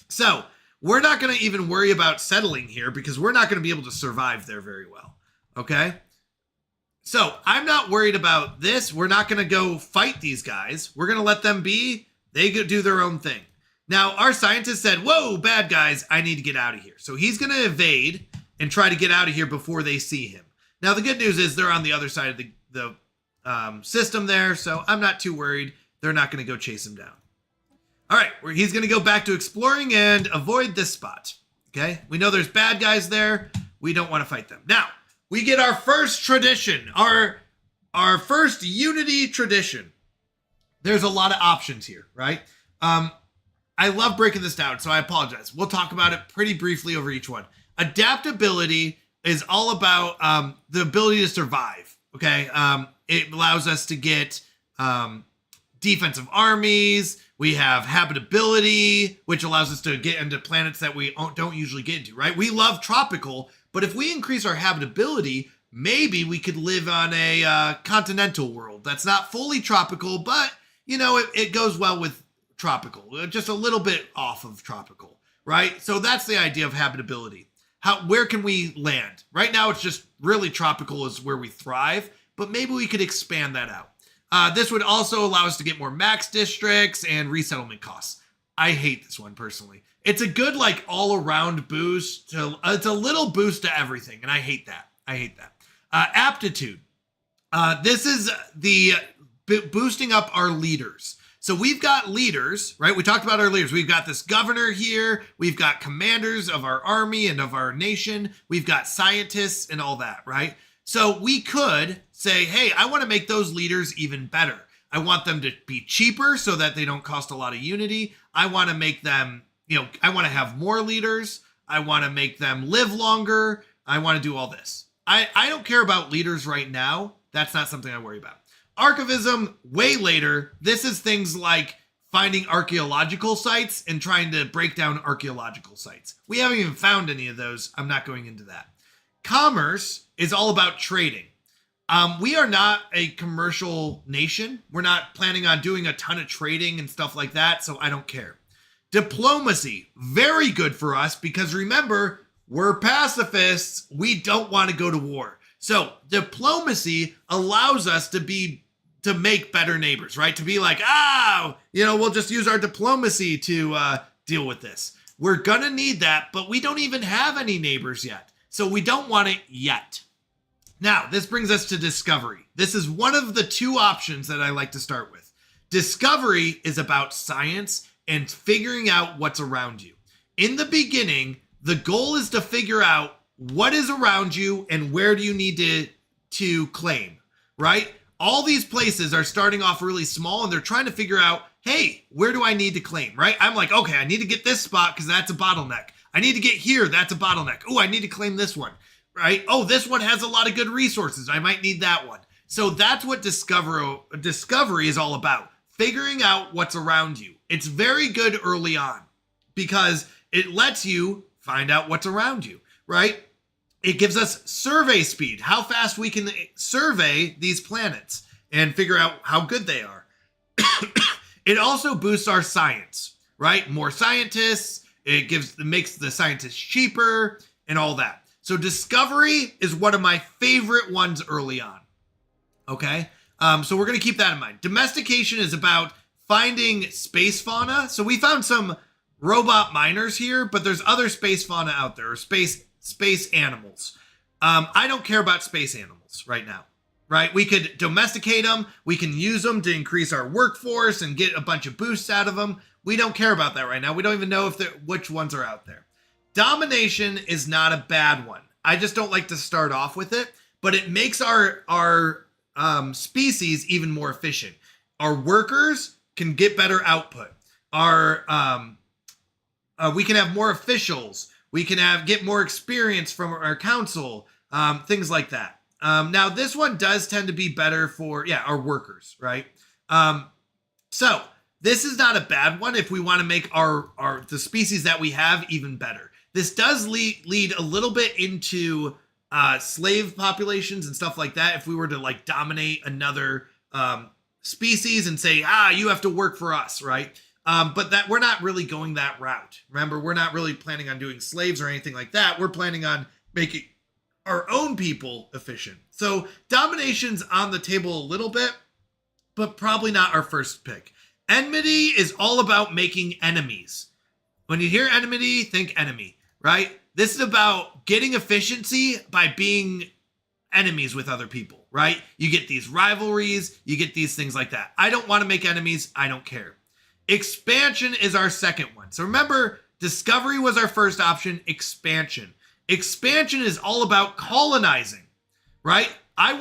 So we're not going to even worry about settling here because we're not going to be able to survive there very well, okay? So I'm not worried about this. We're not going to go fight these guys. We're going to let them be. They go do their own thing. Now, our scientist said, whoa, bad guys, I need to get out of here. So he's going to evade and try to get out of here before they see him. Now, the good news is they're on the other side of the system there, so I'm not too worried. They're not going to go chase him down. All right, he's going to go back to exploring and avoid this spot. Okay, we know there's bad guys there. We don't want to fight them. Now, we get our first tradition, our first Unity tradition. There's a lot of options here, right? I love breaking this down, so I apologize. We'll talk about it pretty briefly over each one. Adaptability is all about the ability to survive, okay? It allows us to get defensive armies. We have habitability, which allows us to get into planets that we don't usually get into, right? We love tropical, but if we increase our habitability, maybe we could live on a continental world that's not fully tropical, but, you know, it goes well with tropical, just a little bit off of tropical, right? So that's the idea of habitability. Where can we land? Right now, it's just really tropical is where we thrive, but maybe we could expand that out. This would also allow us to get more max districts and resettlement costs. I hate this one personally. It's a good, like, all-around boost. It's a little boost to everything, and I hate that. Aptitude. This is the boosting up our leaders. So we've got leaders, right? We talked about our leaders. We've got this governor here. We've got commanders of our army and of our nation. We've got scientists and all that, right? So we could say, hey, I want to make those leaders even better. I want them to be cheaper so that they don't cost a lot of Unity. I want to make them, I want to have more leaders. I want to make them live longer. I want to do all this. I don't care about leaders right now. That's not something I worry about. Archivism, way later. This is things like finding archaeological sites and trying to break down archaeological sites. We haven't even found any of those. I'm not going into that. Commerce is all about trading. We are not a commercial nation. We're not planning on doing a ton of trading and stuff like that, so I don't care. Diplomacy, very good for us because remember, we're pacifists. We don't want to go to war. So diplomacy allows us to make better neighbors, right? To be like, we'll just use our diplomacy to deal with this. We're going to need that, but we don't even have any neighbors yet. So we don't want it yet. Now, this brings us to discovery. This is one of the two options that I like to start with. Discovery is about science and figuring out what's around you. In the beginning, the goal is to figure out what is around you and where do you need to claim, right? All these places are starting off really small and they're trying to figure out, hey, where do I need to claim, right? I'm like, okay, I need to get this spot because that's a bottleneck. I need to get here, that's a bottleneck. Oh, I need to claim this one, right? Oh, this one has a lot of good resources. I might need that one. So that's what discovery is all about, figuring out what's around you. It's very good early on because it lets you find out what's around you, right? It gives us survey speed, how fast we can survey these planets and figure out how good they are. It also boosts our science, right? More scientists, it makes the scientists cheaper and all that. So discovery is one of my favorite ones early on, okay? So we're gonna keep that in mind. Domestication is about finding space fauna. So we found some robot miners here, but there's other space fauna out there, or space animals. I don't care about space animals right now, right? We could domesticate them. We can use them to increase our workforce and get a bunch of boosts out of them. We don't care about that right now. We don't even know which ones are out there. Domination is not a bad one. I just don't like to start off with it, but it makes our species even more efficient. Our workers can get better output. We can have more officials. We can get more experience from our council, things like that. Now, this one does tend to be better for, our workers, right? So this is not a bad one if we want to make the species that we have even better. This does lead a little bit into slave populations and stuff like that. If we were to like dominate another species and say, you have to work for us, right? But that we're not really going that route. Remember, we're not really planning on doing slaves or anything like that. We're planning on making our own people efficient. So domination's on the table a little bit, but probably not our first pick. Enmity is all about making enemies. When you hear enmity, think enemy, right? This is about getting efficiency by being enemies with other people, right? You get these rivalries, you get these things like that. I don't want to make enemies. I don't care. Expansion is our second one. So remember, discovery was our first option, expansion. Expansion is all about colonizing. right? I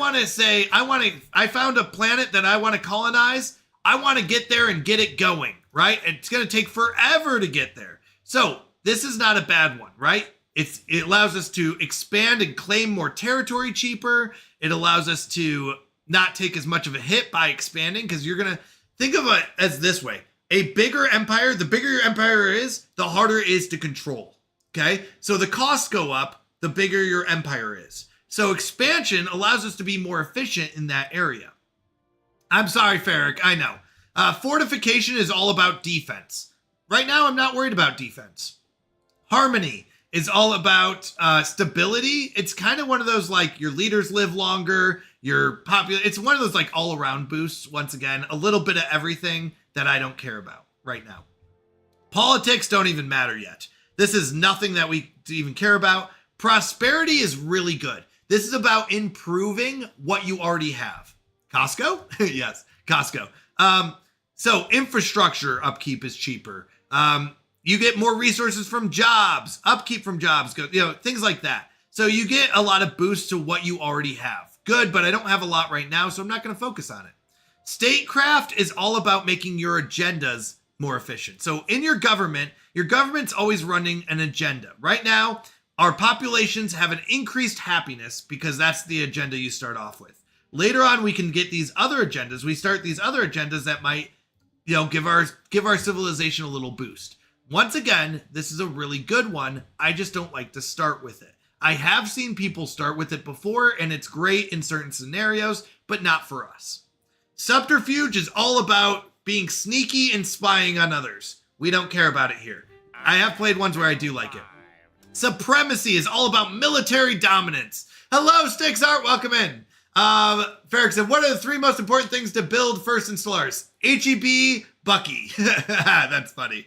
found a planet that I want to colonize. I want to get there and get it going, right? It's going to take forever to get there. So this is not a bad one, right? It allows us to expand and claim more territory cheaper. It allows us to not take as much of a hit by expanding, because you're going to think of it as this way. A bigger empire, the bigger your empire is, the harder it is to control, okay? So the costs go up, the bigger your empire is. So expansion allows us to be more efficient in that area. I'm sorry, Ferric, I know. Fortification is all about defense. Right now, I'm not worried about defense. Harmony is all about stability. It's kind of one of those, like, your leaders live longer, it's one of those, like, all-around boosts, once again. A little bit of everything that I don't care about right now. Politics don't even matter yet. This is nothing that we even care about. Prosperity is really good. This is about improving what you already have. Costco? Yes, Costco. So infrastructure upkeep is cheaper. You get more resources from jobs, upkeep from jobs, things like that. So you get a lot of boosts to what you already have. Good, but I don't have a lot right now, so I'm not going to focus on it. Statecraft is all about making your agendas more efficient. So in your government's always running an agenda. Right now, our populations have an increased happiness because that's the agenda you start off with. Later on, we can get these other agendas. We start these other agendas that might, give our civilization a little boost. Once again, this is a really good one. I just don't like to start with it. I have seen people start with it before, and it's great in certain scenarios, but not for us. Subterfuge is all about being sneaky and spying on others. We don't care about it here. I have played ones where I do like it. Supremacy is all about military dominance. Hello, Sticks Art, welcome in. Ferric said, what are the 3 most important things to build first in Stellaris? HEB, Bucky. That's funny.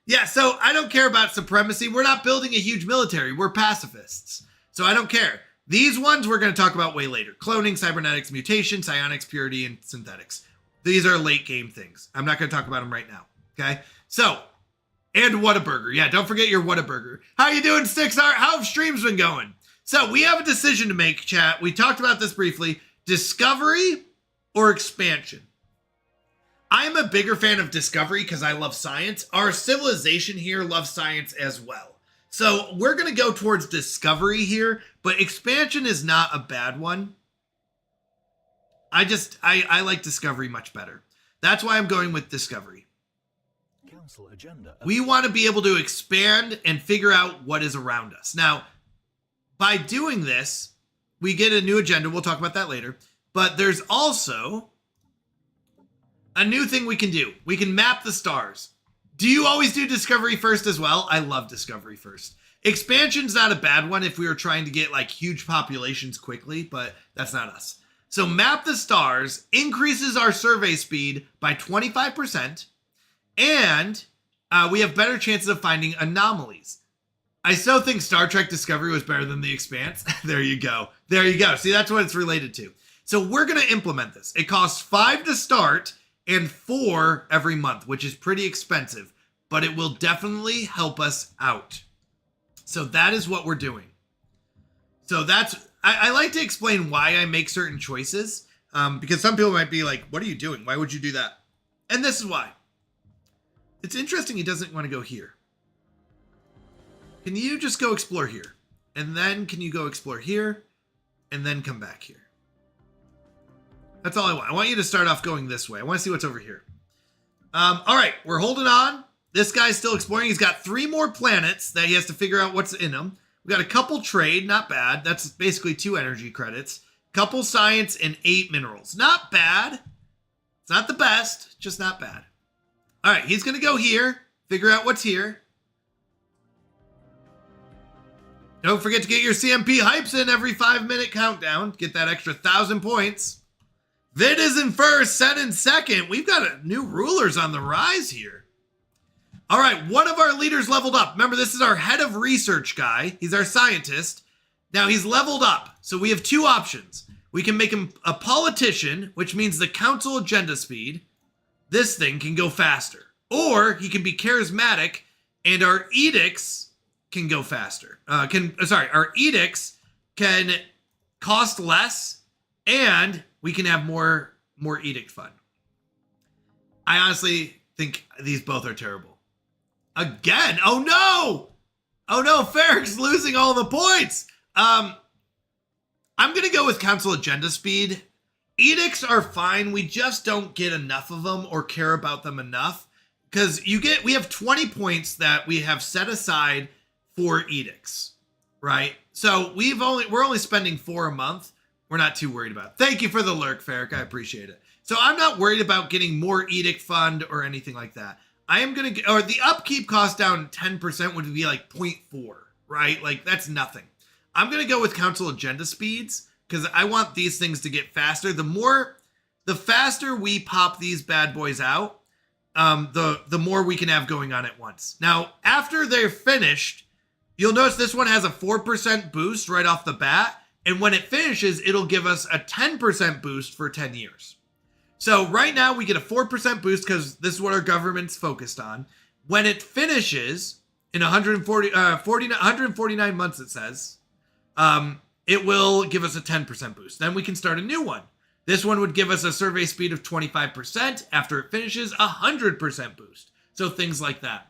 Yeah, so I don't care about supremacy. We're not building a huge military. We're pacifists. So I don't care. These ones we're going to talk about way later. Cloning, cybernetics, mutation, psionics, purity, and synthetics. These are late game things. I'm not going to talk about them right now. Okay? So, and Whataburger. Yeah, don't forget your Whataburger. How you doing, Sticks Art? How have streams been going? So we have a decision to make, chat. We talked about this briefly. Discovery or expansion? I'm a bigger fan of discovery because I love science. Our civilization here loves science as well. So we're going to go towards discovery here, but expansion is not a bad one. I like discovery much better. That's why I'm going with discovery. Council agenda. We want to be able to expand and figure out what is around us. Now, by doing this, we get a new agenda. We'll talk about that later. But there's also a new thing we can do. We can map the stars. Do you always do discovery first as well? I love discovery first. Expansion's not a bad one if we were trying to get like huge populations quickly, but that's not us. So map the stars increases our survey speed by 25%, and we have better chances of finding anomalies. I still think Star Trek Discovery was better than The Expanse. There you go. There you go. See, that's what it's related to. So we're going to implement this. It costs 5 to start and 4 every month, which is pretty expensive, but it will definitely help us out. So that is what we're doing. So I like to explain why I make certain choices, because some people might be like, what are you doing? Why would you do that? And this is why. It's interesting he doesn't want to go here. Can you just go explore here? And then can you go explore here? And then come back here? That's all I want. I want you to start off going this way. I want to see what's over here. All right, we're holding on. This guy's still exploring. He's got 3 more planets that he has to figure out what's in them. We got a couple trade, not bad. That's basically 2 energy credits. Couple science and 8 minerals. Not bad. It's not the best, just not bad. All right, he's going to go here, figure out what's here. Don't forget to get your CMP hypes in every 5-minute countdown. Get that extra 1,000 points. Vid is in first, Sen in second. We've got new rulers on the rise here. All right, one of our leaders leveled up. Remember, this is our head of research guy. He's our scientist. Now he's leveled up. So we have 2 options. We can make him a politician, which means the council agenda speed. This thing can go faster. Or he can be charismatic and our edicts can go faster. Our edicts can cost less, and we can have more edict fun. I honestly think these both are terrible. Again, oh no, Ferric's losing all the points. I'm gonna go with council agenda speed. Edicts are fine. We just don't get enough of them or care about them enough, because we have 20 points that we have set aside for edicts, right? So we're only spending 4 a month. We're not too worried about it. Thank you for the lurk, Ferric. I appreciate it. So I'm not worried about getting more edict fund or anything like that. I am going to, or the upkeep cost down 10% would be like 0.4, right? Like that's nothing. I'm going to go with council agenda speeds because I want these things to get faster. The faster we pop these bad boys out, the more we can have going on at once. Now, after they're finished, you'll notice this one has a 4% boost right off the bat. And when it finishes, it'll give us a 10% boost for 10 years. So right now we get a 4% boost because this is what our government's focused on. When it finishes in 149 months, it says, it will give us a 10% boost. Then we can start a new one. This one would give us a survey speed of 25%. After it finishes, 100% boost. So things like that.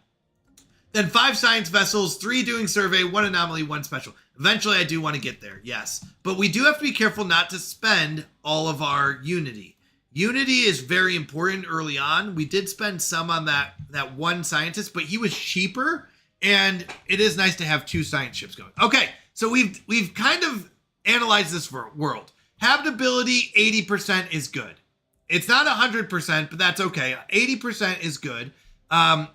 Then 5 science vessels, 3 doing survey, 1 anomaly, 1 special. Eventually I do want to get there, yes. But we do have to be careful not to spend all of our unity. Unity is very important early on. We did spend some on that one scientist, but he was cheaper, and it is nice to have 2 science ships going. Okay, so we've kind of analyzed this world. Habitability, 80% is good. It's not 100%, but that's okay. 80% is good.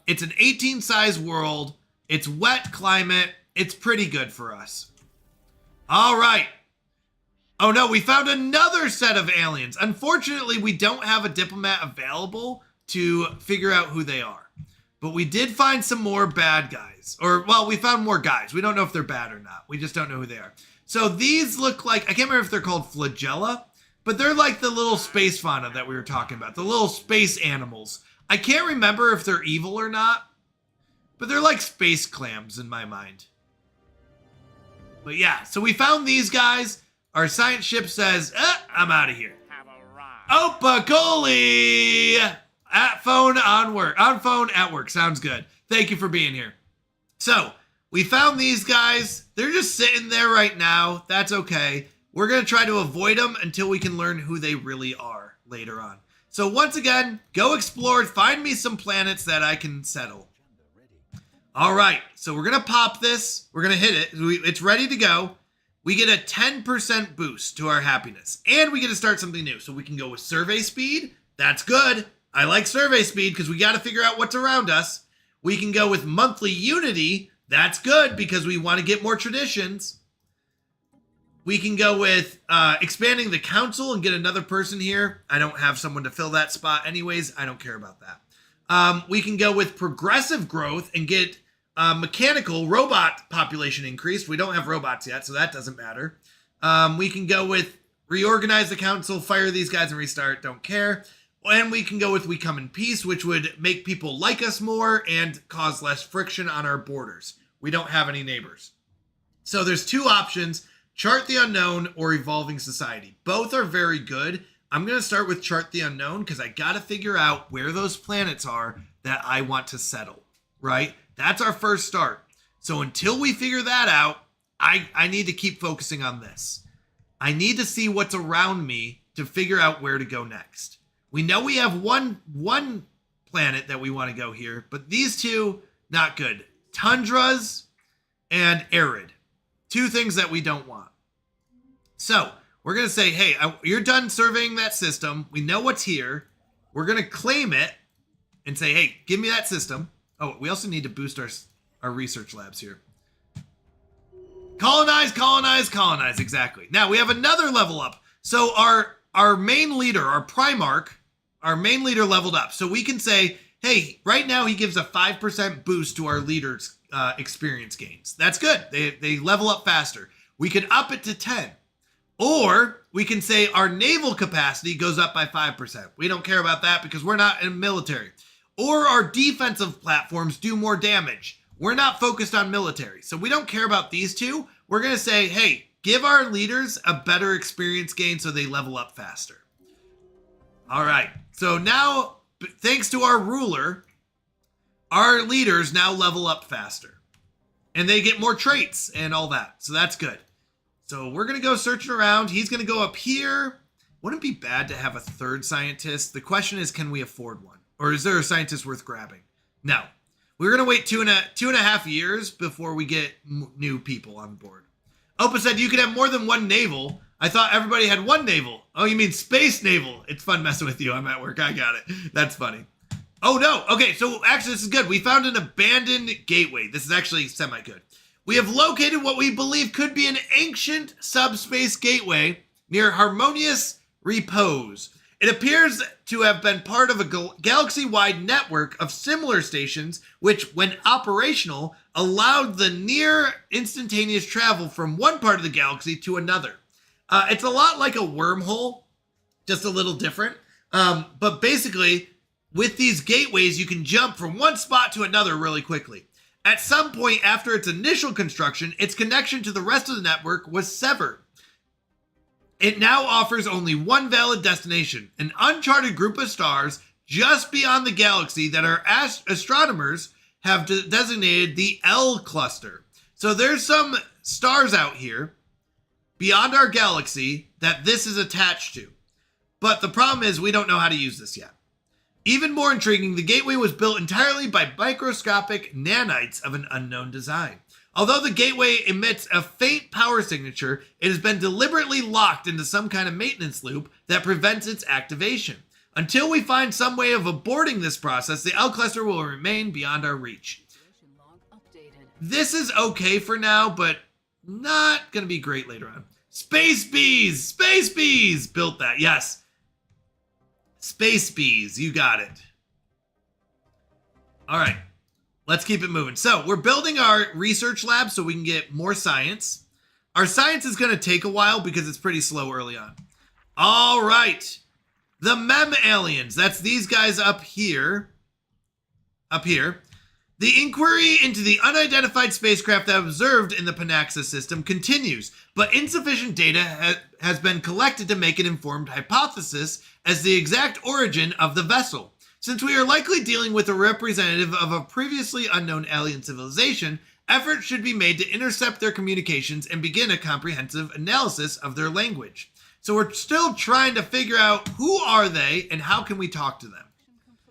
It's an 18 size world. It's wet climate. It's pretty good for us. All right. Oh no, we found another set of aliens. Unfortunately, we don't have a diplomat available to figure out who they are. But we did find some more bad guys. Or, well, we found more guys. We don't know if they're bad or not. We just don't know who they are. So these look like, I can't remember if they're called flagella, but they're like the little space fauna that we were talking about. The little space animals. I can't remember if they're evil or not, but they're like space clams in my mind. But yeah, so we found these guys. Our science ship says, I'm out of here. Opacoli! At phone on work. On phone at work. Sounds good. Thank you for being here. So, we found these guys. They're just sitting there right now. That's okay. We're going to try to avoid them until we can learn who they really are later on. So once again, go explore. Find me some planets that I can settle. All right. So we're going to pop this. We're going to hit it. It's ready to go. We get a 10% boost to our happiness. And we get to start something new. So we can go with survey speed. That's good. I like survey speed because we got to figure out what's around us. We can go with monthly unity. That's good because we want to get more traditions. We can go with expanding the council and get another person here. I don't have someone to fill that spot anyways. I don't care about that. We can go with progressive growth and get mechanical robot population increased. We don't have robots yet, so that doesn't matter. We can go with reorganize the council, fire these guys and restart. Don't care. And we can go with we come in peace, which would make people like us more and cause less friction on our borders. We don't have any neighbors. So there's 2 options, chart the unknown or evolving society. Both are very good. I'm going to start with chart the unknown because I got to figure out where those planets are that I want to settle, right? That's our first start. So until we figure that out, I need to keep focusing on this. I need to see what's around me to figure out where to go next. We know we have one planet that we want to go here, but these 2, not good. Tundras and arid. 2 things that we don't want. So we're going to say, hey, you're done surveying that system. We know what's here. We're going to claim it and say, hey, give me that system. Oh, we also need to boost our research labs here. Colonize, colonize, colonize. Exactly. Now we have another level up. So our main leader, our Primarch, our main leader leveled up. So we can say, hey, right now he gives a 5% boost to our leaders' experience gains. That's good. They level up faster. We could up it to 10. Or we can say our naval capacity goes up by 5%. We don't care about that because we're not in military. Or our defensive platforms do more damage. We're not focused on military. So we don't care about these 2. We're going to say, hey, give our leaders a better experience gain so they level up faster. All right, so now, thanks to our ruler, our leaders now level up faster. And they get more traits and all that, so that's good. So we're going to go searching around. He's going to go up here. Wouldn't it be bad to have a third scientist? The question is, can we afford one? Or is there a scientist worth grabbing? No. We're going to wait two and a half years before we get new people on board. Opa said you could have more than one naval. I thought everybody had one naval. Oh, you mean space naval. It's fun messing with you. I'm at work. I got it. That's funny. Oh, no. Okay, so actually this is good. We found an abandoned gateway. This is actually semi-good. We have located what we believe could be an ancient subspace gateway near Harmonious Repose. It appears to have been part of a galaxy-wide network of similar stations, which, when operational, allowed the near instantaneous travel from one part of the galaxy to another. It's a lot like a wormhole, just a little different. But basically, with these gateways, you can jump from one spot to another really quickly. At some point after its initial construction, its connection to the rest of the network was severed. It now offers only one valid destination, an uncharted group of stars just beyond the galaxy that our astronomers have designated the L cluster. So there's some stars out here beyond our galaxy that this is attached to. But the problem is we don't know how to use this yet. Even more intriguing, the gateway was built entirely by microscopic nanites of an unknown design. Although the gateway emits a faint power signature, it has been deliberately locked into some kind of maintenance loop that prevents its activation. Until we find some way of aborting this process, the L cluster will remain beyond our reach. This is okay for now, but not going to be great later on. Space Bees! Space Bees! Built that, yes. Space Bees, you got it. All right. Let's keep it moving. So we're building our research lab so we can get more science. Our science is going to take a while because it's pretty slow early on. All right. The Mem aliens. That's these guys up here. Up here. The inquiry into the unidentified spacecraft that observed in the Panaxa system continues, but insufficient data has been collected to make an informed hypothesis as the exact origin of the vessel. Since we are likely dealing with a representative of a previously unknown alien civilization, efforts should be made to intercept their communications and begin a comprehensive analysis of their language. So we're still trying to figure out who are they and how can we talk to them.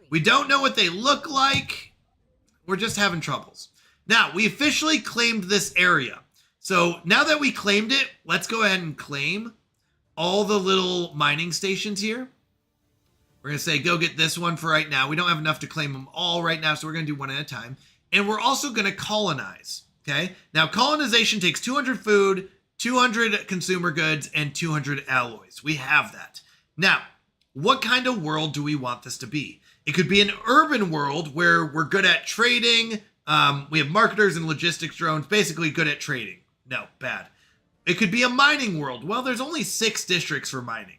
We don't know what they look like. We're just having troubles. Now, we officially claimed this area. So now that we claimed it, let's go ahead and claim all the little mining stations here. We're going to say, go get this one for right now. We don't have enough to claim them all right now, so we're going to do one at a time. And we're also going to colonize, okay? Now, colonization takes 200 food, 200 consumer goods, and 200 alloys. We have that. Now, what kind of world do we want this to be? It could be an urban world where we're good at trading. We have marketers and logistics drones, basically good at trading. No, bad. It could be a mining world. Well, there's only 6 districts for mining.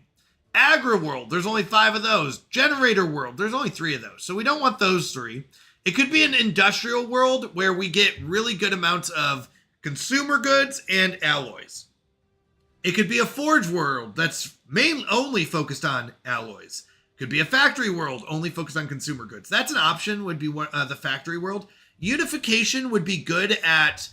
Agri-world, there's only 5 of those. Generator world, there's only 3 of those. So we don't want those 3. It could be an industrial world where we get really good amounts of consumer goods and alloys. It could be a forge world that's mainly only focused on alloys. Could be a factory world only focused on consumer goods. That's an option, would be the factory world. Unification would be good at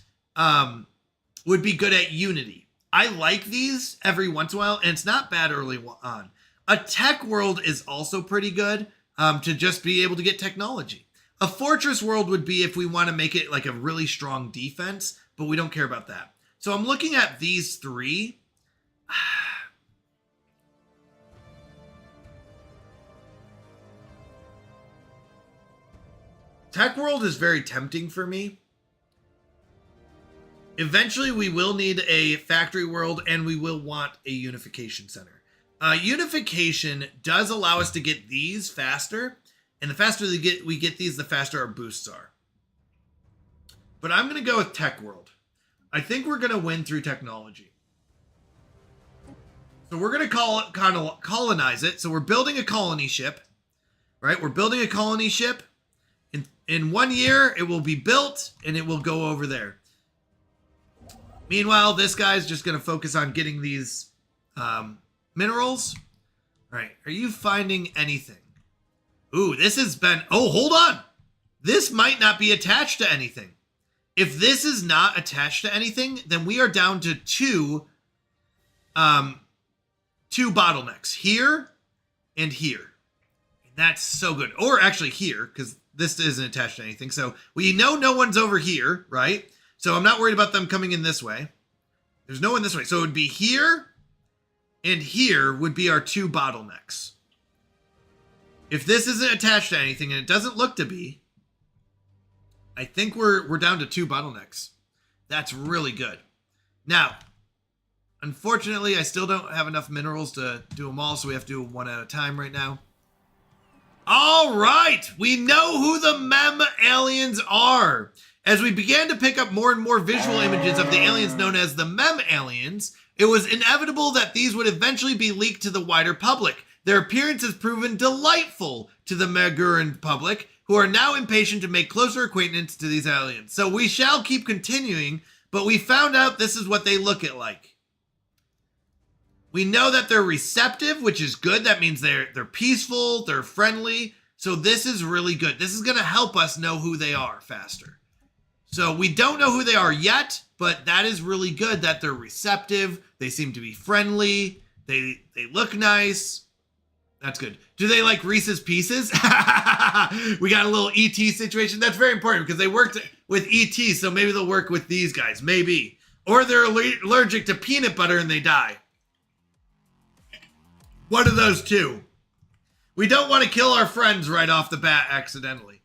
unity. I like these every once in a while, and it's not bad early on. A tech world is also pretty good to just be able to get technology. A fortress world would be if we want to make it like a really strong defense, but we don't care about that. So I'm looking at these 3. Tech world is very tempting for me. Eventually, we will need a factory world, and we will want a unification center. Unification does allow us to get these faster, and the faster we get these, the faster our boosts are. But I'm going to go with tech world. I think we're going to win through technology. So we're going to colonize it. So we're building a colony ship, right? We're building a colony ship. In 1 year, it will be built, and it will go over there. Meanwhile, this guy's just going to focus on getting these minerals. All right, are you finding anything? Ooh, this has been... Oh, hold on. This might not be attached to anything. If this is not attached to anything, then we are down to two bottlenecks. Here and here. That's so good. Or actually here, because this isn't attached to anything. So we know no one's over here, right? So I'm not worried about them coming in this way. There's no one this way. So it would be here and here would be our two bottlenecks. If this isn't attached to anything, and it doesn't look to be, I think we're down to two bottlenecks. That's really good. Now, unfortunately, I still don't have enough minerals to do them all, so we have to do one at a time right now. All right, we know who the mem aliens are. As we began to pick up more and more visual images of the aliens known as the mem aliens, it was inevitable that these would eventually be leaked to the wider public. Their appearance has proven delightful to the Maguran public, who are now impatient to make closer acquaintance to these aliens. So we shall keep continuing, but we found out this is what they look like. We know that they're receptive, which is good. That means they're peaceful, they're friendly. So this is really good. This is going to help us know who they are faster. So we don't know who they are yet, but that is really good that they're receptive. They seem to be friendly. They look nice. That's good. Do they like Reese's Pieces? We got a little ET situation. That's very important because they worked with ET, so maybe they'll work with these guys. Maybe. Or they're allergic to peanut butter and they die. One of those two. We don't want to kill our friends right off the bat accidentally.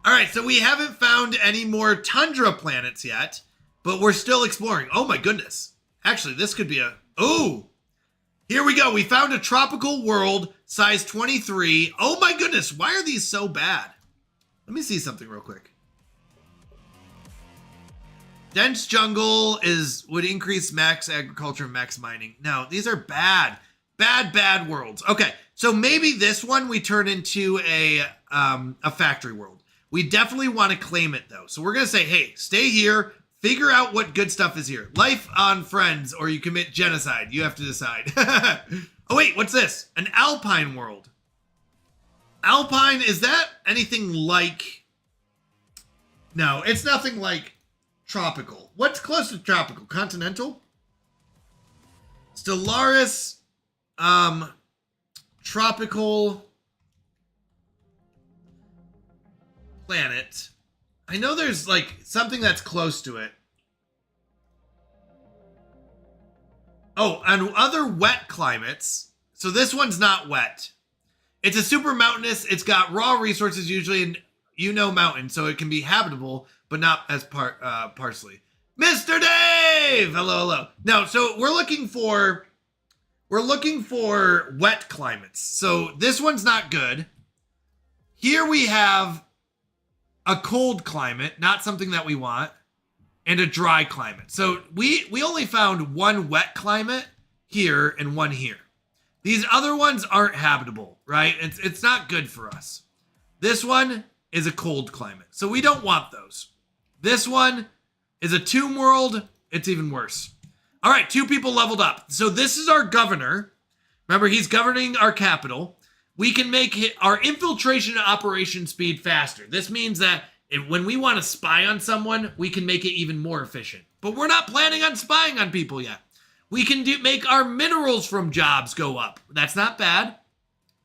All right, so we haven't found any more tundra planets yet, but we're still exploring. Oh my goodness. Actually, this could be a... Oh! Here we go. We found a tropical world, size 23. Oh my goodness, why are these so bad? Let me see something real quick. Dense jungle would increase max agriculture and max mining. No, these are bad. Bad worlds. Okay, so maybe this one we turn into a factory world. We definitely want to claim it though. So we're going to say, hey, stay here. Figure out what good stuff is here. Life on Friends, or you commit genocide. You have to decide. Oh, wait, what's this? An alpine world. Alpine, is that anything like... No, it's nothing like tropical. What's close to tropical? Continental? Stellaris, tropical planet. I know there's like something that's close to it. Oh, and other wet climates. So this one's not wet. It's a super mountainous. It's got raw resources usually, and mountain, so it can be habitable, but not as parsley. Mr. Dave! Hello. No, so we're looking for wet climates. So this one's not good. Here we have a cold climate, not something that we want, and a dry climate. So we only found one wet climate here and one here. These other ones aren't habitable, right? It's not good for us. This one is a cold climate, so we don't want those. This one is a tomb world. It's even worse. All right, 2 people leveled up. So this is our governor. Remember, he's governing our capital. We can make our infiltration and operation speed faster. This means that when we want to spy on someone, we can make it even more efficient. But we're not planning on spying on people yet. We can make our minerals from jobs go up. That's not bad.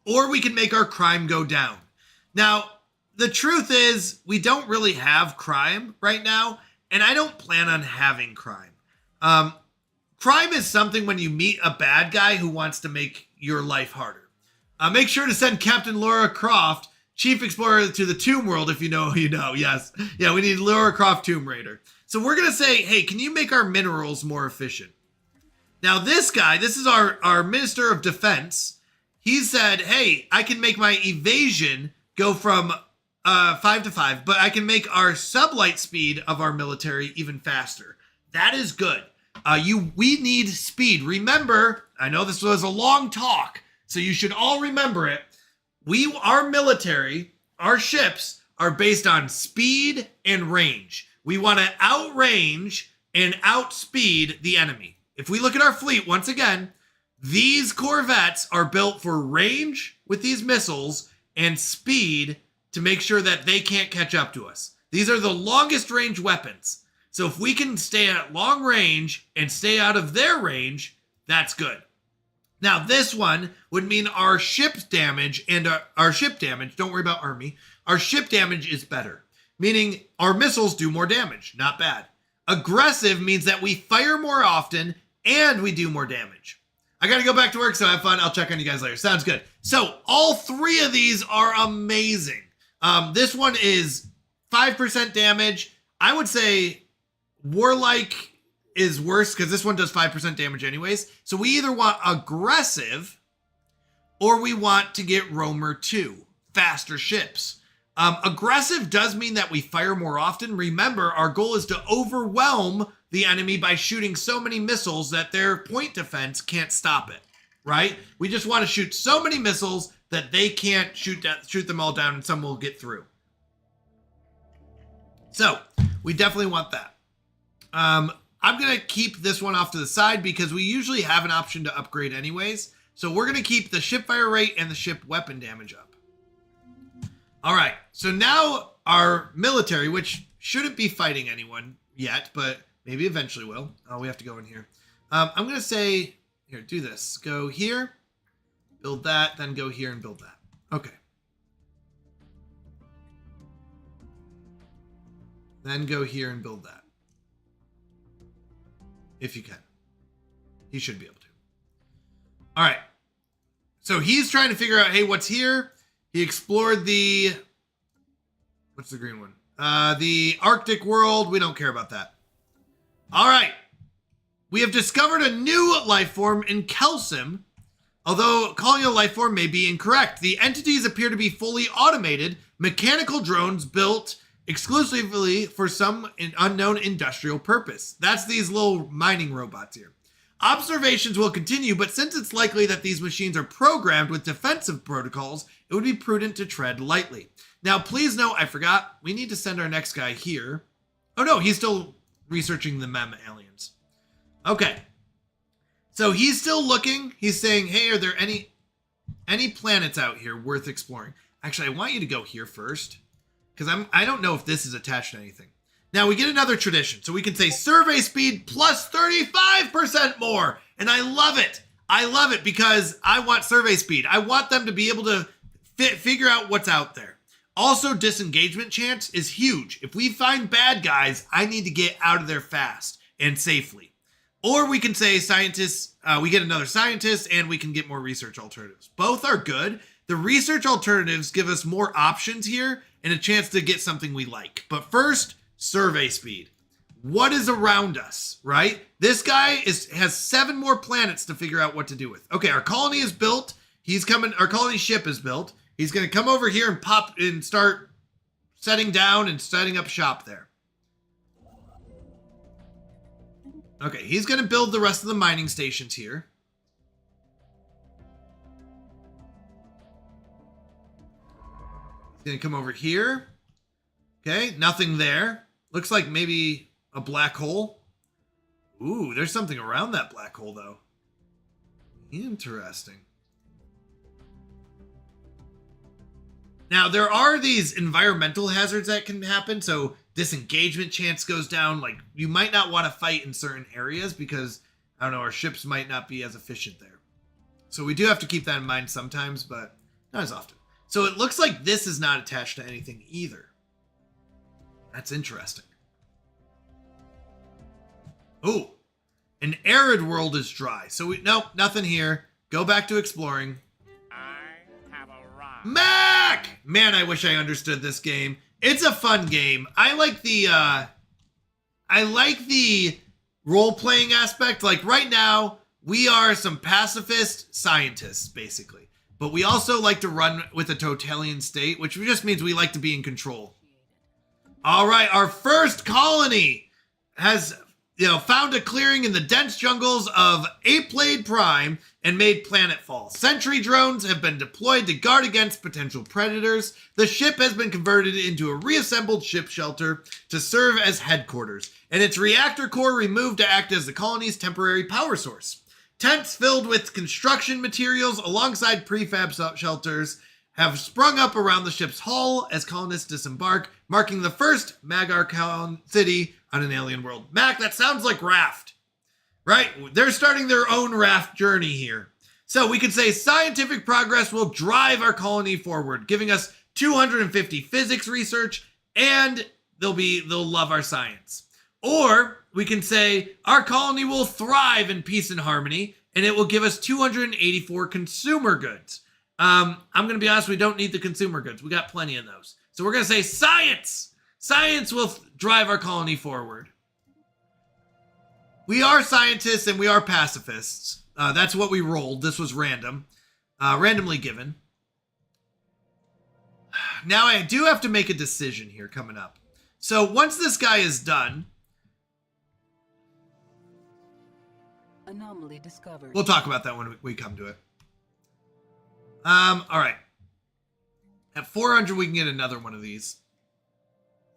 Or we can make our crime go down. Now, the truth is, we don't really have crime right now, and I don't plan on having crime. Crime is something when you meet a bad guy who wants to make your life harder. Make sure to send Captain Laura Croft, Chief Explorer, to the Tomb World if you know who you know. Yes. Yeah, we need Laura Croft Tomb Raider. So we're going to say, hey, can you make our minerals more efficient? Now this guy, this is our Minister of Defense. He said, hey, I can make my evasion go from 5 to 5, but I can make our sublight speed of our military even faster. That is good. We need speed. Remember, I know this was a long talk, so you should all remember it. Our military, our ships are based on speed and range. We want to outrange and outspeed the enemy. If we look at our fleet, once again, these corvettes are built for range with these missiles and speed to make sure that they can't catch up to us. These are the longest range weapons. So if we can stay at long range and stay out of their range, that's good. Now this one would mean our ship's damage and our ship damage, don't worry about army, our ship damage is better. Meaning our missiles do more damage, not bad. Aggressive means that we fire more often and we do more damage. I gotta go back to work, so have fun. I'll check on you guys later. Sounds good. So all three of these are amazing. This one is 5% damage. I would say Warlike is worse because this one does 5% damage anyways. So we either want aggressive or we want to get Roamer 2, faster ships. Aggressive does mean that we fire more often. Remember, our goal is to overwhelm the enemy by shooting so many missiles that their point defense can't stop it, right? We just want to shoot so many missiles that they can't shoot them all down and some will get through. So we definitely want that. I'm going to keep this one off to the side because we usually have an option to upgrade anyways. So we're going to keep the ship fire rate and the ship weapon damage up. All right, so now our military, which shouldn't be fighting anyone yet, but maybe eventually will. Oh, we have to go in here. I'm going to say, here, do this. Go here, build that, then go here and build that. Okay. Then go here and build that. If you can. He should be able to. All right. So he's trying to figure out, hey, what's here? He explored the, what's the green one? The Arctic world. We don't care about that. All right. We have discovered a new life form in Kelsim. Although calling it a life form may be incorrect. The entities appear to be fully automated, mechanical drones built exclusively for some unknown industrial purpose. That's these little mining robots here. Observations will continue, but since it's likely that these machines are programmed with defensive protocols, it would be prudent to tread lightly. Now, please note, I forgot, we need to send our next guy here. Oh no, he's still researching the MEM aliens. Okay. So he's still looking. He's saying, hey, are there any planets out here worth exploring? Actually, I want you to go here first, because I don't know if this is attached to anything. Now we get another tradition. So we can say survey speed plus 35% more. And I love it. I love it because I want survey speed. I want them to be able to figure out what's out there. Also, disengagement chance is huge. If we find bad guys, I need to get out of there fast and safely. Or we can say scientists, we get another scientist and we can get more research alternatives. Both are good. The research alternatives give us more options here and a chance to get something we like. But first, survey speed. What is around us, right? This guy has 7 more planets to figure out what to do with. Okay, our colony is built. He's coming, our colony ship is built. He's going to come over here and pop and start setting down and setting up shop there. Okay, he's going to build the rest of the mining stations here. He's going to come over here. Okay, nothing there. Looks like maybe a black hole. Ooh, there's something around that black hole, though. Interesting. Now, there are these environmental hazards that can happen, so disengagement chance goes down. Like, you might not want to fight in certain areas because, I don't know, our ships might not be as efficient there. So we do have to keep that in mind sometimes, but not as often. So it looks like this is not attached to anything either. That's interesting. Oh, an arid world is dry. So nope, nothing here. Go back to exploring. Mac! Man, I wish I understood this game. It's a fun game. I like the role-playing aspect. Like right now, we are some pacifist scientists, basically. But we also like to run with a totalitarian state, which just means we like to be in control. All right, our first colony found a clearing in the dense jungles of Aplade Prime and made planetfall. Sentry drones have been deployed to guard against potential predators. The ship has been converted into a reassembled ship shelter to serve as headquarters, and its reactor core removed to act as the colony's temporary power source. Tents filled with construction materials alongside prefab shelters have sprung up around the ship's hull as colonists disembark, marking the first Magar city on an alien world. Mac, that sounds like Raft, right? They're starting their own Raft journey here. So we could say scientific progress will drive our colony forward, giving us 250 physics research, and they'll love our science. Or we can say our colony will thrive in peace and harmony, and it will give us 284 consumer goods. I'm going to be honest, we don't need the consumer goods. We got plenty of those. So we're going to say science. Science will drive our colony forward. We are scientists and we are pacifists. That's what we rolled. This was random. Randomly given. Now I do have to make a decision here coming up. So once this guy is done, anomaly discovered. We'll talk about that when we come to it. All right. At 400, we can get another one of these.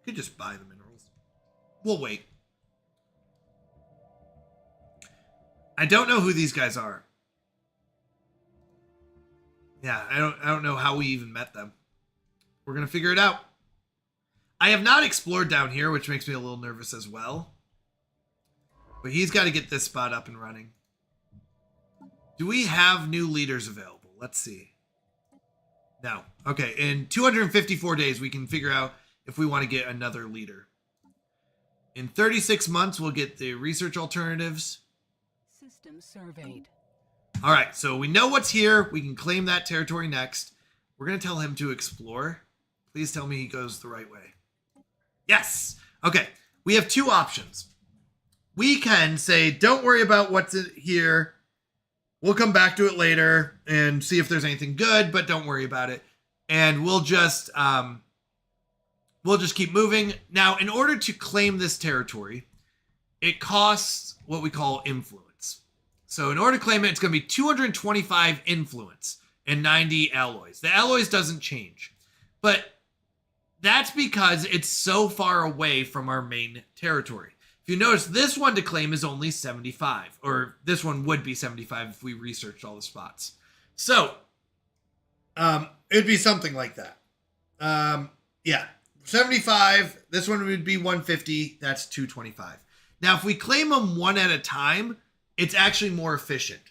Could just buy the minerals. We'll wait. I don't know who these guys are. Yeah, I don't know how we even met them. We're gonna figure it out. I have not explored down here, which makes me a little nervous as well. But he's got to get this spot up and running. Do we have new leaders available? Let's see. No. Okay, in 254 days, we can figure out if we want to get another leader. In 36 months, we'll get the research alternatives. System surveyed. All right, so we know what's here. We can claim that territory next. We're going to tell him to explore. Please tell me he goes the right way. Yes. Okay, we have two options. We can say, don't worry about what's in here. We'll come back to it later and see if there's anything good, but don't worry about it. And we'll just keep moving. Now, in order to claim this territory, it costs what we call influence. So in order to claim it, it's going to be 225 influence and 90 alloys. The alloys doesn't change, but that's because it's so far away from our main territory. If you notice, this one to claim is only 75, or this one would be 75 if we researched all the spots. So, it'd be something like that. Yeah, 75, this one would be 150, that's 225. Now, if we claim them one at a time, it's actually more efficient.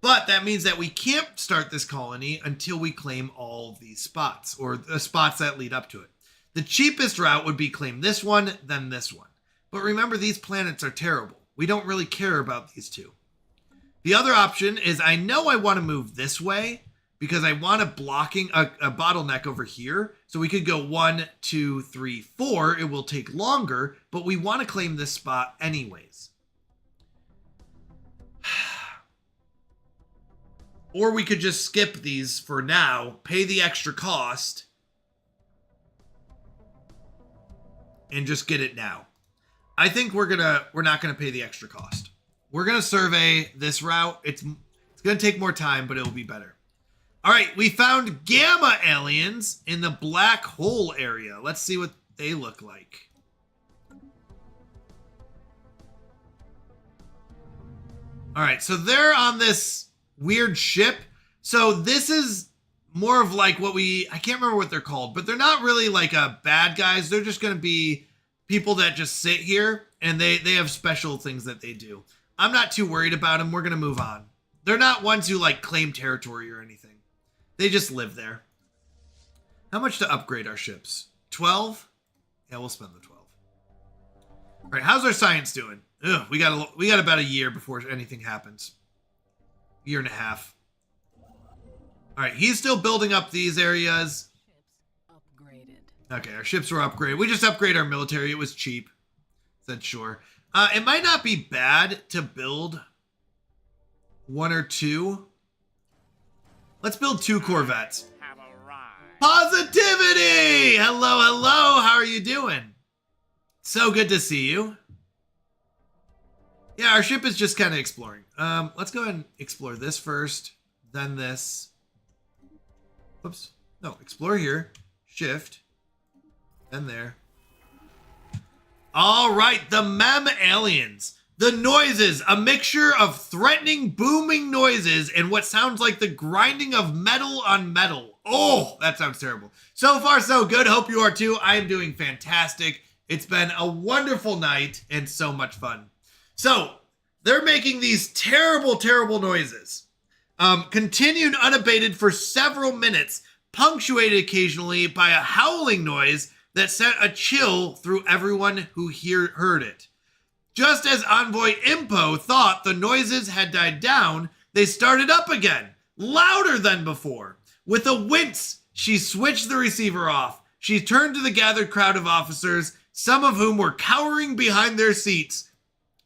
But that means that we can't start this colony until we claim all of these spots, or the spots that lead up to it. The cheapest route would be claim this one, then this one. But remember, these planets are terrible. We don't really care about these two. The other option is I know I want to move this way because I want a bottleneck over here. So we could go 1, 2, 3, 4. It will take longer, but we want to claim this spot anyways. Or we could just skip these for now, pay the extra cost, and just get it now. I think we're not gonna pay the extra cost. We're gonna survey this route. It's gonna take more time, but it'll be better. All right, we found gamma aliens in the black hole area. Let's see what they look like. All right, so they're on this weird ship. So this is more of like I can't remember what they're called, but they're not really like bad guys. They're just gonna be people that just sit here, and they have special things that they do. I'm not too worried about them. We're going to move on. They're not ones who like claim territory or anything. They just live there. How much to upgrade our ships? 12? Yeah, we'll spend the 12. All right, how's our science doing? Ugh, we got about a year before anything happens. Year and a half. All right, he's still building up these areas. Okay, our ships were upgraded. We just upgraded our military. It was cheap. Said sure. It might not be bad to build 1 or 2. Let's build 2 corvettes. Positivity! Hello, hello. How are you doing? So good to see you. Yeah, our ship is just kind of exploring. Let's go ahead and explore this first, then this. Whoops. No, explore here. Shift. Then there. All right, the Mem aliens. The noises, a mixture of threatening, booming noises and what sounds like the grinding of metal on metal. Oh, that sounds terrible. So far, so good. Hope you are too. I am doing fantastic. It's been a wonderful night and so much fun. So, they're making these terrible, terrible noises. Continued unabated for several minutes, punctuated occasionally by a howling noise that sent a chill through everyone who heard it. Just as Envoy Impo thought the noises had died down, they started up again, louder than before. With a wince, she switched the receiver off. She turned to the gathered crowd of officers, some of whom were cowering behind their seats.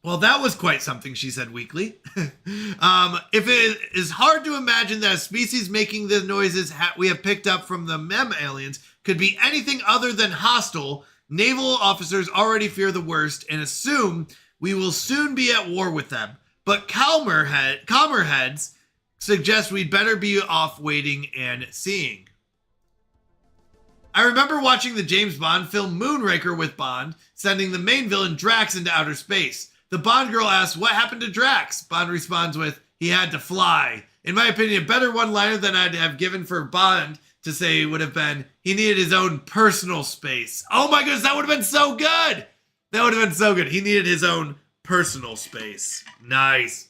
Well, that was quite something, she said weakly. If it is hard to imagine that a species making the noises we have picked up from the Mem aliens could be anything other than hostile, naval officers already fear the worst and assume we will soon be at war with them. But calmer heads suggest we'd better be off waiting and seeing. I remember watching the James Bond film Moonraker with Bond, sending the main villain Drax into outer space. The Bond girl asks, what happened to Drax? Bond responds with, he had to fly. In my opinion, a better one-liner than I'd have given for Bond to say would have been, he needed his own personal space. Oh my goodness, that would have been so good. That would have been so good. He needed his own personal space. Nice.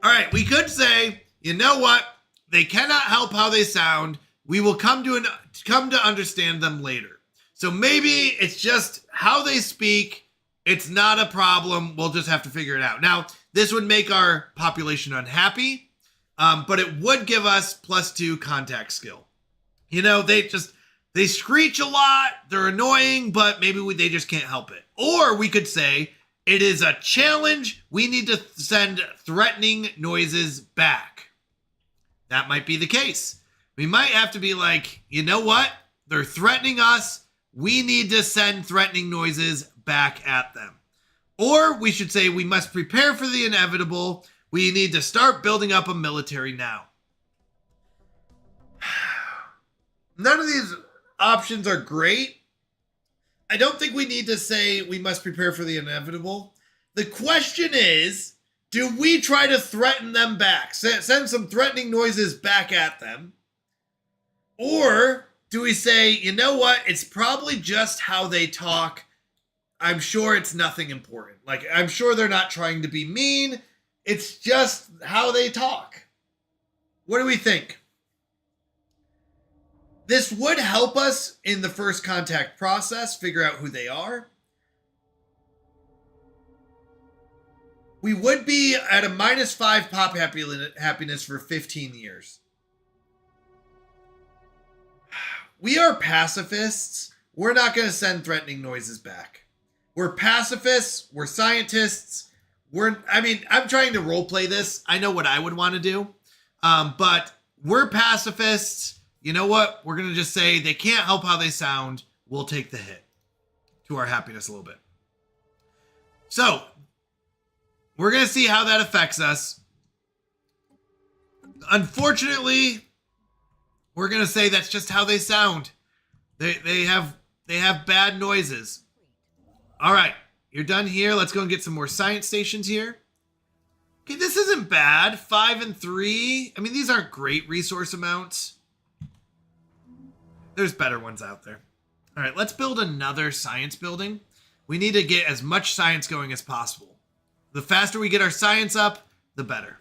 All right, we could say, you know what? They cannot help how they sound. We will come to understand them later. So maybe it's just how they speak. It's not a problem. We'll just have to figure it out. Now, this would make our population unhappy, but it would give us +2 contact skill. You know, they screech a lot. They're annoying, but maybe they just can't help it. Or we could say it is a challenge. We need to send threatening noises back. That might be the case. We might have to be like, you know what? They're threatening us. We need to send threatening noises back at them. Or we should say we must prepare for the inevitable. We need to start building up a military now. None of these options are great. I don't think we need to say we must prepare for the inevitable. The question is, do we try to threaten them back? Send some threatening noises back at them? Or do we say, you know what? It's probably just how they talk. I'm sure it's nothing important. Like, I'm sure they're not trying to be mean. It's just how they talk. What do we think? This would help us in the first contact process, figure out who they are. We would be at a -5 pop happiness for 15 years. We are pacifists. We're not going to send threatening noises back. We're pacifists. We're scientists. I'm trying to role play this. I know what I would want to do. But we're pacifists. You know what? We're going to just say they can't help how they sound. We'll take the hit to our happiness a little bit. So we're going to see how that affects us. Unfortunately, we're going to say that's just how they sound. They have bad noises. All right, you're done here. Let's go and get some more science stations here. Okay, this isn't bad. 5 and 3. I mean, these aren't great resource amounts. There's better ones out there. All right, let's build another science building. We need to get as much science going as possible. The faster we get our science up, the better.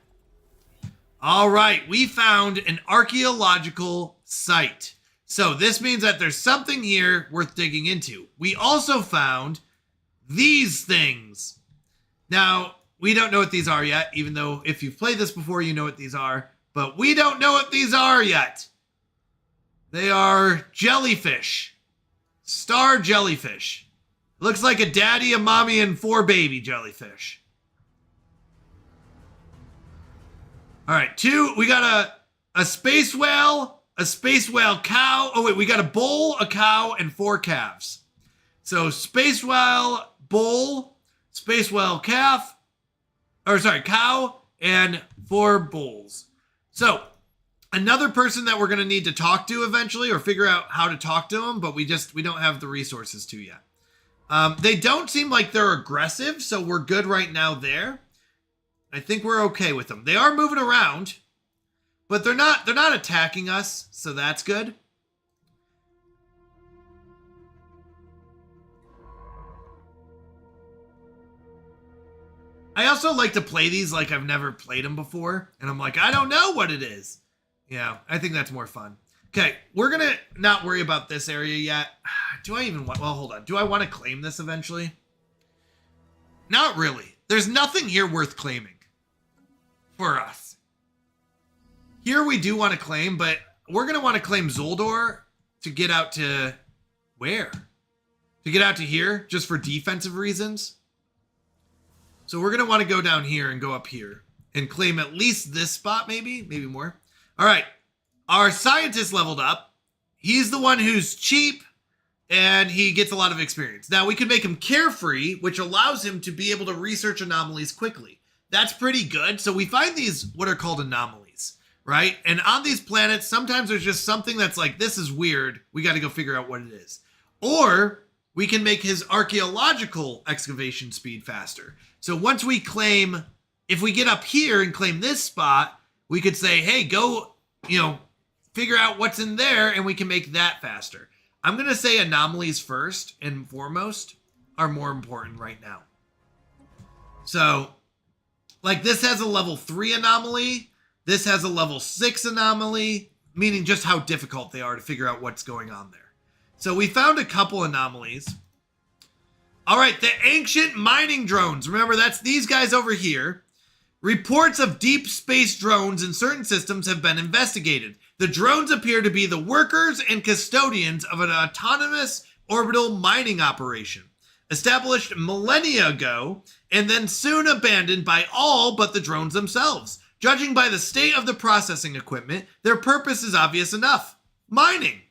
All right, we found an archaeological site. So this means that there's something here worth digging into. We also found these things. Now, we don't know what these are yet, even though if you've played this before, you know what these are. But we don't know what these are yet. They are jellyfish. Star jellyfish. Looks like a daddy, a mommy, and 4 baby jellyfish. All right, 2. We got a space whale cow. Oh, wait, we got a bull, a cow, and 4 calves. So space whale, bull, space whale cow, and 4 bulls. So another person that we're going to need to talk to eventually, or figure out how to talk to them, but we don't have the resources to yet. They don't seem like they're aggressive, so we're good right now there. I think we're okay with them. They are moving around, but they're not attacking us, so that's good. I also like to play these like I've never played them before, and I'm like, I don't know what it is. Yeah, I think that's more fun. Okay, we're gonna not worry about this area yet. Do I even want, well, hold on. Do I want to claim this eventually? Not really. There's nothing here worth claiming for us. Here we do want to claim, but we're gonna want to claim Zoldor to get out to where? To get out to here, just for defensive reasons. So we're going to want to go down here and go up here and claim at least this spot, maybe more. All right. Our scientist leveled up. He's the one who's cheap and he gets a lot of experience. Now we can make him carefree, which allows him to be able to research anomalies quickly. That's pretty good. So we find these, what are called anomalies, right? And on these planets, sometimes there's just something that's like, this is weird. We got to go figure out what it is. Or we can make his archaeological excavation speed faster. So once we claim, if we get up here and claim this spot, we could say, hey, go, figure out what's in there, and we can make that faster. I'm going to say anomalies first and foremost are more important right now. So, like this has a level 3 anomaly. This has a level 6 anomaly, meaning just how difficult they are to figure out what's going on there. So we found a couple anomalies. All right, the ancient mining drones. Remember, that's these guys over here. Reports of deep space drones in certain systems have been investigated. The drones appear to be the workers and custodians of an autonomous orbital mining operation, established millennia ago and then soon abandoned by all but the drones themselves. Judging by the state of the processing equipment, their purpose is obvious enough: mining.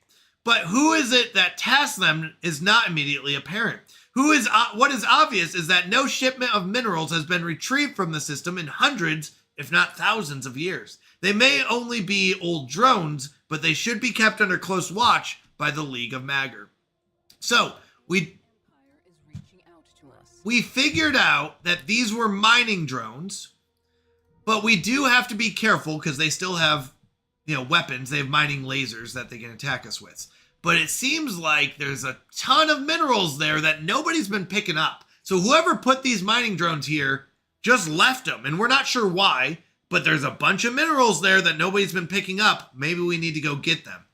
But who is it that tasks them is not immediately apparent. What is obvious is that no shipment of minerals has been retrieved from the system in hundreds, if not thousands of years. They may only be old drones, but they should be kept under close watch by the League of Magor. So, we figured out that these were mining drones, but we do have to be careful because they still have, weapons. They have mining lasers that they can attack us with. But it seems like there's a ton of minerals there that nobody's been picking up. So whoever put these mining drones here just left them, and we're not sure why, but there's a bunch of minerals there that nobody's been picking up. Maybe we need to go get them.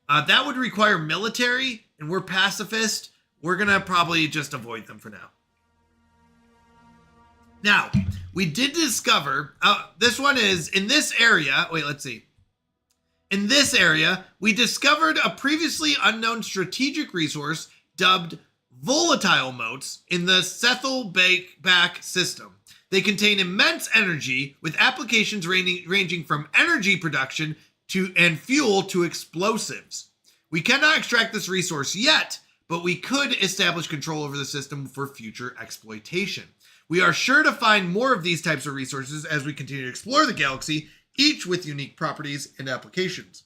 That would require military, and we're pacifist. We're going to probably just avoid them for now. Now, we did discover, this one is in this area. Wait, let's see. In this area, we discovered a previously unknown strategic resource dubbed volatile motes in the Sethelback system. They contain immense energy with applications ranging from energy production and fuel to explosives. We cannot extract this resource yet, but we could establish control over the system for future exploitation. We are sure to find more of these types of resources as we continue to explore the galaxy, each with unique properties and applications.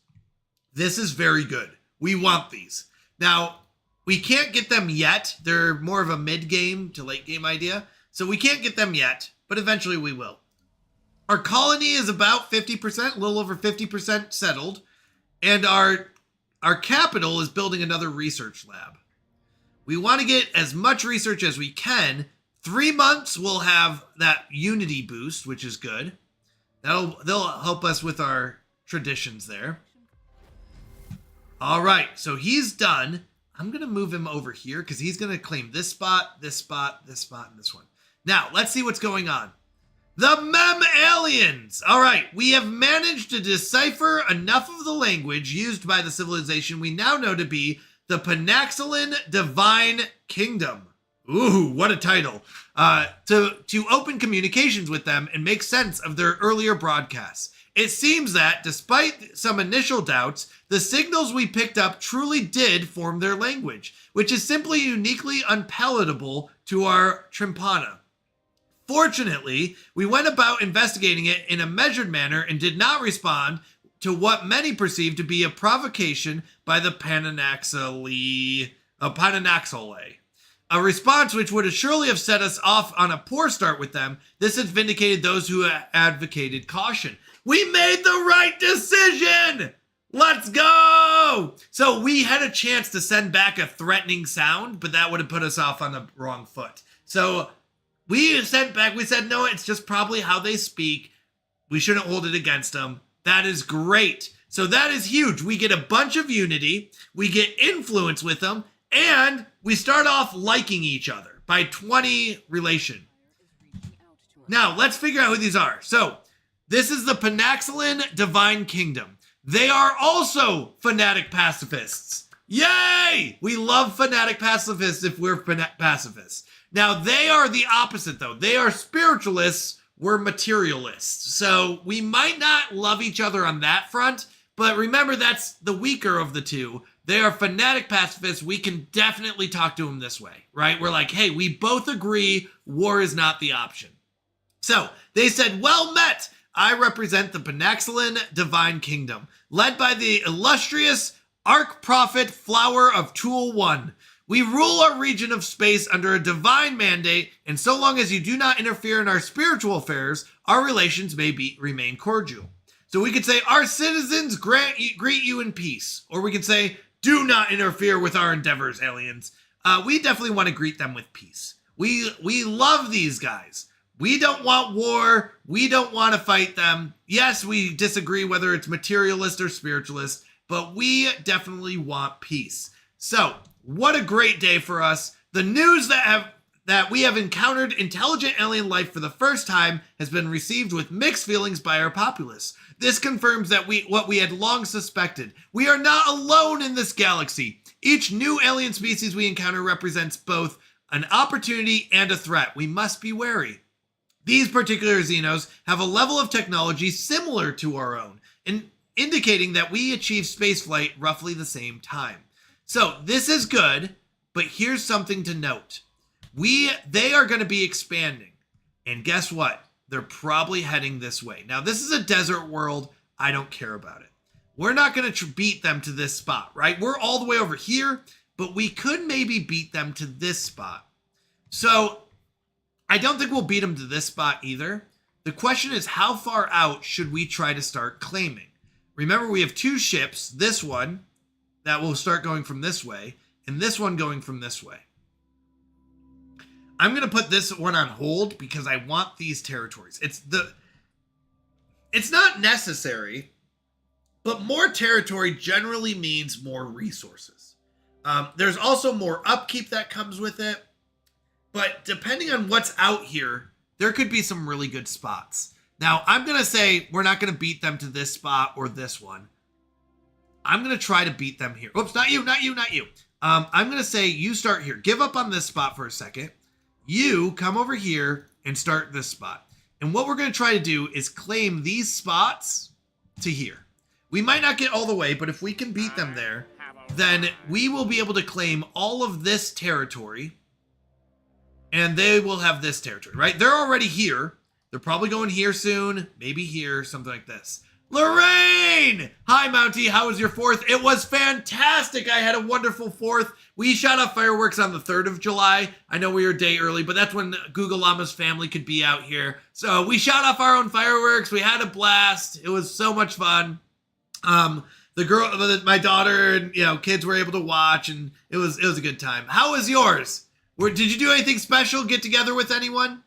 This is very good. We want these. Now, we can't get them yet. They're more of a mid-game to late-game idea, so we can't get them yet, but eventually we will. Our colony is about 50%, a little over 50% settled, and our capital is building another research lab. We want to get as much research as we can. 3 months we'll have that unity boost, which is good. They'll help us with our traditions there. All right, so he's done. I'm going to move him over here because he's going to claim this spot, this spot, this spot, and this one. Now, let's see what's going on. The Mem Aliens! All right, we have managed to decipher enough of the language used by the civilization we now know to be the Panaxilin Divine Kingdom. Ooh, what a title. To open communications with them and make sense of their earlier broadcasts. It seems that, despite some initial doubts, the signals we picked up truly did form their language, which is simply uniquely unpalatable to our Trimpana. Fortunately, we went about investigating it in a measured manner and did not respond to what many perceived to be a provocation by the Pananaxole, a response which would surely have set us off on a poor start with them. This has vindicated those who advocated caution. We made the right decision! Let's go! So we had a chance to send back a threatening sound, but that would have put us off on the wrong foot. So we sent back, we said, no, it's just probably how they speak. We shouldn't hold it against them. That is great. So that is huge. We get a bunch of unity, we get influence with them, and we start off liking each other by 20 relation. Now, let's figure out who these are. So, this is the Panaxalan Divine Kingdom. They are also fanatic pacifists. Yay! We love fanatic pacifists if we're pacifists. Now, they are the opposite, though. They are spiritualists. We're materialists. So, we might not love each other on that front, but remember, that's the weaker of the two. They are fanatic pacifists. We can definitely talk to them this way, right? We're like, hey, we both agree war is not the option. So they said, well met. I represent the Panaxalan Divine Kingdom, led by the illustrious Archprophet Flower of Tool 1. We rule our region of space under a divine mandate, and so long as you do not interfere in our spiritual affairs, our relations may remain cordial. So we could say, our citizens greet you in peace. Or we could say, do not interfere with our endeavors, aliens. We definitely want to greet them with peace. We love these guys. We don't want war. We don't want to fight them. Yes, we disagree whether it's materialist or spiritualist, but we definitely want peace. So, what a great day for us. The news that we have encountered intelligent alien life for the first time has been received with mixed feelings by our populace. This confirms that what we had long suspected. We are not alone in this galaxy. Each new alien species we encounter represents both an opportunity and a threat. We must be wary. These particular Xenos have a level of technology similar to our own, indicating that we achieve spaceflight roughly the same time. So this is good, but here's something to note. They are going to be expanding, and guess what? They're probably heading this way. Now, this is a desert world. I don't care about it. We're not going to beat them to this spot, right? We're all the way over here, but we could maybe beat them to this spot. So I don't think we'll beat them to this spot either. The question is, how far out should we try to start claiming? Remember, we have two ships, this one that will start going from this way, and this one going from this way. I'm going to put this one on hold because I want these territories. It's not necessary, but more territory generally means more resources. There's also more upkeep that comes with it, but depending on what's out here, there could be some really good spots. Now, I'm going to say we're not going to beat them to this spot or this one. I'm going to try to beat them here. Oops, not you. I'm going to say you start here. Give up on this spot for a second. You come over here and start this spot. And what we're going to try to do is claim these spots to here. We might not get all the way, but if we can beat them there, then we will be able to claim all of this territory. And they will have this territory, right? They're already here. They're probably going here soon. Maybe here, something like this. Lorraine! Hi, Mountie. How was your 4th? It was fantastic. I had a wonderful 4th. We shot off fireworks on the 3rd of July. I know we were a day early, but that's when Google Llama's family could be out here. So we shot off our own fireworks. We had a blast. It was so much fun. My daughter and kids were able to watch, and it was a good time. How was yours? Did you do anything special? Get together with anyone?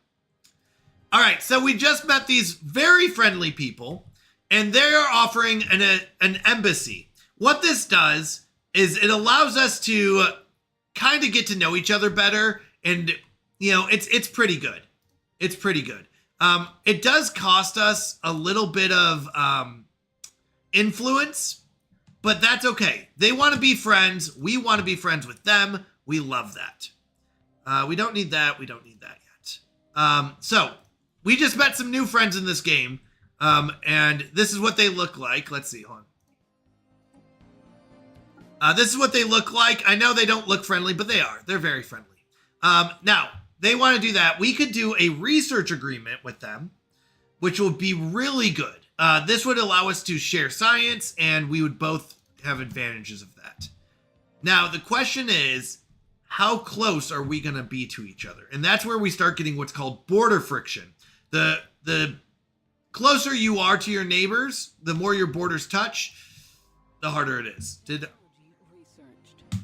All right, so we just met these very friendly people, and they are offering an embassy. What this does is it allows us to kind of get to know each other better, and it's pretty good. It's pretty good. It does cost us a little bit of influence, but that's okay. They want to be friends. We want to be friends with them. We love that. We don't need that. We don't need that yet. So we just met some new friends in this game. And this is what they look like. Let's see, hold on. This is what they look like. I know they don't look friendly, but they are. They're very friendly. Now, they want to do that, we could do a research agreement with them, which would be really good. This would allow us to share science, and we would both have advantages of that. Now, the question is, how close are we going to be to each other? And that's where we start getting what's called border friction. The closer you are to your neighbors, the more your borders touch, the harder it is.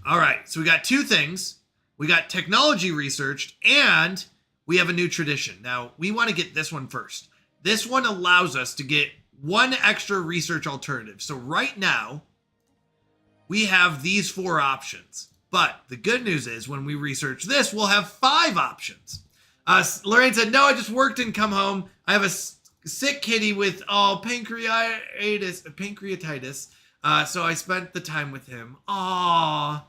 All right, so we got two things. We got technology researched, and we have a new tradition. Now, we want to get this one first. This one allows us to get one extra research alternative. So right now, we have these 4 options. But the good news is when we research this, we'll have 5 options. Lorraine said, no, I just worked and come home. I have a sick kitty with pancreatitis. So I spent the time with him. Aww.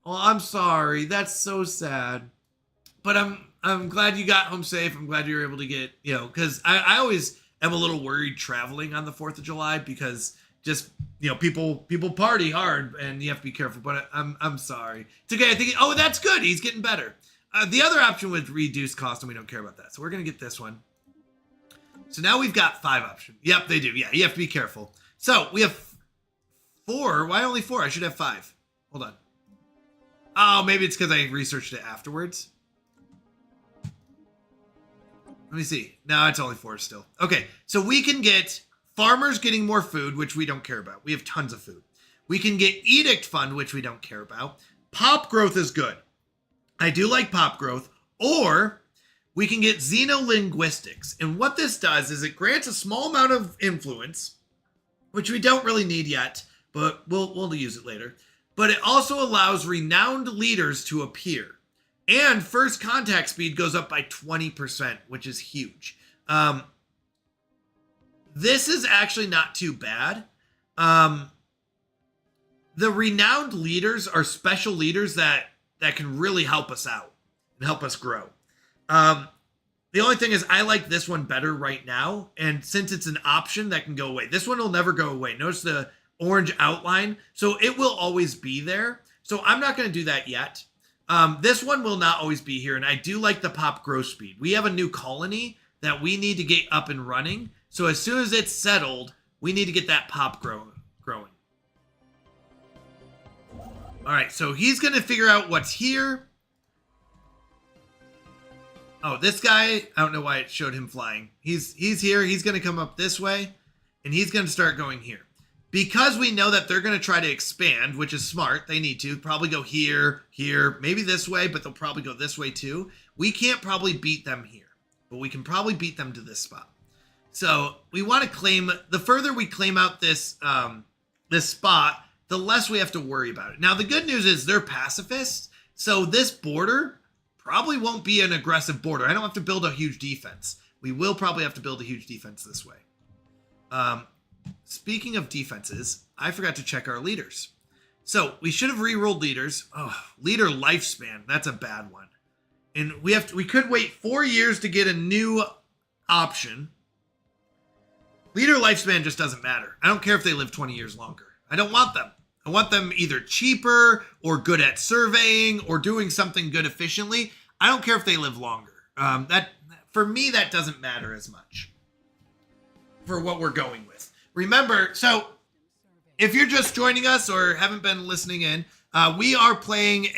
Well, I'm sorry. That's so sad. But I'm glad you got home safe. I'm glad you were able to get, because I always am a little worried traveling on the 4th of July because just, people party hard and you have to be careful. But I'm sorry. It's okay. I think, that's good. He's getting better. The other option was reduced cost, and we don't care about that. So we're going to get this one. So now we've got 5 options. Yep, they do. Yeah, you have to be careful. So we have 4. Why only 4? I should have 5. Hold on. Oh, maybe it's because I researched it afterwards. Let me see. No, it's only 4 still. Okay, so we can get farmers getting more food, which we don't care about. We have tons of food. We can get edict fund, which we don't care about. Pop growth is good. I do like pop growth. Or we can get xenolinguistics. And what this does is it grants a small amount of influence, which we don't really need yet, but we'll use it later. But it also allows renowned leaders to appear. And first contact speed goes up by 20%, which is huge. This is actually not too bad. The renowned leaders are special leaders that can really help us out and help us grow. The only thing is I like this one better right now. And since it's an option that can go away, this one will never go away. Notice the orange outline. So it will always be there. So I'm not going to do that yet. This one will not always be here. And I do like the pop growth speed. We have a new colony that we need to get up and running. So as soon as it's settled, we need to get that pop growing. All right, so he's going to figure out what's here. Oh, this guy, I don't know why it showed him flying. He's here. He's going to come up this way, and he's going to start going here. Because we know that they're going to try to expand, which is smart. They need to probably go here, maybe this way, but they'll probably go this way too. We can't probably beat them here, but we can probably beat them to this spot. So we want to claim, the further we claim out this spot, the less we have to worry about it. Now, the good news is they're pacifists, so this border probably won't be an aggressive border. I don't have to build a huge defense. We will probably have to build a huge defense this way. Speaking of defenses, I forgot to check our leaders. So we should have re-rolled leaders. Oh, leader lifespan, that's a bad one. And we could wait 4 years to get a new option. Leader lifespan just doesn't matter. I don't care if they live 20 years longer. I don't want them. I want them either cheaper or good at surveying or doing something good efficiently. I don't care if they live longer. For me, that doesn't matter as much for what we're going with. Remember, so if you're just joining us or haven't been listening in, we are playing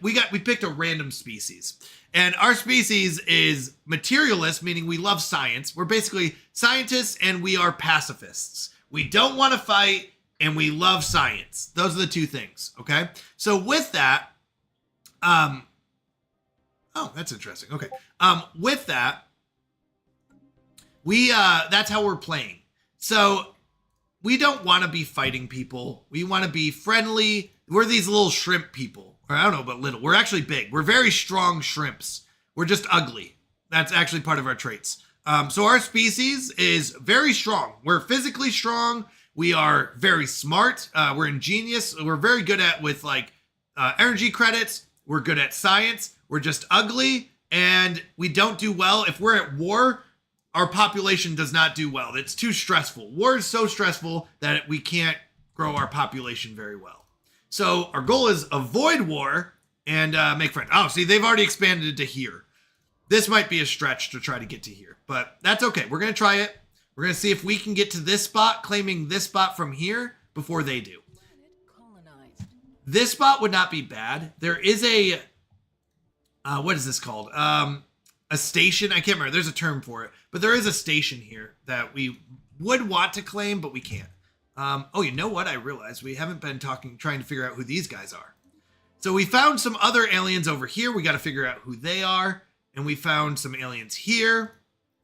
we picked a random species. And our species is materialist, meaning we love science. We're basically scientists and we are pacifists. We don't want to fight and we love science. Those are the two things, okay? So with that, oh, that's interesting. Okay. With that, that's how we're playing. So we don't want to be fighting people. We want to be friendly. We're these little shrimp people. Or I don't know about little. We're actually big. We're very strong shrimps. We're just ugly. That's actually part of our traits. So our species is very strong. We're physically strong. We are very smart. We're ingenious. We're very good with energy credits. We're good at science. We're just ugly. And we don't do well. If we're at war, our population does not do well. It's too stressful. War is so stressful that we can't grow our population very well. So our goal is avoid war and make friends. Oh, see, they've already expanded to here. This might be a stretch to try to get to here, but that's okay. We're going to try it. We're going to see if we can get to this spot, claiming this spot from here before they do. This spot would not be bad. There is a, what is this called? A station. I can't remember. There's a term for it, but there is a station here that we would want to claim, but we can't. Oh, you know what? I realized we haven't been trying to figure out who these guys are. So we found some other aliens over here. We got to figure out who they are. And we found some aliens here.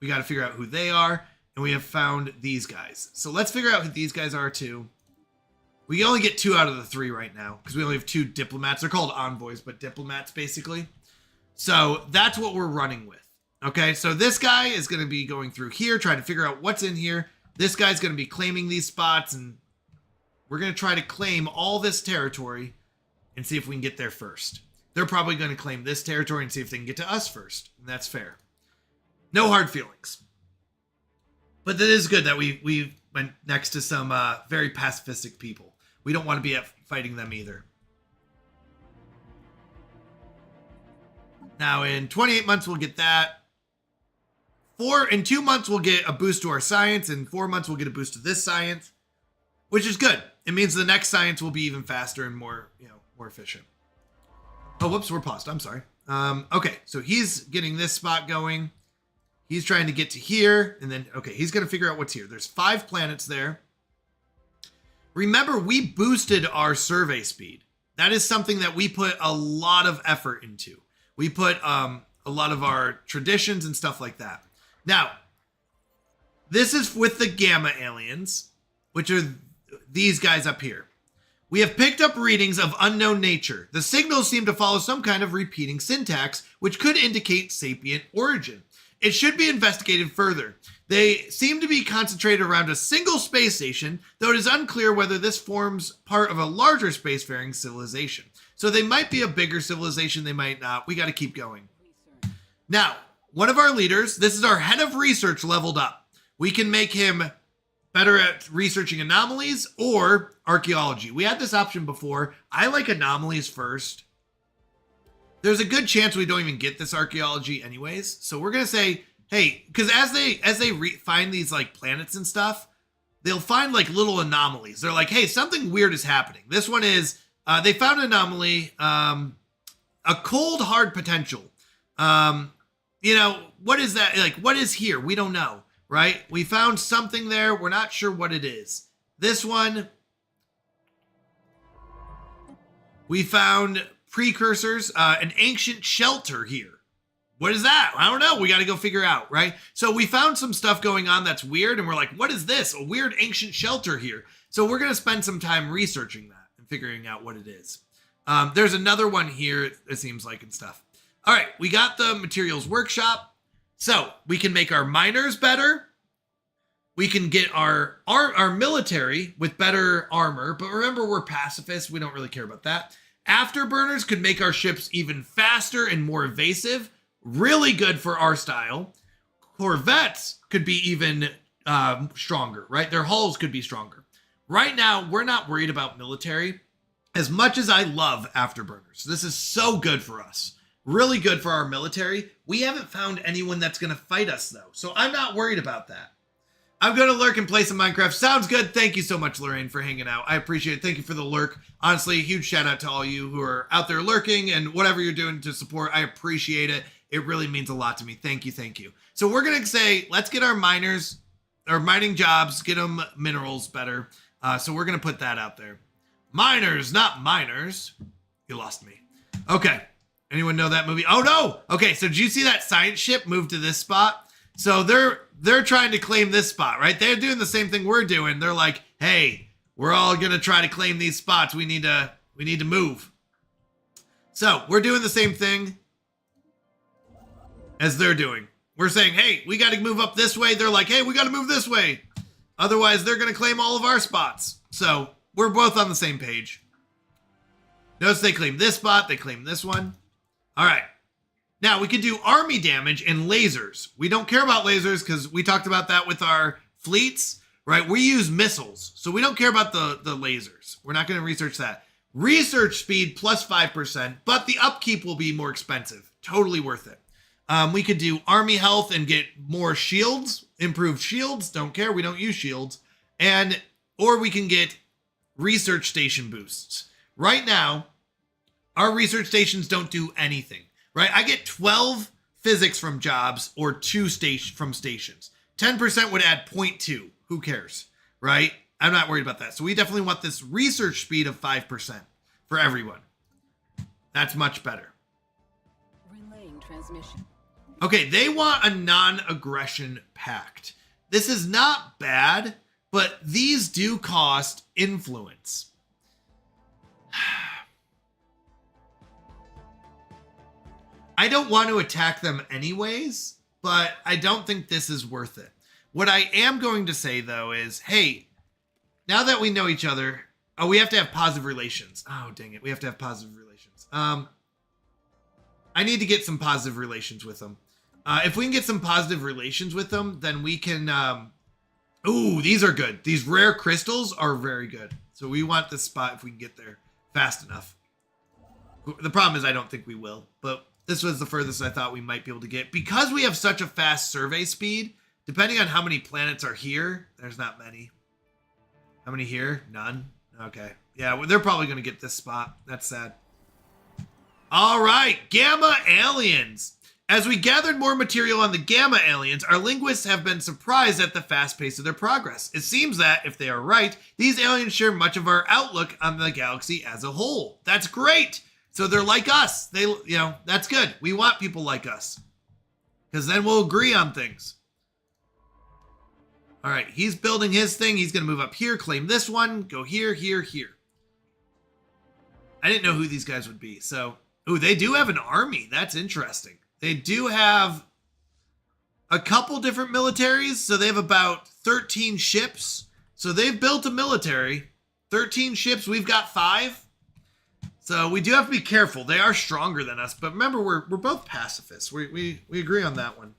We got to figure out who they are. And we have found these guys. So let's figure out who these guys are too. We only get 2 out of the 3 right now because we only have 2 diplomats. They're called envoys, but diplomats basically. So that's what we're running with. Okay, so this guy is going to be going through here, trying to figure out what's in here. This guy's going to be claiming these spots, and we're going to try to claim all this territory and see if we can get there first. They're probably going to claim this territory and see if they can get to us first, and that's fair. No hard feelings. But it is good that we went next to some very pacifistic people. We don't want to be fighting them either. Now, in 28 months, we'll get that. In 2 months, we'll get a boost to our science. In 4 months, we'll get a boost to this science, which is good. It means the next science will be even faster and more efficient. Oh, whoops, we're paused. I'm sorry. Okay, so he's getting this spot going. He's trying to get to here, and then, okay, he's going to figure out what's here. There's 5 planets there. Remember, we boosted our survey speed. That is something that we put a lot of effort into. We put a lot of our traditions and stuff like that. Now, this is with the Gamma aliens, which are these guys up here. We have picked up readings of unknown nature. The signals seem to follow some kind of repeating syntax, which could indicate sapient origin. It should be investigated further. They seem to be concentrated around a single space station, though it is unclear whether this forms part of a larger spacefaring civilization. So they might be a bigger civilization, they might not. We got to keep going. Now, one of our leaders, this is our head of research, leveled up. We can make him better at researching anomalies or archaeology. We had this option before. I like anomalies first. There's a good chance we don't even get this archaeology anyways. So we're going to say, hey, because as they find these like planets and stuff, they'll find like little anomalies. They're like, hey, something weird is happening. This one is, they found an anomaly, a cold hard potential. What is that? Like, what is here? We don't know, right? We found something there. We're not sure what it is. This one, we found precursors, an ancient shelter here. What is that? I don't know. We got to go figure out, right? So we found some stuff going on that's weird, and we're like, what is this? A weird ancient shelter here. So we're going to spend some time researching that and figuring out what it is. There's another one here, it seems like, and stuff. All right, we got the materials workshop. So we can make our miners better. We can get our military with better armor. But remember, we're pacifists. We don't really care about that. Afterburners could make our ships even faster and more evasive. Really good for our style. Corvettes could be even stronger, right? Their hulls could be stronger. Right now, we're not worried about military as much as I love afterburners. This is so good for us. Really good for our military. We haven't found anyone that's going to fight us, though. So I'm not worried about that. I'm going to lurk and play some Minecraft. Sounds good. Thank you so much, Lorraine, for hanging out. I appreciate it. Thank you for the lurk. Honestly, a huge shout out to all you who are out there lurking and whatever you're doing to support. I appreciate it. It really means a lot to me. Thank you. Thank you. So we're going to say, let's get our miners, our mining jobs, get them minerals better. So we're going to put that out there. Miners, not miners. You lost me. Okay. Anyone know that movie? Oh, no. Okay. So did you see that science ship move to this spot? So they're trying to claim this spot, right? They're doing the same thing we're doing. They're like, hey, we're all going to try to claim these spots. We need to move. So we're doing the same thing as they're doing. We're saying, hey, we got to move up this way. They're like, hey, we got to move this way. Otherwise, they're going to claim all of our spots. So we're both on the same page. Notice they claim this spot. They claim this one. All right. Now, we can do army damage and lasers. We don't care about lasers because we talked about that with our fleets, right? We use missiles, so we don't care about the lasers. We're not going to research that. Research speed plus 5%, but the upkeep will be more expensive. Totally worth it. We could do army health and get more shields, improved shields. Don't care. We don't use shields. Or we can get research station boosts. Right now, our research stations don't do anything, right? I get 12 physics from jobs or 2 from stations. 10% would add 0.2. Who cares, right? I'm not worried about that. So we definitely want this research speed of 5% for everyone. That's much better. Relaying transmission. Okay, they want a non-aggression pact. This is not bad, but these do cost influence. I don't want to attack them anyways, but I don't think this is worth it. What I am going to say, though, is, hey, now that we know each other, we have to have positive relations. Oh, dang it. We have to have positive relations. I need to get some positive relations with them. If we can get some positive relations with them, then we can... ooh, these are good. These rare crystals are very good. So we want this spot if we can get there fast enough. The problem is I don't think we will, but this was the furthest I thought we might be able to get. Because we have such a fast survey speed, depending on how many planets are here, there's not many. How many here? None? Okay. Yeah, well, they're probably going to get this spot. That's sad. All right, Gamma Aliens. As we gathered more material on the Gamma Aliens, our linguists have been surprised at the fast pace of their progress. It seems that, if they are right, these aliens share much of our outlook on the galaxy as a whole. That's great. So they're like us. That's good. We want people like us. Because then we'll agree on things. All right, he's building his thing. He's going to move up here, claim this one, go here, here, here. I didn't know who these guys would be. So, ooh, they do have an army. That's interesting. They do have a couple different militaries. So they have about 13 ships. So they've built a military. 13 ships. We've got 5. So we do have to be careful. They are stronger than us. But remember, we're both pacifists. We agree on that one.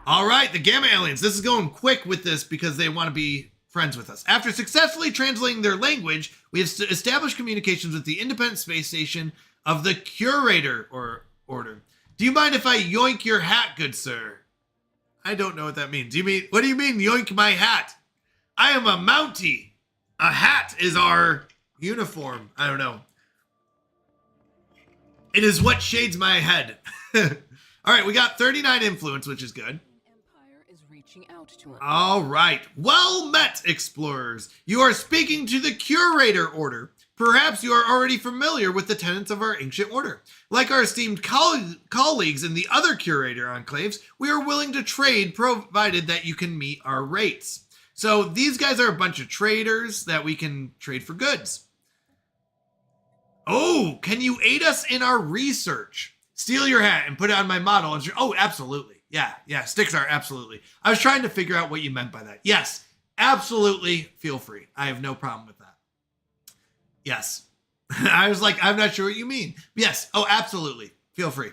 All right, the Gamma Aliens. This is going quick with this because they want to be friends with us. After successfully translating their language, we have established communications with the independent space station of the Curator Order. Do you mind if I yoink your hat, good sir? I don't know what that means. What do you mean, yoink my hat? I am a Mountie. A hat is our uniform. I don't know. It is what shades my head. All right, we got 39 influence, which is good. Out to all right. Well met, explorers. You are speaking to the Curator Order. Perhaps you are already familiar with the tenets of our ancient order. Like our esteemed colleagues in the other Curator enclaves, we are willing to trade provided that you can meet our rates. So these guys are a bunch of traders that we can trade for goods. Oh, can you aid us in our research? Steal your hat and put it on my model. Oh, absolutely. Yeah, sticks are absolutely. I was trying to figure out what you meant by that. Yes, absolutely. Feel free. I have no problem with that. Yes. I was like, I'm not sure what you mean. Yes. Oh, absolutely. Feel free.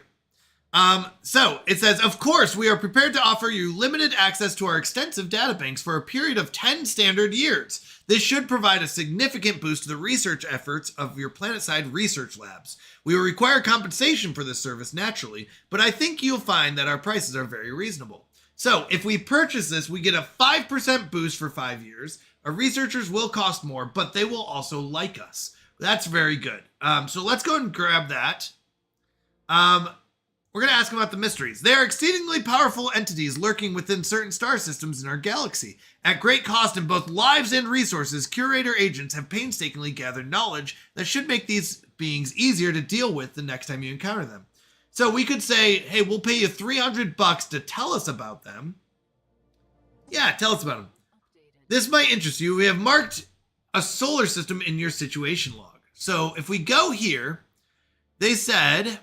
So it says, of course, we are prepared to offer you limited access to our extensive databanks for a period of 10 standard years. This should provide a significant boost to the research efforts of your planet-side research labs. We will require compensation for this service naturally, but I think you'll find that our prices are very reasonable. So if we purchase this, we get a 5% boost for 5 years. Our researchers will cost more, but they will also like us. That's very good. So let's go and grab that. We're going to ask them about the mysteries. They are exceedingly powerful entities lurking within certain star systems in our galaxy. At great cost in both lives and resources, Curator agents have painstakingly gathered knowledge that should make these beings easier to deal with the next time you encounter them. So we could say, hey, we'll pay you $300 to tell us about them. Yeah, tell us about them. This might interest you. We have marked a solar system in your situation log. So if we go here, they said...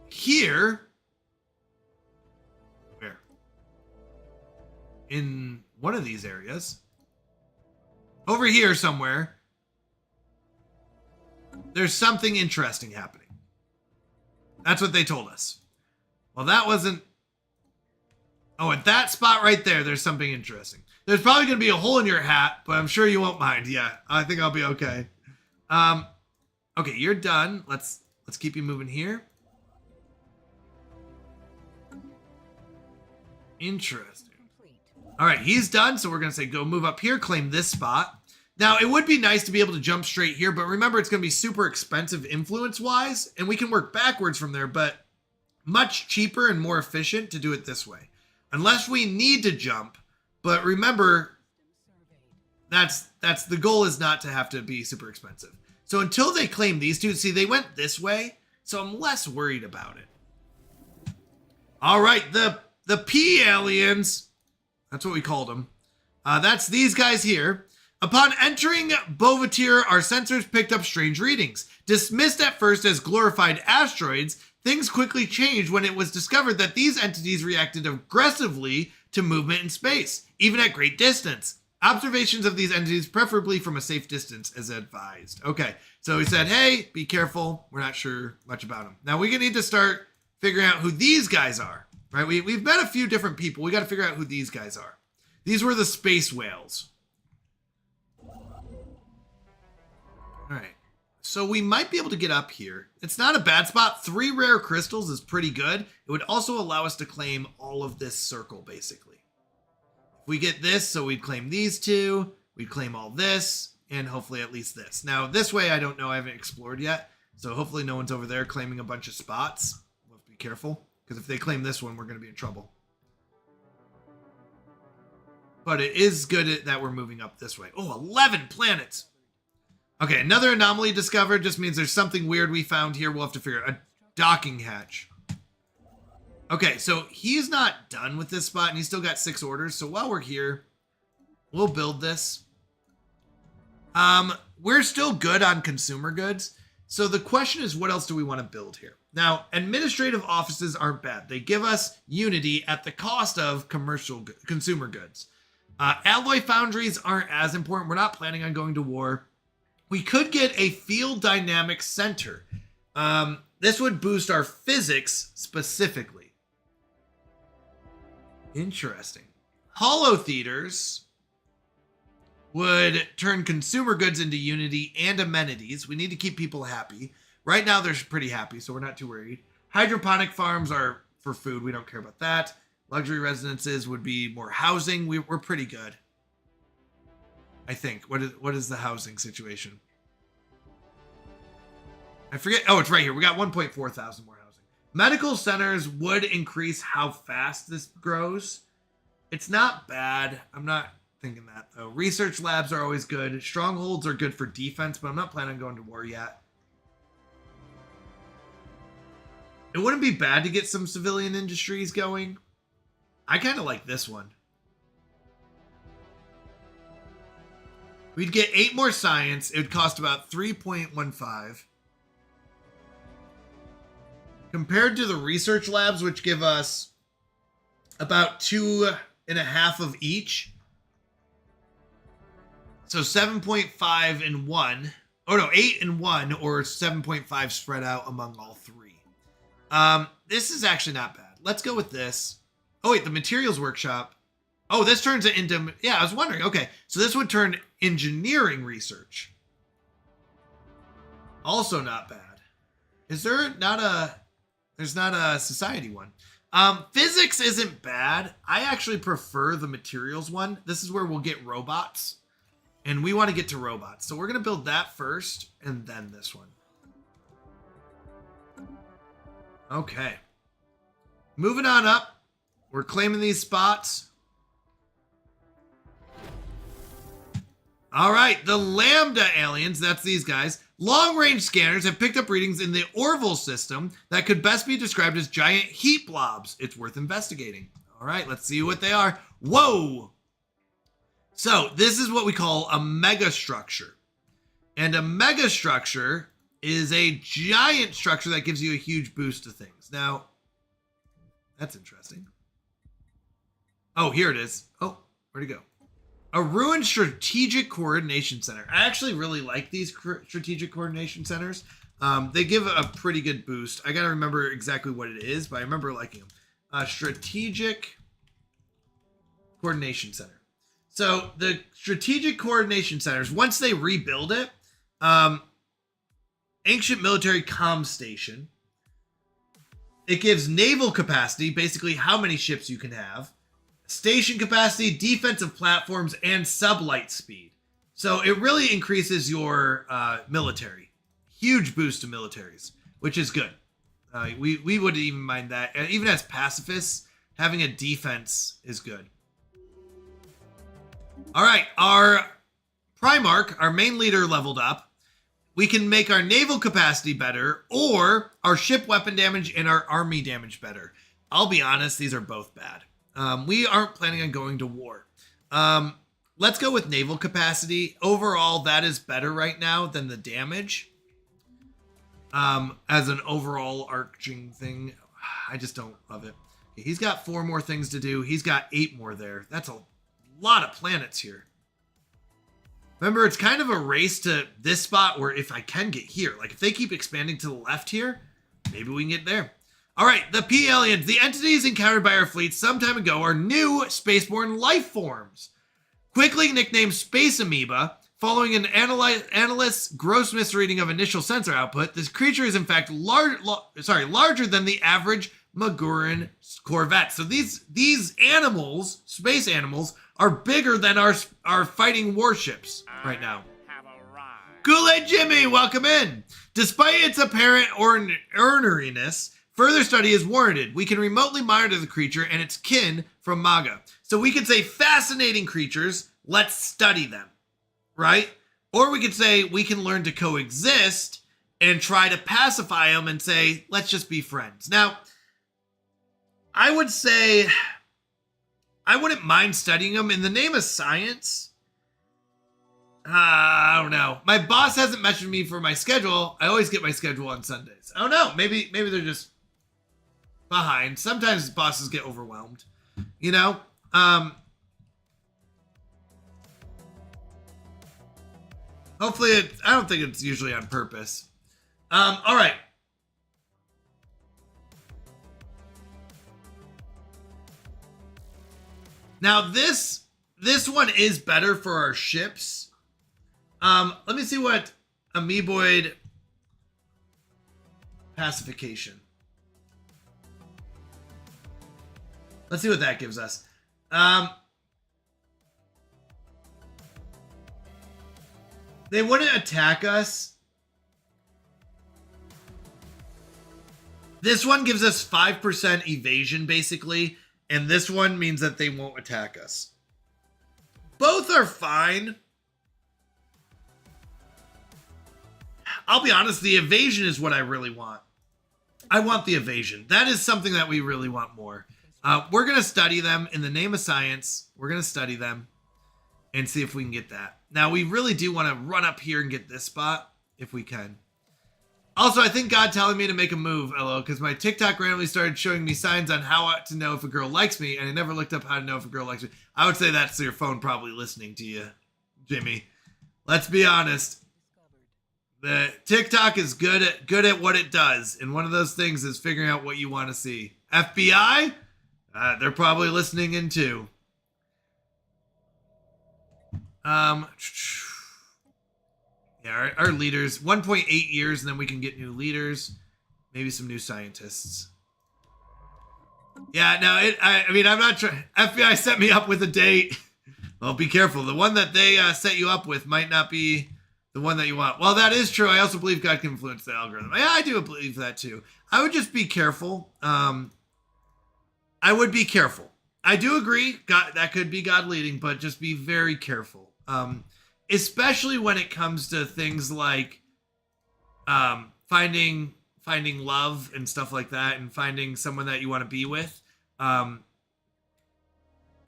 Here, where? In one of these areas, over here somewhere, there's something interesting happening. That's what they told us. Well, that wasn't... Oh, at that spot right there, there's something interesting. There's probably going to be a hole in your hat, but I'm sure you won't mind. Yeah, I think I'll be okay. Okay, you're done. Let's Let's keep you moving here. Interesting. All right, he's done. So we're going to say go move up here, claim this spot. Now, it would be nice to be able to jump straight here, but remember, it's going to be super expensive influence-wise, and we can work backwards from there, but much cheaper and more efficient to do it this way. Unless we need to jump, but remember, that's the goal is not to have to be super expensive. So until they claim these two, see, they went this way, so I'm less worried about it. All right, the P aliens, that's what we called them. That's these guys here. Upon entering Bovatir, our sensors picked up strange readings. Dismissed at first as glorified asteroids, things quickly changed when it was discovered that these entities reacted aggressively to movement in space, even at great distance. Observations of these entities, preferably from a safe distance, as advised. Okay, so he said, hey, be careful. We're not sure much about them. Now, we're going to need to start figuring out who these guys are, right? We've met a few different people. We got to figure out who these guys are. These were the space whales. All right, so we might be able to get up here. It's not a bad spot. 3 rare crystals is pretty good. It would also allow us to claim all of this circle, basically. If we get this, so we'd claim these 2, we'd claim all this, and hopefully at least this. Now, this way, I don't know. I haven't explored yet, so hopefully no one's over there claiming a bunch of spots. We'll have to be careful, because if they claim this one, we're going to be in trouble. But it is good that we're moving up this way. Oh, 11 planets! Okay, another anomaly discovered just means there's something weird we found here. We'll have to figure out. A docking hatch. Okay, so he's not done with this spot, and he's still got 6 orders. So while we're here, we'll build this. We're still good on consumer goods. So the question is, what else do we want to build here? Now, administrative offices aren't bad. They give us unity at the cost of consumer goods. Alloy foundries aren't as important. We're not planning on going to war. We could get a field dynamics center. This would boost our physics specifically. Interesting. Holo theaters would turn consumer goods into unity and amenities. We need to keep people happy. Right now, they're pretty happy, so we're not too worried. Hydroponic farms are for food. We don't care about that. Luxury residences would be more housing. We're pretty good. I think. What is the housing situation? I forget. Oh, it's right here. We got 1.4 thousand more housing. Medical centers would increase how fast this grows. It's not bad. I'm not thinking that, though. Research labs are always good. Strongholds are good for defense, but I'm not planning on going to war yet. It wouldn't be bad to get some civilian industries going. I kind of like this one. We'd get 8 more science. It would cost about 3.15. Compared to the research labs, which give us about 2.5 of each. So 7.5 in one. Oh no, 8 in one, or 7.5 spread out among all 3. This is actually not bad. Let's go with this. Oh wait, the materials workshop. Oh, this turns it into, yeah, I was wondering. Okay, so this would turn engineering research. Also not bad. Is there not a, there's not a society one. Physics isn't bad. I actually prefer the materials one. This is where we'll get robots. And we want to get to robots. So we're going to build that first and then this one. Okay. Moving on up. We're claiming these spots. All right, the Lambda aliens, that's these guys. Long-range scanners have picked up readings in the Orville system that could best be described as giant heat blobs. It's worth investigating. All right, let's see what they are. Whoa! So this is what we call a megastructure. And a megastructure is a giant structure that gives you a huge boost to things. Now, that's interesting. Oh, here it is. Oh, where'd it go? A ruined strategic coordination center. I actually really like these strategic coordination centers. They give a pretty good boost. I got to remember exactly what it is, but I remember liking them. Strategic coordination center. So the strategic coordination centers, once they rebuild it, ancient military comm station. It gives naval capacity, basically how many ships you can have, station capacity, defensive platforms, and sublight speed. So it really increases your military. Huge boost to militaries, which is good. We wouldn't even mind that. And even as pacifists, having a defense is good. All right, our Primarch, our main leader, leveled up. We can make our naval capacity better, or our ship weapon damage and our army damage better. I'll be honest, these are both bad. We aren't planning on going to war. Let's go with naval capacity. Overall, that is better right now than the damage. As an overall arching thing, I just don't love it. Okay, he's got 4 more things to do. He's got 8 more there. That's a lot of planets here. Remember, it's kind of a race to this spot where if I can get here, like if they keep expanding to the left here, maybe we can get there. All right, the P aliens, the entities encountered by our fleet some time ago are new spaceborne life forms. Quickly nicknamed Space Amoeba, following an analyst's gross misreading of initial sensor output, this creature is in fact larger than the average Maguran corvette. So these animals, space animals, are bigger than our fighting warships right now. Kool-Aid Jimmy, welcome in. Despite its apparent orneriness, further study is warranted. We can remotely monitor the creature and its kin from MAGA. So we could say fascinating creatures, let's study them, right? Or we could say we can learn to coexist and try to pacify them and say, let's just be friends. Now, I would say I wouldn't mind studying them in the name of science. I don't know. My boss hasn't messaged me for my schedule. I always get my schedule on Sundays. I don't know. Maybe they're just behind. Sometimes bosses get overwhelmed, you know? Hopefully I don't think it's usually on purpose. All right. Now this one is better for our ships. Let me see what amoeboid pacification. Let's see what that gives us. They wouldn't attack us. This one gives us 5% evasion, basically. And this one means that they won't attack us. Both are fine. I'll be honest, the evasion is what I really want. I want the evasion. That is something that we really want more. We're going to study them in the name of science. We're going to study them and see if we can get that. Now, we really do want to run up here and get this spot if we can. Also, I think God telling me to make a move, LO, because my TikTok randomly started showing me signs on how to know if a girl likes me, and I never looked up how to know if a girl likes me. I would say that's your phone probably listening to you, Jimmy. Let's be honest. The TikTok is good at what it does, and one of those things is figuring out what you want to see. FBI? They're probably listening in too. Yeah, our leaders, 1.8 years, and then we can get new leaders, maybe some new scientists. Yeah, no, I mean, I'm not trying. FBI set me up with a date. Well, be careful. The one that they set you up with might not be the one that you want. Well, that is true. I also believe God can influence the algorithm. Yeah, I do believe that too. I would just be careful. I would be careful. I do agree. God, that could be God leading, but just be very careful. Especially when it comes to things like finding love and stuff like that, and finding someone that you want to be with. I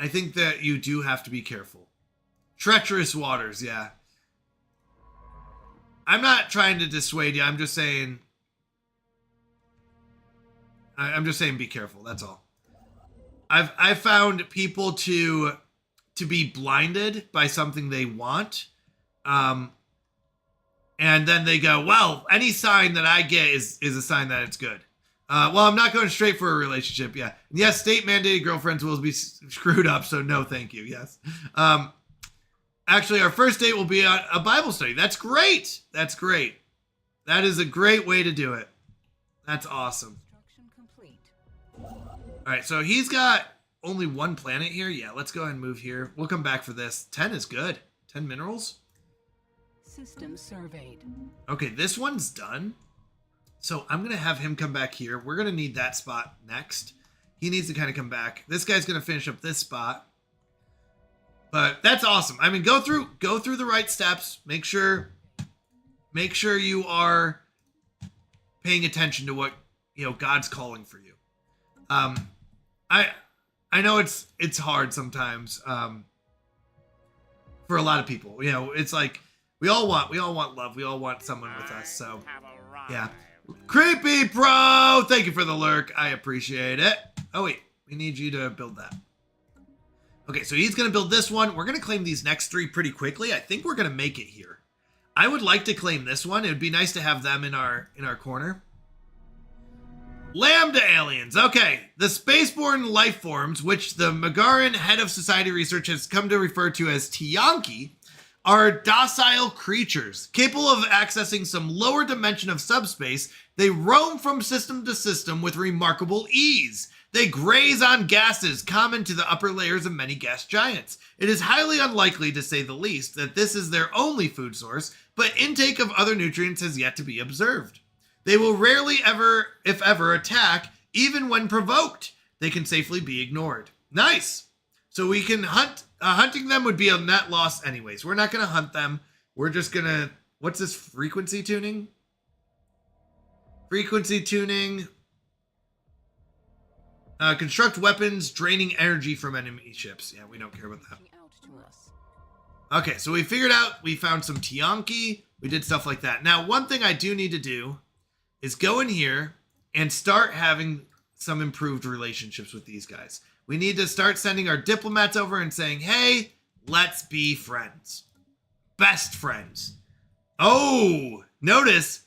think that you do have to be careful. Treacherous waters, yeah. I'm not trying to dissuade you. I'm just saying be careful. That's all. I've found people to be blinded by something they want. And then they go, well, any sign that I get is a sign that it's good. Well, I'm not going straight for a relationship. Yeah. Yes, state mandated girlfriends will be screwed up. So no, thank you. Yes. Actually, our first date will be a Bible study. That's great. That's great. That is a great way to do it. That's awesome. All right, so he's got only one planet here. Yeah, let's go ahead and move here. We'll come back for this. 10 is good. 10 minerals. System surveyed. Okay, this one's done. So I'm going to have him come back here. We're going to need that spot next. He needs to kind of come back. This guy's going to finish up this spot. But that's awesome. I mean, go through the right steps. Make sure you are paying attention to what, God's calling for you. I know it's hard sometimes for a lot of people. It's like we all want love. We all want someone with us. So yeah. Creepy Pro, thank you for the lurk. I appreciate it. Oh wait, we need you to build that. Okay, so he's gonna build this one. We're gonna claim these next three pretty quickly. I think we're gonna make it here. I would like to claim this one. It would be nice to have them in our corner. Lambda aliens. Okay, the spaceborne life forms, which the Magaran head of society research has come to refer to as Tiyanki, are docile creatures capable of accessing some lower dimension of subspace. They roam from system to system with remarkable ease. They graze on gases common to the upper layers of many gas giants. It is highly unlikely, to say the least, that this is their only food source, but intake of other nutrients has yet to be observed. They will rarely ever, if ever, attack, even when provoked. They can safely be ignored. Nice! So we can hunt. Hunting them would be a net loss anyways. We're not going to hunt them. We're just going to... What's this? Frequency tuning? Frequency tuning. Construct weapons draining energy from enemy ships. Yeah, we don't care about that. Okay, so we figured out, we found some Tiyanki. We did stuff like that. Now, one thing I do need to do is go in here and start having some improved relationships with these guys. We need to start sending our diplomats over and saying, hey, let's be friends. Best friends. Oh, notice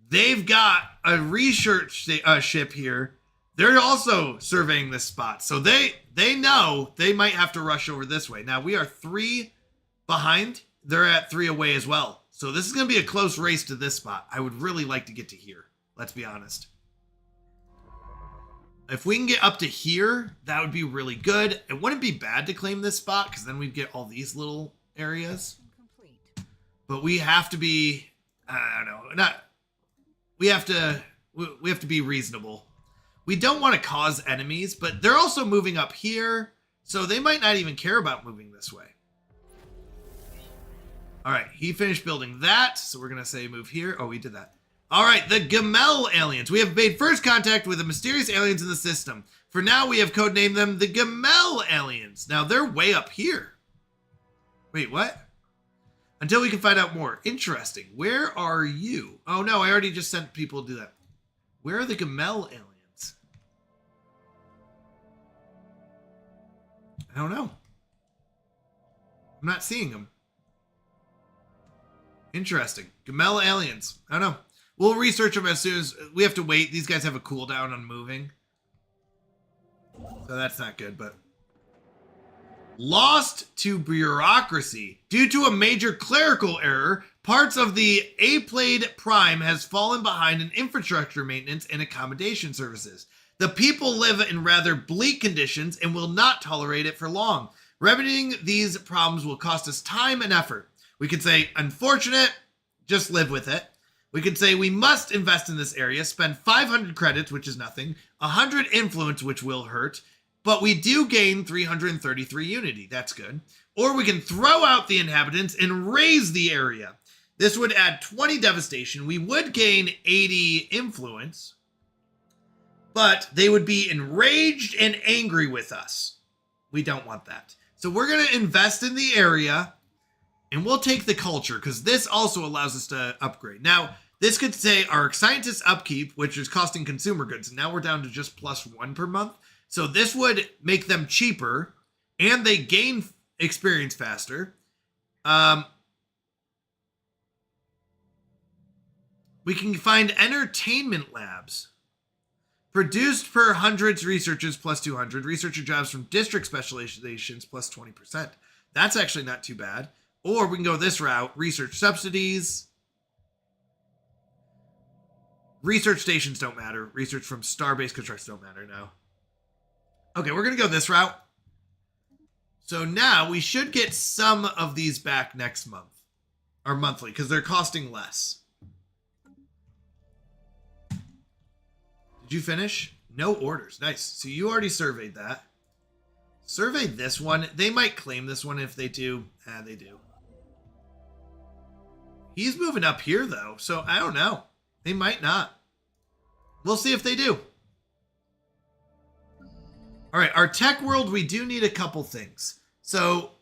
they've got a research ship here. They're also surveying this spot. So they know they might have to rush over this way. Now, we are 3 behind. They're at 3 away as well. So this is going to be a close race to this spot. I would really like to get to here. Let's be honest. If we can get up to here, that would be really good. It wouldn't be bad to claim this spot because then we'd get all these little areas. But we have to be, I don't know, we have to be reasonable. We don't want to cause enemies, but they're also moving up here, so they might not even care about moving this way. All right, he finished building that, so we're going to say move here. Oh, we did that. All right, the Gamel aliens. We have made first contact with the mysterious aliens in the system. For now, we have codenamed them the Gamel aliens. Now, they're way up here. Wait, what? Until we can find out more. Interesting. Where are you? Oh, no, I already just sent people to do that. Where are the Gamel aliens? I don't know. I'm not seeing them. Interesting. Gamel aliens. I don't know. We'll research them as soon as we have to wait. These guys have a cooldown on moving. So that's not good, but lost to bureaucracy. Due to a major clerical error, parts of the A-Plade Prime has fallen behind in infrastructure maintenance and accommodation services. The people live in rather bleak conditions and will not tolerate it for long. Remedying these problems will cost us time and effort. We could say, unfortunate, just live with it. We could say we must invest in this area, spend 500 credits, which is nothing, 100 influence, which will hurt, but we do gain 333 unity. That's good. Or we can throw out the inhabitants and raise the area. This would add 20 devastation. We would gain 80 influence, but they would be enraged and angry with us. We don't want that. So we're going to invest in the area. And we'll take the culture because this also allows us to upgrade. Now, this could say our scientist upkeep, which is costing consumer goods. And now we're down to just +1 per month. So this would make them cheaper and they gain experience faster. We can find entertainment labs. Produced per hundreds researchers +200. Researcher jobs from district specializations +20%. That's actually not too bad. Or we can go this route, research subsidies. Research stations don't matter. Research from star-based constructs don't matter now. Okay, we're going to go this route. So now we should get some of these back next month. Or monthly, because they're costing less. Did you finish? No orders. Nice. So you already surveyed that. Survey this one. They might claim this one if they do. They do. He's moving up here, though. So I don't know. They might not. We'll see if they do. All right. Our tech world, we do need a couple things. So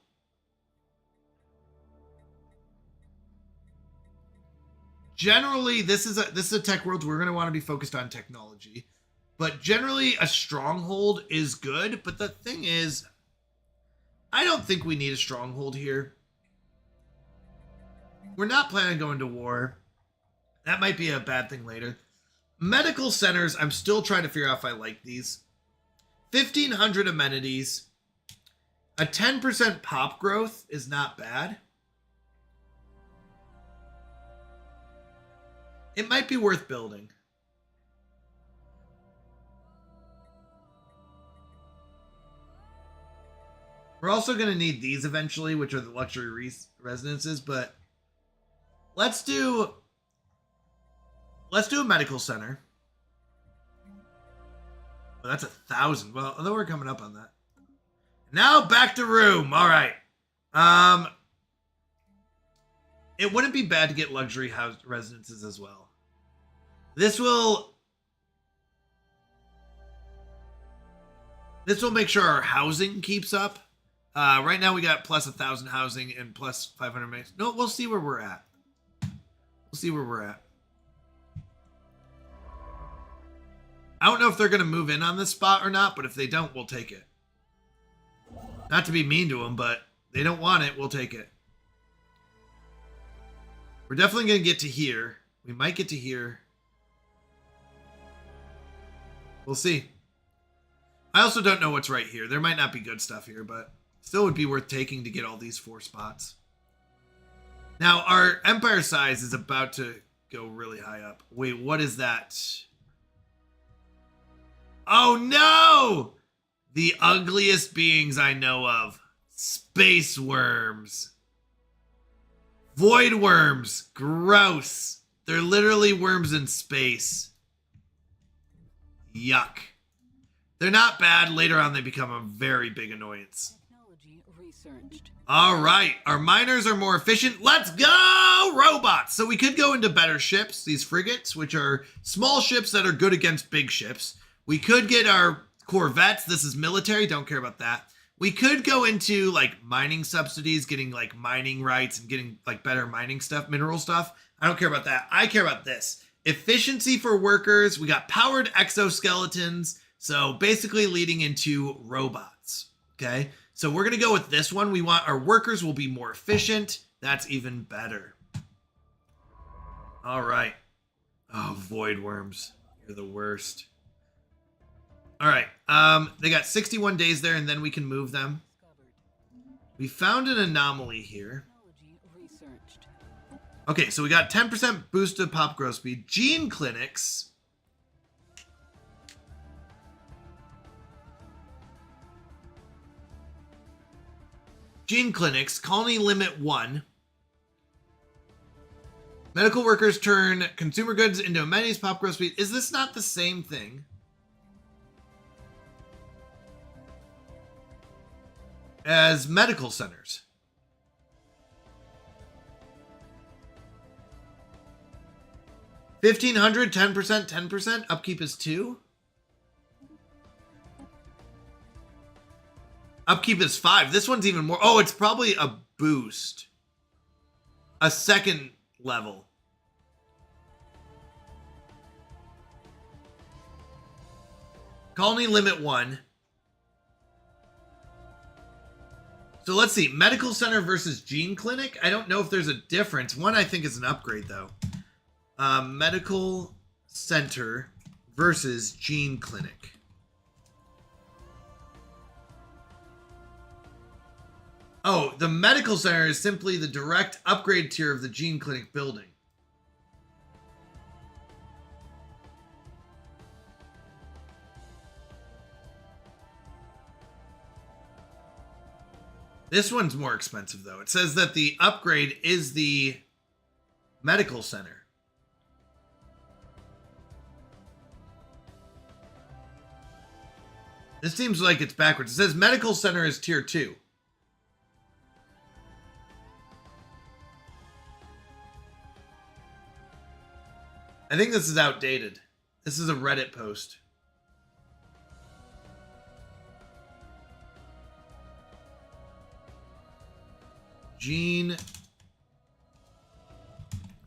generally, this is a tech world. We're going to want to be focused on technology. But generally, a stronghold is good. But the thing is, I don't think we need a stronghold here. We're not planning on going to war. That might be a bad thing later. Medical centers, I'm still trying to figure out if I like these. 1,500 amenities. A 10% pop growth is not bad. It might be worth building. We're also going to need these eventually, which are the luxury residences, but let's do a medical center. Oh, that's 1,000. Well, although we're coming up on that. Now back to room. All right. It wouldn't be bad to get luxury house residences as well. This will make sure our housing keeps up. Right now we got plus 1,000 housing and plus 500 max. No, we'll see where we're at. We'll see where we're at. I don't know if they're going to move in on this spot or not, but if they don't, we'll take it. Not to be mean to them, but they don't want it, we'll take it. We're definitely going to get to here. We might get to here. We'll see. I also don't know what's right here. There might not be good stuff here, but still would be worth taking to get all these 4 spots. Now, our empire size is about to go really high up. Wait, what is that? Oh, no! The ugliest beings I know of. Space worms. Void worms. Gross. They're literally worms in space. Yuck. They're not bad. Later on, they become a very big annoyance. Technology researched. All right. Our miners are more efficient. Let's go, robots. So we could go into better ships, these frigates, which are small ships that are good against big ships. We could get our corvettes. This is military. Don't care about that. We could go into like mining subsidies, getting like mining rights and getting like better mining stuff, mineral stuff. I don't care about that. I care about this. Efficiency for workers. We got powered exoskeletons. So basically leading into robots. Okay. So we're going to go with this one. We want our workers will be more efficient. That's even better. All right. Oh, void worms. You're the worst. All right. They got 61 days there, and then we can move them. We found an anomaly here. Okay, so we got 10% boost to pop growth speed. Gene clinics. Gene clinics. Colony limit 1. Medical workers turn consumer goods into amenities, pop growth speed. Is this not the same thing? As medical centers. $1,500, 10%, 10%. Upkeep is 2. Upkeep is 5. This one's even more. Oh, it's probably a boost. A second level. Colony limit 1. So let's see. Medical center versus gene clinic. I don't know if there's a difference. One I think is an upgrade though. Medical center versus gene clinic. Oh, the medical center is simply the direct upgrade tier of the gene clinic building. This one's more expensive, though. It says that the upgrade is the medical center. This seems like it's backwards. It says medical center is tier 2. I think this is outdated. This is a Reddit post. Gene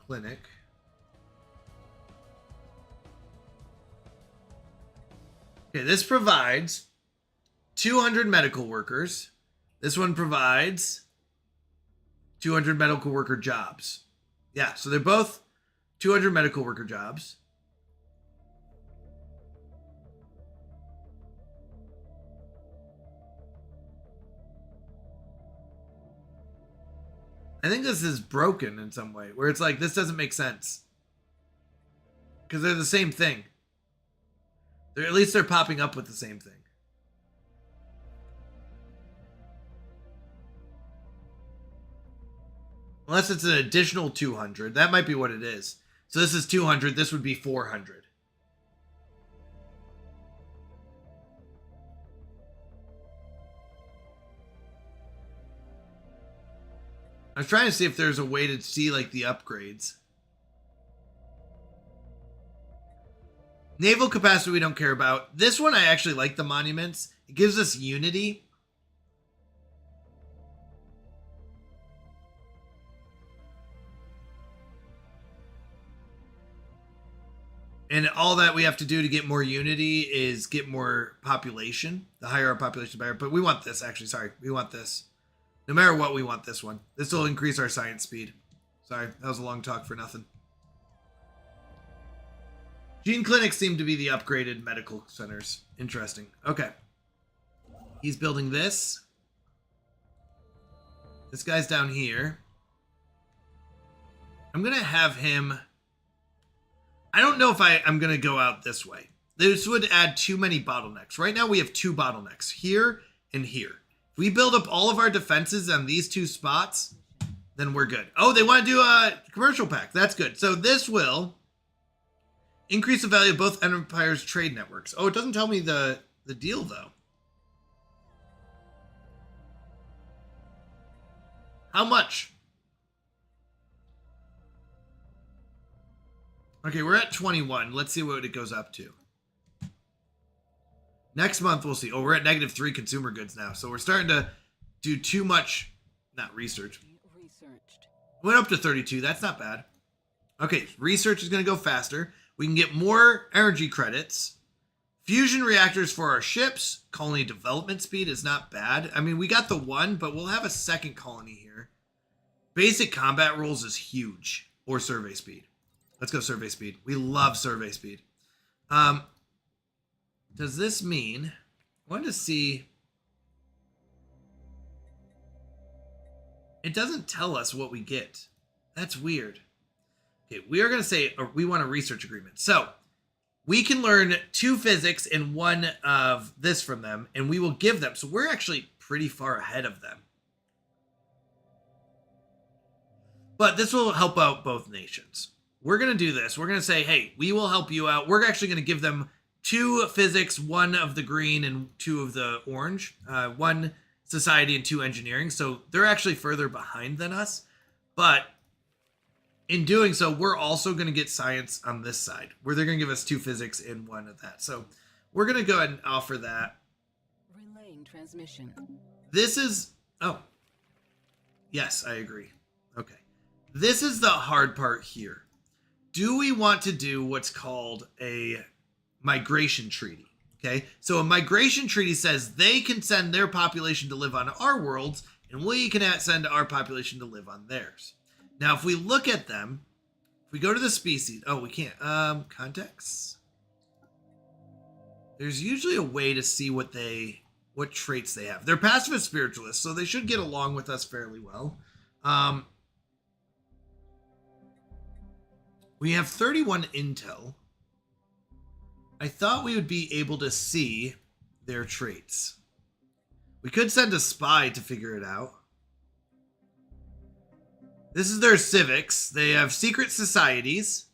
Clinic. Okay, this provides 200 medical workers. This one provides 200 medical worker jobs. Yeah, so they're both 200 medical worker jobs. I think this is broken in some way, where it's like, this doesn't make sense. Because they're the same thing. At least they're popping up with the same thing. Unless it's an additional 200. That might be what it is. So this is 200. This would be 400. I was trying to see if there's a way to see like the upgrades. Naval capacity we don't care about. This one I actually like the monuments. It gives us unity. And all that we have to do to get more unity is get more population. The higher our population, the better. But we want this, actually. Sorry, we want this. No matter what, we want this one. This will increase our science speed. Sorry, that was a long talk for nothing. Gene clinics seem to be the upgraded medical centers. Interesting. Okay. He's building this. This guy's down here. I'm going to have him... I don't know if I'm going to go out this way. This would add too many bottlenecks. Right now we have 2 bottlenecks, here and here. If we build up all of our defenses on these 2 spots, then we're good. Oh, they want to do a commercial pact. That's good. So this will increase the value of both empires' trade networks. Oh, it doesn't tell me the deal, though. How much? Okay, we're at 21. Let's see what it goes up to. Next month, we'll see. Oh, we're at -3 consumer goods now. So we're starting to do too much, not research. Went up to 32. That's not bad. Okay, research is going to go faster. We can get more energy credits. Fusion reactors for our ships. Colony development speed is not bad. I mean, we got the 1, but we'll have a second colony here. Basic combat rules is huge. Or survey speed. Let's go survey speed. We love survey speed. Does this mean... I wanted to see... It doesn't tell us what we get. That's weird. Okay, we are going to say we want a research agreement. So, we can learn 2 physics and 1 of this from them, and we will give them. So, we're actually pretty far ahead of them. But this will help out both nations. We're going to do this. We're going to say, hey, we will help you out. We're actually going to give them 2 physics, 1 of the green and 2 of the orange. 1 society and 2 engineering. So they're actually further behind than us. But in doing so, we're also going to get science on this side, where they're going to give us 2 physics and 1 of that. So we're going to go ahead and offer that. Relaying transmission. This is... Oh. Yes, I agree. Okay. This is the hard part here. Do we want to do what's called a migration treaty? Okay, so a migration treaty says they can send their population to live on our worlds, and we can send our population to live on theirs. Now, if we look at them, if we go to the species, oh, we can't. Context. There's usually a way to see what traits they have. They're pacifist spiritualists, so they should get along with us fairly well. We have 31 intel. I thought we would be able to see their traits. We could send a spy to figure it out. This is their civics. They have secret societies.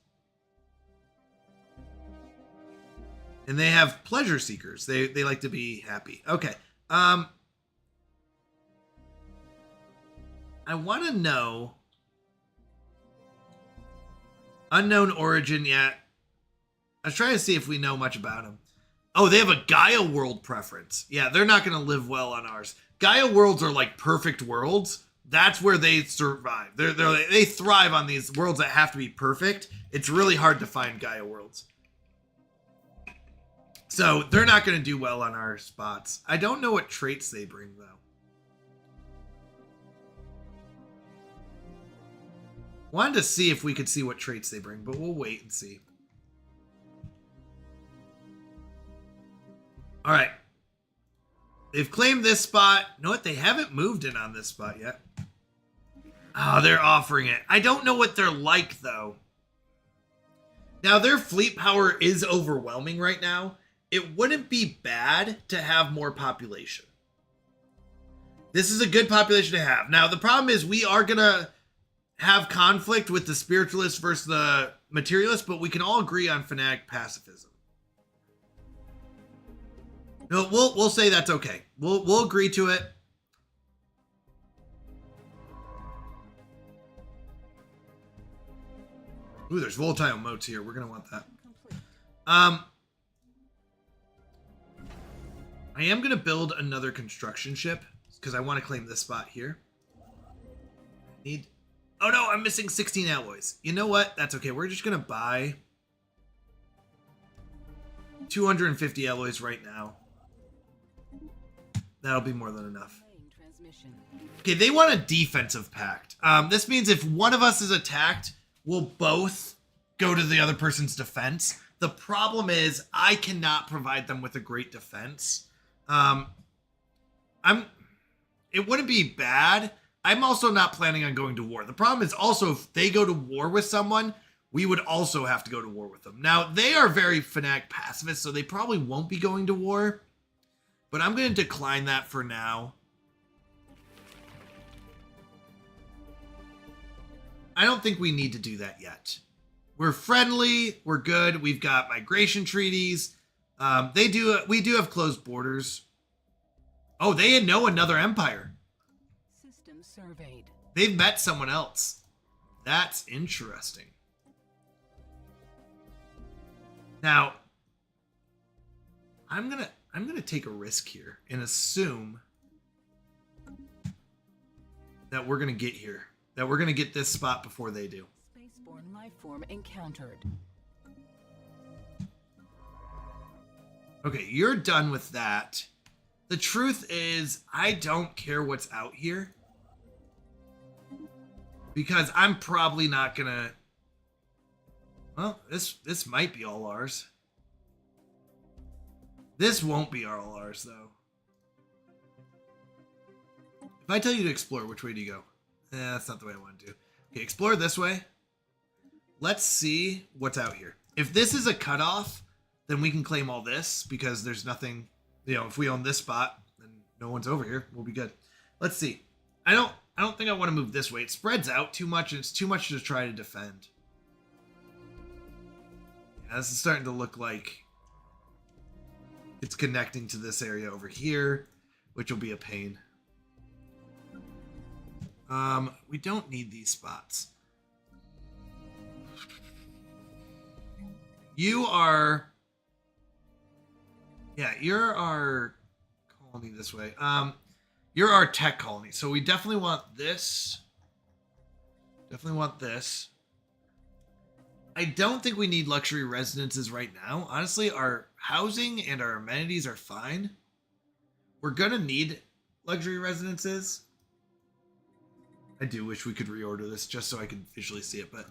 And they have pleasure seekers. They like to be happy. Okay. I want to know. Unknown origin yet. I was trying to see if we know much about them. Oh, they have a Gaia world preference. Yeah, they're not going to live well on ours. Gaia worlds are like perfect worlds. That's where they survive. They thrive on these worlds that have to be perfect. It's really hard to find Gaia worlds. So they're not going to do well on our spots. I don't know what traits they bring, though. Wanted to see if we could see what traits they bring, but we'll wait and see. All right. They've claimed this spot. You know what? They haven't moved in on this spot yet. Oh, they're offering it. I don't know what they're like, though. Now, their fleet power is overwhelming right now. It wouldn't be bad to have more population. This is a good population to have. Now, the problem is we are going to have conflict with the spiritualists versus the materialists, but we can all agree on fanatic pacifism. No, we'll say that's okay. We'll agree to it. Ooh, there's volatile motes here. We're gonna want that. I am gonna build another construction ship because I want to claim this spot here. Oh no, I'm missing 16 alloys. You know what? That's okay. We're just gonna buy 250 alloys right now. That'll be more than enough. Okay, they want a defensive pact. This means if one of us is attacked, we'll both go to the other person's defense. The problem is I cannot provide them with a great defense. It wouldn't be bad. I'm also not planning on going to war. The problem is also if they go to war with someone, we would also have to go to war with them. Now, they are very fanatic pacifists, so they probably won't be going to war. But I'm going to decline that for now. I don't think we need to do that yet. We're friendly. We're good. We've got migration treaties. We do have closed borders. Oh, they know another empire. System surveyed. They've met someone else. That's interesting. Now, I'm gonna take a risk here and assume that we're gonna get here. That we're gonna get this spot before they do. Spaceborne life form encountered. Okay, you're done with that. The truth is, I don't care what's out here. Because I'm probably not gonna... Well, this might be all ours. This won't be all ours, though. If I tell you to explore, which way do you go? That's not the way I want to do. Okay, explore this way. Let's see what's out here. If this is a cutoff, then we can claim all this because there's nothing, if we own this spot, then no one's over here. We'll be good. Let's see. I don't think I want to move this way. It spreads out too much and it's too much to try to defend. Yeah, this is starting to look like it's connecting to this area over here, which will be a pain. We don't need these spots. You're our colony this way. You're our tech colony, so we definitely want this. Definitely want this. I don't think we need luxury residences right now. Honestly, our housing and our amenities are fine. We're gonna need luxury residences. I do wish we could reorder this just so I could visually see it, but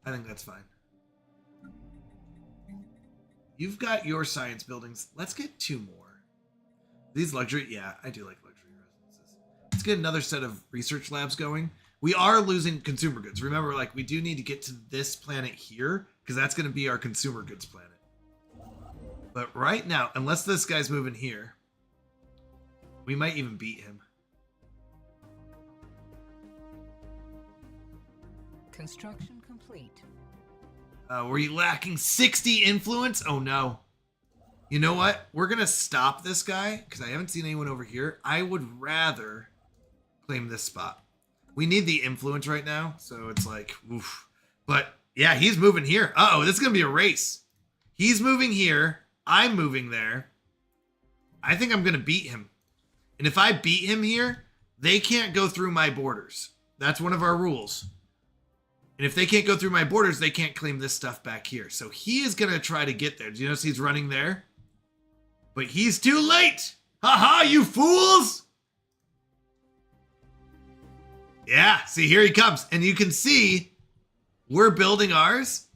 I think that's fine. You've got your science buildings. Let's get 2 more. These luxury, yeah, I do like luxury residences. Let's get another set of research labs going. We are losing consumer goods. Remember, like, we do need to get to this planet here because that's going to be our consumer goods planet. But right now, unless this guy's moving here, We might even beat him. Construction complete. Were you lacking 60 influence? Oh no. You know what? We're gonna stop this guy because I haven't seen anyone over here. I would rather claim this spot. We need the influence right now, so it's like, oof. But yeah, he's moving here. Uh-oh, this is gonna be a race. He's moving here. I'm moving there. I think I'm gonna beat him. And if I beat him here, they can't go through my borders. That's one of our rules. And if they can't go through my borders, they can't claim this stuff back here. So he is going to try to get there. Do you notice he's running there? But he's too late. Ha-ha, you fools. Yeah, see, here he comes. And you can see we're building ours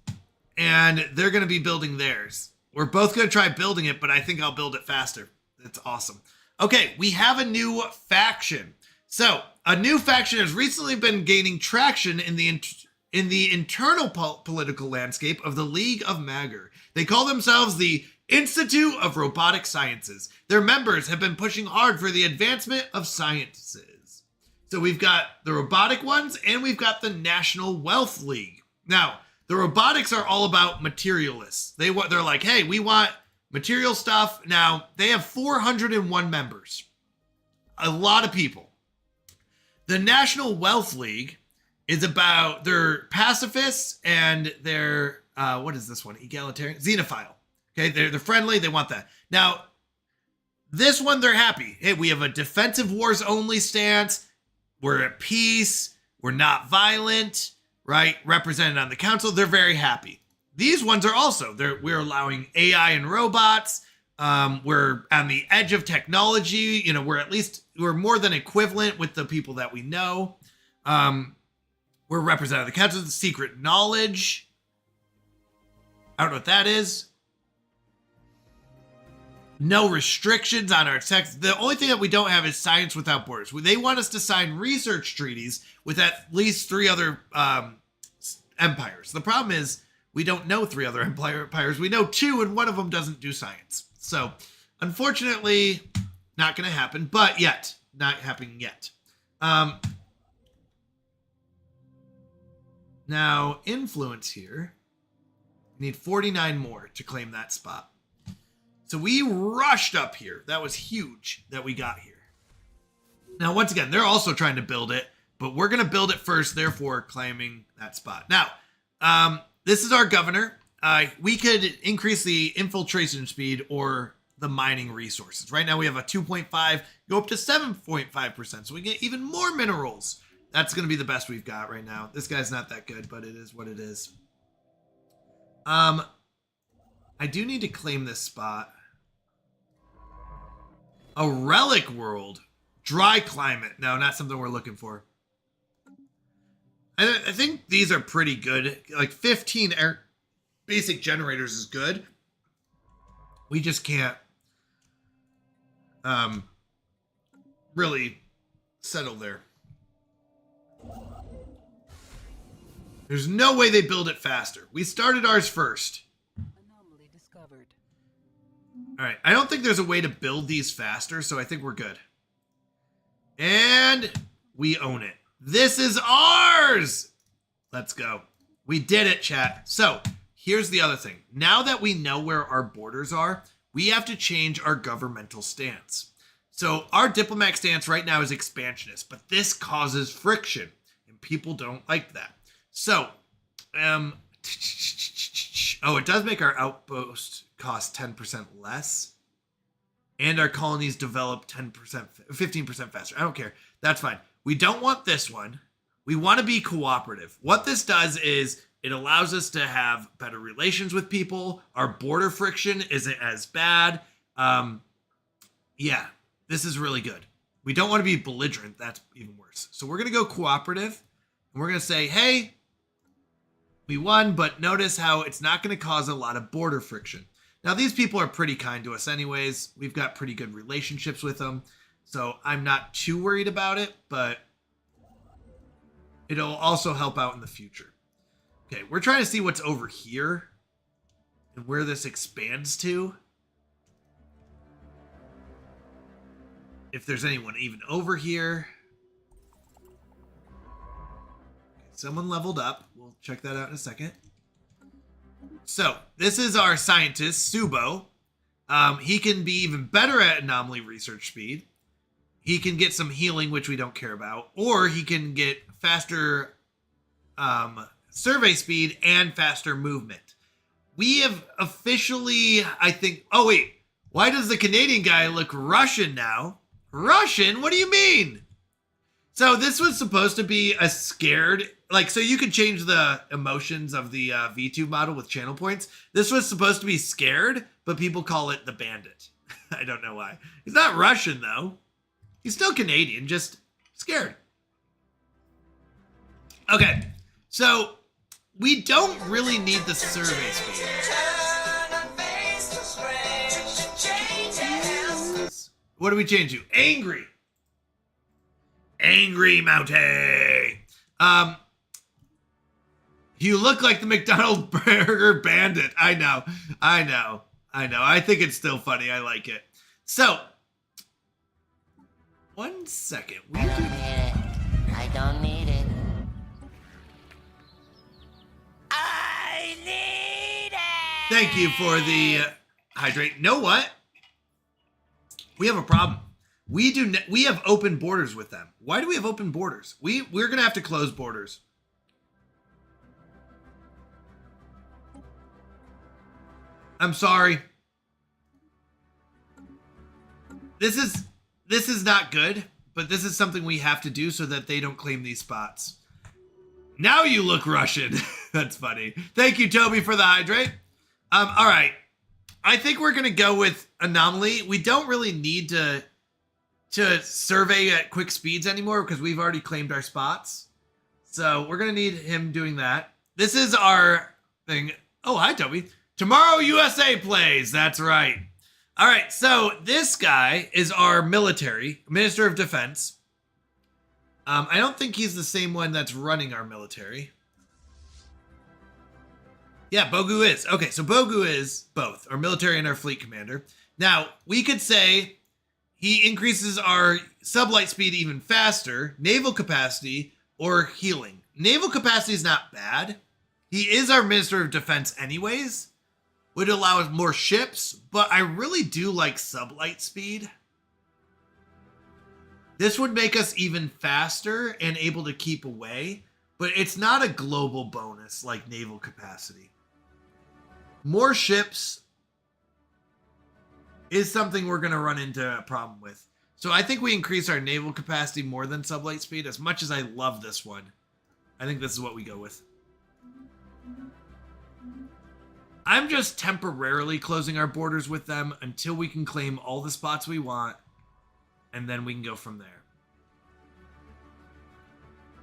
and they're going to be building theirs. We're both going to try building it, but I think I'll build it faster. That's awesome. Okay, we have a new faction. So a new faction has recently been gaining traction in the internal political landscape of the League of Magor. They call themselves the Institute of Robotic Sciences. Their members have been pushing hard for the advancement of sciences. So we've got the robotic ones and we've got the National Wealth League. Now, the robotics are all about materialists. They're like, hey, we want material stuff. Now, they have 401 members. A lot of people. The National Wealth League is about, they're pacifists and they're, what is this one? Egalitarian? Xenophile. Okay, they're friendly. They want that. Now, this one, they're happy. Hey, we have a defensive wars only stance. We're at peace. We're not violent, right? Represented on the council. They're very happy. These ones are also, we're allowing AI and robots. We're on the edge of technology. You know, we're more than equivalent with the people that we know. We're represented on the council. The secret knowledge. I don't know what that is. No restrictions on our text. The only thing that we don't have is science without borders. They want us to sign research treaties with at least 3 other empires. The problem is we don't know 3 other empires. We know 2 and one of them doesn't do science. So unfortunately, not going to happen, but not happening yet. Now, influence here. We need 49 more to claim that spot. So we rushed up here. That was huge that we got here. Now, once again, they're also trying to build it, but we're going to build it first, therefore claiming that spot. Now, this is our governor. We could increase the infiltration speed or the mining resources. Right now we have a 2.5, go up to 7.5%. So we get even more minerals. That's going to be the best we've got right now. This guy's not that good, but it is what it is. I do need to claim this spot. A relic world. Dry climate. No, not something we're looking for. I think these are pretty good. Like 15 basic generators is good. We just can't really settle there. There's no way they build it faster. We started ours first. Anomaly discovered. All right. I don't think there's a way to build these faster, so I think we're good. And we own it. This is ours. Let's go. We did it, chat. So here's the other thing. Now that we know where our borders are, we have to change our governmental stance. So our diplomatic stance right now is expansionist, but this causes friction, and people don't like that. So, oh, it does make our outpost cost 10% less, and our colonies develop 15% faster. I don't care. That's fine. We don't want this one. We want to be cooperative. What this does is it allows us to have better relations with people. Our border friction isn't as bad. Yeah, this is really good. We don't want to be belligerent. That's even worse. So we're going to go cooperative. And we're going to say, hey, we won, but notice how it's not going to cause a lot of border friction. Now, these people are pretty kind to us anyways. We've got pretty good relationships with them. So I'm not too worried about it, but it'll also help out in the future. Okay, we're trying to see what's over here and where this expands to. if there's anyone even over here. Someone leveled up. We'll check that out in a second. So, this is our scientist, Subo. He can be even better at anomaly research speed. He can get some healing, which we don't care about. Or he can get faster survey speed and faster movement. We have officially, I think... Oh, wait. Why does the Canadian guy look Russian now? Russian? What do you mean? So this was supposed to be a scared... Like, so you could change the emotions of the V2 model with channel points. This was supposed to be scared, but people call it the bandit. I don't know why. He's not Russian, though. He's still Canadian, just scared. Okay, so we don't really need the survey speed. What do we change you? Angry. Angry Mountie. You look like the McDonald's Burger Bandit. I know. I think it's still funny. I like it. So, 1 second. I don't need it. I need it. Thank you for the hydrate. Know what? We have a problem. We have open borders with them. Why do we have open borders? We're gonna have to close borders. I'm sorry. This is not good, but this is something we have to do so that they don't claim these spots. Now you look Russian. That's funny. Thank you, Toby, for the hydrate. All right. I think we're gonna go with anomaly. We don't really need to survey at quick speeds anymore because we've already claimed our spots. So we're gonna need him doing that. This is our thing. Oh, hi, Toby. Tomorrow USA plays. That's right. All right, so this guy is our military, Minister of Defense. I don't think he's the same one that's running our military. Yeah, Bogu is. Okay, so Bogu is both, our military and our fleet commander. Now, we could say he increases our sublight speed even faster, naval capacity, or healing. Naval capacity is not bad. He is our Minister of Defense anyways. Would allow us more ships, but I really do like sublight speed. This would make us even faster and able to keep away, but it's not a global bonus like naval capacity. More ships is something we're going to run into a problem with. So I think we increase our naval capacity more than sublight speed. As much as I love this one, I think this is what we go with. I'm just temporarily closing our borders with them until we can claim all the spots we want, and then we can go from there.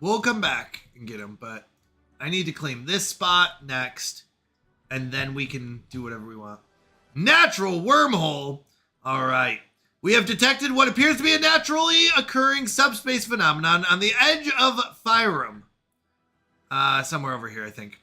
We'll come back and get them, but I need to claim this spot next, and then we can do whatever we want. Natural wormhole. All right. We have detected what appears to be a naturally occurring subspace phenomenon on the edge of Fyrum. Somewhere over here, I think.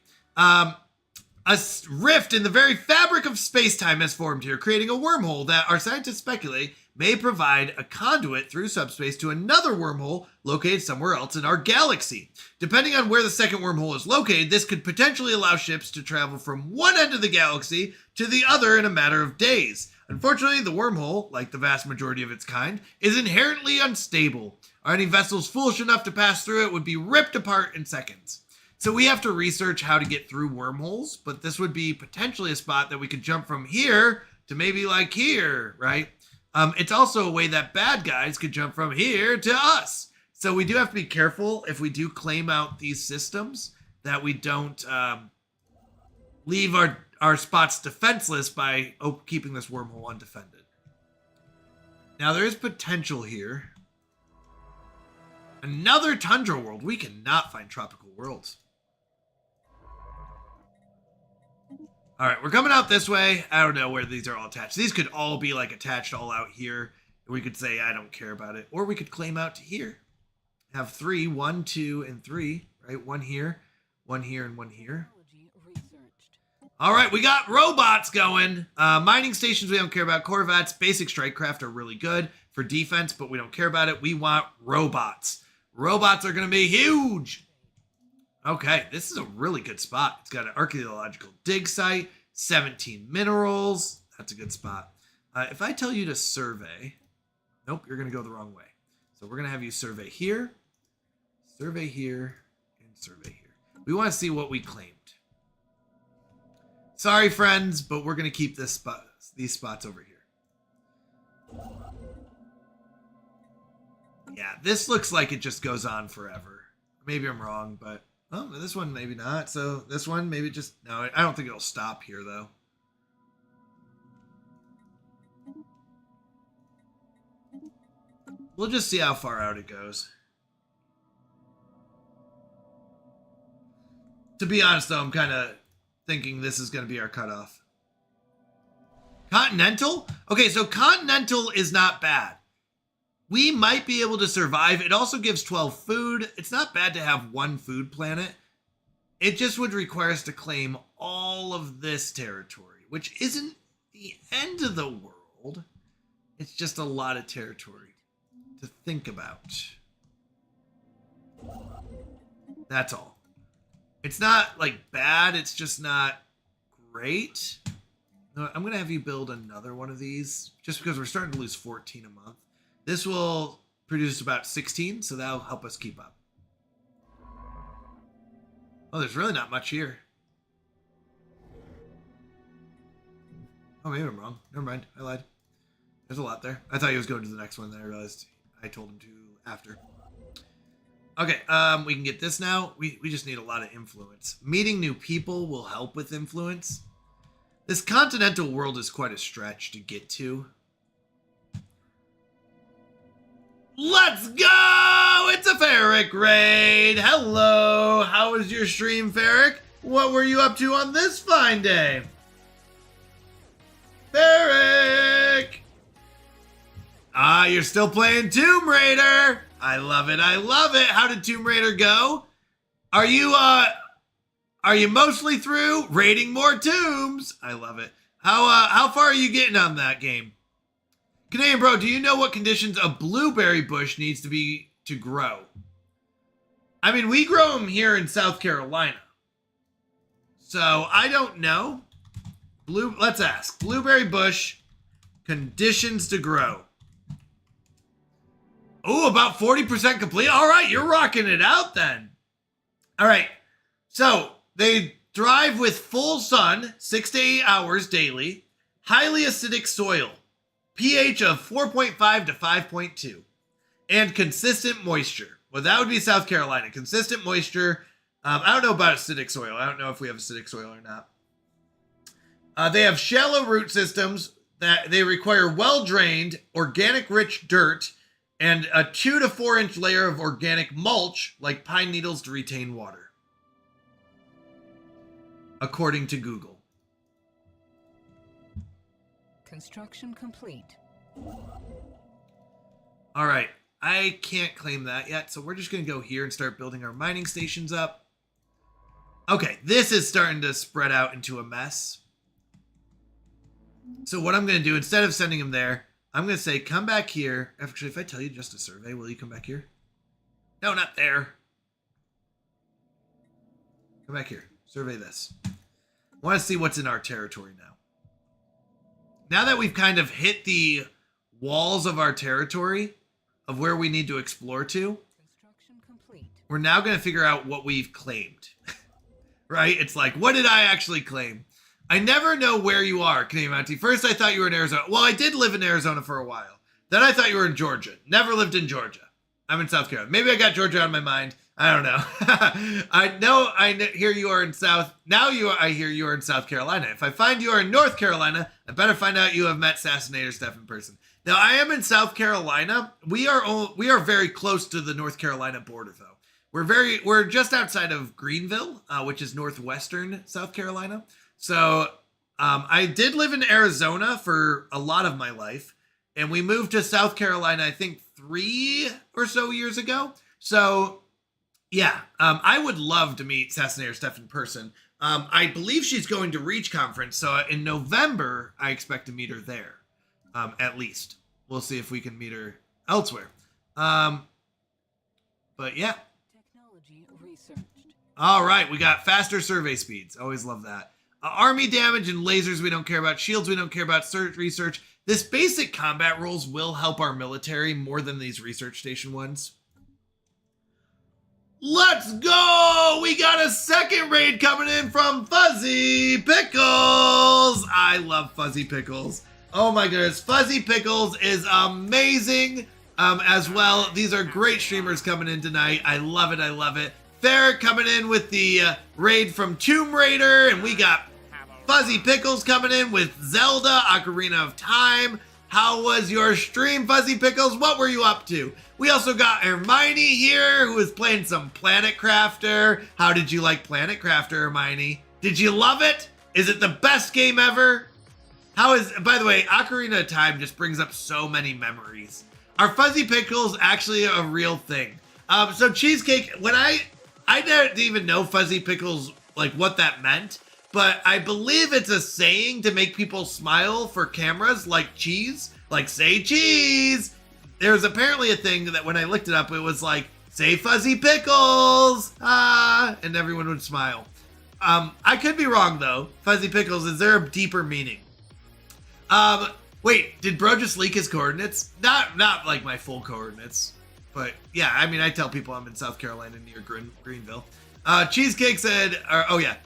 A rift in the very fabric of space-time has formed here, creating a wormhole that our scientists speculate may provide a conduit through subspace to another wormhole located somewhere else in our galaxy. Depending on where the second wormhole is located, this could potentially allow ships to travel from one end of the galaxy to the other in a matter of days. Unfortunately, the wormhole, like the vast majority of its kind, is inherently unstable. Are any vessels foolish enough to pass through it would be ripped apart in seconds. So we have to research how to get through wormholes, but this would be potentially a spot that we could jump from here to maybe like here, right? It's also a way that bad guys could jump from here to us. So we do have to be careful if we do claim out these systems that we don't leave our spots defenseless by keeping this wormhole undefended. Now there is potential here. Another tundra world. We cannot find tropical worlds. All right, we're coming out this way. I don't know where these are all attached. These could all be like attached all out here. We could say, I don't care about it. Or we could claim out to here. Have 3, 1, 2, and 3, right? One here, and one here. All right, we got robots going. Mining stations we don't care about. Corvettes, basic strike craft are really good. for defense, but we don't care about it. We want robots. Robots are going to be huge. Okay, this is a really good spot. It's got an archaeological dig site, 17 minerals. That's a good spot. If I tell you to survey, nope, you're going to go the wrong way. So we're going to have you survey here, and survey here. We want to see what we claimed. Sorry, friends, but we're going to keep these spots over here. Yeah, this looks like it just goes on forever. Maybe I'm wrong, but oh, this one maybe not. So this one maybe just no. I don't think it'll stop here though. We'll just see how far out it goes. To be honest, though, I'm kind of thinking this is going to be our cutoff. Continental? Okay, so Continental is not bad. We might be able to survive. It also gives 12 food. It's not bad to have one food planet. It just would require us to claim all of this territory, which isn't the end of the world. It's just a lot of territory to think about. That's all. It's not like bad. It's just not great. I'm going to have you build another one of these just because we're starting to lose 14 a month. This will produce about 16, so that'll help us keep up. Oh, there's really not much here. Oh, maybe I'm wrong. Never mind. I lied. There's a lot there. I thought he was going to the next one, then I realized I told him to after. Okay, we can get this now. We just need a lot of influence. Meeting new people will help with influence. This continental world is quite a stretch to get to. Let's go! It's a Ferric raid! Hello! How was your stream, Ferric? What were you up to on this fine day? Ferric! Ah, you're still playing Tomb Raider! I love it, I love it! How did Tomb Raider go? Are you mostly through raiding more tombs? I love it. How far are you getting on that game? Canadian bro, do you know what conditions a blueberry bush needs to grow? I mean, we grow them here in South Carolina. So, I don't know. Let's ask. Blueberry bush, conditions to grow. Oh, about 40% complete. All right, you're rocking it out then. All right. So, they thrive with full sun, 6 to 8 hours daily, highly acidic soil. pH of 4.5 to 5.2 and consistent moisture. Well, that would be South Carolina. Consistent moisture. I don't know about acidic soil. I don't know if we have acidic soil or not. They have shallow root systems that they require well-drained, organic-rich dirt and a 2 to 4 inch layer of organic mulch like pine needles to retain water, according to Google. Construction complete. All right, I can't claim that yet, so we're just going to go here and start building our mining stations up. Okay, this is starting to spread out into a mess. So what I'm going to do, instead of sending him there, I'm going to say, come back here. Actually, if I tell you just a survey, will you come back here? No, not there. Come back here. Survey this. I want to see what's in our territory now. Now that we've kind of hit the walls of our territory, of where we need to explore to, we're now going to figure out what we've claimed. Right? It's like, what did I actually claim? I never know where you are, Canadian Mountie. First, I thought you were in Arizona. Well, I did live in Arizona for a while. Then I thought you were in Georgia. Never lived in Georgia. I'm in South Carolina. Maybe I got Georgia out of my mind. I don't know. I hear you are in South. Now I hear you are in South Carolina. If I find you are in North Carolina, I better find out you have met Assassinator Steph in person. Now, I am in South Carolina. We are very close to the North Carolina border, though. We're just outside of Greenville, which is northwestern South Carolina. So I did live in Arizona for a lot of my life, and we moved to South Carolina, I think 3 or so years ago. So yeah, I would love to meet Assassinator Steph in person. I believe she's going to Reach Conference, so in November, I expect to meet her there, at least. we'll see if we can meet her elsewhere. But yeah. Technology researched. All right, we got faster survey speeds. Always love that. Army damage and lasers we don't care about. Shields we don't care about. Search research. This basic combat rules will help our military more than these research station ones. Let's go! We got a second raid coming in from Fuzzy Pickles. I love Fuzzy Pickles. Oh my goodness, Fuzzy Pickles is amazing as well. These are great streamers coming in tonight. I love it, I love it. Ferret coming in with the raid from Tomb Raider, and we got Fuzzy Pickles coming in with Zelda, Ocarina of Time. How was your stream, Fuzzy Pickles? What were you up to? We also got Hermione here, who is playing some Planet Crafter. How did you like Planet Crafter, Hermione? Did you love it? Is it the best game ever? By the way, Ocarina of Time just brings up so many memories. Are Fuzzy Pickles actually a real thing? So Cheesecake, when I didn't even know Fuzzy Pickles, like what that meant, but I believe it's a saying to make people smile for cameras, like cheese, like say cheese. There's apparently a thing that when I looked it up, it was like, say Fuzzy Pickles, and everyone would smile. I could be wrong though. Fuzzy Pickles, is there a deeper meaning? Wait, did bro just leak his coordinates? Not like my full coordinates, but yeah, I mean, I tell people I'm in South Carolina near Greenville. Cheesecake said, oh yeah,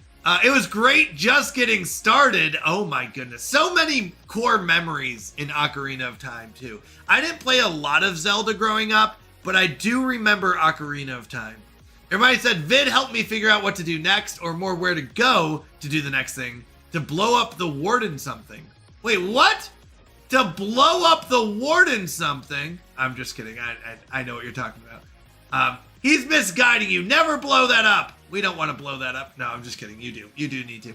it was great just getting started. Oh my goodness. So many core memories in Ocarina of Time too. I didn't play a lot of Zelda growing up, but I do remember Ocarina of Time. Everybody said, Vid helped me figure out what to do next, or more where to go to do the next thing. To blow up the warden something. Wait, what? To blow up the warden something? I'm just kidding. I know what you're talking about. He's misguiding you. Never blow that up. We don't want to blow that up. No, I'm just kidding. You do. You do need to.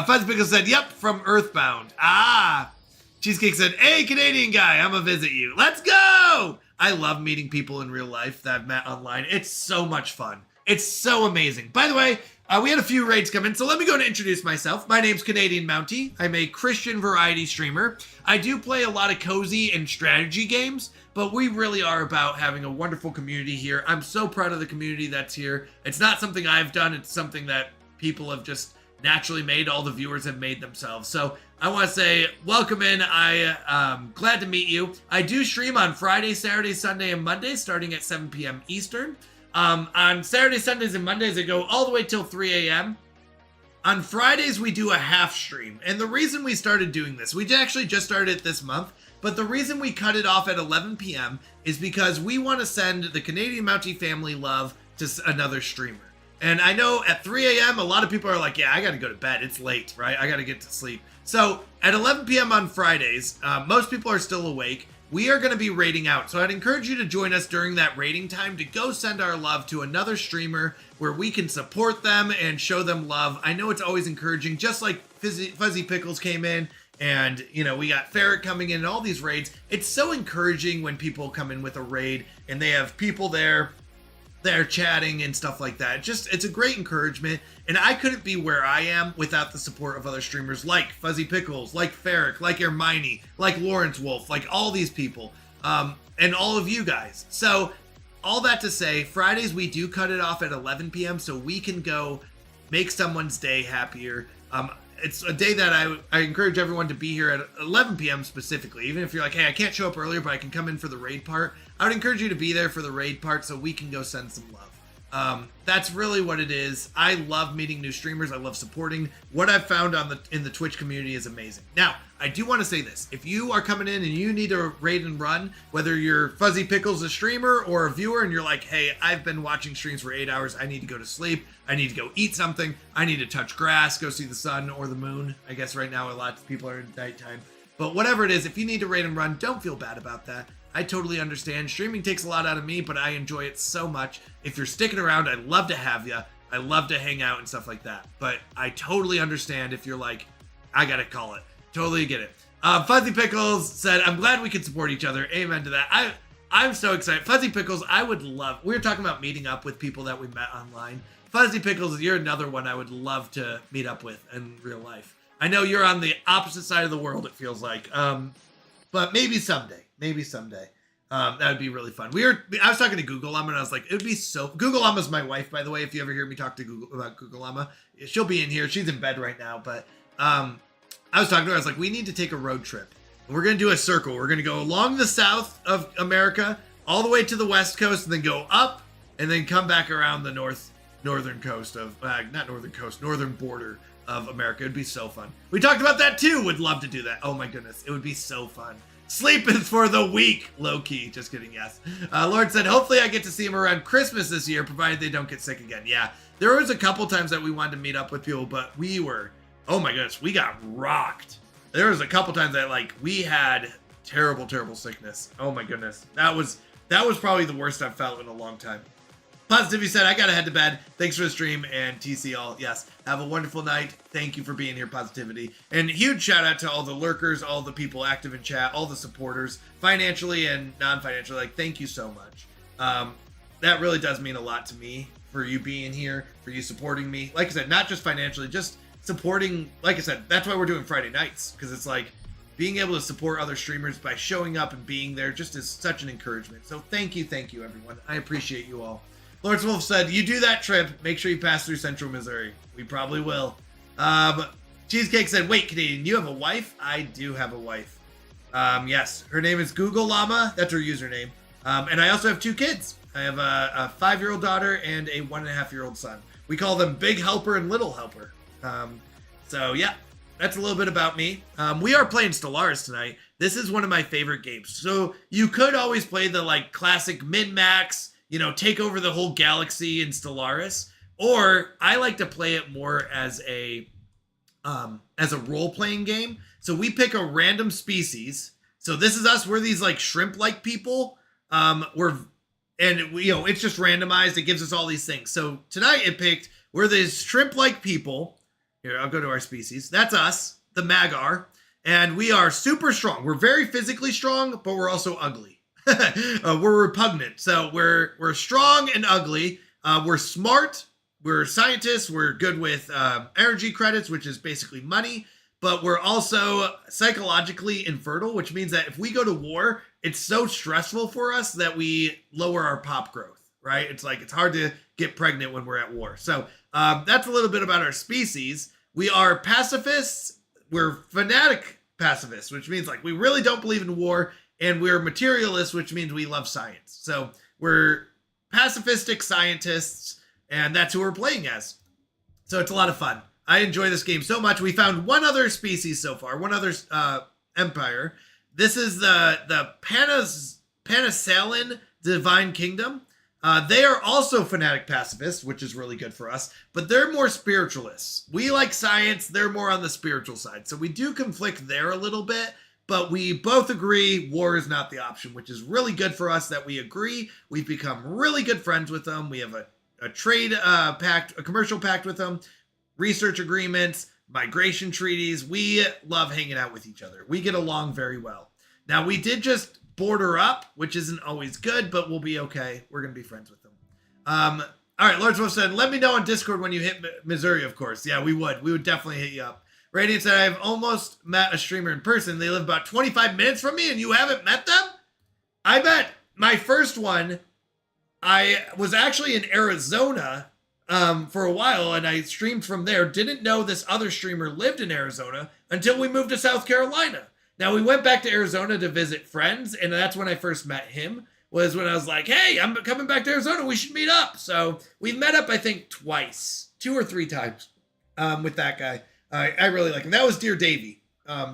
Fuzz Pickles said, yep, from Earthbound. Ah. Cheesecake said, hey, Canadian guy, I'm gonna visit you. Let's go! I love meeting people in real life that I've met online. It's so much fun. It's so amazing. By the way, we had a few raids come in, so let me go and introduce myself. My name's Canadian Mountie. I'm a Christian variety streamer. I do play a lot of cozy and strategy games, but we really are about having a wonderful community here. I'm so proud of the community that's here. It's not something I've done. It's something that people have just naturally made. All the viewers have made themselves. So I want to say welcome in. I'm glad to meet you. I do stream on Friday, Saturday, Sunday, and Monday starting at 7 p.m. Eastern. On Saturdays, Sundays, and Mondays, I go all the way till 3 a.m. On Fridays, we do a half stream. And the reason we started doing this, we actually just started it this month, but the reason we cut it off at 11 p.m. is because we want to send the Canadian Mountie family love to another streamer. And I know at 3 a.m., a lot of people are like, yeah, I got to go to bed. It's late, right? I got to get to sleep. So at 11 p.m. on Fridays, most people are still awake. We are going to be raiding out. So I'd encourage you to join us during that raiding time to go send our love to another streamer where we can support them and show them love. I know it's always encouraging, just like Fuzzy Pickles came in and, you know, we got Ferret coming in and all these raids. It's so encouraging when people come in with a raid and they have people there, they're chatting and stuff like that. It's a great encouragement. And I couldn't be where I am without the support of other streamers like Fuzzy Pickles, like Ferric, like Hermione, like Lawrence Wolf, like all these people, and all of you guys. So all that to say, Fridays we do cut it off at 11 p.m. so we can go make someone's day happier. It's a day that I encourage everyone to be here at 11 p.m. specifically. Even if you're like, hey, I can't show up earlier, but I can come in for the raid part. I would encourage you to be there for the raid part so we can go send some love. That's really what it is. I love meeting new streamers. I love supporting. What I've found in the Twitch community is amazing. Now, I do want to say this. If you are coming in and you need to raid and run, whether you're Fuzzy Pickles, a streamer, or a viewer, and you're like, hey, I've been watching streams for 8 hours. I need to go to sleep. I need to go eat something. I need to touch grass, go see the sun or the moon. I guess right now a lot of people are in nighttime. But whatever it is, if you need to raid and run, don't feel bad about that. I totally understand. Streaming takes a lot out of me, but I enjoy it so much. If you're sticking around, I'd love to have you. I love to hang out and stuff like that. But I totally understand if you're like, I gotta call it. Totally get it. Fuzzy Pickles said, I'm glad we can support each other. Amen to that. I'm so excited. Fuzzy Pickles, I would love, we were talking about meeting up with people that we met online. Fuzzy Pickles, you're another one I would love to meet up with in real life. I know you're on the opposite side of the world, it feels like. but maybe someday. Maybe someday. That would be really fun. I was talking to Google Llama, and I was like, it would be so... Google Llama's my wife, by the way, if you ever hear me talk to Google about Google Llama. She'll be in here. She's in bed right now, but I was talking to her. I was like, we need to take a road trip. We're going to do a circle. We're going to go along the south of America, all the way to the west coast, and then go up, and then come back around the northern coast of... not northern coast, northern border of America. It'd be so fun. We talked about that, too. Would love to do that. Oh, my goodness. It would be so fun. Sleep is for the weak, low-key. Just kidding, yes. Lord said, hopefully I get to see him around Christmas this year, provided they don't get sick again. Yeah, there was a couple times that we wanted to meet up with people, but we were, oh my goodness, we got rocked. There was a couple times that, like, we had terrible, terrible sickness. Oh my goodness. That was probably the worst I've felt in a long time. Positivity said, I gotta head to bed. Thanks for the stream, and TC all. Yes, have a wonderful night. Thank you for being here, Positivity. And huge shout out to all the lurkers, all the people active in chat, all the supporters, financially and non-financially. Like, thank you so much. That really does mean a lot to me, for you being here, for you supporting me. Like I said, not just financially, just supporting. Like I said, that's why we're doing Friday nights, because it's like being able to support other streamers by showing up and being there just is such an encouragement. So thank you, everyone. I appreciate you all. Lawrence Wolf said, you do that trip, make sure you pass through Central Missouri. We probably will. Cheesecake said, wait, Canadian, you have a wife? I do have a wife. Yes, her name is Google Llama. That's her username. And I also have 2 kids. I have a 5-year-old daughter and a 1.5-year-old son. We call them Big Helper and Little Helper. So yeah, that's a little bit about me. We are playing Stellaris tonight. This is one of my favorite games. So you could always play the like classic min-max, you know, take over the whole galaxy in Stellaris, or I like to play it more as a role-playing game. So we pick a random species. So this is us. We're these like shrimp-like people. It's just randomized. It gives us all these things. So tonight it picked, we're these shrimp-like people. Here, I'll go to our species. That's us, the Magar, and we are super strong. We're very physically strong, but we're also ugly. We're repugnant. So we're strong and ugly. We're smart. We're scientists. We're good with energy credits, which is basically money. But we're also psychologically infertile, which means that if we go to war, it's so stressful for us that we lower our pop growth, right? It's like it's hard to get pregnant when we're at war. So that's a little bit about our species. We are pacifists. We're fanatic pacifists, which means like we really don't believe in war. And we're materialists, which means we love science. So we're pacifistic scientists, and that's who we're playing as. So it's a lot of fun. I enjoy this game so much. We found one other species so far, one other empire. This is the Panasalin Divine Kingdom. They are also fanatic pacifists, which is really good for us, but they're more spiritualists. We like science. They're more on the spiritual side. So we do conflict there a little bit. But we both agree war is not the option, which is really good for us that we agree. We've become really good friends with them. We have a trade pact, a commercial pact with them, research agreements, migration treaties. We love hanging out with each other. We get along very well. Now, we did just border up, which isn't always good, but we'll be okay. We're going to be friends with them. All right, Lord Wolf said, let me know on Discord when you hit Missouri, of course. Yeah, we would. We would definitely hit you up. Radiant said, I've almost met a streamer in person. They live about 25 minutes from me, and you haven't met them? I met my first one. I was actually in Arizona for a while, and I streamed from there. Didn't know this other streamer lived in Arizona until we moved to South Carolina. Now, we went back to Arizona to visit friends, and that's when I first met him, was when I was like, hey, I'm coming back to Arizona. We should meet up. So we met up, I think, twice, 2 or 3 times with that guy. I really like him. That was Dear Davey.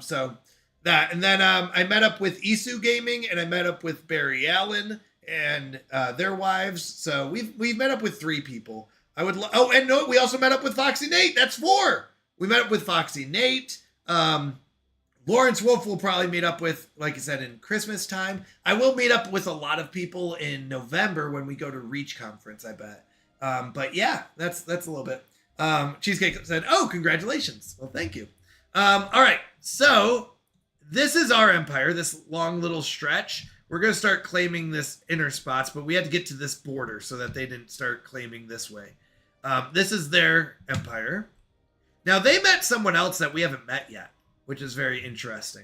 So that, and then I met up with Isu Gaming, and I met up with Barry Allen and their wives. So we've met up with 3 people. We also met up with Foxy Nate. That's 4. We met up with Foxy Nate. Lawrence Wolf will probably meet up with, like I said, in Christmas time. I will meet up with a lot of people in November when we go to Reach Conference, I bet. But yeah, that's a little bit. Cheesecake said, oh, congratulations. Well, thank you. All right. So this is our empire, this long little stretch. We're going to start claiming this inner spots, but we had to get to this border so that they didn't start claiming this way. This is their empire. Now, they met someone else that we haven't met yet, which is very interesting.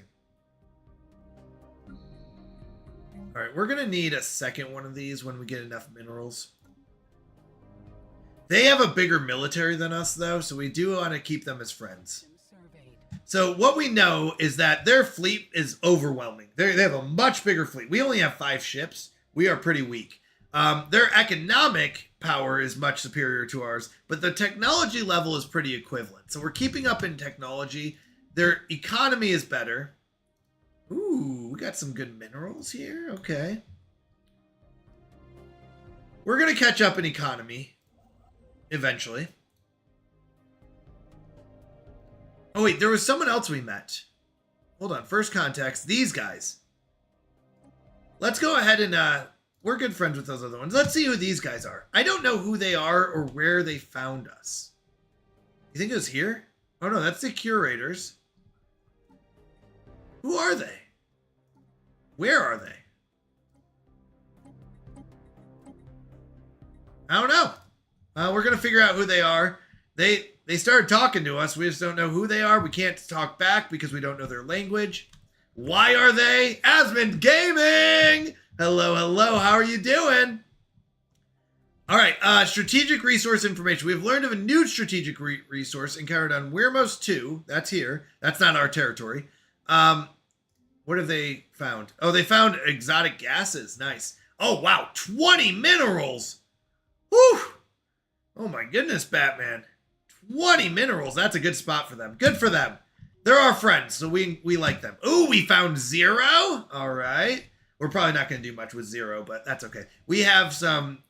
All right, we're going to need a second one of these when we get enough minerals. They have a bigger military than us, though, so we do want to keep them as friends. So what we know is that their fleet is overwhelming. They have a much bigger fleet. We only have 5 ships. We are pretty weak. Their economic power is much superior to ours, but the technology level is pretty equivalent. So we're keeping up in technology. Their economy is better. Ooh, we got some good minerals here. Okay. We're going to catch up in economy eventually. Oh, wait, there was someone else we met. Hold on. First contacts. These guys. Let's go ahead and, we're good friends with those other ones. Let's see who these guys are. I don't know who they are or where they found us. You think it was here? Oh, no, that's the curators. Who are they? Where are they? I don't know. We're going to figure out who they are. They started talking to us. We just don't know who they are. We can't talk back because we don't know their language. Why are they? Asmund Gaming! Hello, hello. How are you doing? All right. Strategic resource information. We've learned of a new strategic resource encountered on Weirmos 2. That's here. That's not our territory. What have they found? Oh, they found exotic gases. Nice. Oh, wow. 20 minerals. Whew. Oh, my goodness, Batman. 20 minerals. That's a good spot for them. Good for them. They're our friends, so we like them. Ooh, we found 0. All right. We're probably not going to do much with 0, but that's okay. We have some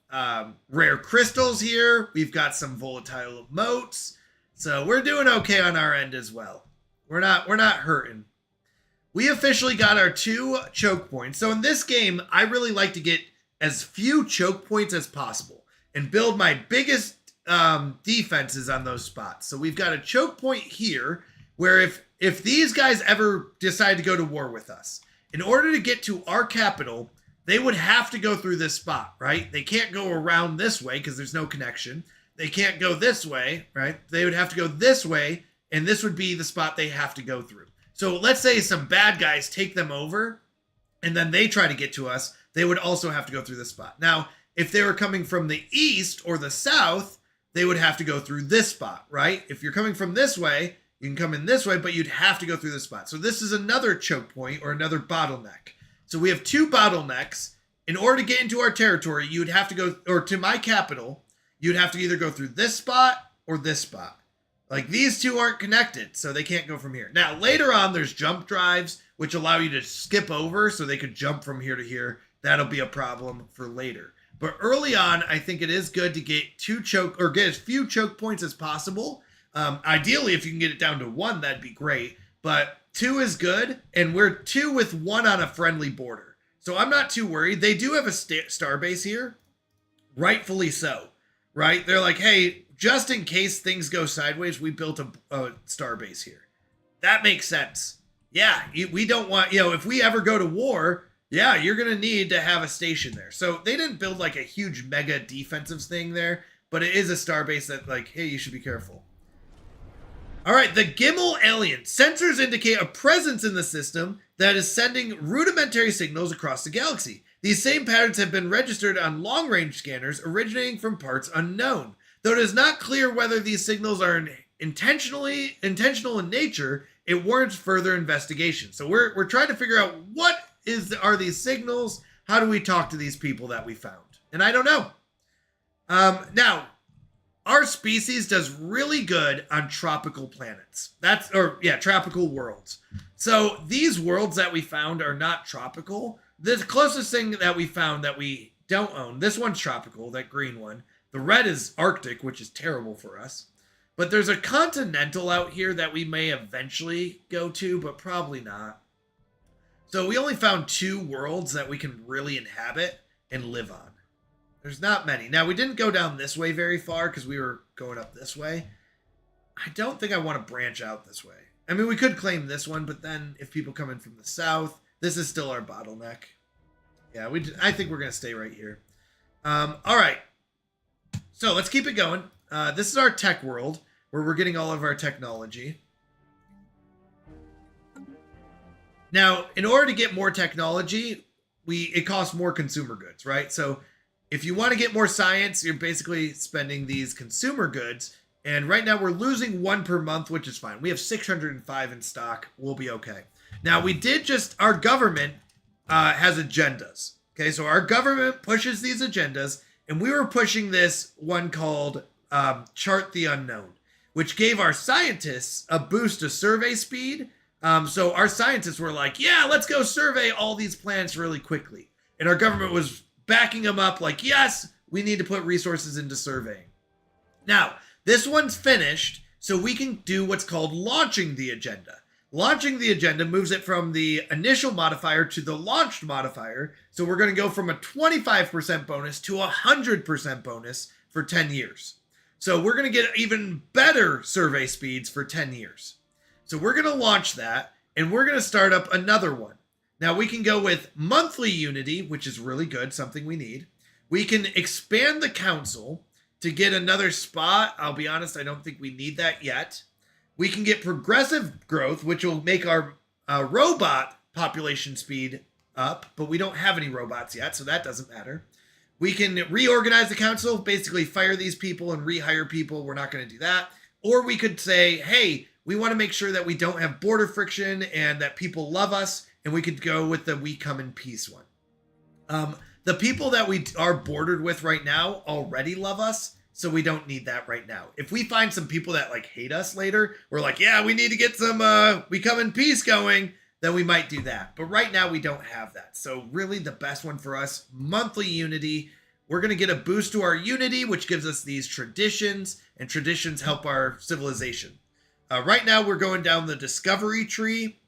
rare crystals here. We've got some volatile motes. So we're doing okay on our end as well. We're not hurting. We officially got our 2 choke points. So in this game, I really like to get as few choke points as possible and build my biggest defenses on those spots. So we've got a choke point here where if these guys ever decide to go to war with us, in order to get to our capital, they would have to go through this spot, right? They can't go around this way because there's no connection. They can't go this way, right? They would have to go this way, and this would be the spot they have to go through. So let's say some bad guys take them over, and then they try to get to us. They would also have to go through this spot. Now, if they were coming from the east or the south, they would have to go through this spot, right? If you're coming from this way, you can come in this way, but you'd have to go through this spot. So this is another choke point or another bottleneck. So we have 2 bottlenecks. In order to get into our territory, you'd have to go, or to my capital, you'd have to either go through this spot or this spot. Like these 2 aren't connected, so they can't go from here. Now, later on, there's jump drives, which allow you to skip over so they could jump from here to here. That'll be a problem for later. But early on, I think it is good to get get as few choke points as possible. Ideally, if you can get it down to 1, that'd be great. But 2 is good, and we're 2 with 1 on a friendly border. So I'm not too worried. They do have a star base here, rightfully so, right? They're like, hey, just in case things go sideways, we built a star base here. That makes sense. Yeah, we don't want, if we ever go to war, yeah, you're going to need to have a station there. So they didn't build like a huge mega defensive thing there, but it is a star base that like, hey, you should be careful. All right, the Gimel alien. Sensors indicate a presence in the system that is sending rudimentary signals across the galaxy. These same patterns have been registered on long-range scanners originating from parts unknown. Though it is not clear whether these signals are intentional in nature, it warrants further investigation. So we're trying to figure out what are these signals? How do we talk to these people that we found? And I don't know. Now, our species does really good on tropical planets. Tropical worlds. So these worlds that we found are not tropical. The closest thing that we found that we don't own, this one's tropical, that green one. The red is Arctic, which is terrible for us. But there's a continental out here that we may eventually go to, but probably not. So we only found 2 worlds that we can really inhabit and live on. There's not many. Now, we didn't go down this way very far because we were going up this way. I don't think I want to branch out this way. I mean, we could claim this one, but then if people come in from the south, this is still our bottleneck. Yeah, I think we're going to stay right here. All right. So let's keep it going. This is our tech world where we're getting all of our technology. Now, in order to get more technology, it costs more consumer goods, right? So if you want to get more science, you're basically spending these consumer goods. And right now we're losing 1 per month, which is fine. We have 605 in stock. We'll be okay. Now our government has agendas. Okay, so our government pushes these agendas, and we were pushing this one called Chart the Unknown, which gave our scientists a boost to survey speed. So our scientists were like, yeah, let's go survey all these planets really quickly. And our government was backing them up like, yes, we need to put resources into surveying. Now, this one's finished, so we can do what's called launching the agenda. Launching the agenda moves it from the initial modifier to the launched modifier. So we're going to go from a 25% bonus to a 100% bonus for 10 years. So we're going to get even better survey speeds for 10 years. So we're going to launch that, and we're going to start up another one. Now we can go with monthly unity, which is really good, something we need. We can expand the council to get another spot. I'll be honest, I don't think we need that yet. We can get progressive growth, which will make our robot population speed up, but we don't have any robots yet, so that doesn't matter. We can reorganize the council, basically fire these people and rehire people. We're not going to do that. Or we could say, hey, we want to make sure that we don't have border friction and that people love us, and we could go with the we come in peace one. The people that we are bordered with right now already love us, so we don't need that right now. If we find some people that like hate us later, we're like, yeah, we need to get some we come in peace going, then we might do that. But right now we don't have that. So really the best one for us, monthly unity. We're going to get a boost to our unity, which gives us these traditions, and traditions help our civilization. Right now we're going down the discovery tree.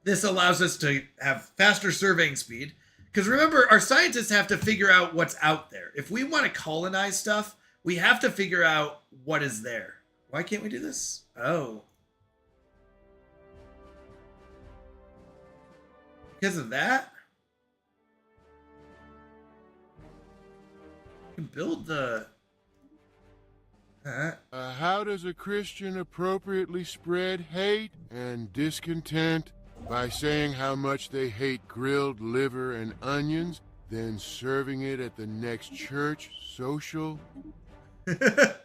This allows us to have faster surveying speed. Because remember, our scientists have to figure out what's out there. If we want to colonize stuff, we have to figure out what is there. Why can't we do this? Oh. Because of that? We can build the... How does a Christian appropriately spread hate and discontent? By saying how much they hate grilled liver and onions, then serving it at the next church social? That's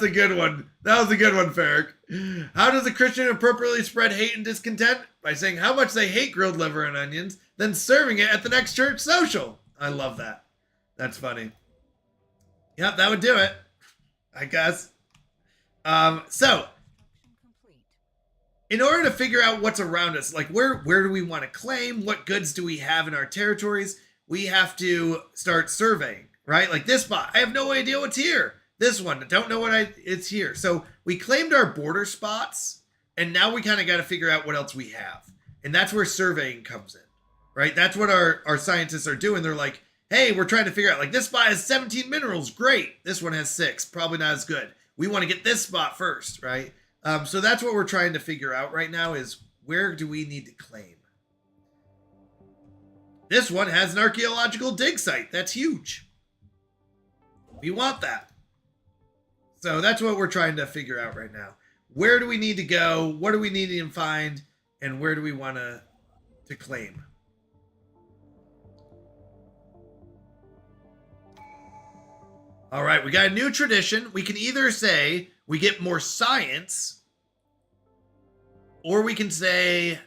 a good one. That was a good one, Ferric. How does a Christian appropriately spread hate and discontent? By saying how much they hate grilled liver and onions, then serving it at the next church social. I love that. That's funny. Yep, that would do it, I guess. So, in order to figure out what's around us, like where do we want to claim? What goods do we have in our territories? We have to start surveying, right? Like this spot, I have no idea what's here. This one, I don't know it's here. So we claimed our border spots, and now we kind of got to figure out what else we have. And that's where surveying comes in, right? That's what our scientists are doing. They're like, hey, we're trying to figure out, like this spot has 17 minerals. Great. This one has 6. Probably not as good. We want to get this spot first, right? So that's what we're trying to figure out right now is where do we need to claim? This one has an archaeological dig site. That's huge. We want that. So that's what we're trying to figure out right now. Where do we need to go? What do we need to find? And where do we want to claim? All right, we got a new tradition. We can either say we get more science, or we can say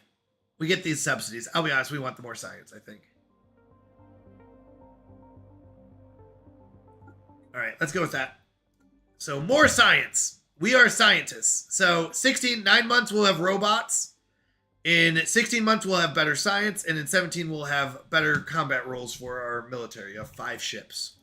we get these subsidies. I'll be honest, we want the more science, I think. All right, let's go with that. So more science. We are scientists. So 9 months we'll have robots. In 16 months we'll have better science, and in 17 we'll have better combat roles for our military of 5 ships.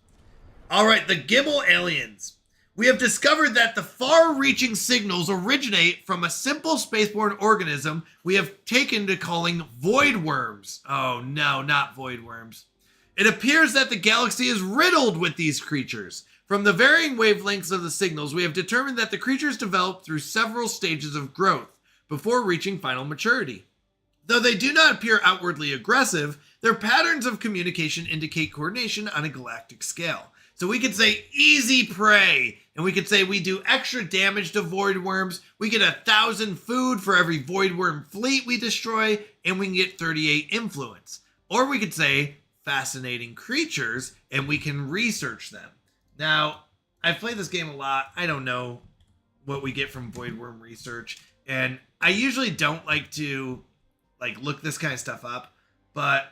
All right, the Gimel aliens. We have discovered that the far-reaching signals originate from a simple spaceborne organism we have taken to calling void worms. Oh no, not void worms. It appears that the galaxy is riddled with these creatures. From the varying wavelengths of the signals, we have determined that the creatures develop through several stages of growth before reaching final maturity. Though they do not appear outwardly aggressive, their patterns of communication indicate coordination on a galactic scale. So we could say easy prey. And we could say we do extra damage to void worms. We get 1,000 food for every void worm fleet we destroy, and we can get 38 influence. Or we could say fascinating creatures, and we can research them. Now, I've played this game a lot. I don't know what we get from void worm research, and I usually don't like to look this kind of stuff up, but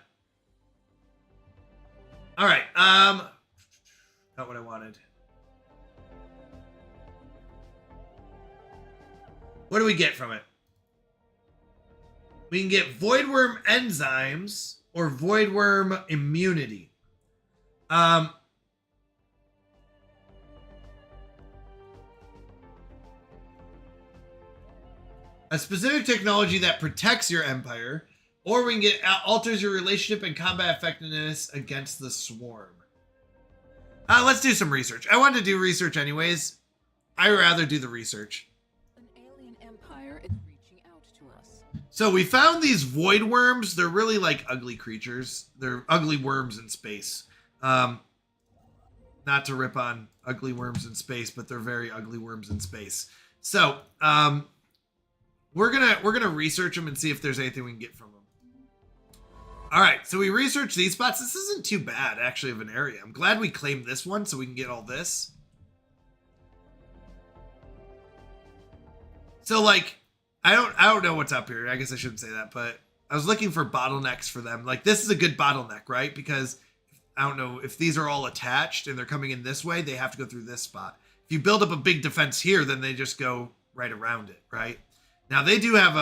all right, not what I wanted. What do we get from it? We can get void worm enzymes or void worm immunity. A specific technology that protects your empire, or we can get alters your relationship and combat effectiveness against the swarm. Let's do some research. I wanted to do research anyways. I'd rather do the research. An alien empire is reaching out to us. So we found these void worms. They're really like ugly creatures. They're ugly worms in space. Not to rip on ugly worms in space, but they're very ugly worms in space. So we're gonna research them and see if there's anything we can get from them. All right, so we researched these spots. This isn't too bad, actually, of an area. I'm glad we claimed this one so we can get all this. So, like, I don't know what's up here. I guess I shouldn't say that, but I was looking for bottlenecks for them. Like, this is a good bottleneck, right? Because I don't know if these are all attached and they're coming in this way, they have to go through this spot. If you build up a big defense here, then they just go right around it, right? Now, they do have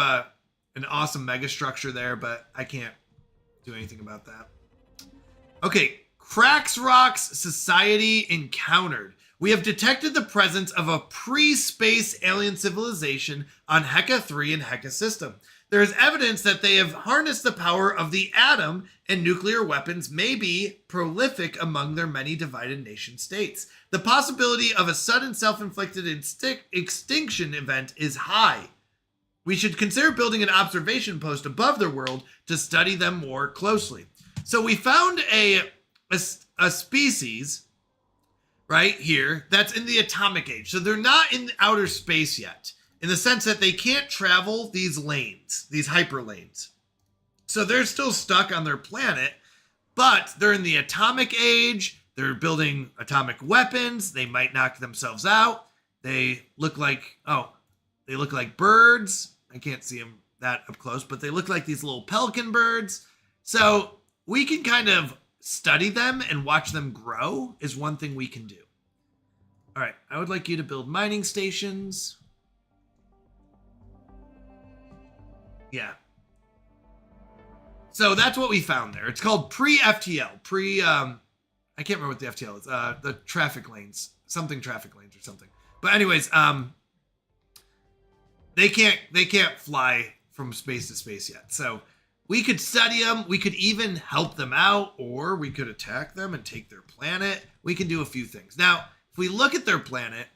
an awesome mega structure there, but I can't do anything about that. Okay, Cracks Rocks Society encountered. We have detected the presence of a pre-space alien civilization on Heka 3 and Heka system. There is evidence that they have harnessed the power of the atom, and nuclear weapons may be prolific among their many divided nation states. The possibility of a sudden self-inflicted extinction event is high. We should consider building an observation post above their world to study them more closely. So we found a species right here that's in the atomic age. So they're not in outer space yet, in the sense that they can't travel these lanes, these hyperlanes. So they're still stuck on their planet, but they're in the atomic age. They're building atomic weapons. They might knock themselves out. They look like birds. I can't see them that up close, but they look like these little pelican birds. So we can kind of study them and watch them grow is one thing we can do. All right, I would like you to build mining stations. Yeah. So that's what we found there. It's called pre-FTL. I can't remember what the FTL is. The traffic lanes. Something traffic lanes or something. But anyways, they can't fly from space to space yet. So we could study them. We could even help them out, or we could attack them and take their planet. We can do a few things. Now, if we look at their planet,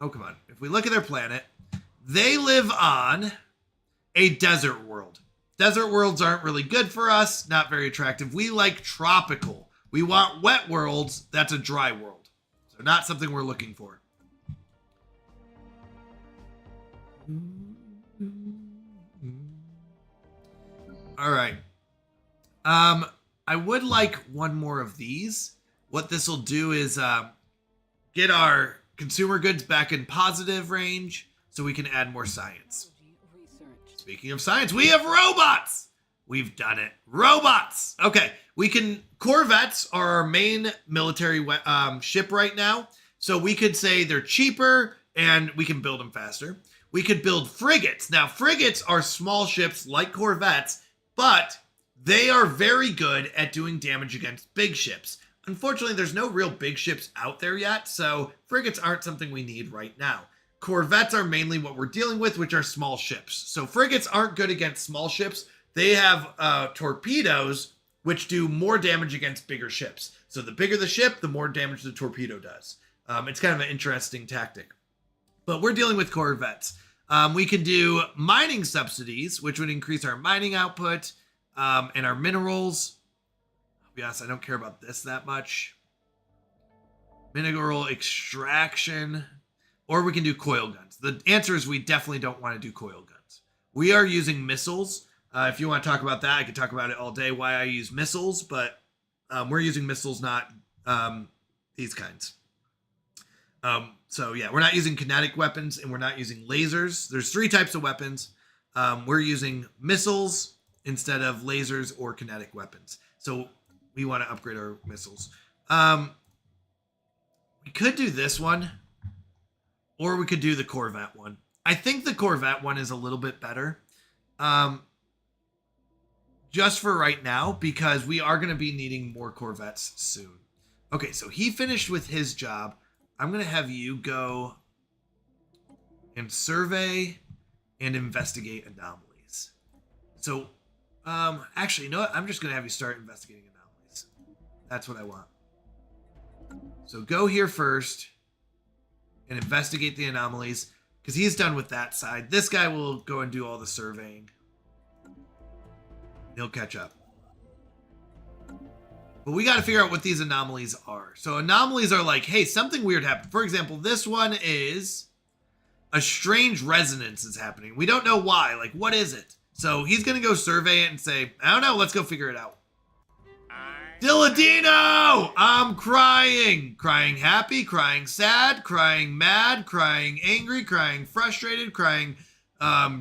oh, come on. If we look at their planet, they live on a desert world. Desert worlds aren't really good for us, not very attractive. We like tropical. We want wet worlds. That's a dry world. So not something we're looking for. All right. I would like one more of these. What this will do is get our consumer goods back in positive range so we can add more science. Speaking of science, we have robots. We've done it. Robots. Okay. Corvettes are our main military ship right now. So we could say they're cheaper and we can build them faster. We could build frigates. Now, frigates are small ships like corvettes, but they are very good at doing damage against big ships. Unfortunately, there's no real big ships out there yet, so frigates aren't something we need right now. Corvettes are mainly what we're dealing with, which are small ships. So frigates aren't good against small ships. They have torpedoes, which do more damage against bigger ships. So the bigger the ship, the more damage the torpedo does. It's kind of an interesting tactic. But we're dealing with corvettes. We can do mining subsidies, which would increase our mining output and our minerals. I'll be honest, I don't care about this that much. Mineral extraction, or we can do coil guns. The answer is we definitely don't want to do coil guns. We are using missiles. If you want to talk about that, I could talk about it all day, why I use missiles, but we're using missiles, not these kinds. So yeah, we're not using kinetic weapons and we're not using lasers. There's 3 types of weapons. We're using missiles instead of lasers or kinetic weapons. So we want to upgrade our missiles. We could do this one, or we could do the Corvette one. I think the Corvette one is a little bit better. Just for right now, because we are going to be needing more Corvettes soon. Okay, so he finished with his job. I'm going to have you go and survey and investigate anomalies. So, actually, you know what? I'm just going to have you start investigating anomalies. That's what I want. So go here first and investigate the anomalies, because he's done with that side. This guy will go and do all the surveying. He'll catch up. But we got to figure out what these anomalies are. So anomalies are like, hey, something weird happened. For example, this one is a strange resonance is happening. We don't know why. Like, what is it? So he's going to go survey it and say, I don't know. Let's go figure it out. Dilladino! I'm crying. Crying happy, crying sad, crying mad, crying angry, crying frustrated, crying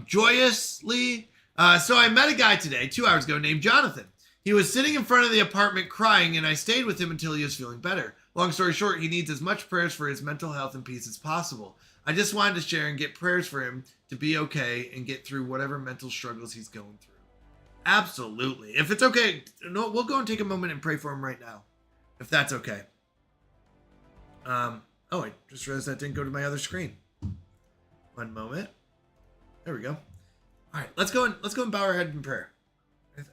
joyously. So I met a guy today, 2 hours ago, named Jonathan. He was sitting in front of the apartment crying, and I stayed with him until he was feeling better. Long story short, he needs as much prayers for his mental health and peace as possible. I just wanted to share and get prayers for him to be okay and get through whatever mental struggles he's going through. Absolutely. If it's okay, no, we'll go and take a moment and pray for him right now, if that's okay. Oh, I just realized that didn't go to my other screen. One moment. There we go. All right, let's go and bow our head in prayer.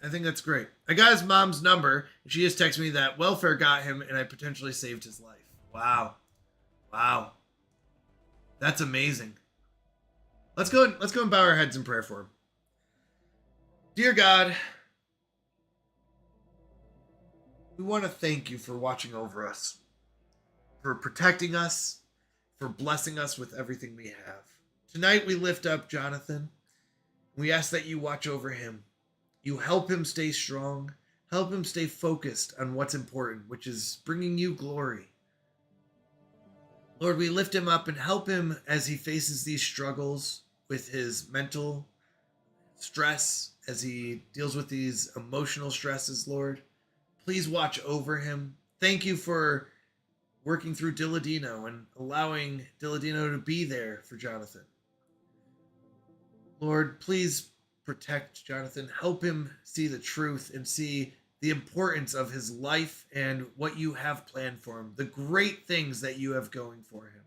I think that's great. I got his mom's number, and she just texted me that welfare got him, and I potentially saved his life. Wow, wow, that's amazing. Let's go and bow our heads in prayer for him. Dear God, we want to thank you for watching over us, for protecting us, for blessing us with everything we have. Tonight we lift up Jonathan. We ask that you watch over him. You help him stay strong. Help him stay focused on what's important, which is bringing you glory. Lord, we lift him up and help him as he faces these struggles with his mental stress, as he deals with these emotional stresses, Lord. Please watch over him. Thank you for working through Dilladino and allowing Dilladino to be there for Jonathan. Lord, please protect Jonathan. Help him see the truth and see the importance of his life and what you have planned for him, the great things that you have going for him.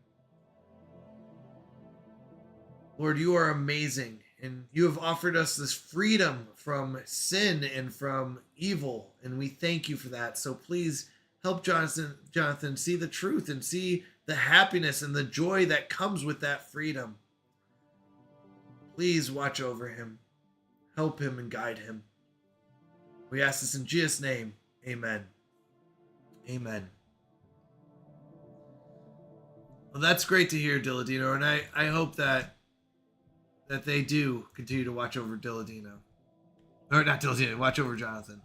Lord, you are amazing, and you have offered us this freedom from sin and from evil, and we thank you for that. So please help Jonathan see the truth and see the happiness and the joy that comes with that freedom. Please watch over him. Help him and guide him. We ask this in Jesus' name. Amen. Amen. Well, that's great to hear, Dilladino, and I hope that they do continue to watch over Dilladino. Or not Dilladino, watch over Jonathan.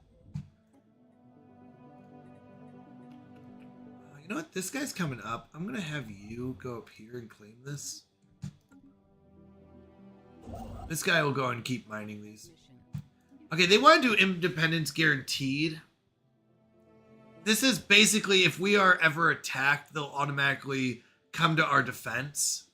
You know what? This guy's coming up. I'm going to have you go up here and claim this. This guy will go and keep mining these. Okay, they want to do independence guaranteed. This is basically if we are ever attacked, they'll automatically come to our defense.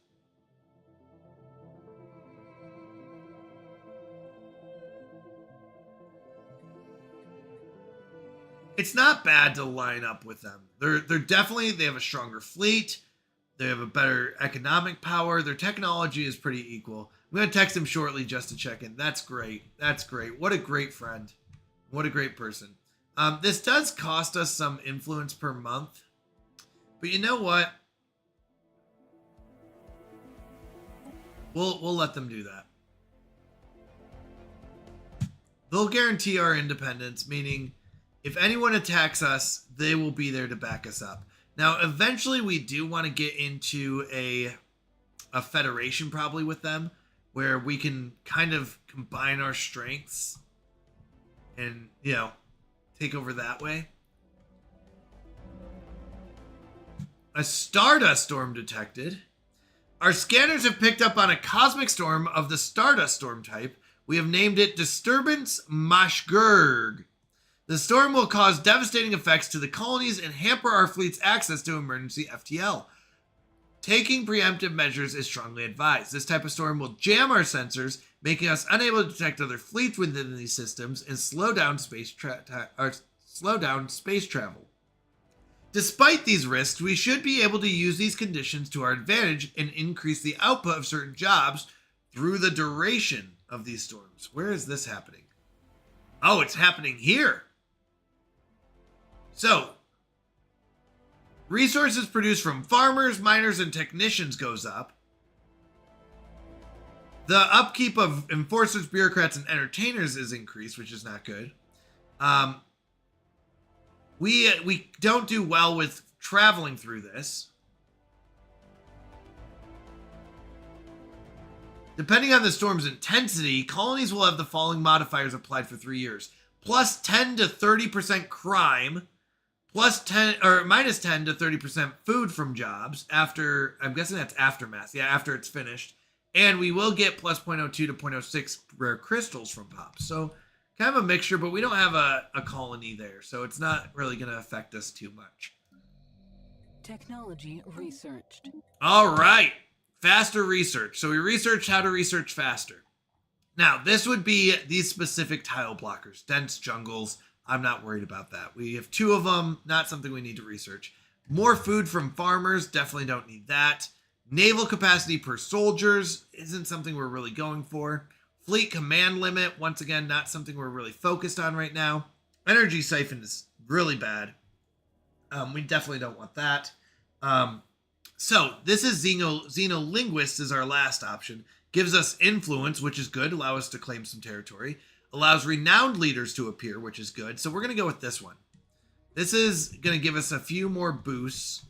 It's not bad to line up with them. They're definitely, they have a stronger fleet. They have a better economic power. Their technology is pretty equal. I'm going to text him shortly just to check in. That's great. That's great. What a great friend. What a great person. This does cost us some influence per month. But you know what? We'll let them do that. They'll guarantee our independence, meaning if anyone attacks us, they will be there to back us up. Now, eventually we do want to get into a federation probably with them, where we can kind of combine our strengths and, you know, take over that way. A Stardust storm detected. Our scanners have picked up on a cosmic storm of the Stardust storm type. We have named it Disturbance Mashgurg. The storm will cause devastating effects to the colonies and hamper our fleet's access to emergency FTL. Taking preemptive measures is strongly advised. This type of storm will jam our sensors, making us unable to detect other fleets within these systems and slow down space travel. Despite these risks, we should be able to use these conditions to our advantage and increase the output of certain jobs through the duration of these storms. Where is this happening? Oh, it's happening here. So, resources produced from farmers, miners, and technicians goes up. The upkeep of enforcers, bureaucrats, and entertainers is increased, which is not good. We don't do well with traveling through this. Depending on the storm's intensity, colonies will have the following modifiers applied for 3 years. Plus 10 to 30% crime, plus 10 or minus 10 to 30% food from jobs after, I'm guessing that's aftermath. Yeah, after it's finished. And we will get plus 0.02 to 0.06 rare crystals from pops. So kind of a mixture, but we don't have a colony there, so it's not really going to affect us too much. Technology researched. All right. Faster research. So we researched how to research faster. Now, this would be these specific tile blockers. Dense jungles. I'm not worried about that. We have 2 of them. Not something we need to research. More food from farmers. Definitely don't need that. Naval capacity per soldiers isn't something we're really going for. Fleet command limit, once again, not something we're really focused on right now. Energy siphon is really bad. We definitely don't want that. So this is Xenolinguist is our last option. Gives us influence, which is good. Allow us to claim some territory. Allows renowned leaders to appear, which is good. So we're going to go with this one. This is going to give us a few more boosts.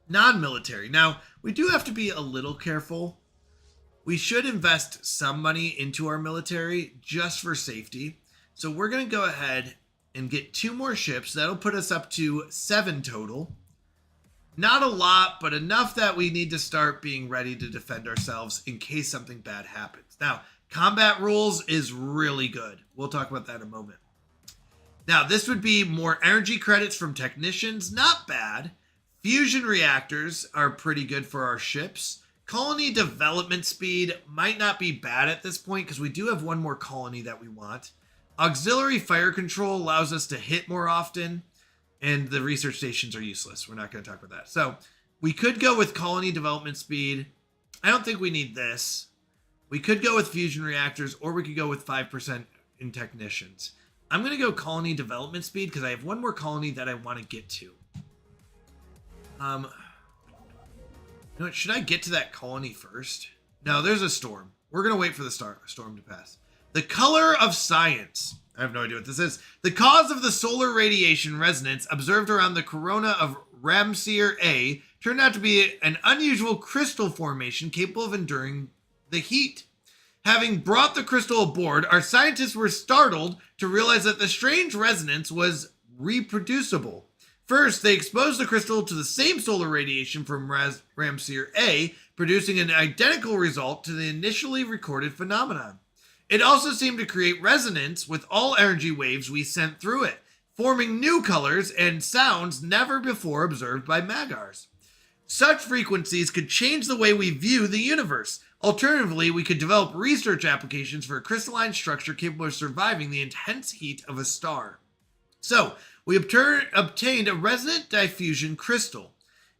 Non-military. Now, we do have to be a little careful. We should invest some money into our military just for safety. So we're going to go ahead and get 2 more ships. That'll put us up to 7 total. Not a lot, but enough that we need to start being ready to defend ourselves in case something bad happens. Now, combat rules is really good. We'll talk about that in a moment. Now, this would be more energy credits from technicians. Not bad. Fusion reactors are pretty good for our ships. Colony development speed might not be bad at this point because we do have 1 more colony that we want. Auxiliary fire control allows us to hit more often, and the research stations are useless. We're not going to talk about that. So we could go with colony development speed. I don't think we need this. We could go with fusion reactors, or we could go with 5% in technicians. I'm going to go colony development speed because I have 1 more colony that I want to get to. You know what, should I get to that colony first? No, there's a storm. We're going to wait for the storm to pass. The color of science. I have no idea what this is. The cause of the solar radiation resonance observed around the corona of Ramsir A turned out to be an unusual crystal formation capable of enduring the heat. Having brought the crystal aboard, our scientists were startled to realize that the strange resonance was reproducible. First, they exposed the crystal to the same solar radiation from Ramsir A, producing an identical result to the initially recorded phenomenon. It also seemed to create resonance with all energy waves we sent through it, forming new colors and sounds never before observed by Magars. Such frequencies could change the way we view the universe. Alternatively, we could develop research applications for a crystalline structure capable of surviving the intense heat of a star. So, we obtained a resonant diffusion crystal.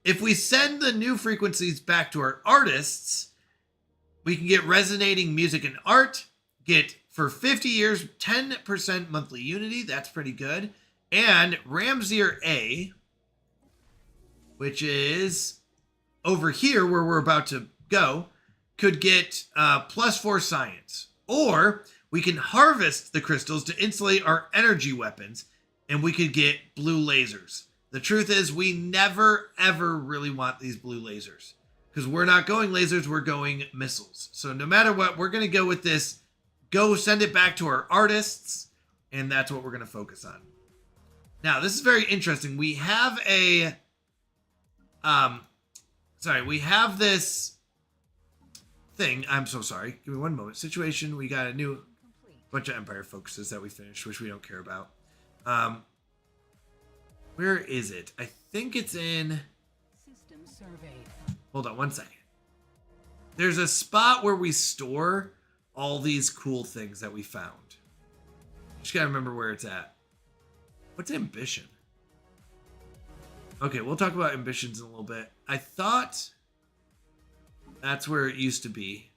If we send the new frequencies back to our artists, we can get resonating music and art, get for 50 years 10% monthly unity. That's pretty good. And Ramsir A, which is over here where we're about to go, could get +4 science. Or we can harvest the crystals to insulate our energy weapons, and we could get blue lasers. The truth is we never, ever really want these blue lasers because we're not going lasers, we're going missiles. So no matter what, we're going to go with this. Go send it back to our artists, and that's what we're going to focus on. Now, this is very interesting. We have a, we have this thing. I'm so sorry. Give me one moment. Situation. We got a new bunch of Empire focuses that we finished, which we don't care about. Where is it? I think it's in... System surveyed. Hold on one second. There's a spot where we store all these cool things that we found. Just gotta remember where it's at. What's ambition? Okay, we'll talk about ambitions in a little bit. I thought that's where it used to be.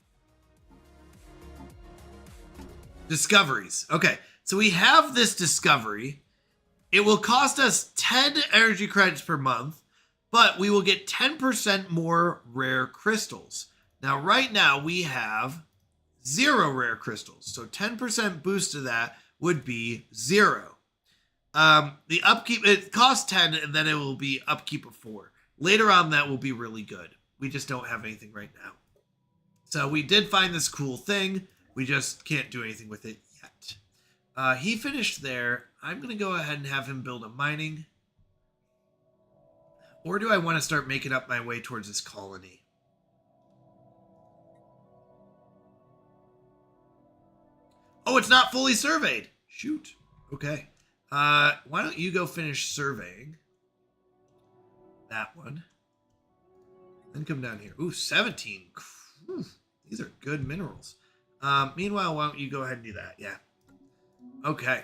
Discoveries. Okay, so we have this discovery. It will cost us 10 energy credits per month, but we will get 10% more rare crystals. Now, right now, we have 0 rare crystals. So 10% boost to that would be 0. The upkeep, it costs 10, and then it will be upkeep of 4. Later on, that will be really good. We just don't have anything right now. So we did find this cool thing. We just can't do anything with it yet. He finished there. I'm going to go ahead and have him build a mining. Or do I want to start making up my way towards this colony? Oh, it's not fully surveyed. Shoot. Okay. Why don't you go finish surveying that one? Then come down here. Ooh, 17. Whew, these are good minerals. Meanwhile, why don't you go ahead and do that? Yeah. Okay.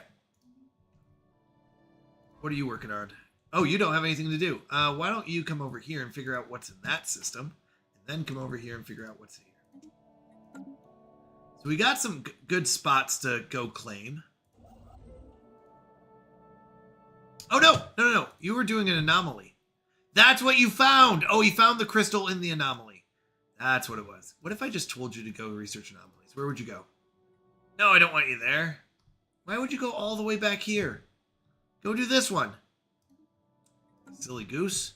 What are you working on? Oh, you don't have anything to do. Why don't you come over here and figure out what's in that system, and then come over here and figure out what's here. So we got some good spots to go claim. Oh, no. You were doing an anomaly. That's what you found. Oh, you found the crystal in the anomaly. That's what it was. What if I just told you to go research anomalies? Where would you go? No, I don't want you there. Why would you go all the way back here? Go do this one. Silly goose.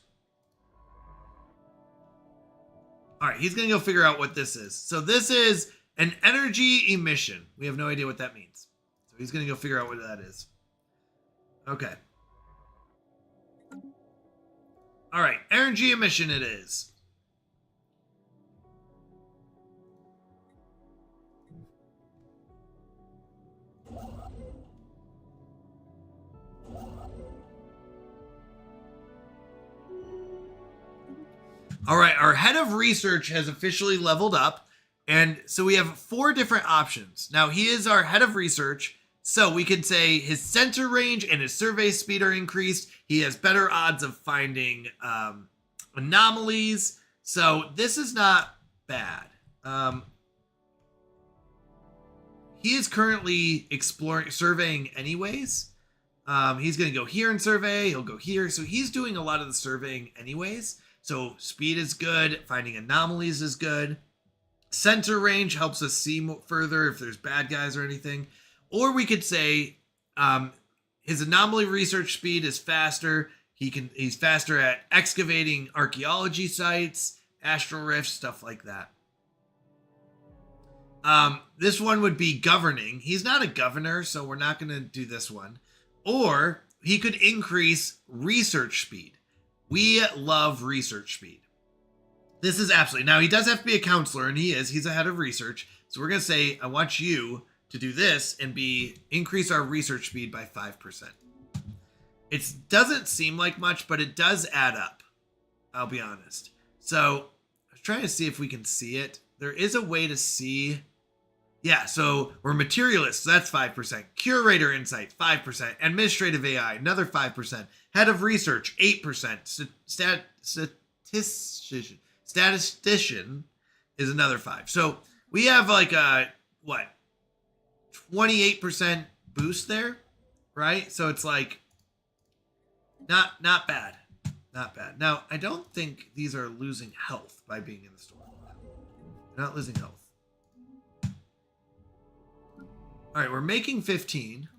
All right, he's going to go figure out what this is. So this is an energy emission. We have no idea what that means. So he's going to go figure out what that is. Okay. All right, energy emission it is. All right, our head of research has officially leveled up. And so we have 4 different options. Now, he is our head of research. So we could say his center range and his survey speed are increased. He has better odds of finding anomalies. So this is not bad. He is currently surveying anyways. He's going to go here and survey. He'll go here. So he's doing a lot of the surveying anyways. So speed is good. Finding anomalies is good. Center range helps us see further if there's bad guys or anything. Or we could say his anomaly research speed is faster. He's faster at excavating archaeology sites, astral rifts, stuff like that. This one would be governing. He's not a governor, so we're not going to do this one. Or he could increase research speed. We love research speed. This is absolutely... Now, he does have to be a counselor, and he's a head of research. So we're going to say, I want you to do this and increase our research speed by 5%. It doesn't seem like much, but it does add up. I'll be honest. So I was trying to see if we can see it. There is a way to see... Yeah, so we're materialists, so that's 5%. Curator insight, 5%. Administrative AI, another 5%. Head of research, 8%. Statistician is another 5. So we have like a, 28% boost there, right? So it's like, not bad. Not bad. Now, I don't think these are losing health by being in the store. They're not losing health. All right, we're making 15.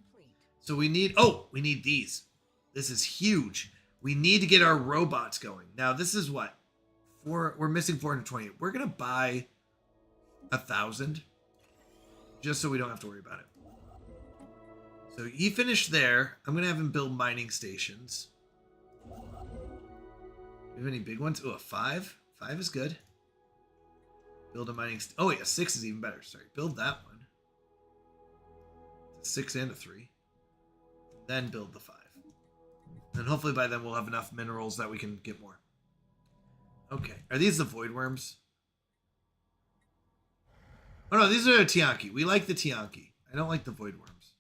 So we need these. This is huge. We need to get our robots going. Now, this is what? We're missing 420. We're going to buy 1,000 just so we don't have to worry about it. So he finished there. I'm going to have him build mining stations. Do we have any big ones? Oh, a 5? 5 is good. Build a mining... Oh, yeah, 6 is even better. Sorry, build that one. It's a 6 and a 3. Then build the 5. And hopefully by then we'll have enough minerals that we can get more. Okay. Are these the void worms? Oh, no, these are the Tianki. We like the Tianki. I don't like the void worms.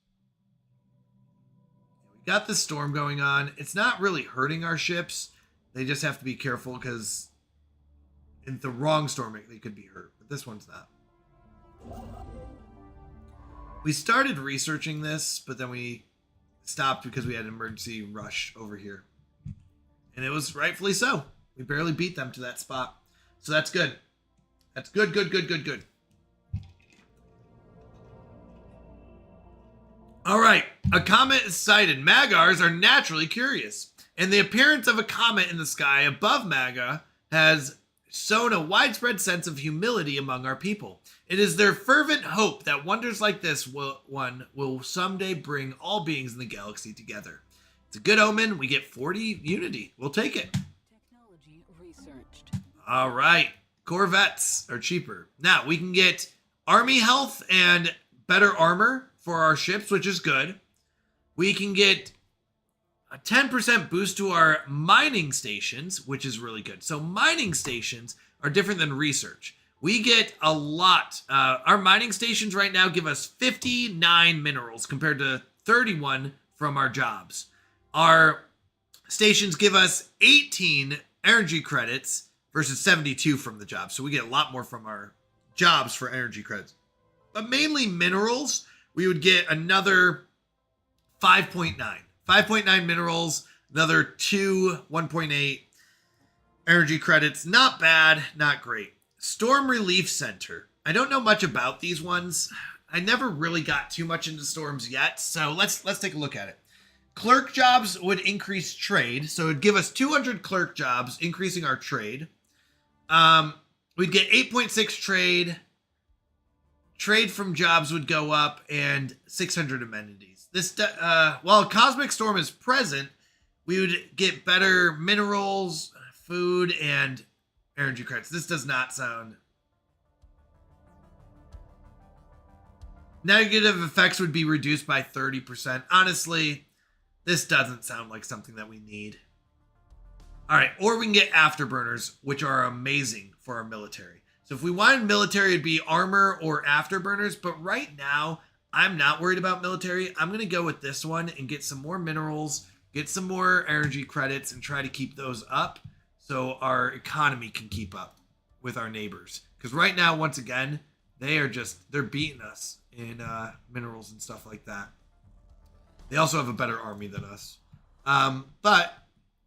We got the storm going on. It's not really hurting our ships. They just have to be careful because in the wrong storm, they could be hurt. But this one's not. We started researching this, but then we stopped because we had an emergency rush over here. And it was rightfully so. We barely beat them to that spot. So that's good. That's good, good, good, good, good. All right. A comet is sighted. Magars are naturally curious. And the appearance of a comet in the sky above Maga has sown a widespread sense of humility among our people. It is their fervent hope that wonders like this one will someday bring all beings in the galaxy together. It's a good omen. We get 40 unity. We'll take it. Technology researched. All right. Corvettes are cheaper. Now, we can get army health and better armor for our ships, which is good. We can get a 10% boost to our mining stations, which is really good. So mining stations are different than research. We get a lot. Our mining stations right now give us 59 minerals compared to 31 from our jobs. Our stations give us 18 energy credits versus 72 from the jobs. So we get a lot more from our jobs for energy credits. But mainly minerals, we would get another 5.9. 5.9 minerals, another 1.8 energy credits. Not bad, not great. Storm Relief Center. I don't know much about these ones. I never really got too much into storms yet, so let's take a look at it. Clerk jobs would increase trade, so it would give us 200 clerk jobs, increasing our trade. We'd get 8.6 trade. Trade from jobs would go up, and 600 amenities. This, while Cosmic Storm is present, we would get better minerals, food, and energy credits. This does not sound... Negative effects would be reduced by 30%. Honestly, this doesn't sound like something that we need. All right, or we can get afterburners, which are amazing for our military. So if we wanted military, it'd be armor or afterburners. But right now, I'm not worried about military. I'm going to go with this one and get some more minerals, get some more energy credits, and try to keep those up so our economy can keep up with our neighbors. Because right now, once again, they're beating us in minerals and stuff like that. They also have a better army than us. But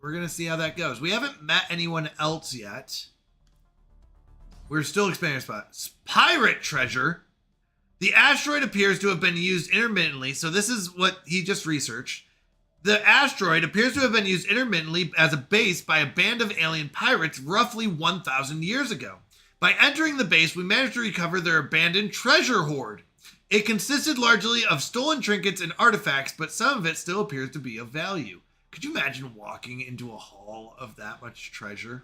we're going to see how that goes. We haven't met anyone else yet. We're still expanding spots. Pirate treasure. The asteroid appears to have been used intermittently. So this is what he just researched. The asteroid appears to have been used intermittently as a base by a band of alien pirates roughly 1,000 years ago. By entering the base, we managed to recover their abandoned treasure hoard. It consisted largely of stolen trinkets and artifacts, but some of it still appears to be of value. Could you imagine walking into a hall of that much treasure?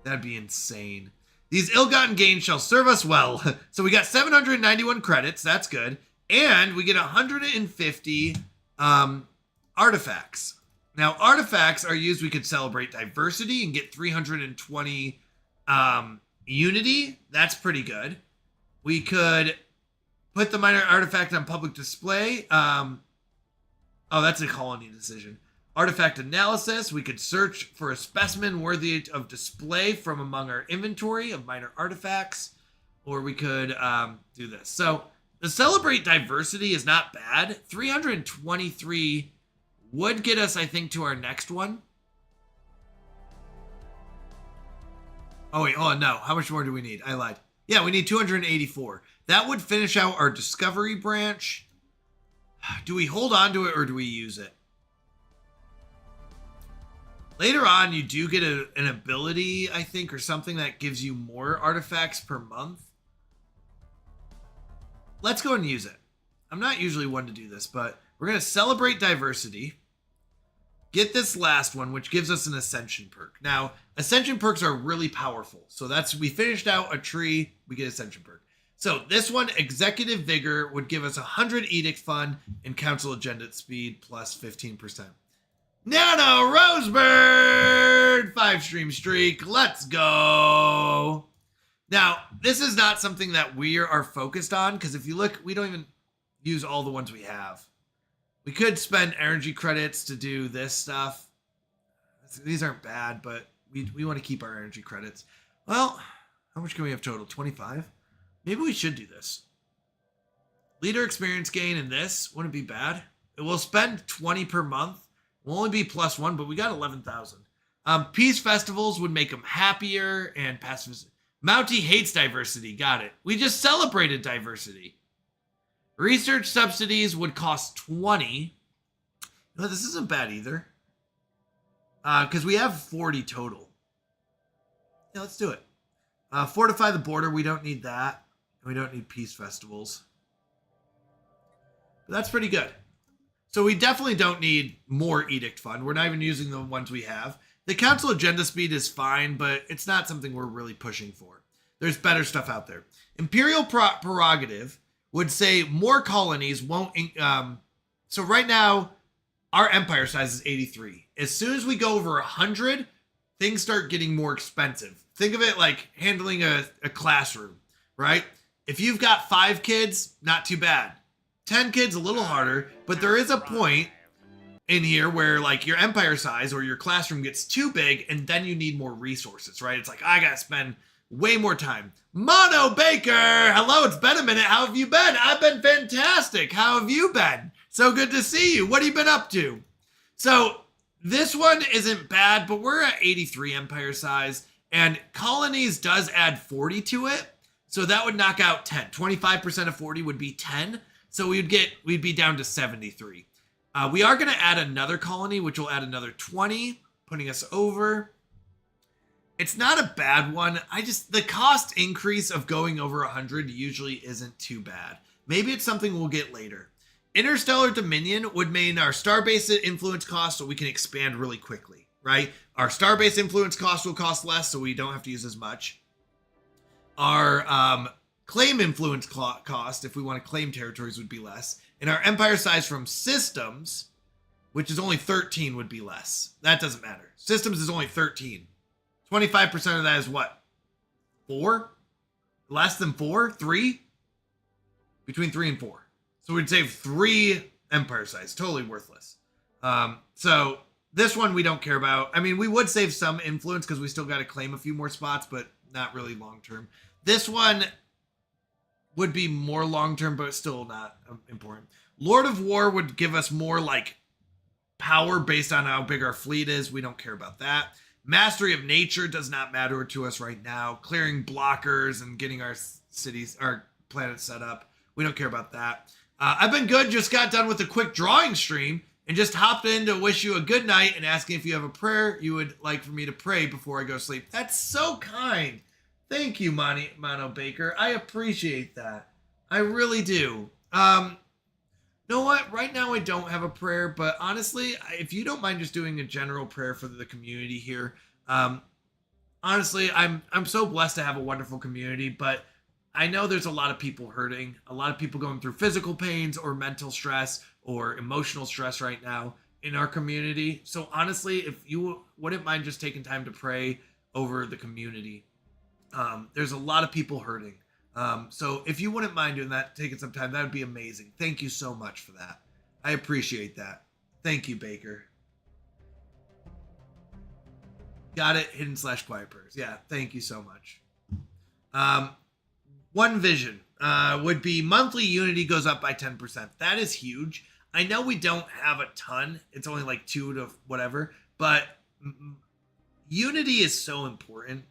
That'd be insane. These ill-gotten gains shall serve us well. So we got 791 credits. That's good. And we get 150 artifacts. Now, artifacts are used. We could celebrate diversity and get 320 unity. That's pretty good. We could put the minor artifact on public display. Oh, that's a colony decision. Artifact analysis. We could search for a specimen worthy of display from among our inventory of minor artifacts. Or we could do this. So the celebrate diversity is not bad. 323 would get us, I think, to our next one. Oh, wait. Oh, no. How much more do we need? I lied. Yeah, we need 284. That would finish out our discovery branch. Do we hold on to it or do we use it? Later on, you do get an ability, I think, or something that gives you more artifacts per month. Let's go and use it. I'm not usually one to do this, but we're going to celebrate diversity. Get this last one, which gives us an ascension perk. Now, ascension perks are really powerful. So we finished out a tree, we get ascension perk. So this one, executive vigor, would give us 100 edict fun and council agenda speed plus 15%. Nano Rosebird, 5-stream streak. Let's go. Now, this is not something that we are focused on, because if you look, we don't even use all the ones we have. We could spend energy credits to do this stuff. These aren't bad, but we want to keep our energy credits. Well, how much can we have total? 25? Maybe we should do this. Leader experience gain in this wouldn't be bad. It will spend 20 per month. Will only be +1, but we got 11,000. Peace festivals would make them happier and pacifist. Mountie hates diversity. Got it. We just celebrated diversity. Research subsidies would cost 20. No, this isn't bad either. Because we have 40 total. Yeah, let's do it. Fortify the border. We don't need that. And we don't need peace festivals. But that's pretty good. So we definitely don't need more edict fund. We're not even using the ones we have. The council agenda speed is fine, but it's not something we're really pushing for. There's better stuff out there. Imperial prerogative would say more colonies won't... so right now, our empire size is 83. As soon as we go over 100, things start getting more expensive. Think of it like handling a classroom, right? If you've got 5 kids, not too bad. 10 kids, a little harder, but there is a point in here where like your empire size or your classroom gets too big and then you need more resources, right? It's like, I gotta spend way more time. Mono Baker, hello, it's been a minute. How have you been? I've been fantastic. How have you been? So good to see you. What have you been up to? So this one isn't bad, but we're at 83 empire size and colonies does add 40 to it. So that would knock out 10. 25% of 40 would be 10. So we'd be down to 73. We are going to add another colony, which will add another 20, putting us over. It's not a bad one. The cost increase of going over 100 usually isn't too bad. Maybe it's something we'll get later. Interstellar Dominion would mean our starbase influence cost so we can expand really quickly, right? Our starbase influence cost will cost less, so we don't have to use as much. Our claim influence cost, if we want to claim territories, would be less. And our empire size from systems, which is only 13, would be less. That doesn't matter. Systems is only 13. 25% of that is what? 4? Less than 4? 3? Between 3 and 4. So we'd save 3 empire size. Totally worthless. So this one we don't care about. I mean, we would save some influence because we still got to claim a few more spots, but not really long term. This one would be more long-term, but still not important. Lord of War would give us more like power based on how big our fleet is. We don't care about that. Mastery of nature does not matter to us right now. Clearing blockers and getting our cities, our planet set up. We don't care about that. I've been good. Just got done with a quick drawing stream and just hopped in to wish you a good night and asking if you have a prayer you would like for me to pray before I go to sleep. That's so kind. Thank you, Mono Baker. I appreciate that. I really do. You know what? Right now I don't have a prayer, but honestly, if you don't mind just doing a general prayer for the community here, honestly, I'm so blessed to have a wonderful community, but I know there's a lot of people hurting, a lot of people going through physical pains or mental stress or emotional stress right now in our community. So honestly, if you wouldn't mind just taking time to pray over the community. There's a lot of people hurting. So if you wouldn't mind doing that, taking some time, that would be amazing. Thank you so much for that. I appreciate that. Thank you, Baker. Got it. Hidden/quiet prayers. Yeah. Thank you so much. One vision would be monthly unity goes up by 10%. That is huge. I know we don't have a ton. It's only like 2 to whatever, but unity is so important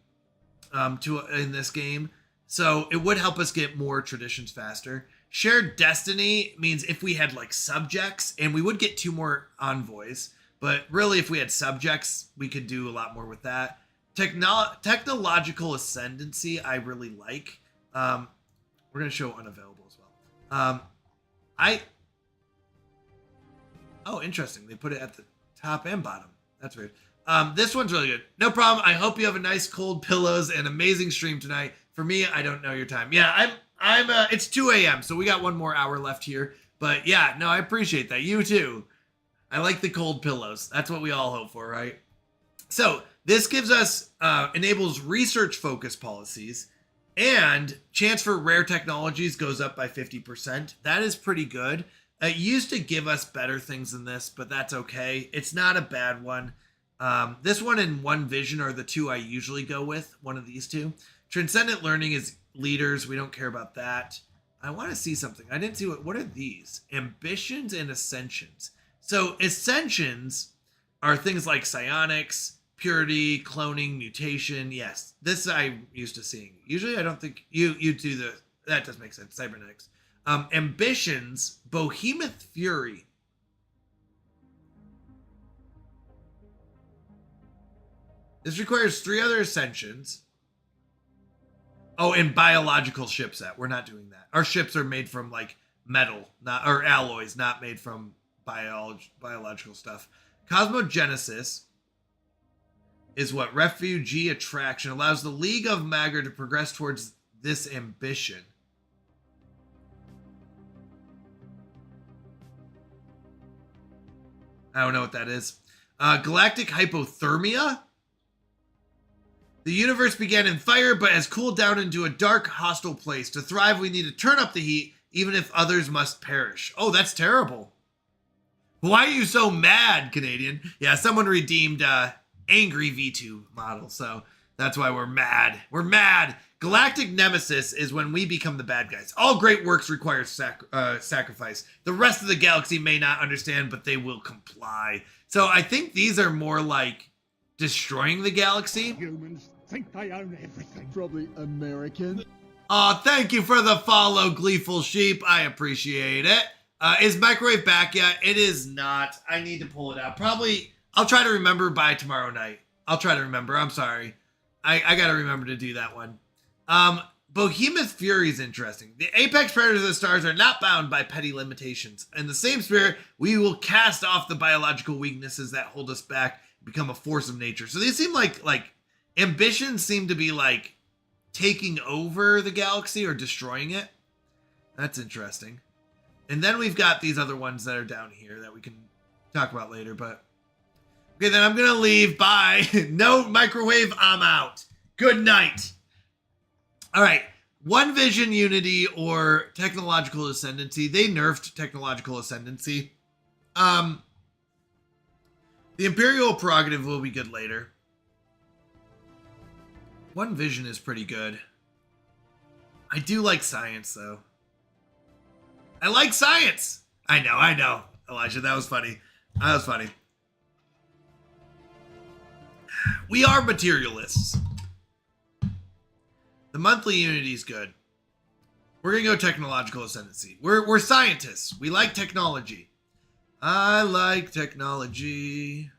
in this game. So it would help us get more traditions faster. Shared destiny means if we had like subjects, and we would get 2 more envoys. But really, if we had subjects, we could do a lot more with that. Technological ascendancy, I really like. We're going to show unavailable as well. Oh, interesting. They put it at the top and bottom. That's weird. This one's really good. No problem. I hope you have a nice cold pillows and amazing stream tonight. For me, I don't know your time. Yeah, it's 2 a.m., so we got one more hour left here. But yeah, no, I appreciate that. You too. I like the cold pillows. That's what we all hope for, right? So this gives us, enables research focused policies, and chance for rare technologies goes up by 50%. That is pretty good. It used to give us better things than this, but that's okay. It's not a bad one. This one and One Vision are the two I usually go with, one of these two. Transcendent Learning is leaders. We don't care about that. I want to see something. I didn't see what are these? Ambitions and Ascensions. So Ascensions are things like psionics, purity, cloning, mutation. Yes, this I'm used to seeing. Usually I don't think you do that does make sense. Cybernetics. Ambitions, Behemoth Fury. This requires 3 other ascensions. Oh, and biological shipset. We're not doing that. Our ships are made from like metal, or alloys, not made from biological stuff. Cosmogenesis is what? Refugee attraction allows the League of Magar to progress towards this ambition. I don't know what that is. Galactic hypothermia. The universe began in fire, but has cooled down into a dark, hostile place. To thrive, we need to turn up the heat, even if others must perish. Oh, that's terrible. Why are you so mad, Canadian? Yeah, someone redeemed Angry V2 model, so that's why we're mad. We're mad. Galactic Nemesis is when we become the bad guys. All great works require sacrifice. The rest of the galaxy may not understand, but they will comply. So I think these are more like destroying the galaxy. Humans think they own everything. Probably American. Oh, thank you for the follow, Gleeful Sheep. I appreciate it. Is Microwave back yet? It is not. I need to pull it out. Probably, I'll try to remember by tomorrow night. I'll try to remember. I'm sorry. I got to remember to do that one. Behemoth Fury is interesting. The apex predators of the stars are not bound by petty limitations. In the same spirit, we will cast off the biological weaknesses that hold us back, become a force of nature. So these seem like ambitions seem to be like taking over the galaxy or destroying it. That's interesting. And then we've got these other ones that are down here that we can talk about later. But okay, then I'm gonna leave. Bye. No microwave. I'm out. Good night. All right. One Vision Unity or Technological Ascendancy. They nerfed Technological Ascendancy. The Imperial Prerogative will be good later. One Vision is pretty good. I do like science, though. I like science! I know. Elijah, that was funny. That was funny. We are materialists. The monthly Unity is good. We're going to go Technological Ascendancy. We're scientists. We like technology. I like technology,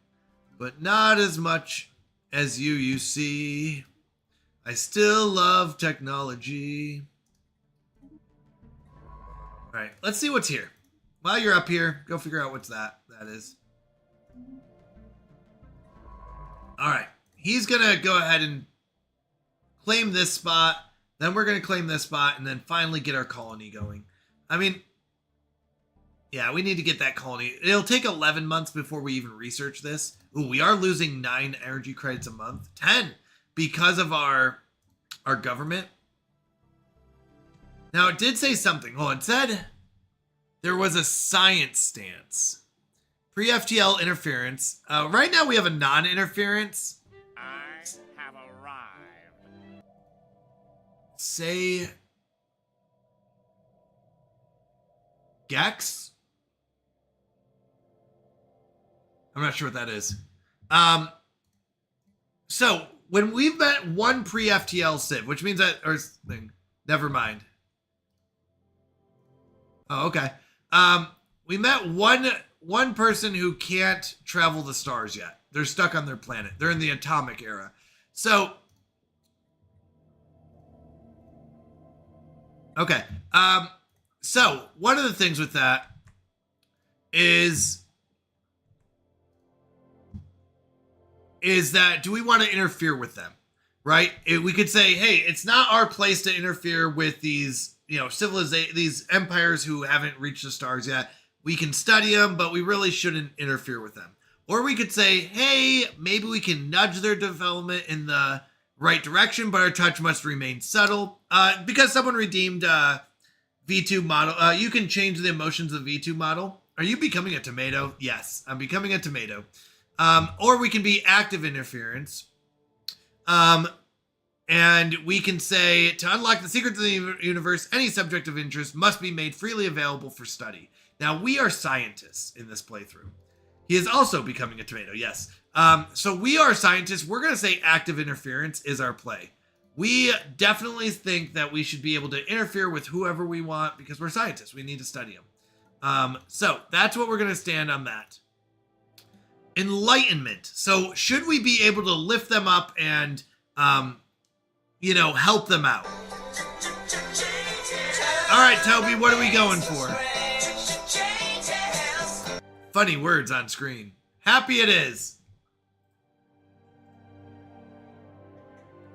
but not as much as you see. I still love technology. All right, let's see what's here. While you're up here, go figure out what's that is. All right, he's going to go ahead and claim this spot. Then we're going to claim this spot and then finally get our colony going. I mean, yeah, we need to get that colony. It'll take 11 months before we even research this. Ooh, we are losing 9 energy credits a month. 10 because of our government. Now, it did say something. Oh, it said there was a science stance. Pre-FTL interference. Right now, we have a non-interference. I have arrived. Say Gex? I'm not sure what that is. So when we've met one pre-FTL civ, which means that, or thing, never mind. Oh, okay. We met one one person who can't travel the stars yet. They're stuck on their planet. They're in the atomic era. So, okay. So one of the things with that is that do we want to interfere with them? Right? We could say, hey, it's not our place to interfere with these, these empires who haven't reached the stars yet. We can study them, but we really shouldn't interfere with them. Or we could say, hey, maybe we can nudge their development in the right direction, but our touch must remain subtle. Because someone redeemed V2 model, you can change the emotions of V2 model. Are you becoming a tomato? Yes, I'm becoming a tomato. Or we can be active interference. And we can say, to unlock the secrets of the universe, any subject of interest must be made freely available for study. Now, we are scientists in this playthrough. He is also becoming a tomato, yes. So we are scientists. We're going to say active interference is our play. We definitely think that we should be able to interfere with whoever we want because we're scientists. We need to study them. So that's what we're going to stand on that. Enlightenment. So should we be able to lift them up and, help them out? All right, Toby, what are we going for? Funny words on screen. Happy it is.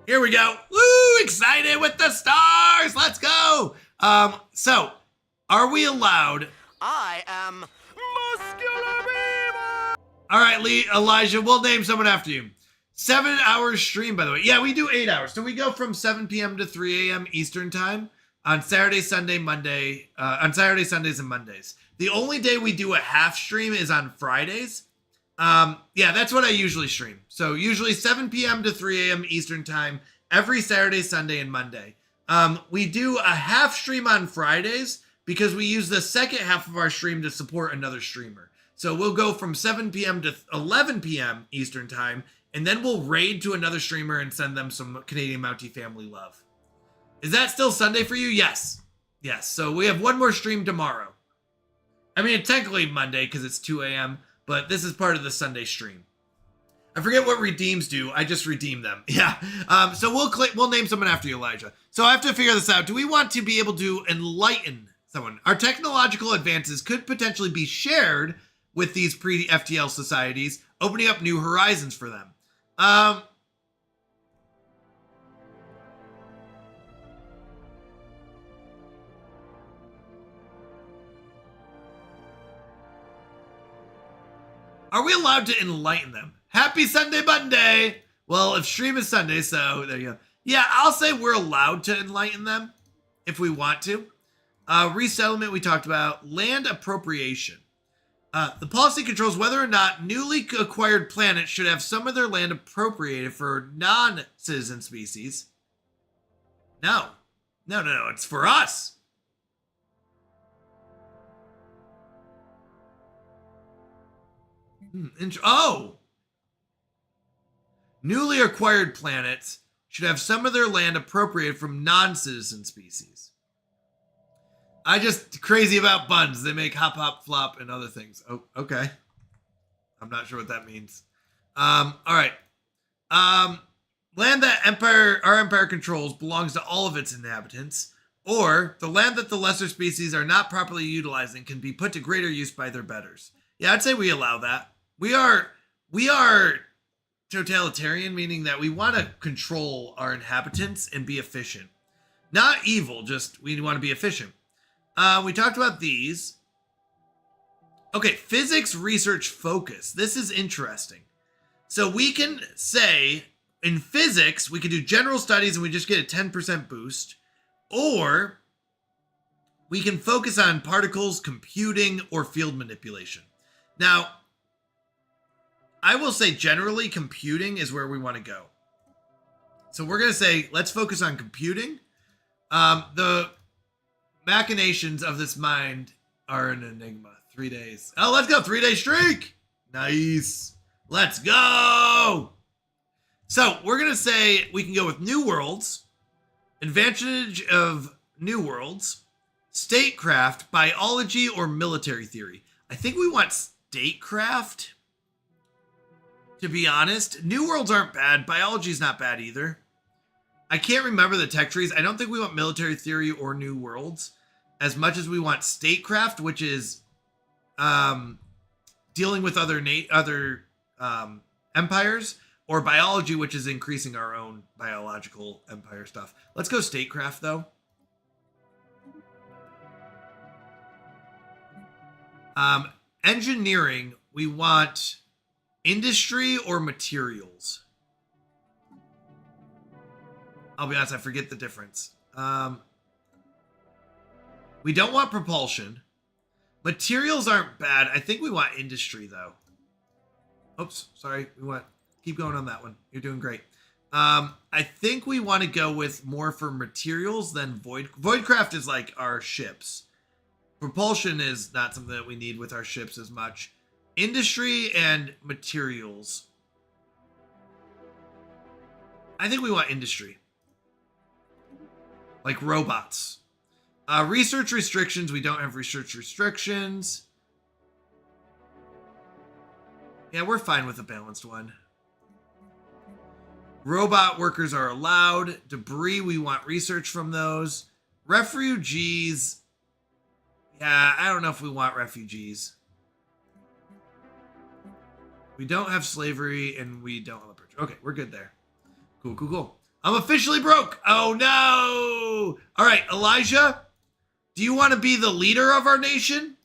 Here we go. Woo! Excited with the stars. Let's go. So, are we allowed? I am Muscular Beaver! All right, Elijah, we'll name someone after you. 7 hours stream, by the way. Yeah, we do 8 hours. So we go from 7 p.m. to 3 a.m. Eastern time on Saturday, Sunday, Monday, on Saturday, Sundays, and Mondays. The only day we do a half stream is on Fridays. Yeah, that's what I usually stream. So usually 7 p.m. to 3 a.m. Eastern time every Saturday, Sunday, and Monday. We do a half stream on Fridays because we use the second half of our stream to support another streamer. So we'll go from 7 p.m. to 11 p.m. Eastern time, and then we'll raid to another streamer and send them some Canadian Mountie family love. Is that still Sunday for you? Yes. Yes. So we have one more stream tomorrow. I mean, it's technically Monday because it's 2 a.m., but this is part of the Sunday stream. I forget what redeems do. I just redeem them. Yeah. So we'll name someone after you, Elijah. So I have to figure this out. Do we want to be able to enlighten someone? Our technological advances could potentially be shared with these pre-FTL societies, opening up new horizons for them. Are we allowed to enlighten them? Happy Sunday Monday! Well, if stream is Sunday, so there you go. Yeah, I'll say we're allowed to enlighten them if we want to. Resettlement we talked about. Land appropriation. The policy controls whether or not newly acquired planets should have some of their land appropriated for non-citizen species. No. No. It's for us. Oh! Newly acquired planets should have some of their land appropriated from non-citizen species. I just crazy about buns. They make hop, hop, flop, and other things. Oh, okay. I'm not sure what that means. All right. Land that our empire controls belongs to all of its inhabitants, or the land that the lesser species are not properly utilizing can be put to greater use by their betters. Yeah, I'd say we allow that. We are totalitarian, meaning that we want to control our inhabitants and be efficient. Not evil, just we want to be efficient. We talked about these. Okay, physics research focus. This is interesting. So we can say in physics, we can do general studies and we just get a 10% boost. Or we can focus on particles, computing, or field manipulation. Now, I will say generally computing is where we want to go. So we're going to say, let's focus on computing. The machinations of this mind are an enigma. 3 days. Oh, let's go. 3-day streak. Nice. Let's go. So we're going to say we can go with new worlds, advantage of new worlds, statecraft, biology, or military theory. I think we want statecraft, to be honest. New worlds aren't bad. Biology's not bad either. I can't remember the tech trees. I don't think we want military theory or new worlds as much as we want statecraft, which is dealing with other empires, or biology, which is increasing our own biological empire stuff. Let's go statecraft, though. Engineering, we want industry or materials. I'll be honest, I forget the difference. We don't want propulsion. Materials aren't bad. I think we want industry, though. Oops, sorry. Keep going on that one. You're doing great. I think we want to go with more for materials than Voidcraft is like our ships. Propulsion is not something that we need with our ships as much. Industry and materials. I think we want industry. Like robots. Research restrictions. We don't have research restrictions. Yeah, we're fine with a balanced one. Robot workers are allowed. Debris, we want research from those. Refugees. Yeah, I don't know if we want refugees. We don't have slavery and we don't have a bridge. Okay, we're good there. Cool, cool, cool. I'm officially broke. Oh no. All right, Elijah, do you want to be the leader of our nation?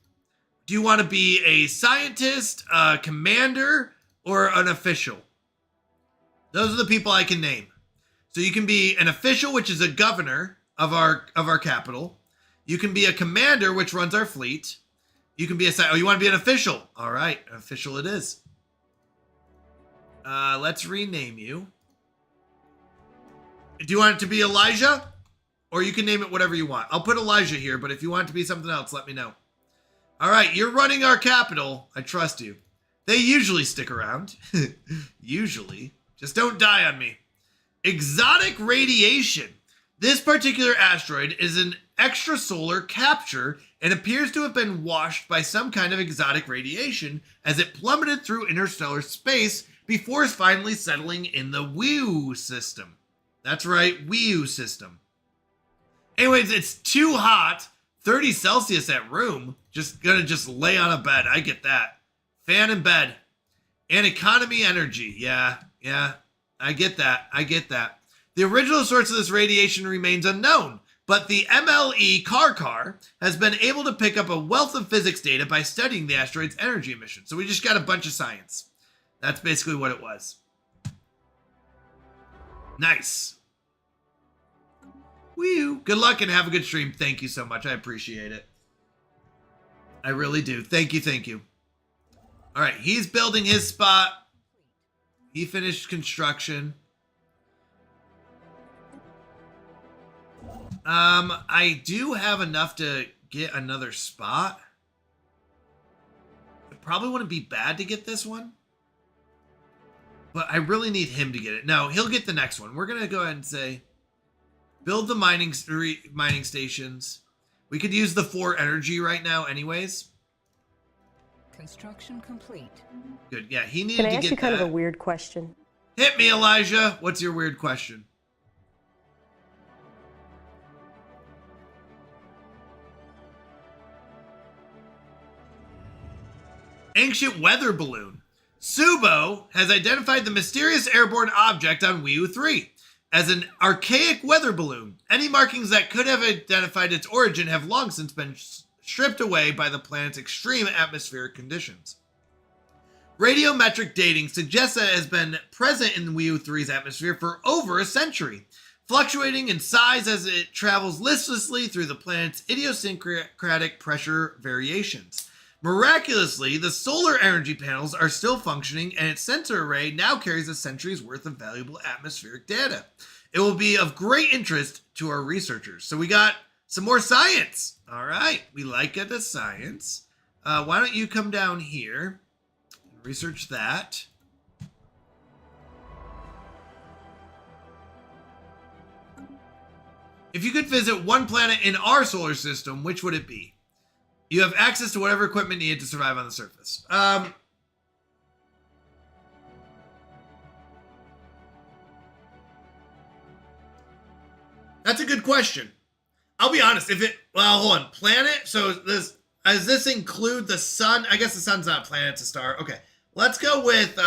Do you want to be a scientist, a commander, or an official? Those are the people I can name. So you can be an official, which is a governor of our capital. You can be a commander, which runs our fleet. You can be you want to be an official. All right, an official it is. Let's rename you. Do you want it to be Elijah? Or you can name it whatever you want. I'll put Elijah here, but if you want it to be something else, let me know. All right, you're running our capital. I trust you. They usually stick around. Usually. Just don't die on me. Exotic radiation. This particular asteroid is an extrasolar capture and appears to have been washed by some kind of exotic radiation as it plummeted through interstellar space before finally settling in the WEU system. That's right, WEU system. Anyways, it's too hot. 30 Celsius at room. Gonna lay on a bed. I get that. Fan in bed. And economy energy. Yeah. I get that. The original source of this radiation remains unknown, but the MLE car has been able to pick up a wealth of physics data by studying the asteroid's energy emission. So we just got a bunch of science. That's basically what it was. Nice. Woo. Good luck and have a good stream. Thank you so much. I appreciate it. I really do. Thank you. All right, he's building his spot. He finished construction. I do have enough to get another spot. It probably wouldn't be bad to get this one. But I really need him to get it. No, he'll get the next one. We're going to go ahead and say, build the mining stations. We could use the 4 energy right now anyways. Construction complete. Good. Yeah, he needed to get that. Can I ask you kind of a weird question? Hit me, Elijah. What's your weird question? Ancient weather balloon. Subo has identified the mysterious airborne object on WEU 3 as an archaic weather balloon. Any markings that could have identified its origin have long since been stripped away by the planet's extreme atmospheric conditions. Radiometric dating suggests that it has been present in WEU 3's atmosphere for over a century, fluctuating in size as it travels listlessly through the planet's idiosyncratic pressure variations. Miraculously, the solar energy panels are still functioning, and its sensor array now carries a century's worth of valuable atmospheric data. It will be of great interest to our researchers. So we got some more science. All right, we like it as science. Why don't you come down here and research that? If you could visit one planet in our solar system, which would it be? You have access to whatever equipment needed to survive on the surface. That's a good question. I'll be honest. Well, hold on. Planet. So does this include the sun? I guess the sun's not a planet, it's a star. Okay. Let's go with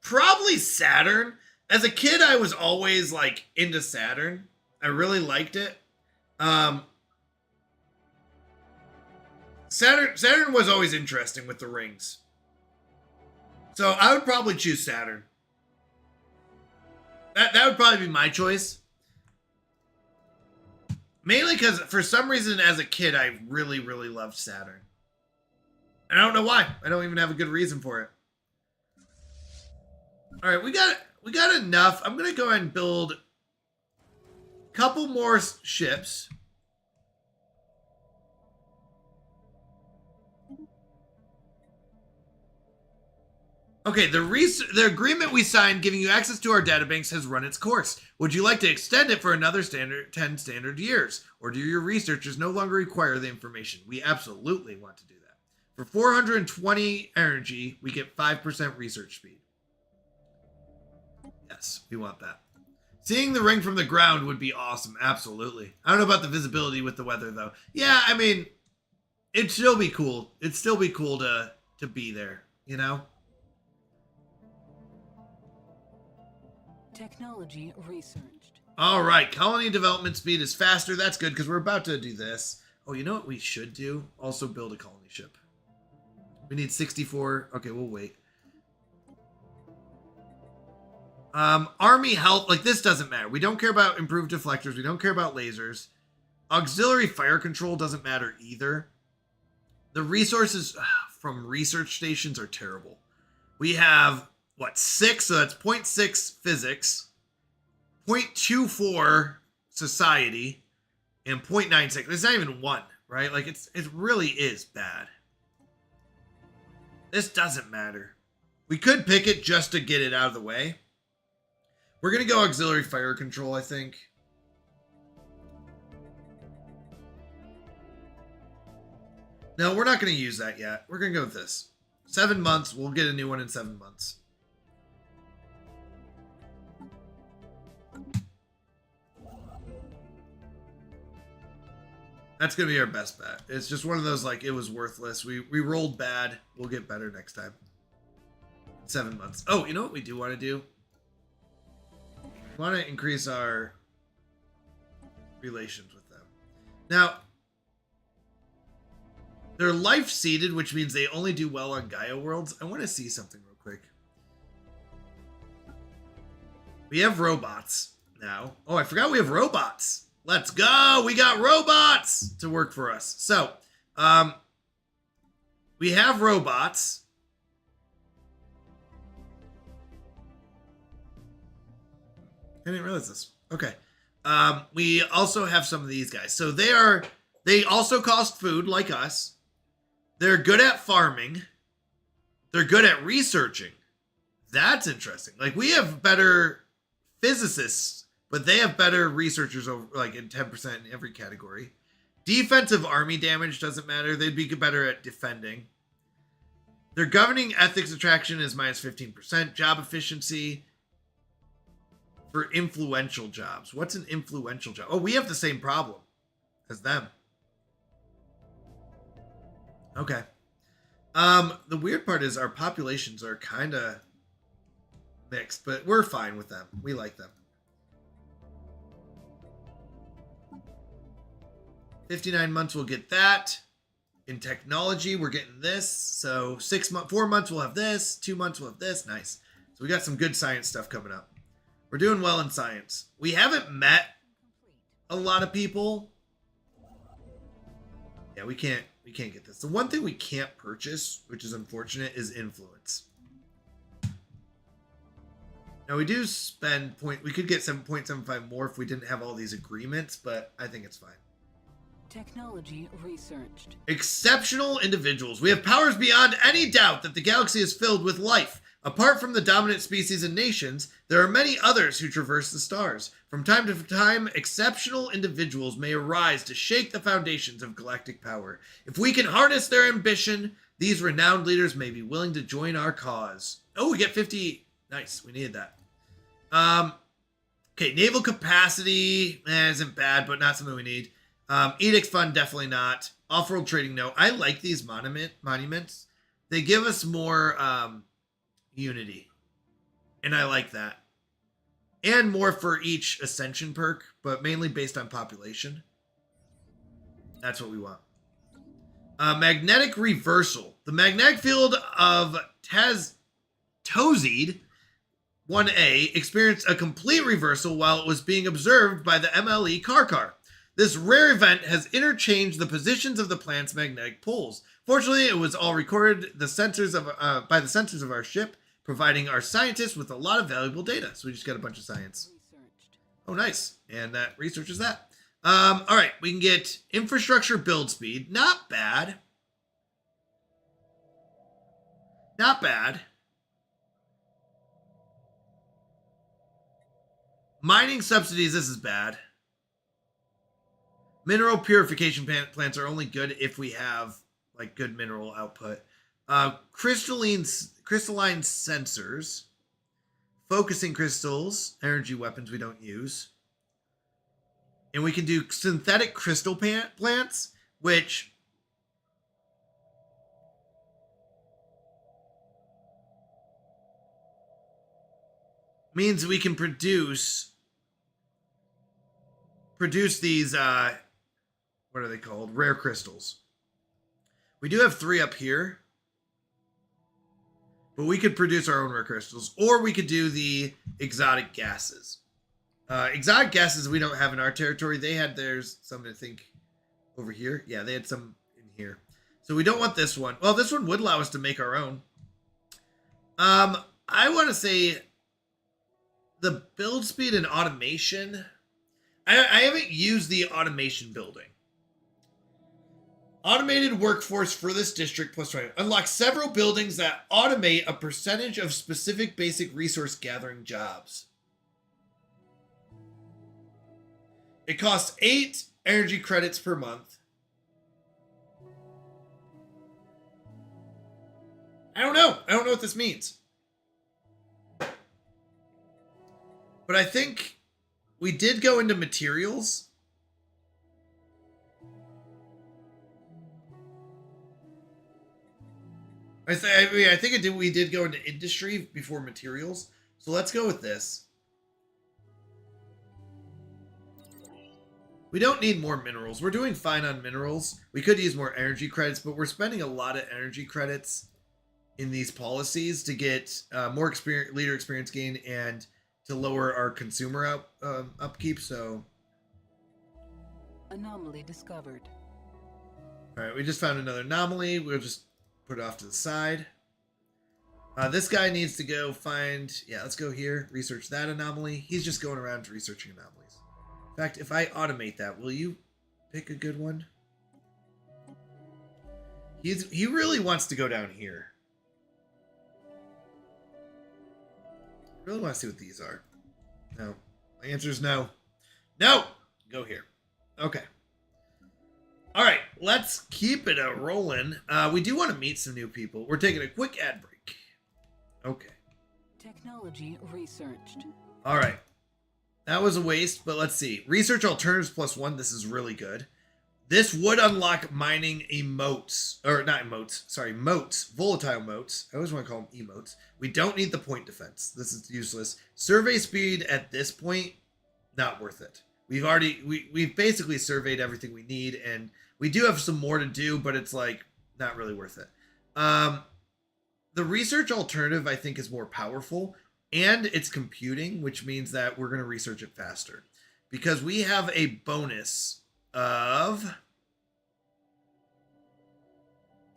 probably Saturn. As a kid, I was always like into Saturn. I really liked it. Saturn was always interesting with the rings. So I would probably choose Saturn. That would probably be my choice. Mainly because for some reason as a kid, I really, really loved Saturn. And I don't know why. I don't even have a good reason for it. All right, we got enough. I'm going to go ahead and build a couple more ships. Okay, the agreement we signed giving you access to our databanks has run its course. Would you like to extend it for another 10 standard years? Or do your researchers no longer require the information? We absolutely want to do that. For 420 energy, we get 5% research speed. Yes, we want that. Seeing the ring from the ground would be awesome. Absolutely. I don't know about the visibility with the weather, though. Yeah, I mean, it'd still be cool. It'd still be cool to be there, you know? Technology researched. All right, colony development speed is faster. That's good because we're about to do this. Oh, you know what we should do? Also build a colony ship. We need 64. Okay, we'll wait. Army health, like this doesn't matter. We don't care about improved deflectors. We don't care about lasers. Auxiliary fire control doesn't matter either. The resources from research stations are terrible. We have, what, 6? So that's 0.6 physics, 0.24 society, and 0.96. It's not even 1, right? Like it really is bad. This doesn't matter. We could pick it just to get it out of the way. We're going to go auxiliary fire control, I think. No, we're not going to use that yet. We're going to go with this. 7 months. We'll get a new one in 7 months. That's going to be our best bet. It's just one of those, like, it was worthless. We rolled bad. We'll get better next time. 7 months. Oh, you know what we do want to do? We want to increase our relations with them. Now, they're life-seeded, which means they only do well on Gaia worlds. I want to see something real quick. We have robots now. Oh, I forgot we have robots. Let's go. We got robots to work for us. So, we have robots. I didn't realize this. Okay. We also have some of these guys. So they also cost food like us. They're good at farming. They're good at researching. That's interesting. Like we have better physicists, but they have better researchers over like in 10% in every category. Defensive army damage doesn't matter. They'd be better at defending. Their governing ethics attraction is minus 15%. Job efficiency for influential jobs. What's an influential job? Oh, we have the same problem as them. Okay. The weird part is our populations are kind of mixed, but we're fine with them. We like them. 59 months we'll get that. In technology, we're getting this. So 4 months we'll have this. 2 months we'll have this. Nice. So we got some good science stuff coming up. We're doing well in science. We haven't met a lot of people. Yeah, we can't get this. The one thing we can't purchase, which is unfortunate, is influence. Now we do spend we could get 7.75 more if we didn't have all these agreements, but I think it's fine. Technology researched. Exceptional individuals. We have powers beyond any doubt that the galaxy is filled with life. Apart from the dominant species and nations, there are many others who traverse the stars. From time to time, exceptional individuals may arise to shake the foundations of galactic power. If we can harness their ambition, these renowned leaders may be willing to join our cause. Oh, we get 50. Nice. We needed that. Okay, naval capacity isn't bad, but not something we need. Edict fund, definitely not. Off-world trading, no. I like these monuments. They give us more unity, and I like that. And more for each ascension perk, but mainly based on population. That's what we want. Magnetic reversal. The magnetic field of Tozid 1A experienced a complete reversal while it was being observed by the MLE Karkar. This rare event has interchanged the positions of the planet's magnetic poles. Fortunately, it was all recorded by the sensors of our ship, providing our scientists with a lot of valuable data. So we just got a bunch of science. Oh, nice. And that researches that. All right, we can get infrastructure build speed. Not bad. Not bad. Mining subsidies, this is bad. Mineral purification plants are only good if we have like good mineral output. Crystalline sensors. Focusing crystals. Energy weapons we don't use. And we can do synthetic crystal plants, which means we can produce these, what are they called? Rare crystals. We do have 3 up here, but we could produce our own rare crystals, or we could do the exotic gases. Exotic gases we don't have in our territory. They had theirs, some I think over here. Yeah, they had some in here. So we don't want this one. Well, this one would allow us to make our own. I want to say the build speed and automation. I haven't used the automation building. Automated workforce for this district plus 20. Unlock several buildings that automate a percentage of specific basic resource gathering jobs. It costs 8 energy credits per month. I don't know. I don't know what this means. But I think we did go into materials. I think we did go into industry before materials. So let's go with this. We don't need more minerals. We're doing fine on minerals. We could use more energy credits, but we're spending a lot of energy credits in these policies to get more leader experience gain and to lower our consumer upkeep. So anomaly discovered. All right, we just found another anomaly. We'll just put it off to the side. This guy needs to go find... Yeah, let's go here. Research that anomaly. He's just going around researching anomalies. In fact, if I automate that, will you pick a good one? He really wants to go down here. I really want to see what these are. No. My answer is no. No! Go here. Okay. All right, let's keep it rolling. We do want to meet some new people. We're taking a quick ad break. Okay. Technology researched. All right. That was a waste, but let's see. Research alternatives +1. This is really good. This would unlock mining emotes. Or not emotes. Sorry, motes. Volatile motes. I always want to call them emotes. We don't need the point defense. This is useless. Survey speed at this point, not worth it. We've basically surveyed everything we need, and we do have some more to do, but it's like not really worth it. The research alternative I think is more powerful, and it's computing, which means that we're going to research it faster because we have a bonus of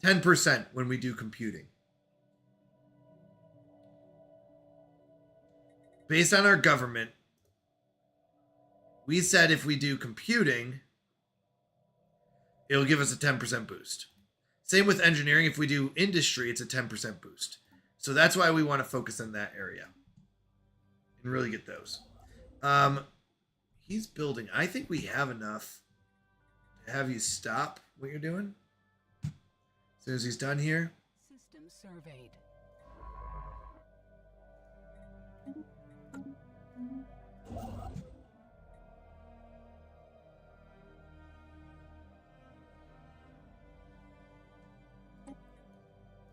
10% when we do computing. Based on our government, we said if we do computing, it'll give us a 10% boost. Same with engineering. If we do industry, it's a 10% boost. So that's why we want to focus on that area and really get those. He's building. I think we have enough to have you stop what you're doing. As soon as he's done here. System surveyed.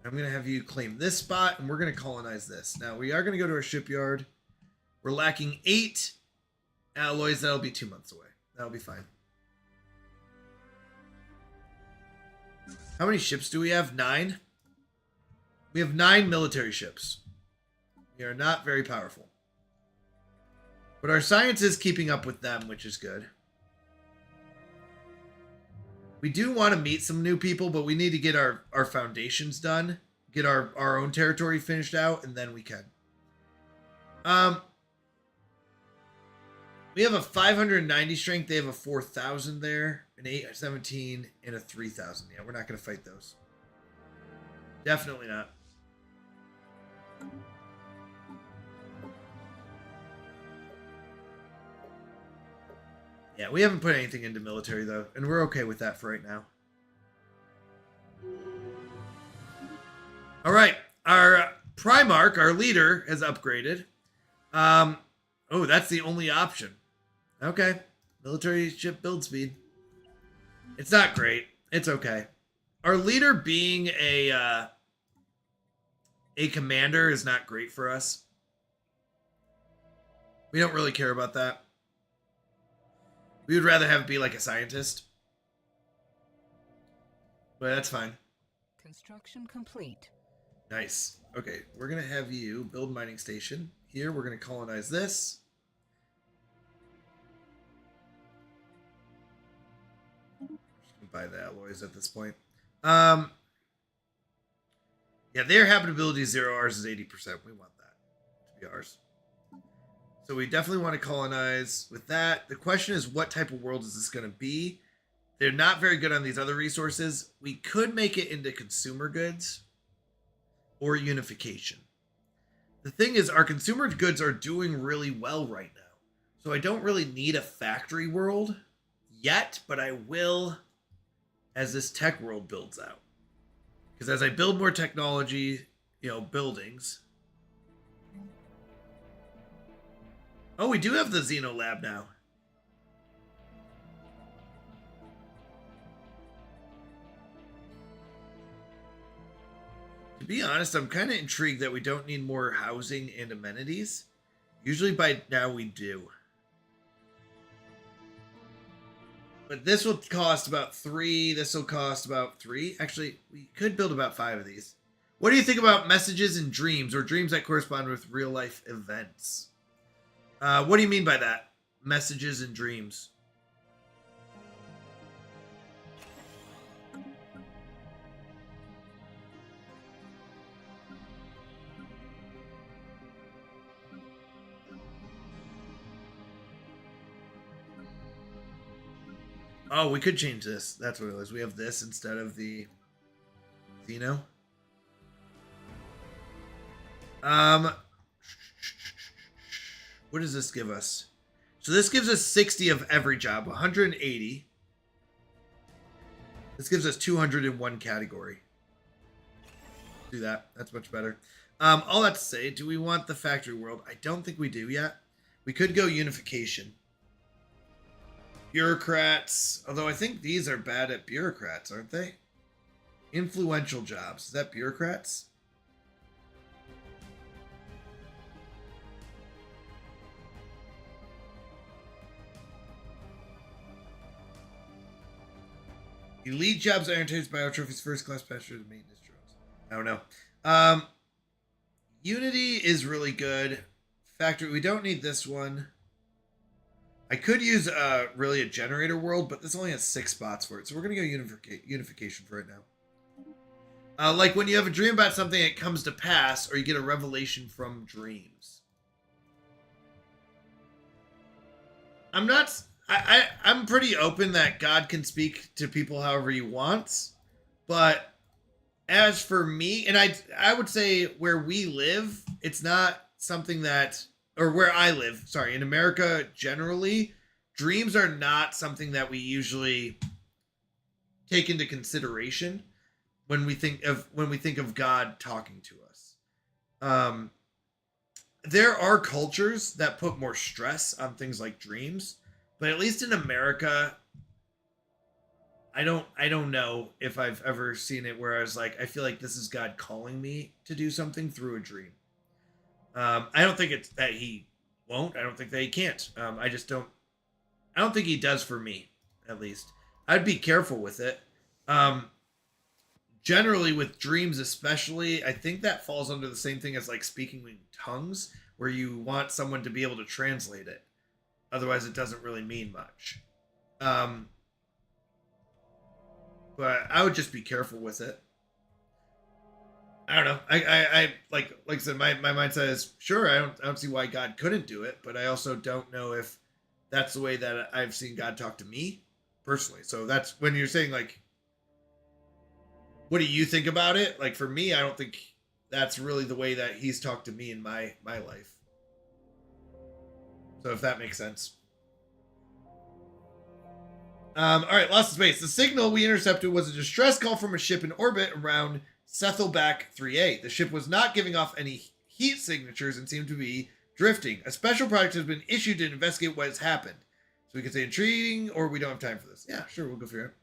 I'm going to have you claim this spot, and we're going to colonize this. Now, we are going to go to our shipyard. We're lacking 8 alloys. That'll be 2 months away. That'll be fine. How many ships do we have? 9? We have 9 military ships. We are not very powerful. But our science is keeping up with them, which is good. We do want to meet some new people, but we need to get our foundations done. Get our own territory finished out, and then we can. We have a 590 strength. They have a 4,000 there. An 817 and a 3,000. Yeah, we're not going to fight those. Definitely not. Yeah, we haven't put anything into military, though, and we're okay with that for right now. All right, our Primarch, our leader, has upgraded. Oh, that's the only option. Okay, military ship build speed. It's not great. It's okay. Our leader being a commander is not great for us. We don't really care about that. We would rather have it be like a scientist. But that's fine. Construction complete. Nice. Okay, we're going to have you build mining station. Here, we're going to colonize this. Buy the alloys at this point. Yeah, their habitability is 0. Ours is 80%. We want that to be ours. So we definitely want to colonize with that. The question is, what type of world is this going to be? They're not very good on these other resources. We could make it into consumer goods or unification. The thing is, our consumer goods are doing really well right now. So I don't really need a factory world yet, but I will as this tech world builds out. Because as I build more technology, buildings. Oh, we do have the Xeno Lab now. To be honest, I'm kind of intrigued that we don't need more housing and amenities. Usually by now we do. But this will cost about 3. This will cost about 3. Actually, we could build about 5 of these. What do you think about messages and dreams, or dreams that correspond with real-life events? What do you mean by that? Messages and dreams. Oh, we could change this. That's what it was. We have this instead of the Xeno. What does this give us? So this gives us 60 of every job, 180. This gives us 200 in one category. Do that. That's much better. All that to say, do we want the factory world? I don't think we do yet. We could go unification. Bureaucrats. Although I think these are bad at bureaucrats, aren't they? Influential jobs. Is that bureaucrats? Elite jobs are entertained by our trophies, first class passengers, and maintenance drones. I don't know. Unity is really good. Factory, we don't need this one. I could use really a generator world, but this only has 6 spots for it. So we're going to go unification for right now. Like when you have a dream about something, it comes to pass, or you get a revelation from dreams. I'm pretty open that God can speak to people however he wants, but as for me, and I would say where we live, it's not something that, or where I live, sorry, in America generally, dreams are not something that we usually take into consideration when we think of God talking to us. There are cultures that put more stress on things like dreams, but at least in America, I don't know if I've ever seen it where I was like, I feel like this is God calling me to do something through a dream. I don't think it's that he won't. I don't think that he can't. I don't think he does for me, at least. I'd be careful with it. Generally with dreams especially, I think that falls under the same thing as like speaking in tongues, where you want someone to be able to translate it. Otherwise it doesn't really mean much. But I would just be careful with it. I don't know. I like I said, my mindset is sure. I don't see why God couldn't do it, but I also don't know if that's the way that I've seen God talk to me personally. So that's when you're saying like, what do you think about it? Like for me, I don't think that's really the way that he's talked to me in my life. So if that makes sense. All right, lost in space. The signal we intercepted was a distress call from a ship in orbit around Sethelback 3A. The ship was not giving off any heat signatures and seemed to be drifting. A special project has been issued to investigate what has happened. So we can say intriguing, or we don't have time for this. Yeah, sure, we'll go figure it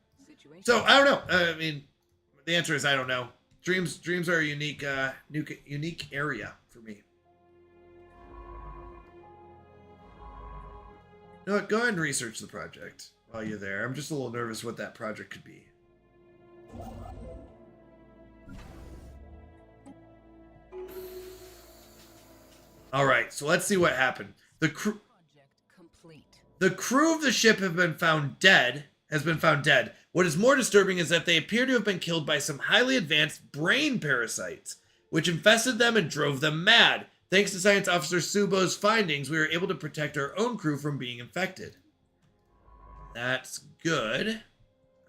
out. So I don't know. I mean, the answer is I don't know. Dreams are a unique area for me. You know what? Go ahead and research the project while you're there. I'm just a little nervous what that project could be. All right, so let's see what happened. The crew of the ship has been found dead. What is more disturbing is that they appear to have been killed by some highly advanced brain parasites, which infested them and drove them mad. Thanks to Science Officer Subo's findings, we were able to protect our own crew from being infected. That's good.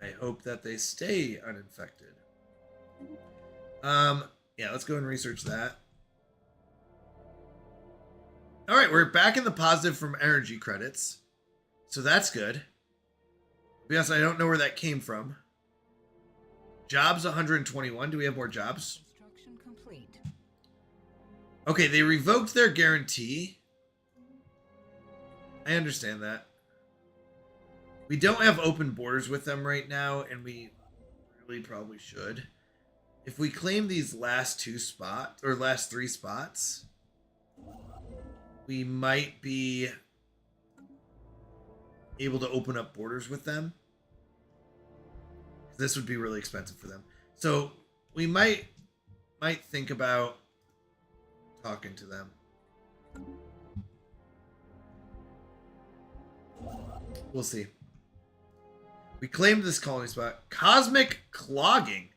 I hope that they stay uninfected. Yeah, let's go and research that. All right, we're back in the positive from energy credits. So that's good. To be honest, I don't know where that came from. Jobs 121. Do we have more jobs? Construction complete. Okay, they revoked their guarantee. I understand that. We don't have open borders with them right now, and we really probably should. If we claim these last three spots, we might be able to open up borders with them. This would be really expensive for them. So we might think about talking to them. We'll see. We claimed this colony spot. Cosmic clogging.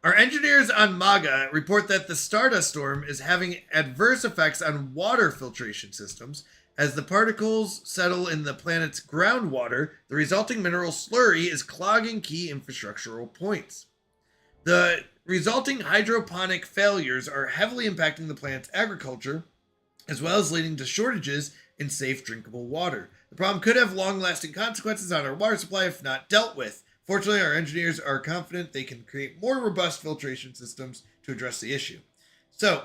Our engineers on Maga report that the Stardust Storm is having adverse effects on water filtration systems. As the particles settle in the planet's groundwater, the resulting mineral slurry is clogging key infrastructural points. The resulting hydroponic failures are heavily impacting the planet's agriculture, as well as leading to shortages in safe drinkable water. The problem could have long-lasting consequences on our water supply if not dealt with. Fortunately, our engineers are confident they can create more robust filtration systems to address the issue. So,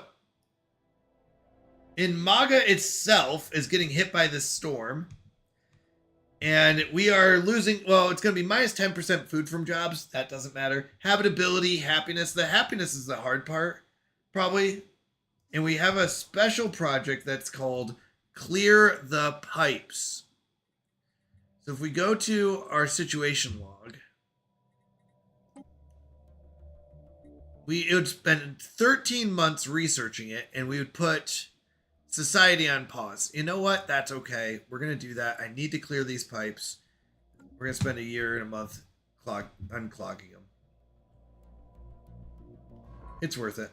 in Maga itself is getting hit by this storm, and we are losing, well, it's going to be minus 10% food from jobs. That doesn't matter. Habitability, happiness. The happiness is the hard part, probably. And we have a special project that's called Clear the Pipes. So if we go to our situation log, it would spend 13 months researching it, and we would put society on pause. You know what? That's okay. We're going to do that. I need to clear these pipes. We're going to spend a year and a month unclogging them. It's worth it.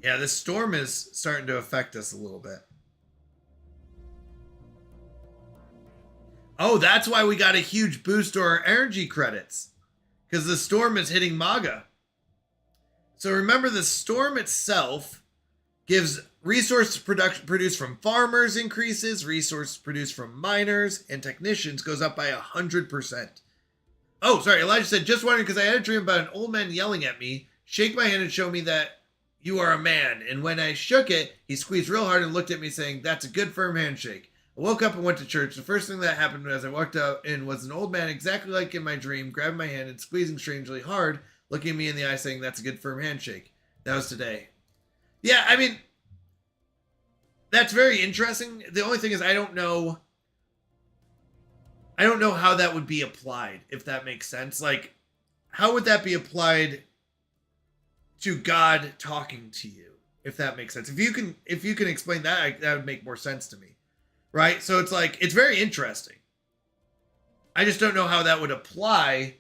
Yeah, this storm is starting to affect us a little bit. Oh, that's why we got a huge boost to our energy credits. Because the storm is hitting MAGA. So remember, the storm itself gives resource production produced from farmers increases, resource produced from miners and technicians goes up by 100%. Oh, sorry, Elijah said, just wondering because I had a dream about an old man yelling at me, shake my hand and show me that you are a man. And when I shook it, he squeezed real hard and looked at me saying, that's a good firm handshake. I woke up and went to church. The first thing that happened as I walked out in was an old man exactly like in my dream, grabbing my hand and squeezing strangely hard, looking me in the eye saying, that's a good firm handshake. That was today. Yeah, I mean, that's very interesting. The only thing is I don't know how that would be applied, if that makes sense. Like, how would that be applied to God talking to you, if that makes sense? If you can explain that, that would make more sense to me. Right? So it's like, it's very interesting. I just don't know how that would apply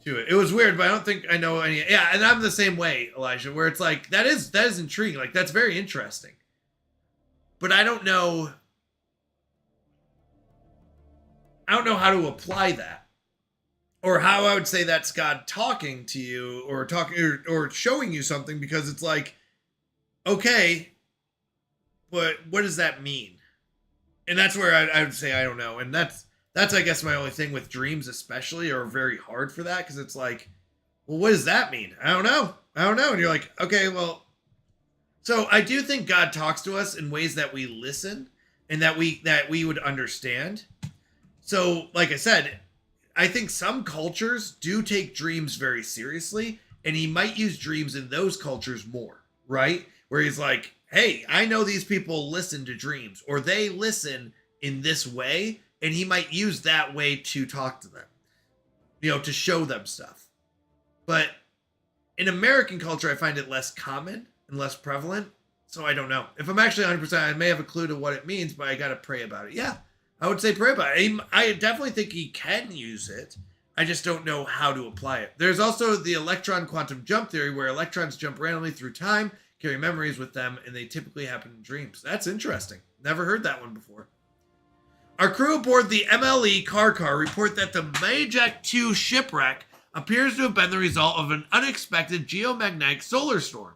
to it. It was weird, but I don't think I know any. Yeah, and I'm the same way, Elijah, where it's like, that is intriguing. Like, that's very interesting. But I don't know how to apply that. Or how I would say that's God talking to you or or showing you something, because it's like, okay, but what does that mean? And that's where I would say I don't know. And that's I guess my only thing with dreams especially are very hard for that, because it's like, well, what does that mean? I don't know. And you're like, okay, well, so I do think God talks to us in ways that we listen and that we would understand. So like I said, I think some cultures do take dreams very seriously, and he might use dreams in those cultures more, right? Where he's like, hey, I know these people listen to dreams, or they listen in this way, and he might use that way to talk to them, to show them stuff. But in American culture, I find it less common and less prevalent, so I don't know. If I'm actually 100%, I may have a clue to what it means, but I got to pray about it. Yeah, I would say pray about it. I definitely think he can use it. I just don't know how to apply it. There's also the electron quantum jump theory, where electrons jump randomly through time, carry memories with them, and they typically happen in dreams. That's interesting. Never heard that one before. Our crew aboard the MLE car report that the Majek 2 shipwreck appears to have been the result of an unexpected geomagnetic solar storm.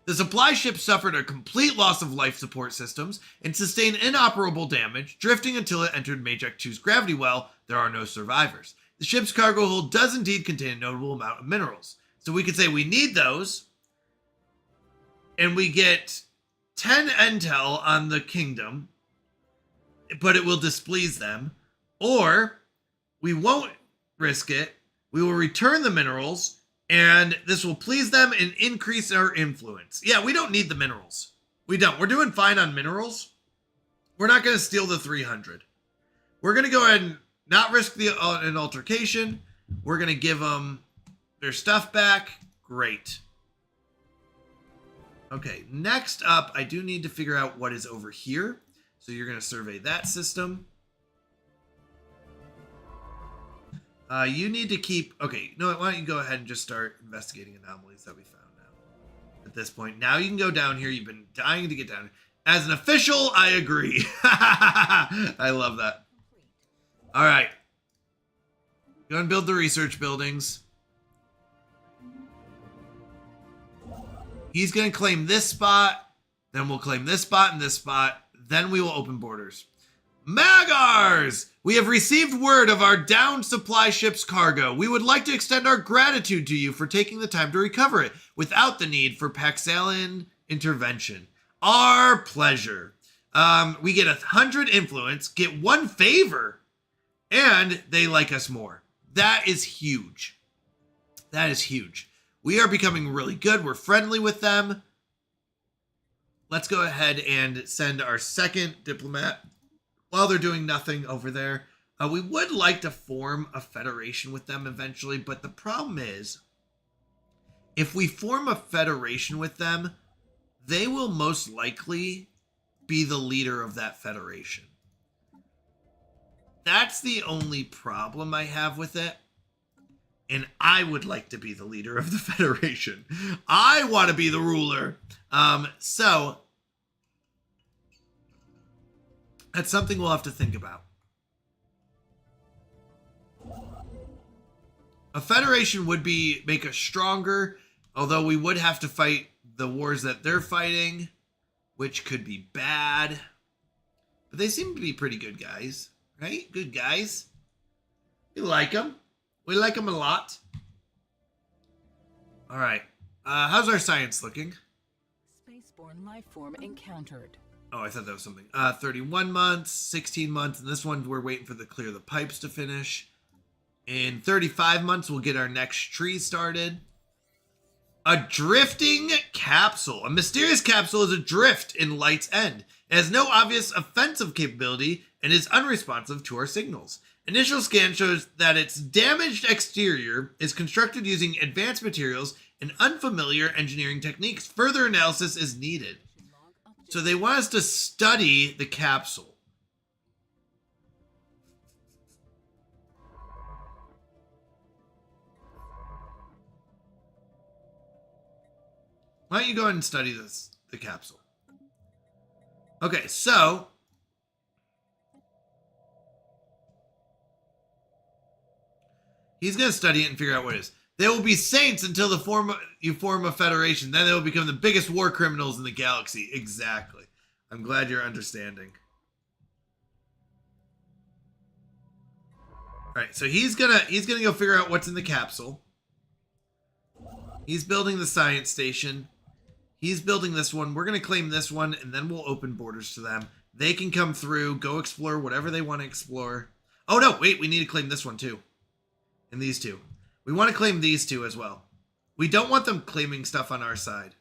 The supply ship suffered a complete loss of life support systems and sustained inoperable damage, drifting until it entered Majek 2's gravity well. There are no survivors. The ship's cargo hold does indeed contain a notable amount of minerals. So we could say we need those, and we get 10 intel on the kingdom, but it will displease them. Or we won't risk it. We will return the minerals, and this will please them and increase our influence. Yeah, we don't need the minerals. We don't. We're doing fine on minerals. We're not going to steal the 300. We're going to go ahead and not risk an altercation. We're going to give them their stuff back. Great. Okay, next up, I do need to figure out what is over here. So you're going to survey that system. You need to keep... Okay, you know what? Why don't you go ahead and just start investigating anomalies that we found now. At this point, now you can go down here. You've been dying to get down here. As an official, I agree. I love that. All right. Go and build the research buildings. He's going to claim this spot. Then we'll claim this spot and this spot. Then we will open borders. Magars! We have received word of our downed supply ship's cargo. We would like to extend our gratitude to you for taking the time to recover it without the need for Paxalian intervention. Our pleasure. We get 100 influence, get 1 favor, and they like us more. That is huge. That is huge. We are becoming really good. We're friendly with them. Let's go ahead and send our second diplomat while they're doing nothing over there. We would like to form a federation with them eventually, but the problem is, if we form a federation with them, they will most likely be the leader of that federation. That's the only problem I have with it. And I would like to be the leader of the federation. I want to be the ruler. So That's something we'll have to think about. A federation would make us stronger, although we would have to fight the wars that they're fighting, which could be bad. But they seem to be pretty good guys, right? Good guys. We like them. We like them a lot. All right. How's our science looking? Spaceborne life form encountered. Oh, I thought that was something. 31 months, 16 months, and this one we're waiting for the clear the pipes to finish. In 35 months, we'll get our next tree started. A drifting capsule. A mysterious capsule is adrift in Light's End. It has no obvious offensive capability and is unresponsive to our signals. Initial scan shows that its damaged exterior is constructed using advanced materials and unfamiliar engineering techniques. Further analysis is needed. So they want us to study the capsule. Why don't you go ahead and study the capsule? Okay, so he's going to study it and figure out what it is. They will be saints until you form a federation. Then they will become the biggest war criminals in the galaxy. Exactly. I'm glad you're understanding. All right, so he's gonna go figure out what's in the capsule. He's building the science station. He's building this one. We're gonna claim this one, and then we'll open borders to them. They can come through, go explore whatever they want to explore. Oh no, wait, we need to claim this one too. And these two. We want to claim these two as well. We don't want them claiming stuff on our side.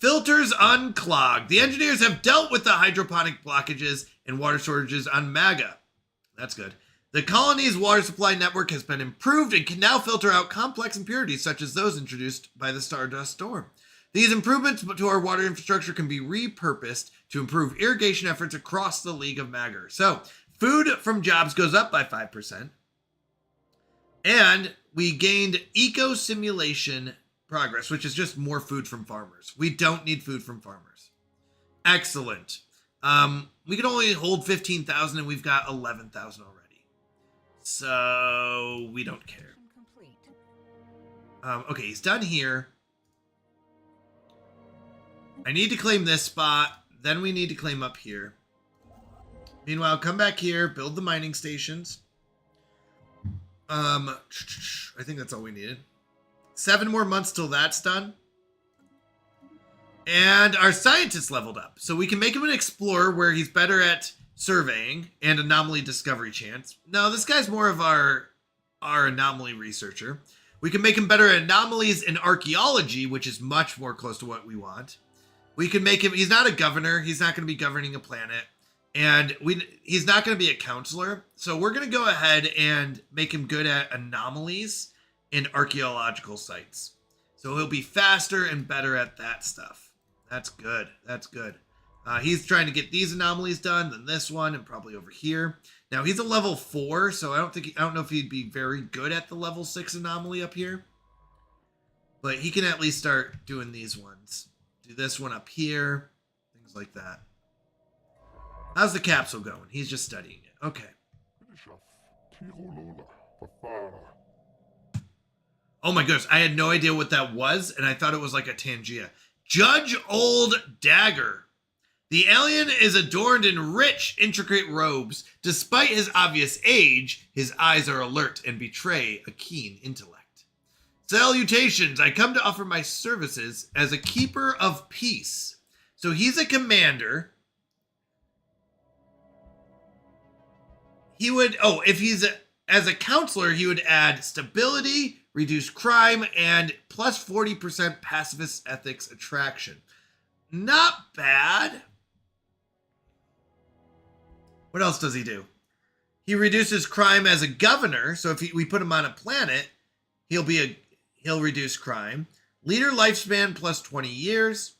Filters unclogged. The engineers have dealt with the hydroponic blockages and water shortages on Maga. That's good. The colony's water supply network has been improved and can now filter out complex impurities such as those introduced by the Stardust Storm. These improvements to our water infrastructure can be repurposed to improve irrigation efforts across the League of Magar. So, food from jobs goes up by 5%. And we gained eco-simulation progress, which is just more food from farmers. We don't need food from farmers. Excellent. We can only hold 15,000 and we've got 11,000 already. So we don't care. Okay, he's done here. I need to claim this spot. Then we need to claim up here. Meanwhile, come back here, build the mining stations. I think that's all we needed. 7 more months till that's done. And our scientist leveled up. So we can make him an explorer where he's better at surveying and anomaly discovery chance. No, this guy's more of our anomaly researcher. We can make him better at anomalies in archaeology, which is much more close to what we want. We can make him, he's not a governor. He's not going to be governing a planet. And he's not going to be a counselor. So we're going to go ahead and make him good at anomalies in archaeological sites. So he'll be faster and better at that stuff. That's good. That's good. He's trying to get these anomalies done, then this one, and probably over here. Now he's a level 4, so I don't know if he'd be very good at the level 6 anomaly up here. But he can at least start doing these ones. Do this one up here. Things like that. How's the capsule going? He's just studying it. Okay. Oh my goodness, I had no idea what that was, and I thought it was like a Tangia. Judge Old Dagger. The alien is adorned in rich, intricate robes. Despite his obvious age, his eyes are alert and betray a keen intellect. Salutations, I come to offer my services as a keeper of peace. So he's a commander. He would, if he's as a counselor, he would add stability, reduce crime, and plus 40% pacifist ethics attraction. Not bad. What else does he do? He reduces crime as a governor. So if we put him on a planet, he'll reduce crime. Leader lifespan plus 20 years.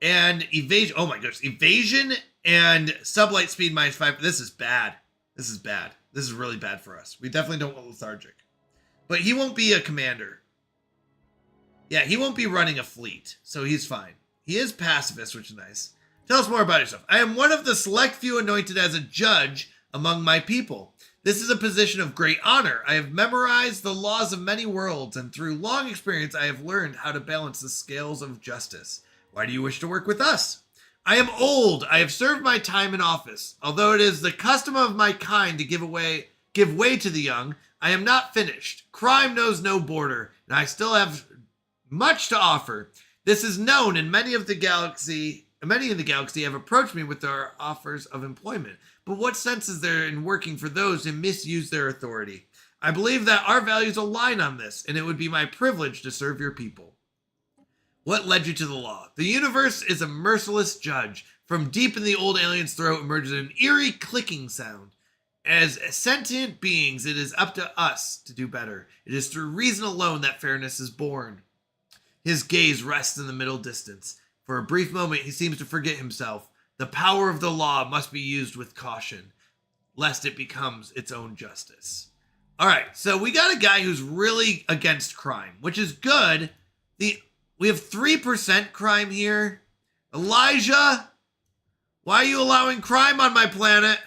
And evasion. Oh my gosh. Evasion and sublight speed minus 5. This is bad. This is bad. This is really bad for us. We definitely don't want lethargic. But he won't be a commander. Yeah, he won't be running a fleet. So he's fine. He is pacifist, which is nice. Tell us more about yourself. I am one of the select few anointed as a judge among my people. This is a position of great honor. I have memorized the laws of many worlds, and through long experience, I have learned how to balance the scales of justice. Why do you wish to work with us? I am old. I have served my time in office. Although it is the custom of my kind to give way to the young, I am not finished. Crime knows no border, and I still have much to offer. This is known, and many in the galaxy have approached me with their offers of employment. But what sense is there in working for those who misuse their authority? I believe that our values align on this, and it would be my privilege to serve your people. What led you to the law? The universe is a merciless judge. From deep in the old alien's throat emerges an eerie clicking sound. As sentient beings, it is up to us to do better. It is through reason alone that fairness is born. His gaze rests in the middle distance. For a brief moment, he seems to forget himself. The power of the law must be used with caution, lest it becomes its own justice. All right, so we got a guy who's really against crime, which is good. We have 3% crime here. Elijah, why are you allowing crime on my planet?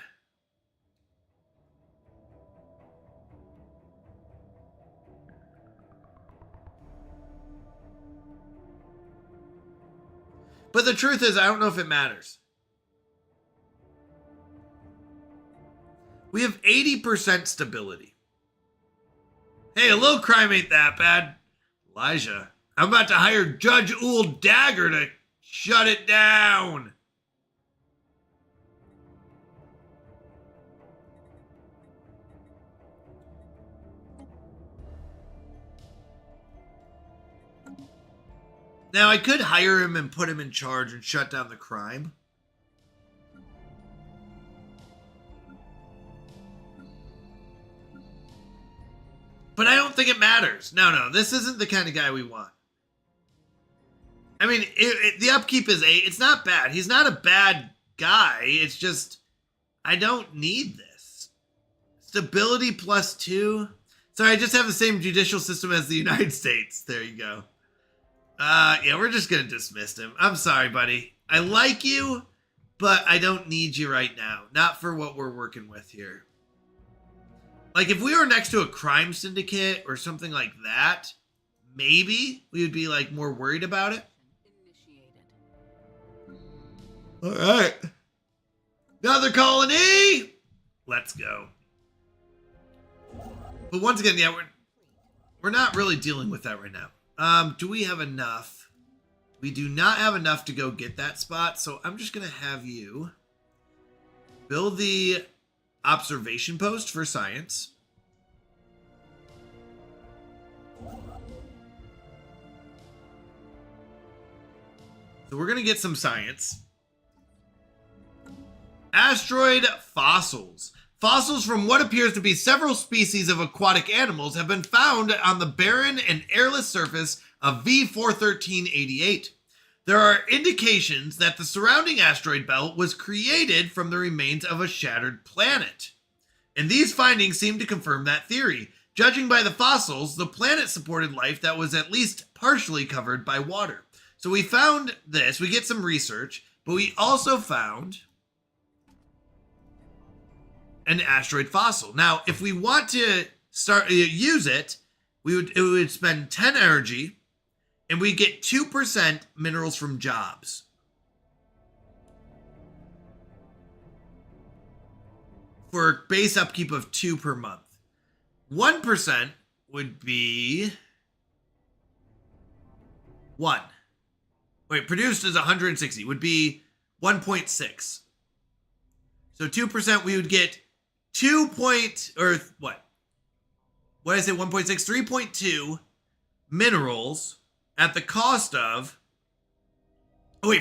But the truth is, I don't know if it matters. We have 80% stability. Hey, a little crime ain't that bad. Elijah, I'm about to hire Judge Ool Dagger to shut it down. Now, I could hire him and put him in charge and shut down the crime. But I don't think it matters. No, this isn't the kind of guy we want. I mean, the upkeep is 8. It's not bad. He's not a bad guy. It's just, I don't need this. Stability +2. Sorry, I just have the same judicial system as the United States. There you go. Yeah, we're just going to dismiss him. I'm sorry, buddy. I like you, but I don't need you right now. Not for what we're working with here. Like, if we were next to a crime syndicate or something like that, maybe we would be, like, more worried about it. All right. Another colony! Let's go. But once again, yeah, we're not really dealing with that right now. Do we have enough? We do not have enough to go get that spot, so I'm just going to have you build the observation post for science. So we're going to get some science. Asteroid fossils. Fossils from what appears to be several species of aquatic animals have been found on the barren and airless surface of V41388. There are indications that the surrounding asteroid belt was created from the remains of a shattered planet. And these findings seem to confirm that theory. Judging by the fossils, the planet supported life that was at least partially covered by water. So we found this, we get some research, but we also found an asteroid fossil. Now, if we want to use it, it would spend 10 energy, and we get 2% minerals from jobs. For a base upkeep of 2 per month. 1% would be 1. Wait, produced is 160, would be 1.6. So 2% we would get 1.6? 3.2 minerals at the cost of,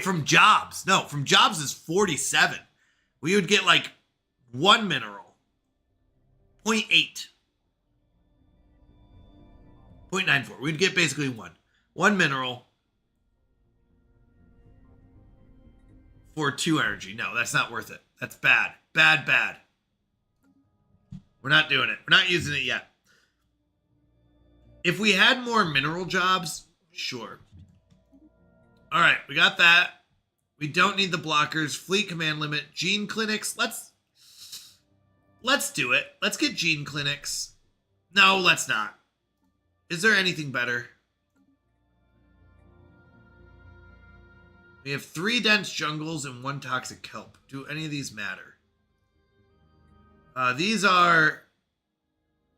from jobs. No, from jobs is 47. We would get like 1 mineral. 0.8. 0.94. We'd get basically 1. 1 mineral for 2 energy. No, that's not worth it. That's bad. Bad. We're not doing it. We're not using it yet. If we had more mineral jobs, sure. All right, we got that. We don't need the blockers. Fleet command limit. Gene clinics. Let's do it. Let's get gene clinics. No, let's not. Is there anything better? We have 3 dense jungles and 1 toxic kelp. Do any of these matter? These are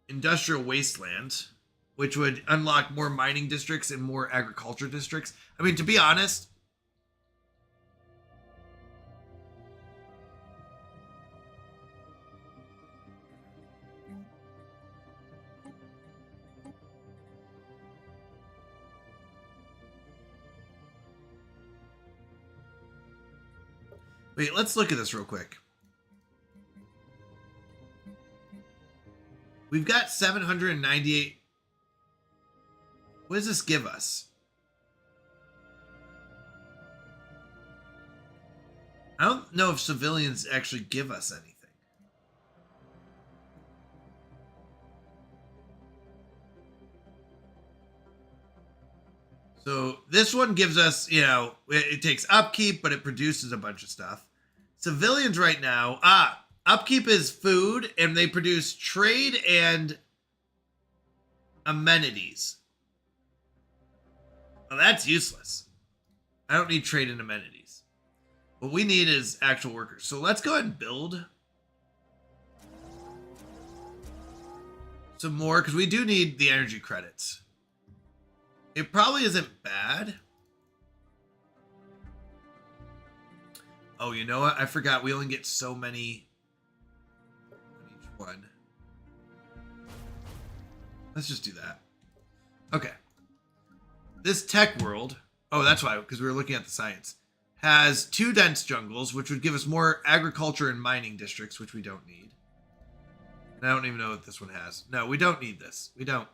industrial wastelands, which would unlock more mining districts and more agriculture districts. I mean, to be honest, wait, let's look at this real quick. We've got 798. What does this give us? I don't know if civilians actually give us anything. So this one gives us, you know, it takes upkeep, but it produces a bunch of stuff. Civilians right now, upkeep is food, and they produce trade and amenities. Well, that's useless. I don't need trade and amenities. What we need is actual workers. So let's go ahead and build some more, because we do need the energy credits. It probably isn't bad. Oh, you know what? I forgot. We only get so many on each one. Let's just do that. Okay. This tech world, oh, that's why, because we were looking at the science, has 2 dense jungles, which would give us more agriculture and mining districts, which we don't need. And I don't even know what this one has. No, we don't need this. We don't.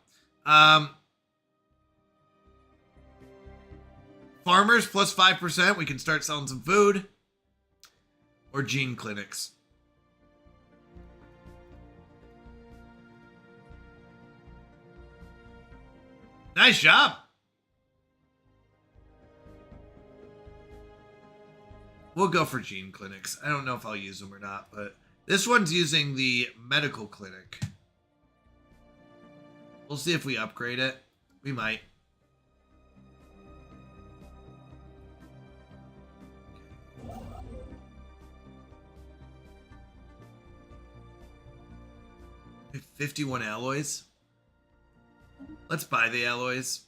Farmers plus 5%. We can start selling some food. Or gene clinics. Nice job. We'll go for gene clinics. I don't know if I'll use them or not, but this one's using the medical clinic. We'll see if we upgrade it. We might. We have 51 alloys. Let's buy the alloys.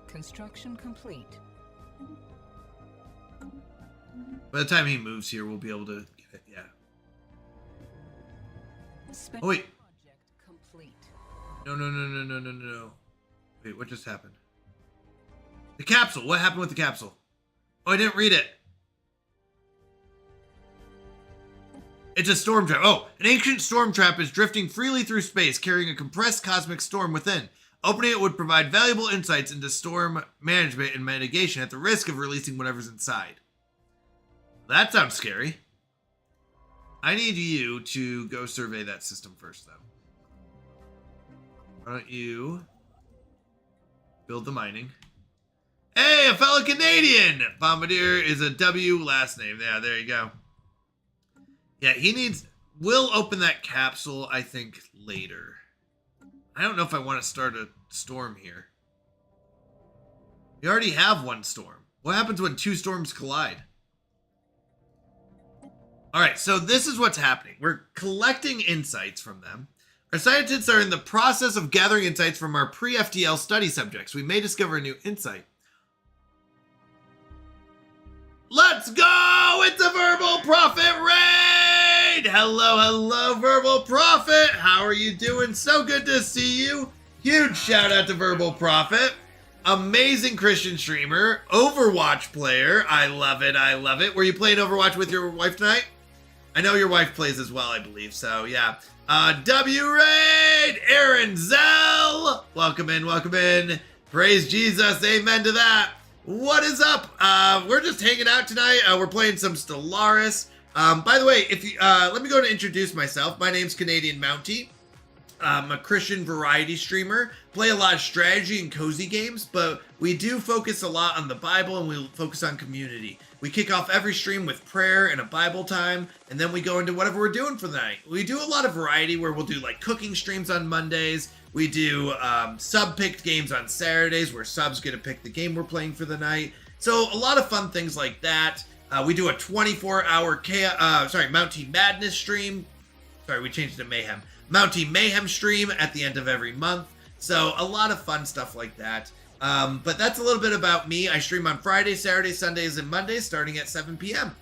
Construction complete. By the time he moves here, we'll be able to get it. Yeah. Oh, wait. Project complete. No. Wait, what just happened? The capsule. What happened with the capsule? Oh, I didn't read it. It's a storm trap. Oh, an ancient storm trap is drifting freely through space, carrying a compressed cosmic storm within. Opening it would provide valuable insights into storm management and mitigation at the risk of releasing whatever's inside. That sounds scary. I need you to go survey that system first, though. Why don't you build the mining? Hey, a fellow Canadian! Bombardier is a W last name. Yeah, there you go. Yeah, he needs... We'll open that capsule, I think, later. I don't know if I want to start a storm here. We already have one storm. What happens when 2 storms collide? Alright, so this is what's happening. We're collecting insights from them. Our scientists are in the process of gathering insights from our pre-FTL study subjects. We may discover a new insight. Let's go! It's a Verbal Prophet raid! Hello, Verbal Prophet. How are you doing? So good to see you. Huge shout out to Verbal Prophet. Amazing Christian streamer. Overwatch player. I love it. Were you playing Overwatch with your wife tonight? I know your wife plays as well, I believe. So, yeah. W raid! Aaron Zell! Welcome in. Praise Jesus. Amen to that. What is up? We're just hanging out tonight. We're playing some Stellaris. By the way, if you let me go and introduce myself. My name's Canadian Mountie. I'm a Christian variety streamer, play a lot of strategy and cozy games, but we do focus a lot on the Bible and we focus on community. We kick off every stream with prayer and a Bible time, and then we go into whatever we're doing for the night. We do a lot of variety where we'll do like cooking streams on Mondays. We do sub-picked games on Saturdays where subs get to pick the game we're playing for the night. So a lot of fun things like that. We do a 24-hour Mount Team Madness stream. Sorry, we changed it to Mayhem. Mount Team Mayhem stream at the end of every month. So a lot of fun stuff like that. But that's a little bit about me. I stream on Fridays, Saturdays, Sundays, and Mondays starting at 7 p.m.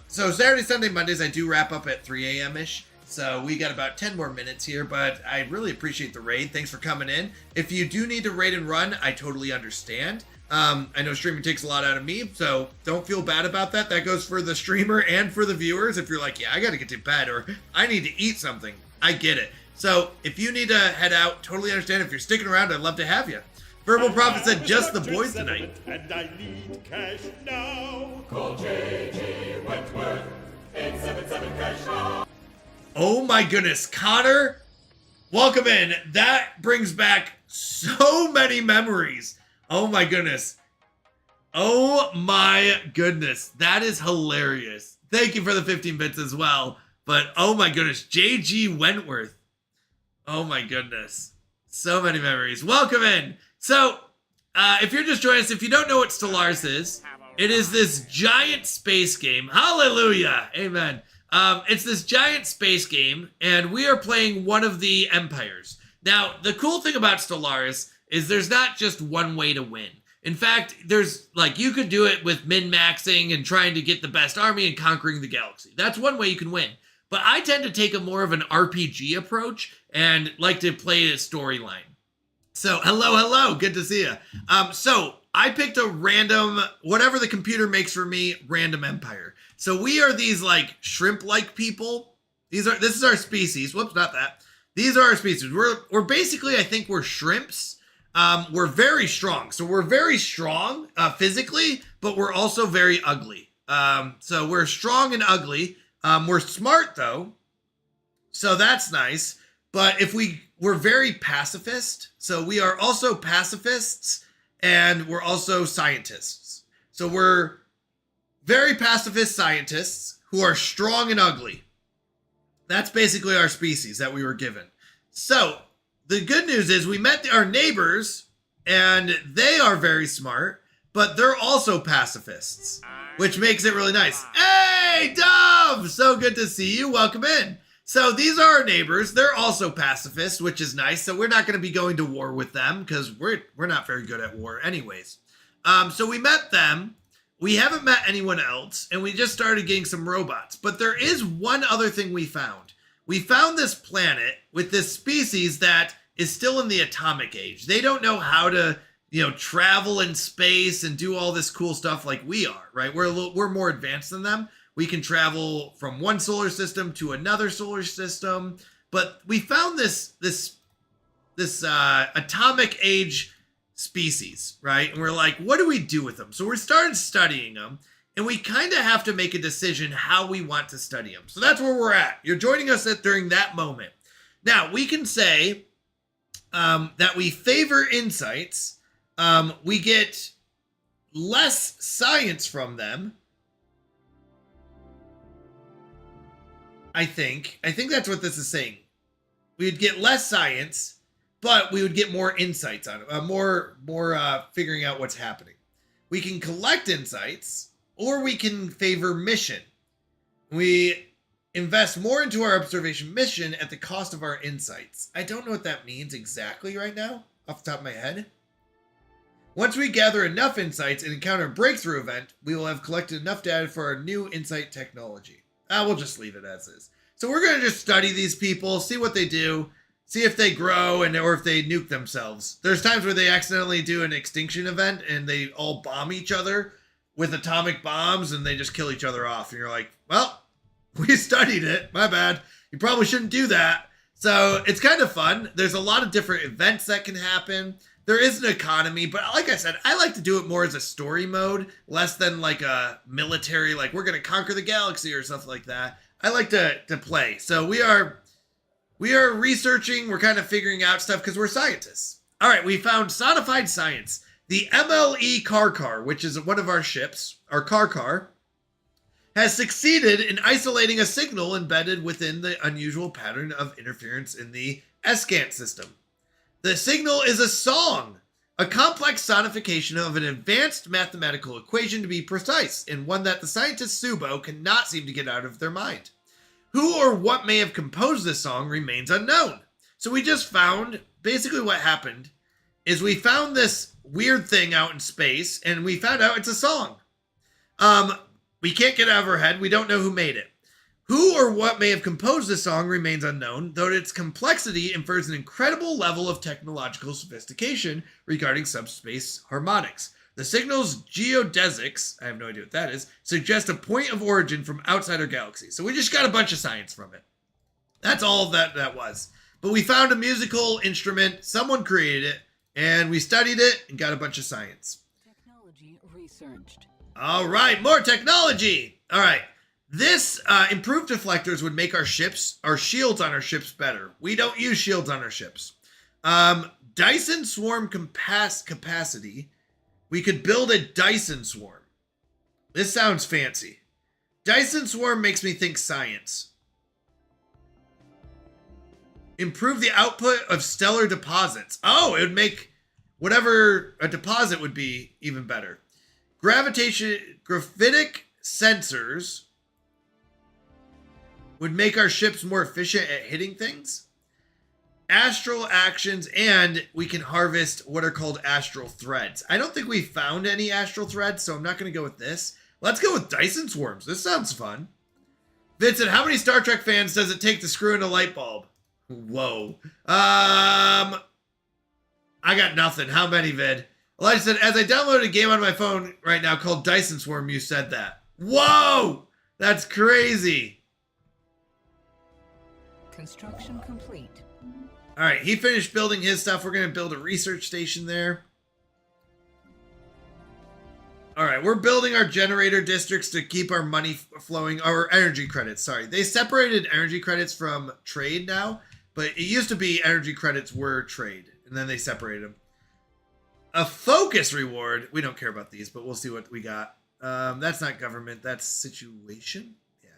So Saturday, Sunday, Mondays, I do wrap up at 3 a.m.-ish. So we got about 10 more minutes here, but I really appreciate the raid. Thanks for coming in. If you do need to raid and run, I totally understand. I know streaming takes a lot out of me, so don't feel bad about that. That goes for the streamer and for the viewers. If you're like, yeah, I got to get to bed or I need to eat something, I get it. So if you need to head out, totally understand. If you're sticking around, I'd love to have you. Verbal Prophet said, just the boys tonight. And I need cash now. Call JG Wentworth, 877 cash now. Oh my goodness, Connor, welcome in. That brings back so many memories. Oh my goodness. Oh my goodness. That is hilarious. Thank you for the 15 bits as well. But oh my goodness, JG Wentworth. Oh my goodness. So many memories. Welcome in. So, if you're just joining us, if you don't know what Stellaris is, it is this giant space game. Hallelujah. Amen. It's this giant space game, and we are playing one of the empires. Now, the cool thing about Stellaris is there's not just one way to win. In fact, there's like, you could do it with min-maxing and trying to get the best army and conquering the galaxy. That's one way you can win. But I tend to take a more of an RPG approach and like to play a storyline. So, hello, good to see you. So I picked a random, whatever the computer makes for me, random empire. So we are these like shrimp-like people. This is our species. Whoops, not that. These are our species. We're basically, I think we're shrimps. We're very strong. So we're very strong physically, but we're also very ugly. So we're strong and ugly. We're smart though. So that's nice. But we're very pacifist. So we are also pacifists and we're also scientists. So we're very pacifist scientists who are strong and ugly. That's basically our species that we were given. So the good news is we met our neighbors and they are very smart, but they're also pacifists, which makes it really nice. Hey, Dove! So good to see you. Welcome in. So these are our neighbors. They're also pacifists, which is nice. So we're not going to be going to war with them because we're not very good at war anyways. So we met them. We haven't met anyone else, and we just started getting some robots. But there is one other thing we found. We found this planet with this species that is still in the atomic age. They don't know how to, travel in space and do all this cool stuff like we are, right? We're more advanced than them. We can travel from one solar system to another solar system. But we found this atomic age species, right? And we're like, what do we do with them? So we started studying them, and we kind of have to make a decision how we want to study them. So that's where we're at. You're joining us during that moment. Now, we can say that we favor insights. We get less science from them. I think that's what this is saying. We'd get less science, but we would get more insights on it, more figuring out what's happening. We can collect insights, or we can favor mission. We invest more into our observation mission at the cost of our insights. I don't know what that means exactly right now, off the top of my head. Once we gather enough insights and encounter a breakthrough event, we will have collected enough data for our new insight technology. We'll just leave it as is. So we're going to just study these people, see what they do, see if they grow or if they nuke themselves. There's times where they accidentally do an extinction event and they all bomb each other with atomic bombs and they just kill each other off. And you're like, well, we studied it. My bad. You probably shouldn't do that. So it's kind of fun. There's a lot of different events that can happen. There is an economy, but like I said, I like to do it more as a story mode, less than like a military, like we're going to conquer the galaxy or stuff like that. I like to play. So we are We are researching, we're kind of figuring out stuff because we're scientists. All right, we found sonified science. The MLE car, which is one of our ships, our car, has succeeded in isolating a signal embedded within the unusual pattern of interference in the SCANT system. The signal is a song, a complex sonification of an advanced mathematical equation to be precise, and one that the scientist Subo cannot seem to get out of their mind. Who or what may have composed this song remains unknown. So we just found, basically what happened is we found this weird thing out in space, and we found out it's a song. We can't get out of our head. We don't know who made it. Who or what may have composed this song remains unknown, though its complexity infers an incredible level of technological sophistication regarding subspace harmonics. The signal's geodesics, I have no idea what that is, suggest a point of origin from outside our galaxy. So we just got a bunch of science from it. That's all that was. But we found a musical instrument, someone created it, and we studied it and got a bunch of science. Technology researched. All right, more technology. All right. This improved deflectors would make our shields on our ships better. We don't use shields on our ships. Dyson swarm capacity. We could build a Dyson swarm. This sounds fancy. Dyson swarm makes me think science. Improve the output of stellar deposits. Oh, it would make whatever a deposit would be even better. Gravitic sensors would make our ships more efficient at hitting things. Astral actions, and we can harvest what are called astral threads. I don't think we found any astral threads, so I'm not going to go with this. Let's go with Dyson swarms. This sounds fun. Vincent, how many Star Trek fans does it take to screw in a light bulb? Whoa. I got nothing. How many, Vid? Elijah said, as I downloaded a game on my phone right now called Dyson Swarm, you said that. Whoa! That's crazy. Construction complete. All right, he finished building his stuff. We're going to build a research station there. All right, we're building our generator districts to keep our money flowing, our energy credits, sorry. They separated energy credits from trade now, but it used to be energy credits were trade, and then they separated them. A focus reward. We don't care about these, but we'll see what we got. That's not government. That's situation. Yeah.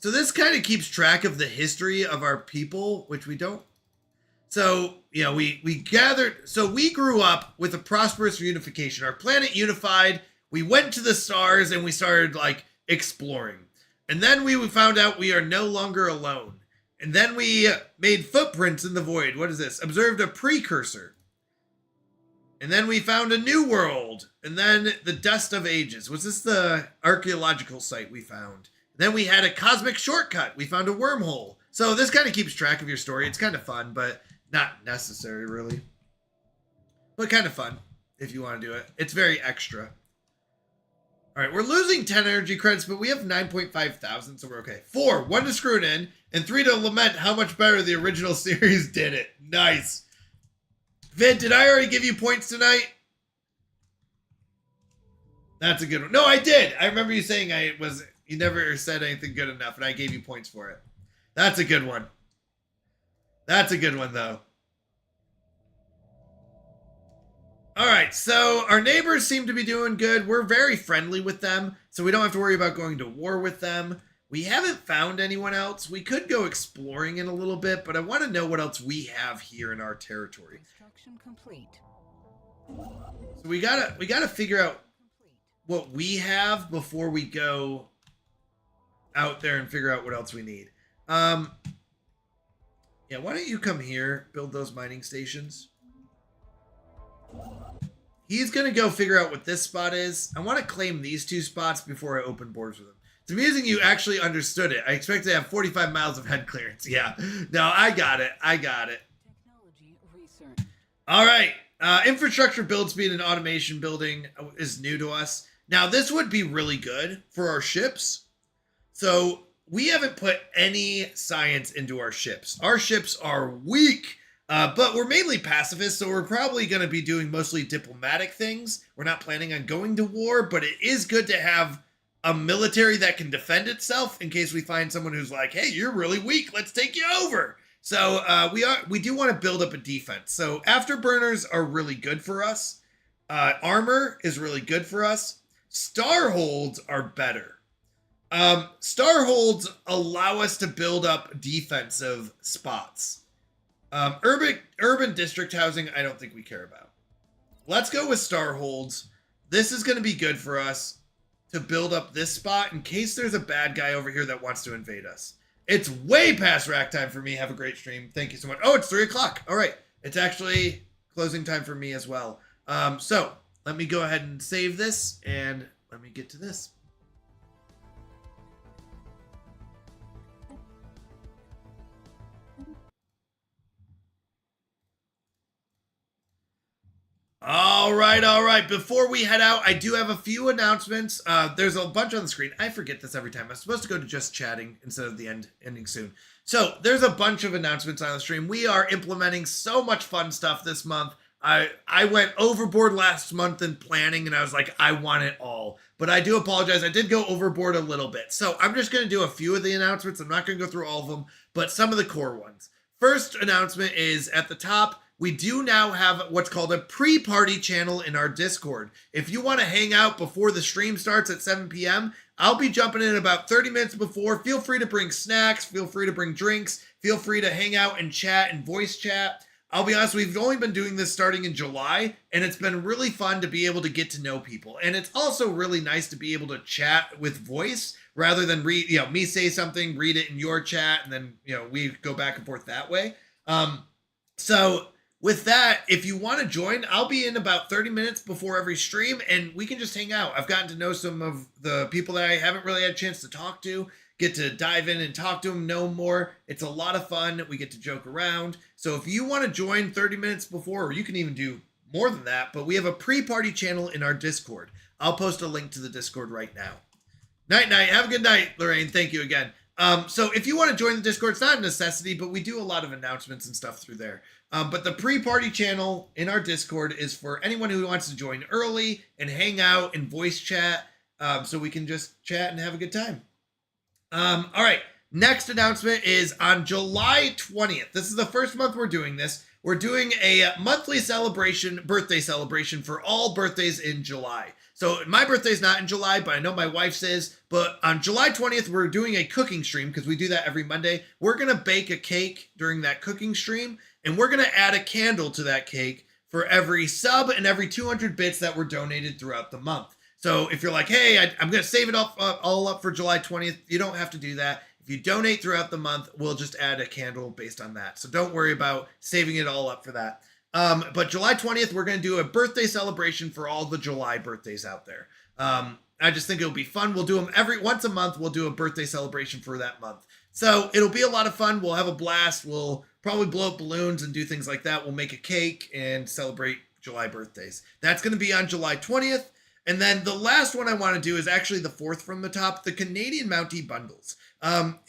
So this kind of keeps track of the history of our people, which we don't. So, you know, we gathered. So we grew up with a prosperous unification. Our planet unified. We went to the stars and we started like exploring. And then we found out we are no longer alone. And then we made footprints in the void. What is this? Observed a precursor. And then we found a new world. And then the dust of ages. Was this the archaeological site we found? Then we had a cosmic shortcut. We found a wormhole. So this kind of keeps track of your story. It's kind of fun, but not necessary really. But kind of fun if you want to do it. It's very extra. All right, we're losing 10 energy credits, but we have 9.5 thousand, so we're okay. 4, 1 to screw it in, and 3 to lament how much better the original series did it. Nice. Vid, did I already give you points tonight? That's a good one. No, I did. I remember you saying you never said anything good enough, and I gave you points for it. That's a good one. That's a good one, though. All right, so our neighbors seem to be doing good. We're very friendly with them, so we don't have to worry about going to war with them. We haven't found anyone else. We could go exploring in a little bit, but I want to know what else we have here in our territory. Construction complete. So we gotta figure out what we have before we go out there and figure out what else we need. Yeah, why don't you come here, build those mining stations? He's going to go figure out what this spot is. I want to claim these 2 spots before I open borders with him. It's amusing you actually understood it. I expect to have 45 miles of head clearance. Yeah. No, I got it. Technology research. All right. Infrastructure build speed and automation building is new to us. Now, this would be really good for our ships. So we haven't put any science into our ships. Our ships are weak. But we're mainly pacifists, so we're probably going to be doing mostly diplomatic things. We're not planning on going to war, but it is good to have a military that can defend itself in case we find someone who's like, hey, you're really weak, let's take you over. So we do want to build up a defense. So afterburners are really good for us. Armor is really good for us. Starholds are better. Starholds allow us to build up defensive spots. Urban district housing, I don't think we care about. Let's go with Starholds. This is going to be good for us to build up this spot in case there's a bad guy over here that wants to invade us. It's way past rack time for me. Have a great stream. Thank you so much. Oh, it's 3 o'clock. All right. It's actually closing time for me as well. So let me go ahead and save this and let me get to this. All right. Before we head out, I do have a few announcements. There's a bunch on the screen. I forget this every time. I'm supposed to go to just chatting instead of the ending soon. So there's a bunch of announcements on the stream. We are implementing so much fun stuff this month. I went overboard last month in planning, and I was like, I want it all. But I do apologize. I did go overboard a little bit. So I'm just going to do a few of the announcements. I'm not going to go through all of them, but some of the core ones. First announcement is at the top. We do now have what's called a pre-party channel in our Discord. If you want to hang out before the stream starts at 7 p.m., I'll be jumping in about 30 minutes before. Feel free to bring snacks. Feel free to bring drinks. Feel free to hang out and chat and voice chat. I'll be honest, we've only been doing this starting in July, and it's been really fun to be able to get to know people. And it's also really nice to be able to chat with voice rather than read, me say something, read it in your chat, and then, we go back and forth that way. So with that, if you want to join, I'll be in about 30 minutes before every stream, and we can just hang out. I've gotten to know some of the people that I haven't really had a chance to talk to, get to dive in and talk to them, know more. It's a lot of fun. We get to joke around. So if you want to join 30 minutes before, or you can even do more than that, but we have a pre-party channel in our Discord. I'll post a link to the Discord right now. Night. Have a good night, Lorraine. Thank you again. So if you want to join the Discord, it's not a necessity, but we do a lot of announcements and stuff through there. But the pre-party channel in our Discord is for anyone who wants to join early and hang out and voice chat, so we can just chat and have a good time. All right, next announcement is on July 20th. This is the first month we're doing this. We're doing a monthly birthday celebration for all birthdays in July. So my birthday's not in July, but I know my wife's is. But on July 20th, we're doing a cooking stream because we do that every Monday. We're going to bake a cake during that cooking stream, and we're going to add a candle to that cake for every sub and every 200 bits that were donated throughout the month. So if you're like, hey, I'm going to save it all up for July 20th, you don't have to do that. If you donate throughout the month, we'll just add a candle based on that. So don't worry about saving it all up for that. But July 20th, we're going to do a birthday celebration for all the July birthdays out there. I just think it'll be fun. We'll do them once a month. We'll do a birthday celebration for that month. So it'll be a lot of fun. We'll have a blast. We'll probably blow up balloons and do things like that. We'll make a cake and celebrate July birthdays. That's going to be on July 20th. And then the last one I want to do is actually the fourth from the top, the Canadian Mountie bundles.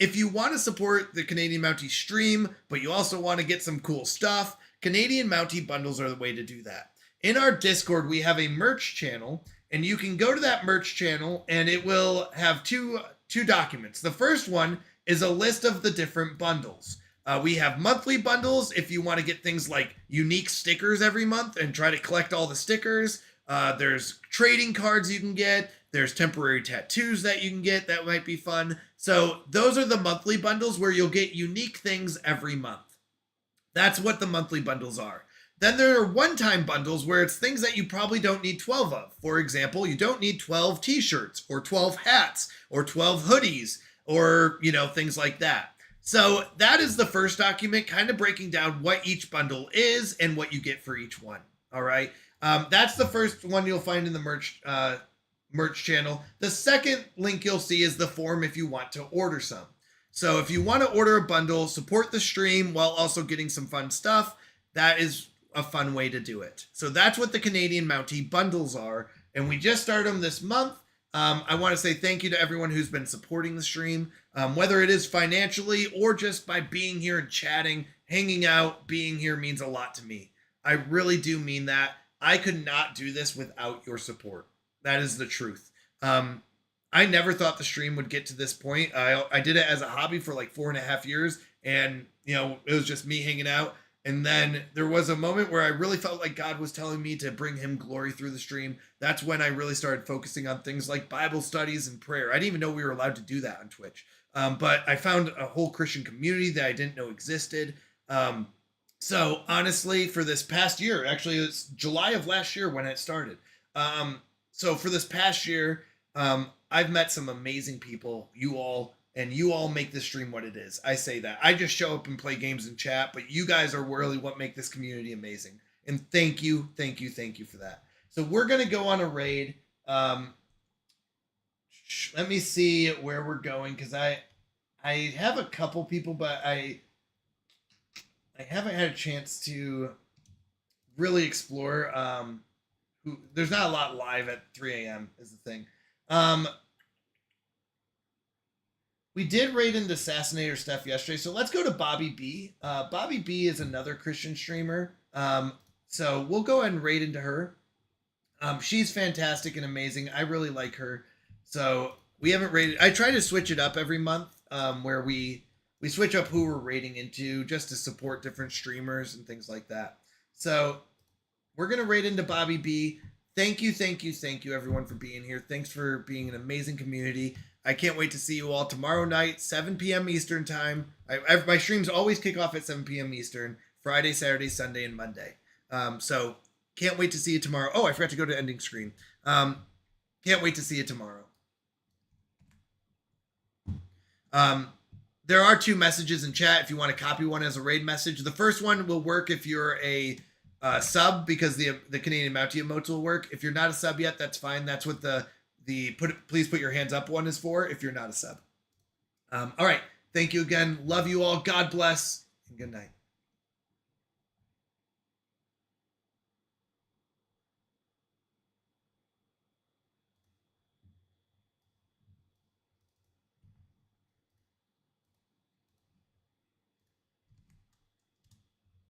If you want to support the Canadian Mountie stream, but you also want to get some cool stuff, Canadian Mountie bundles are the way to do that. In our Discord, we have a merch channel, and you can go to that merch channel, and it will have two documents. The first one is a list of the different bundles. We have monthly bundles if you want to get things like unique stickers every month and try to collect all the stickers. There's trading cards you can get. There's temporary tattoos that you can get. That might be fun. So those are the monthly bundles where you'll get unique things every month. That's what the monthly bundles are. Then there are one-time bundles where it's things that you probably don't need 12 of. For example, you don't need 12 t-shirts or 12 hats or 12 hoodies or, things like that. So that is the first document, kind of breaking down what each bundle is and what you get for each one. All right. That's the first one you'll find in the merch channel. The second link you'll see is the form if you want to order some. So if you want to order a bundle, support the stream while also getting some fun stuff, that is a fun way to do it. So that's what the Canadian Mountie bundles are. And we just started them this month. I want to say thank you to everyone who's been supporting the stream, whether it is financially or just by being here and chatting, hanging out. Being here means a lot to me. I really do mean that. I could not do this without your support. That is the truth. I never thought the stream would get to this point. I did it as a hobby for like 4.5 years, and it was just me hanging out. And then there was a moment where I really felt like God was telling me to bring him glory through the stream. That's when I really started focusing on things like Bible studies and prayer. I didn't even know we were allowed to do that on Twitch. But I found a whole Christian community that I didn't know existed. So honestly, for this past year, actually it's July of last year when it started. So for this past year, I've met some amazing people, you all make this stream what it is. I say that. I just show up and play games and chat, but you guys are really what make this community amazing. And thank you for that. So we're going to go on a raid. Let me see where we're going, because I have a couple people, but I haven't had a chance to really explore. There's not a lot live at 3 a.m. is the thing. We did raid into Assassinator Steph yesterday, so let's go to Bobby B. Bobby B is another Christian streamer, so we'll go ahead and raid into her. She's fantastic and amazing. I really like her. So we haven't raided. I try to switch it up every month, where we switch up who we're raiding into just to support different streamers and things like that. So we're going to raid into Bobby B. Thank you everyone for being here. Thanks for being an amazing community. I can't wait to see you all tomorrow night, 7 p.m. Eastern time. My streams always kick off at 7 p.m. Eastern, Friday, Saturday, Sunday, and Monday. So can't wait to see you tomorrow. Oh, I forgot to go to ending screen. Can't wait to see you tomorrow. There are 2 messages in chat if you want to copy one as a raid message. The first one will work if you're a sub, because the Canadian Mountie emotes will work. If you're not a sub yet, that's fine. That's what the please put your hands up one is for if you're not a sub. All right. Thank you again. Love you all. God bless. And good night.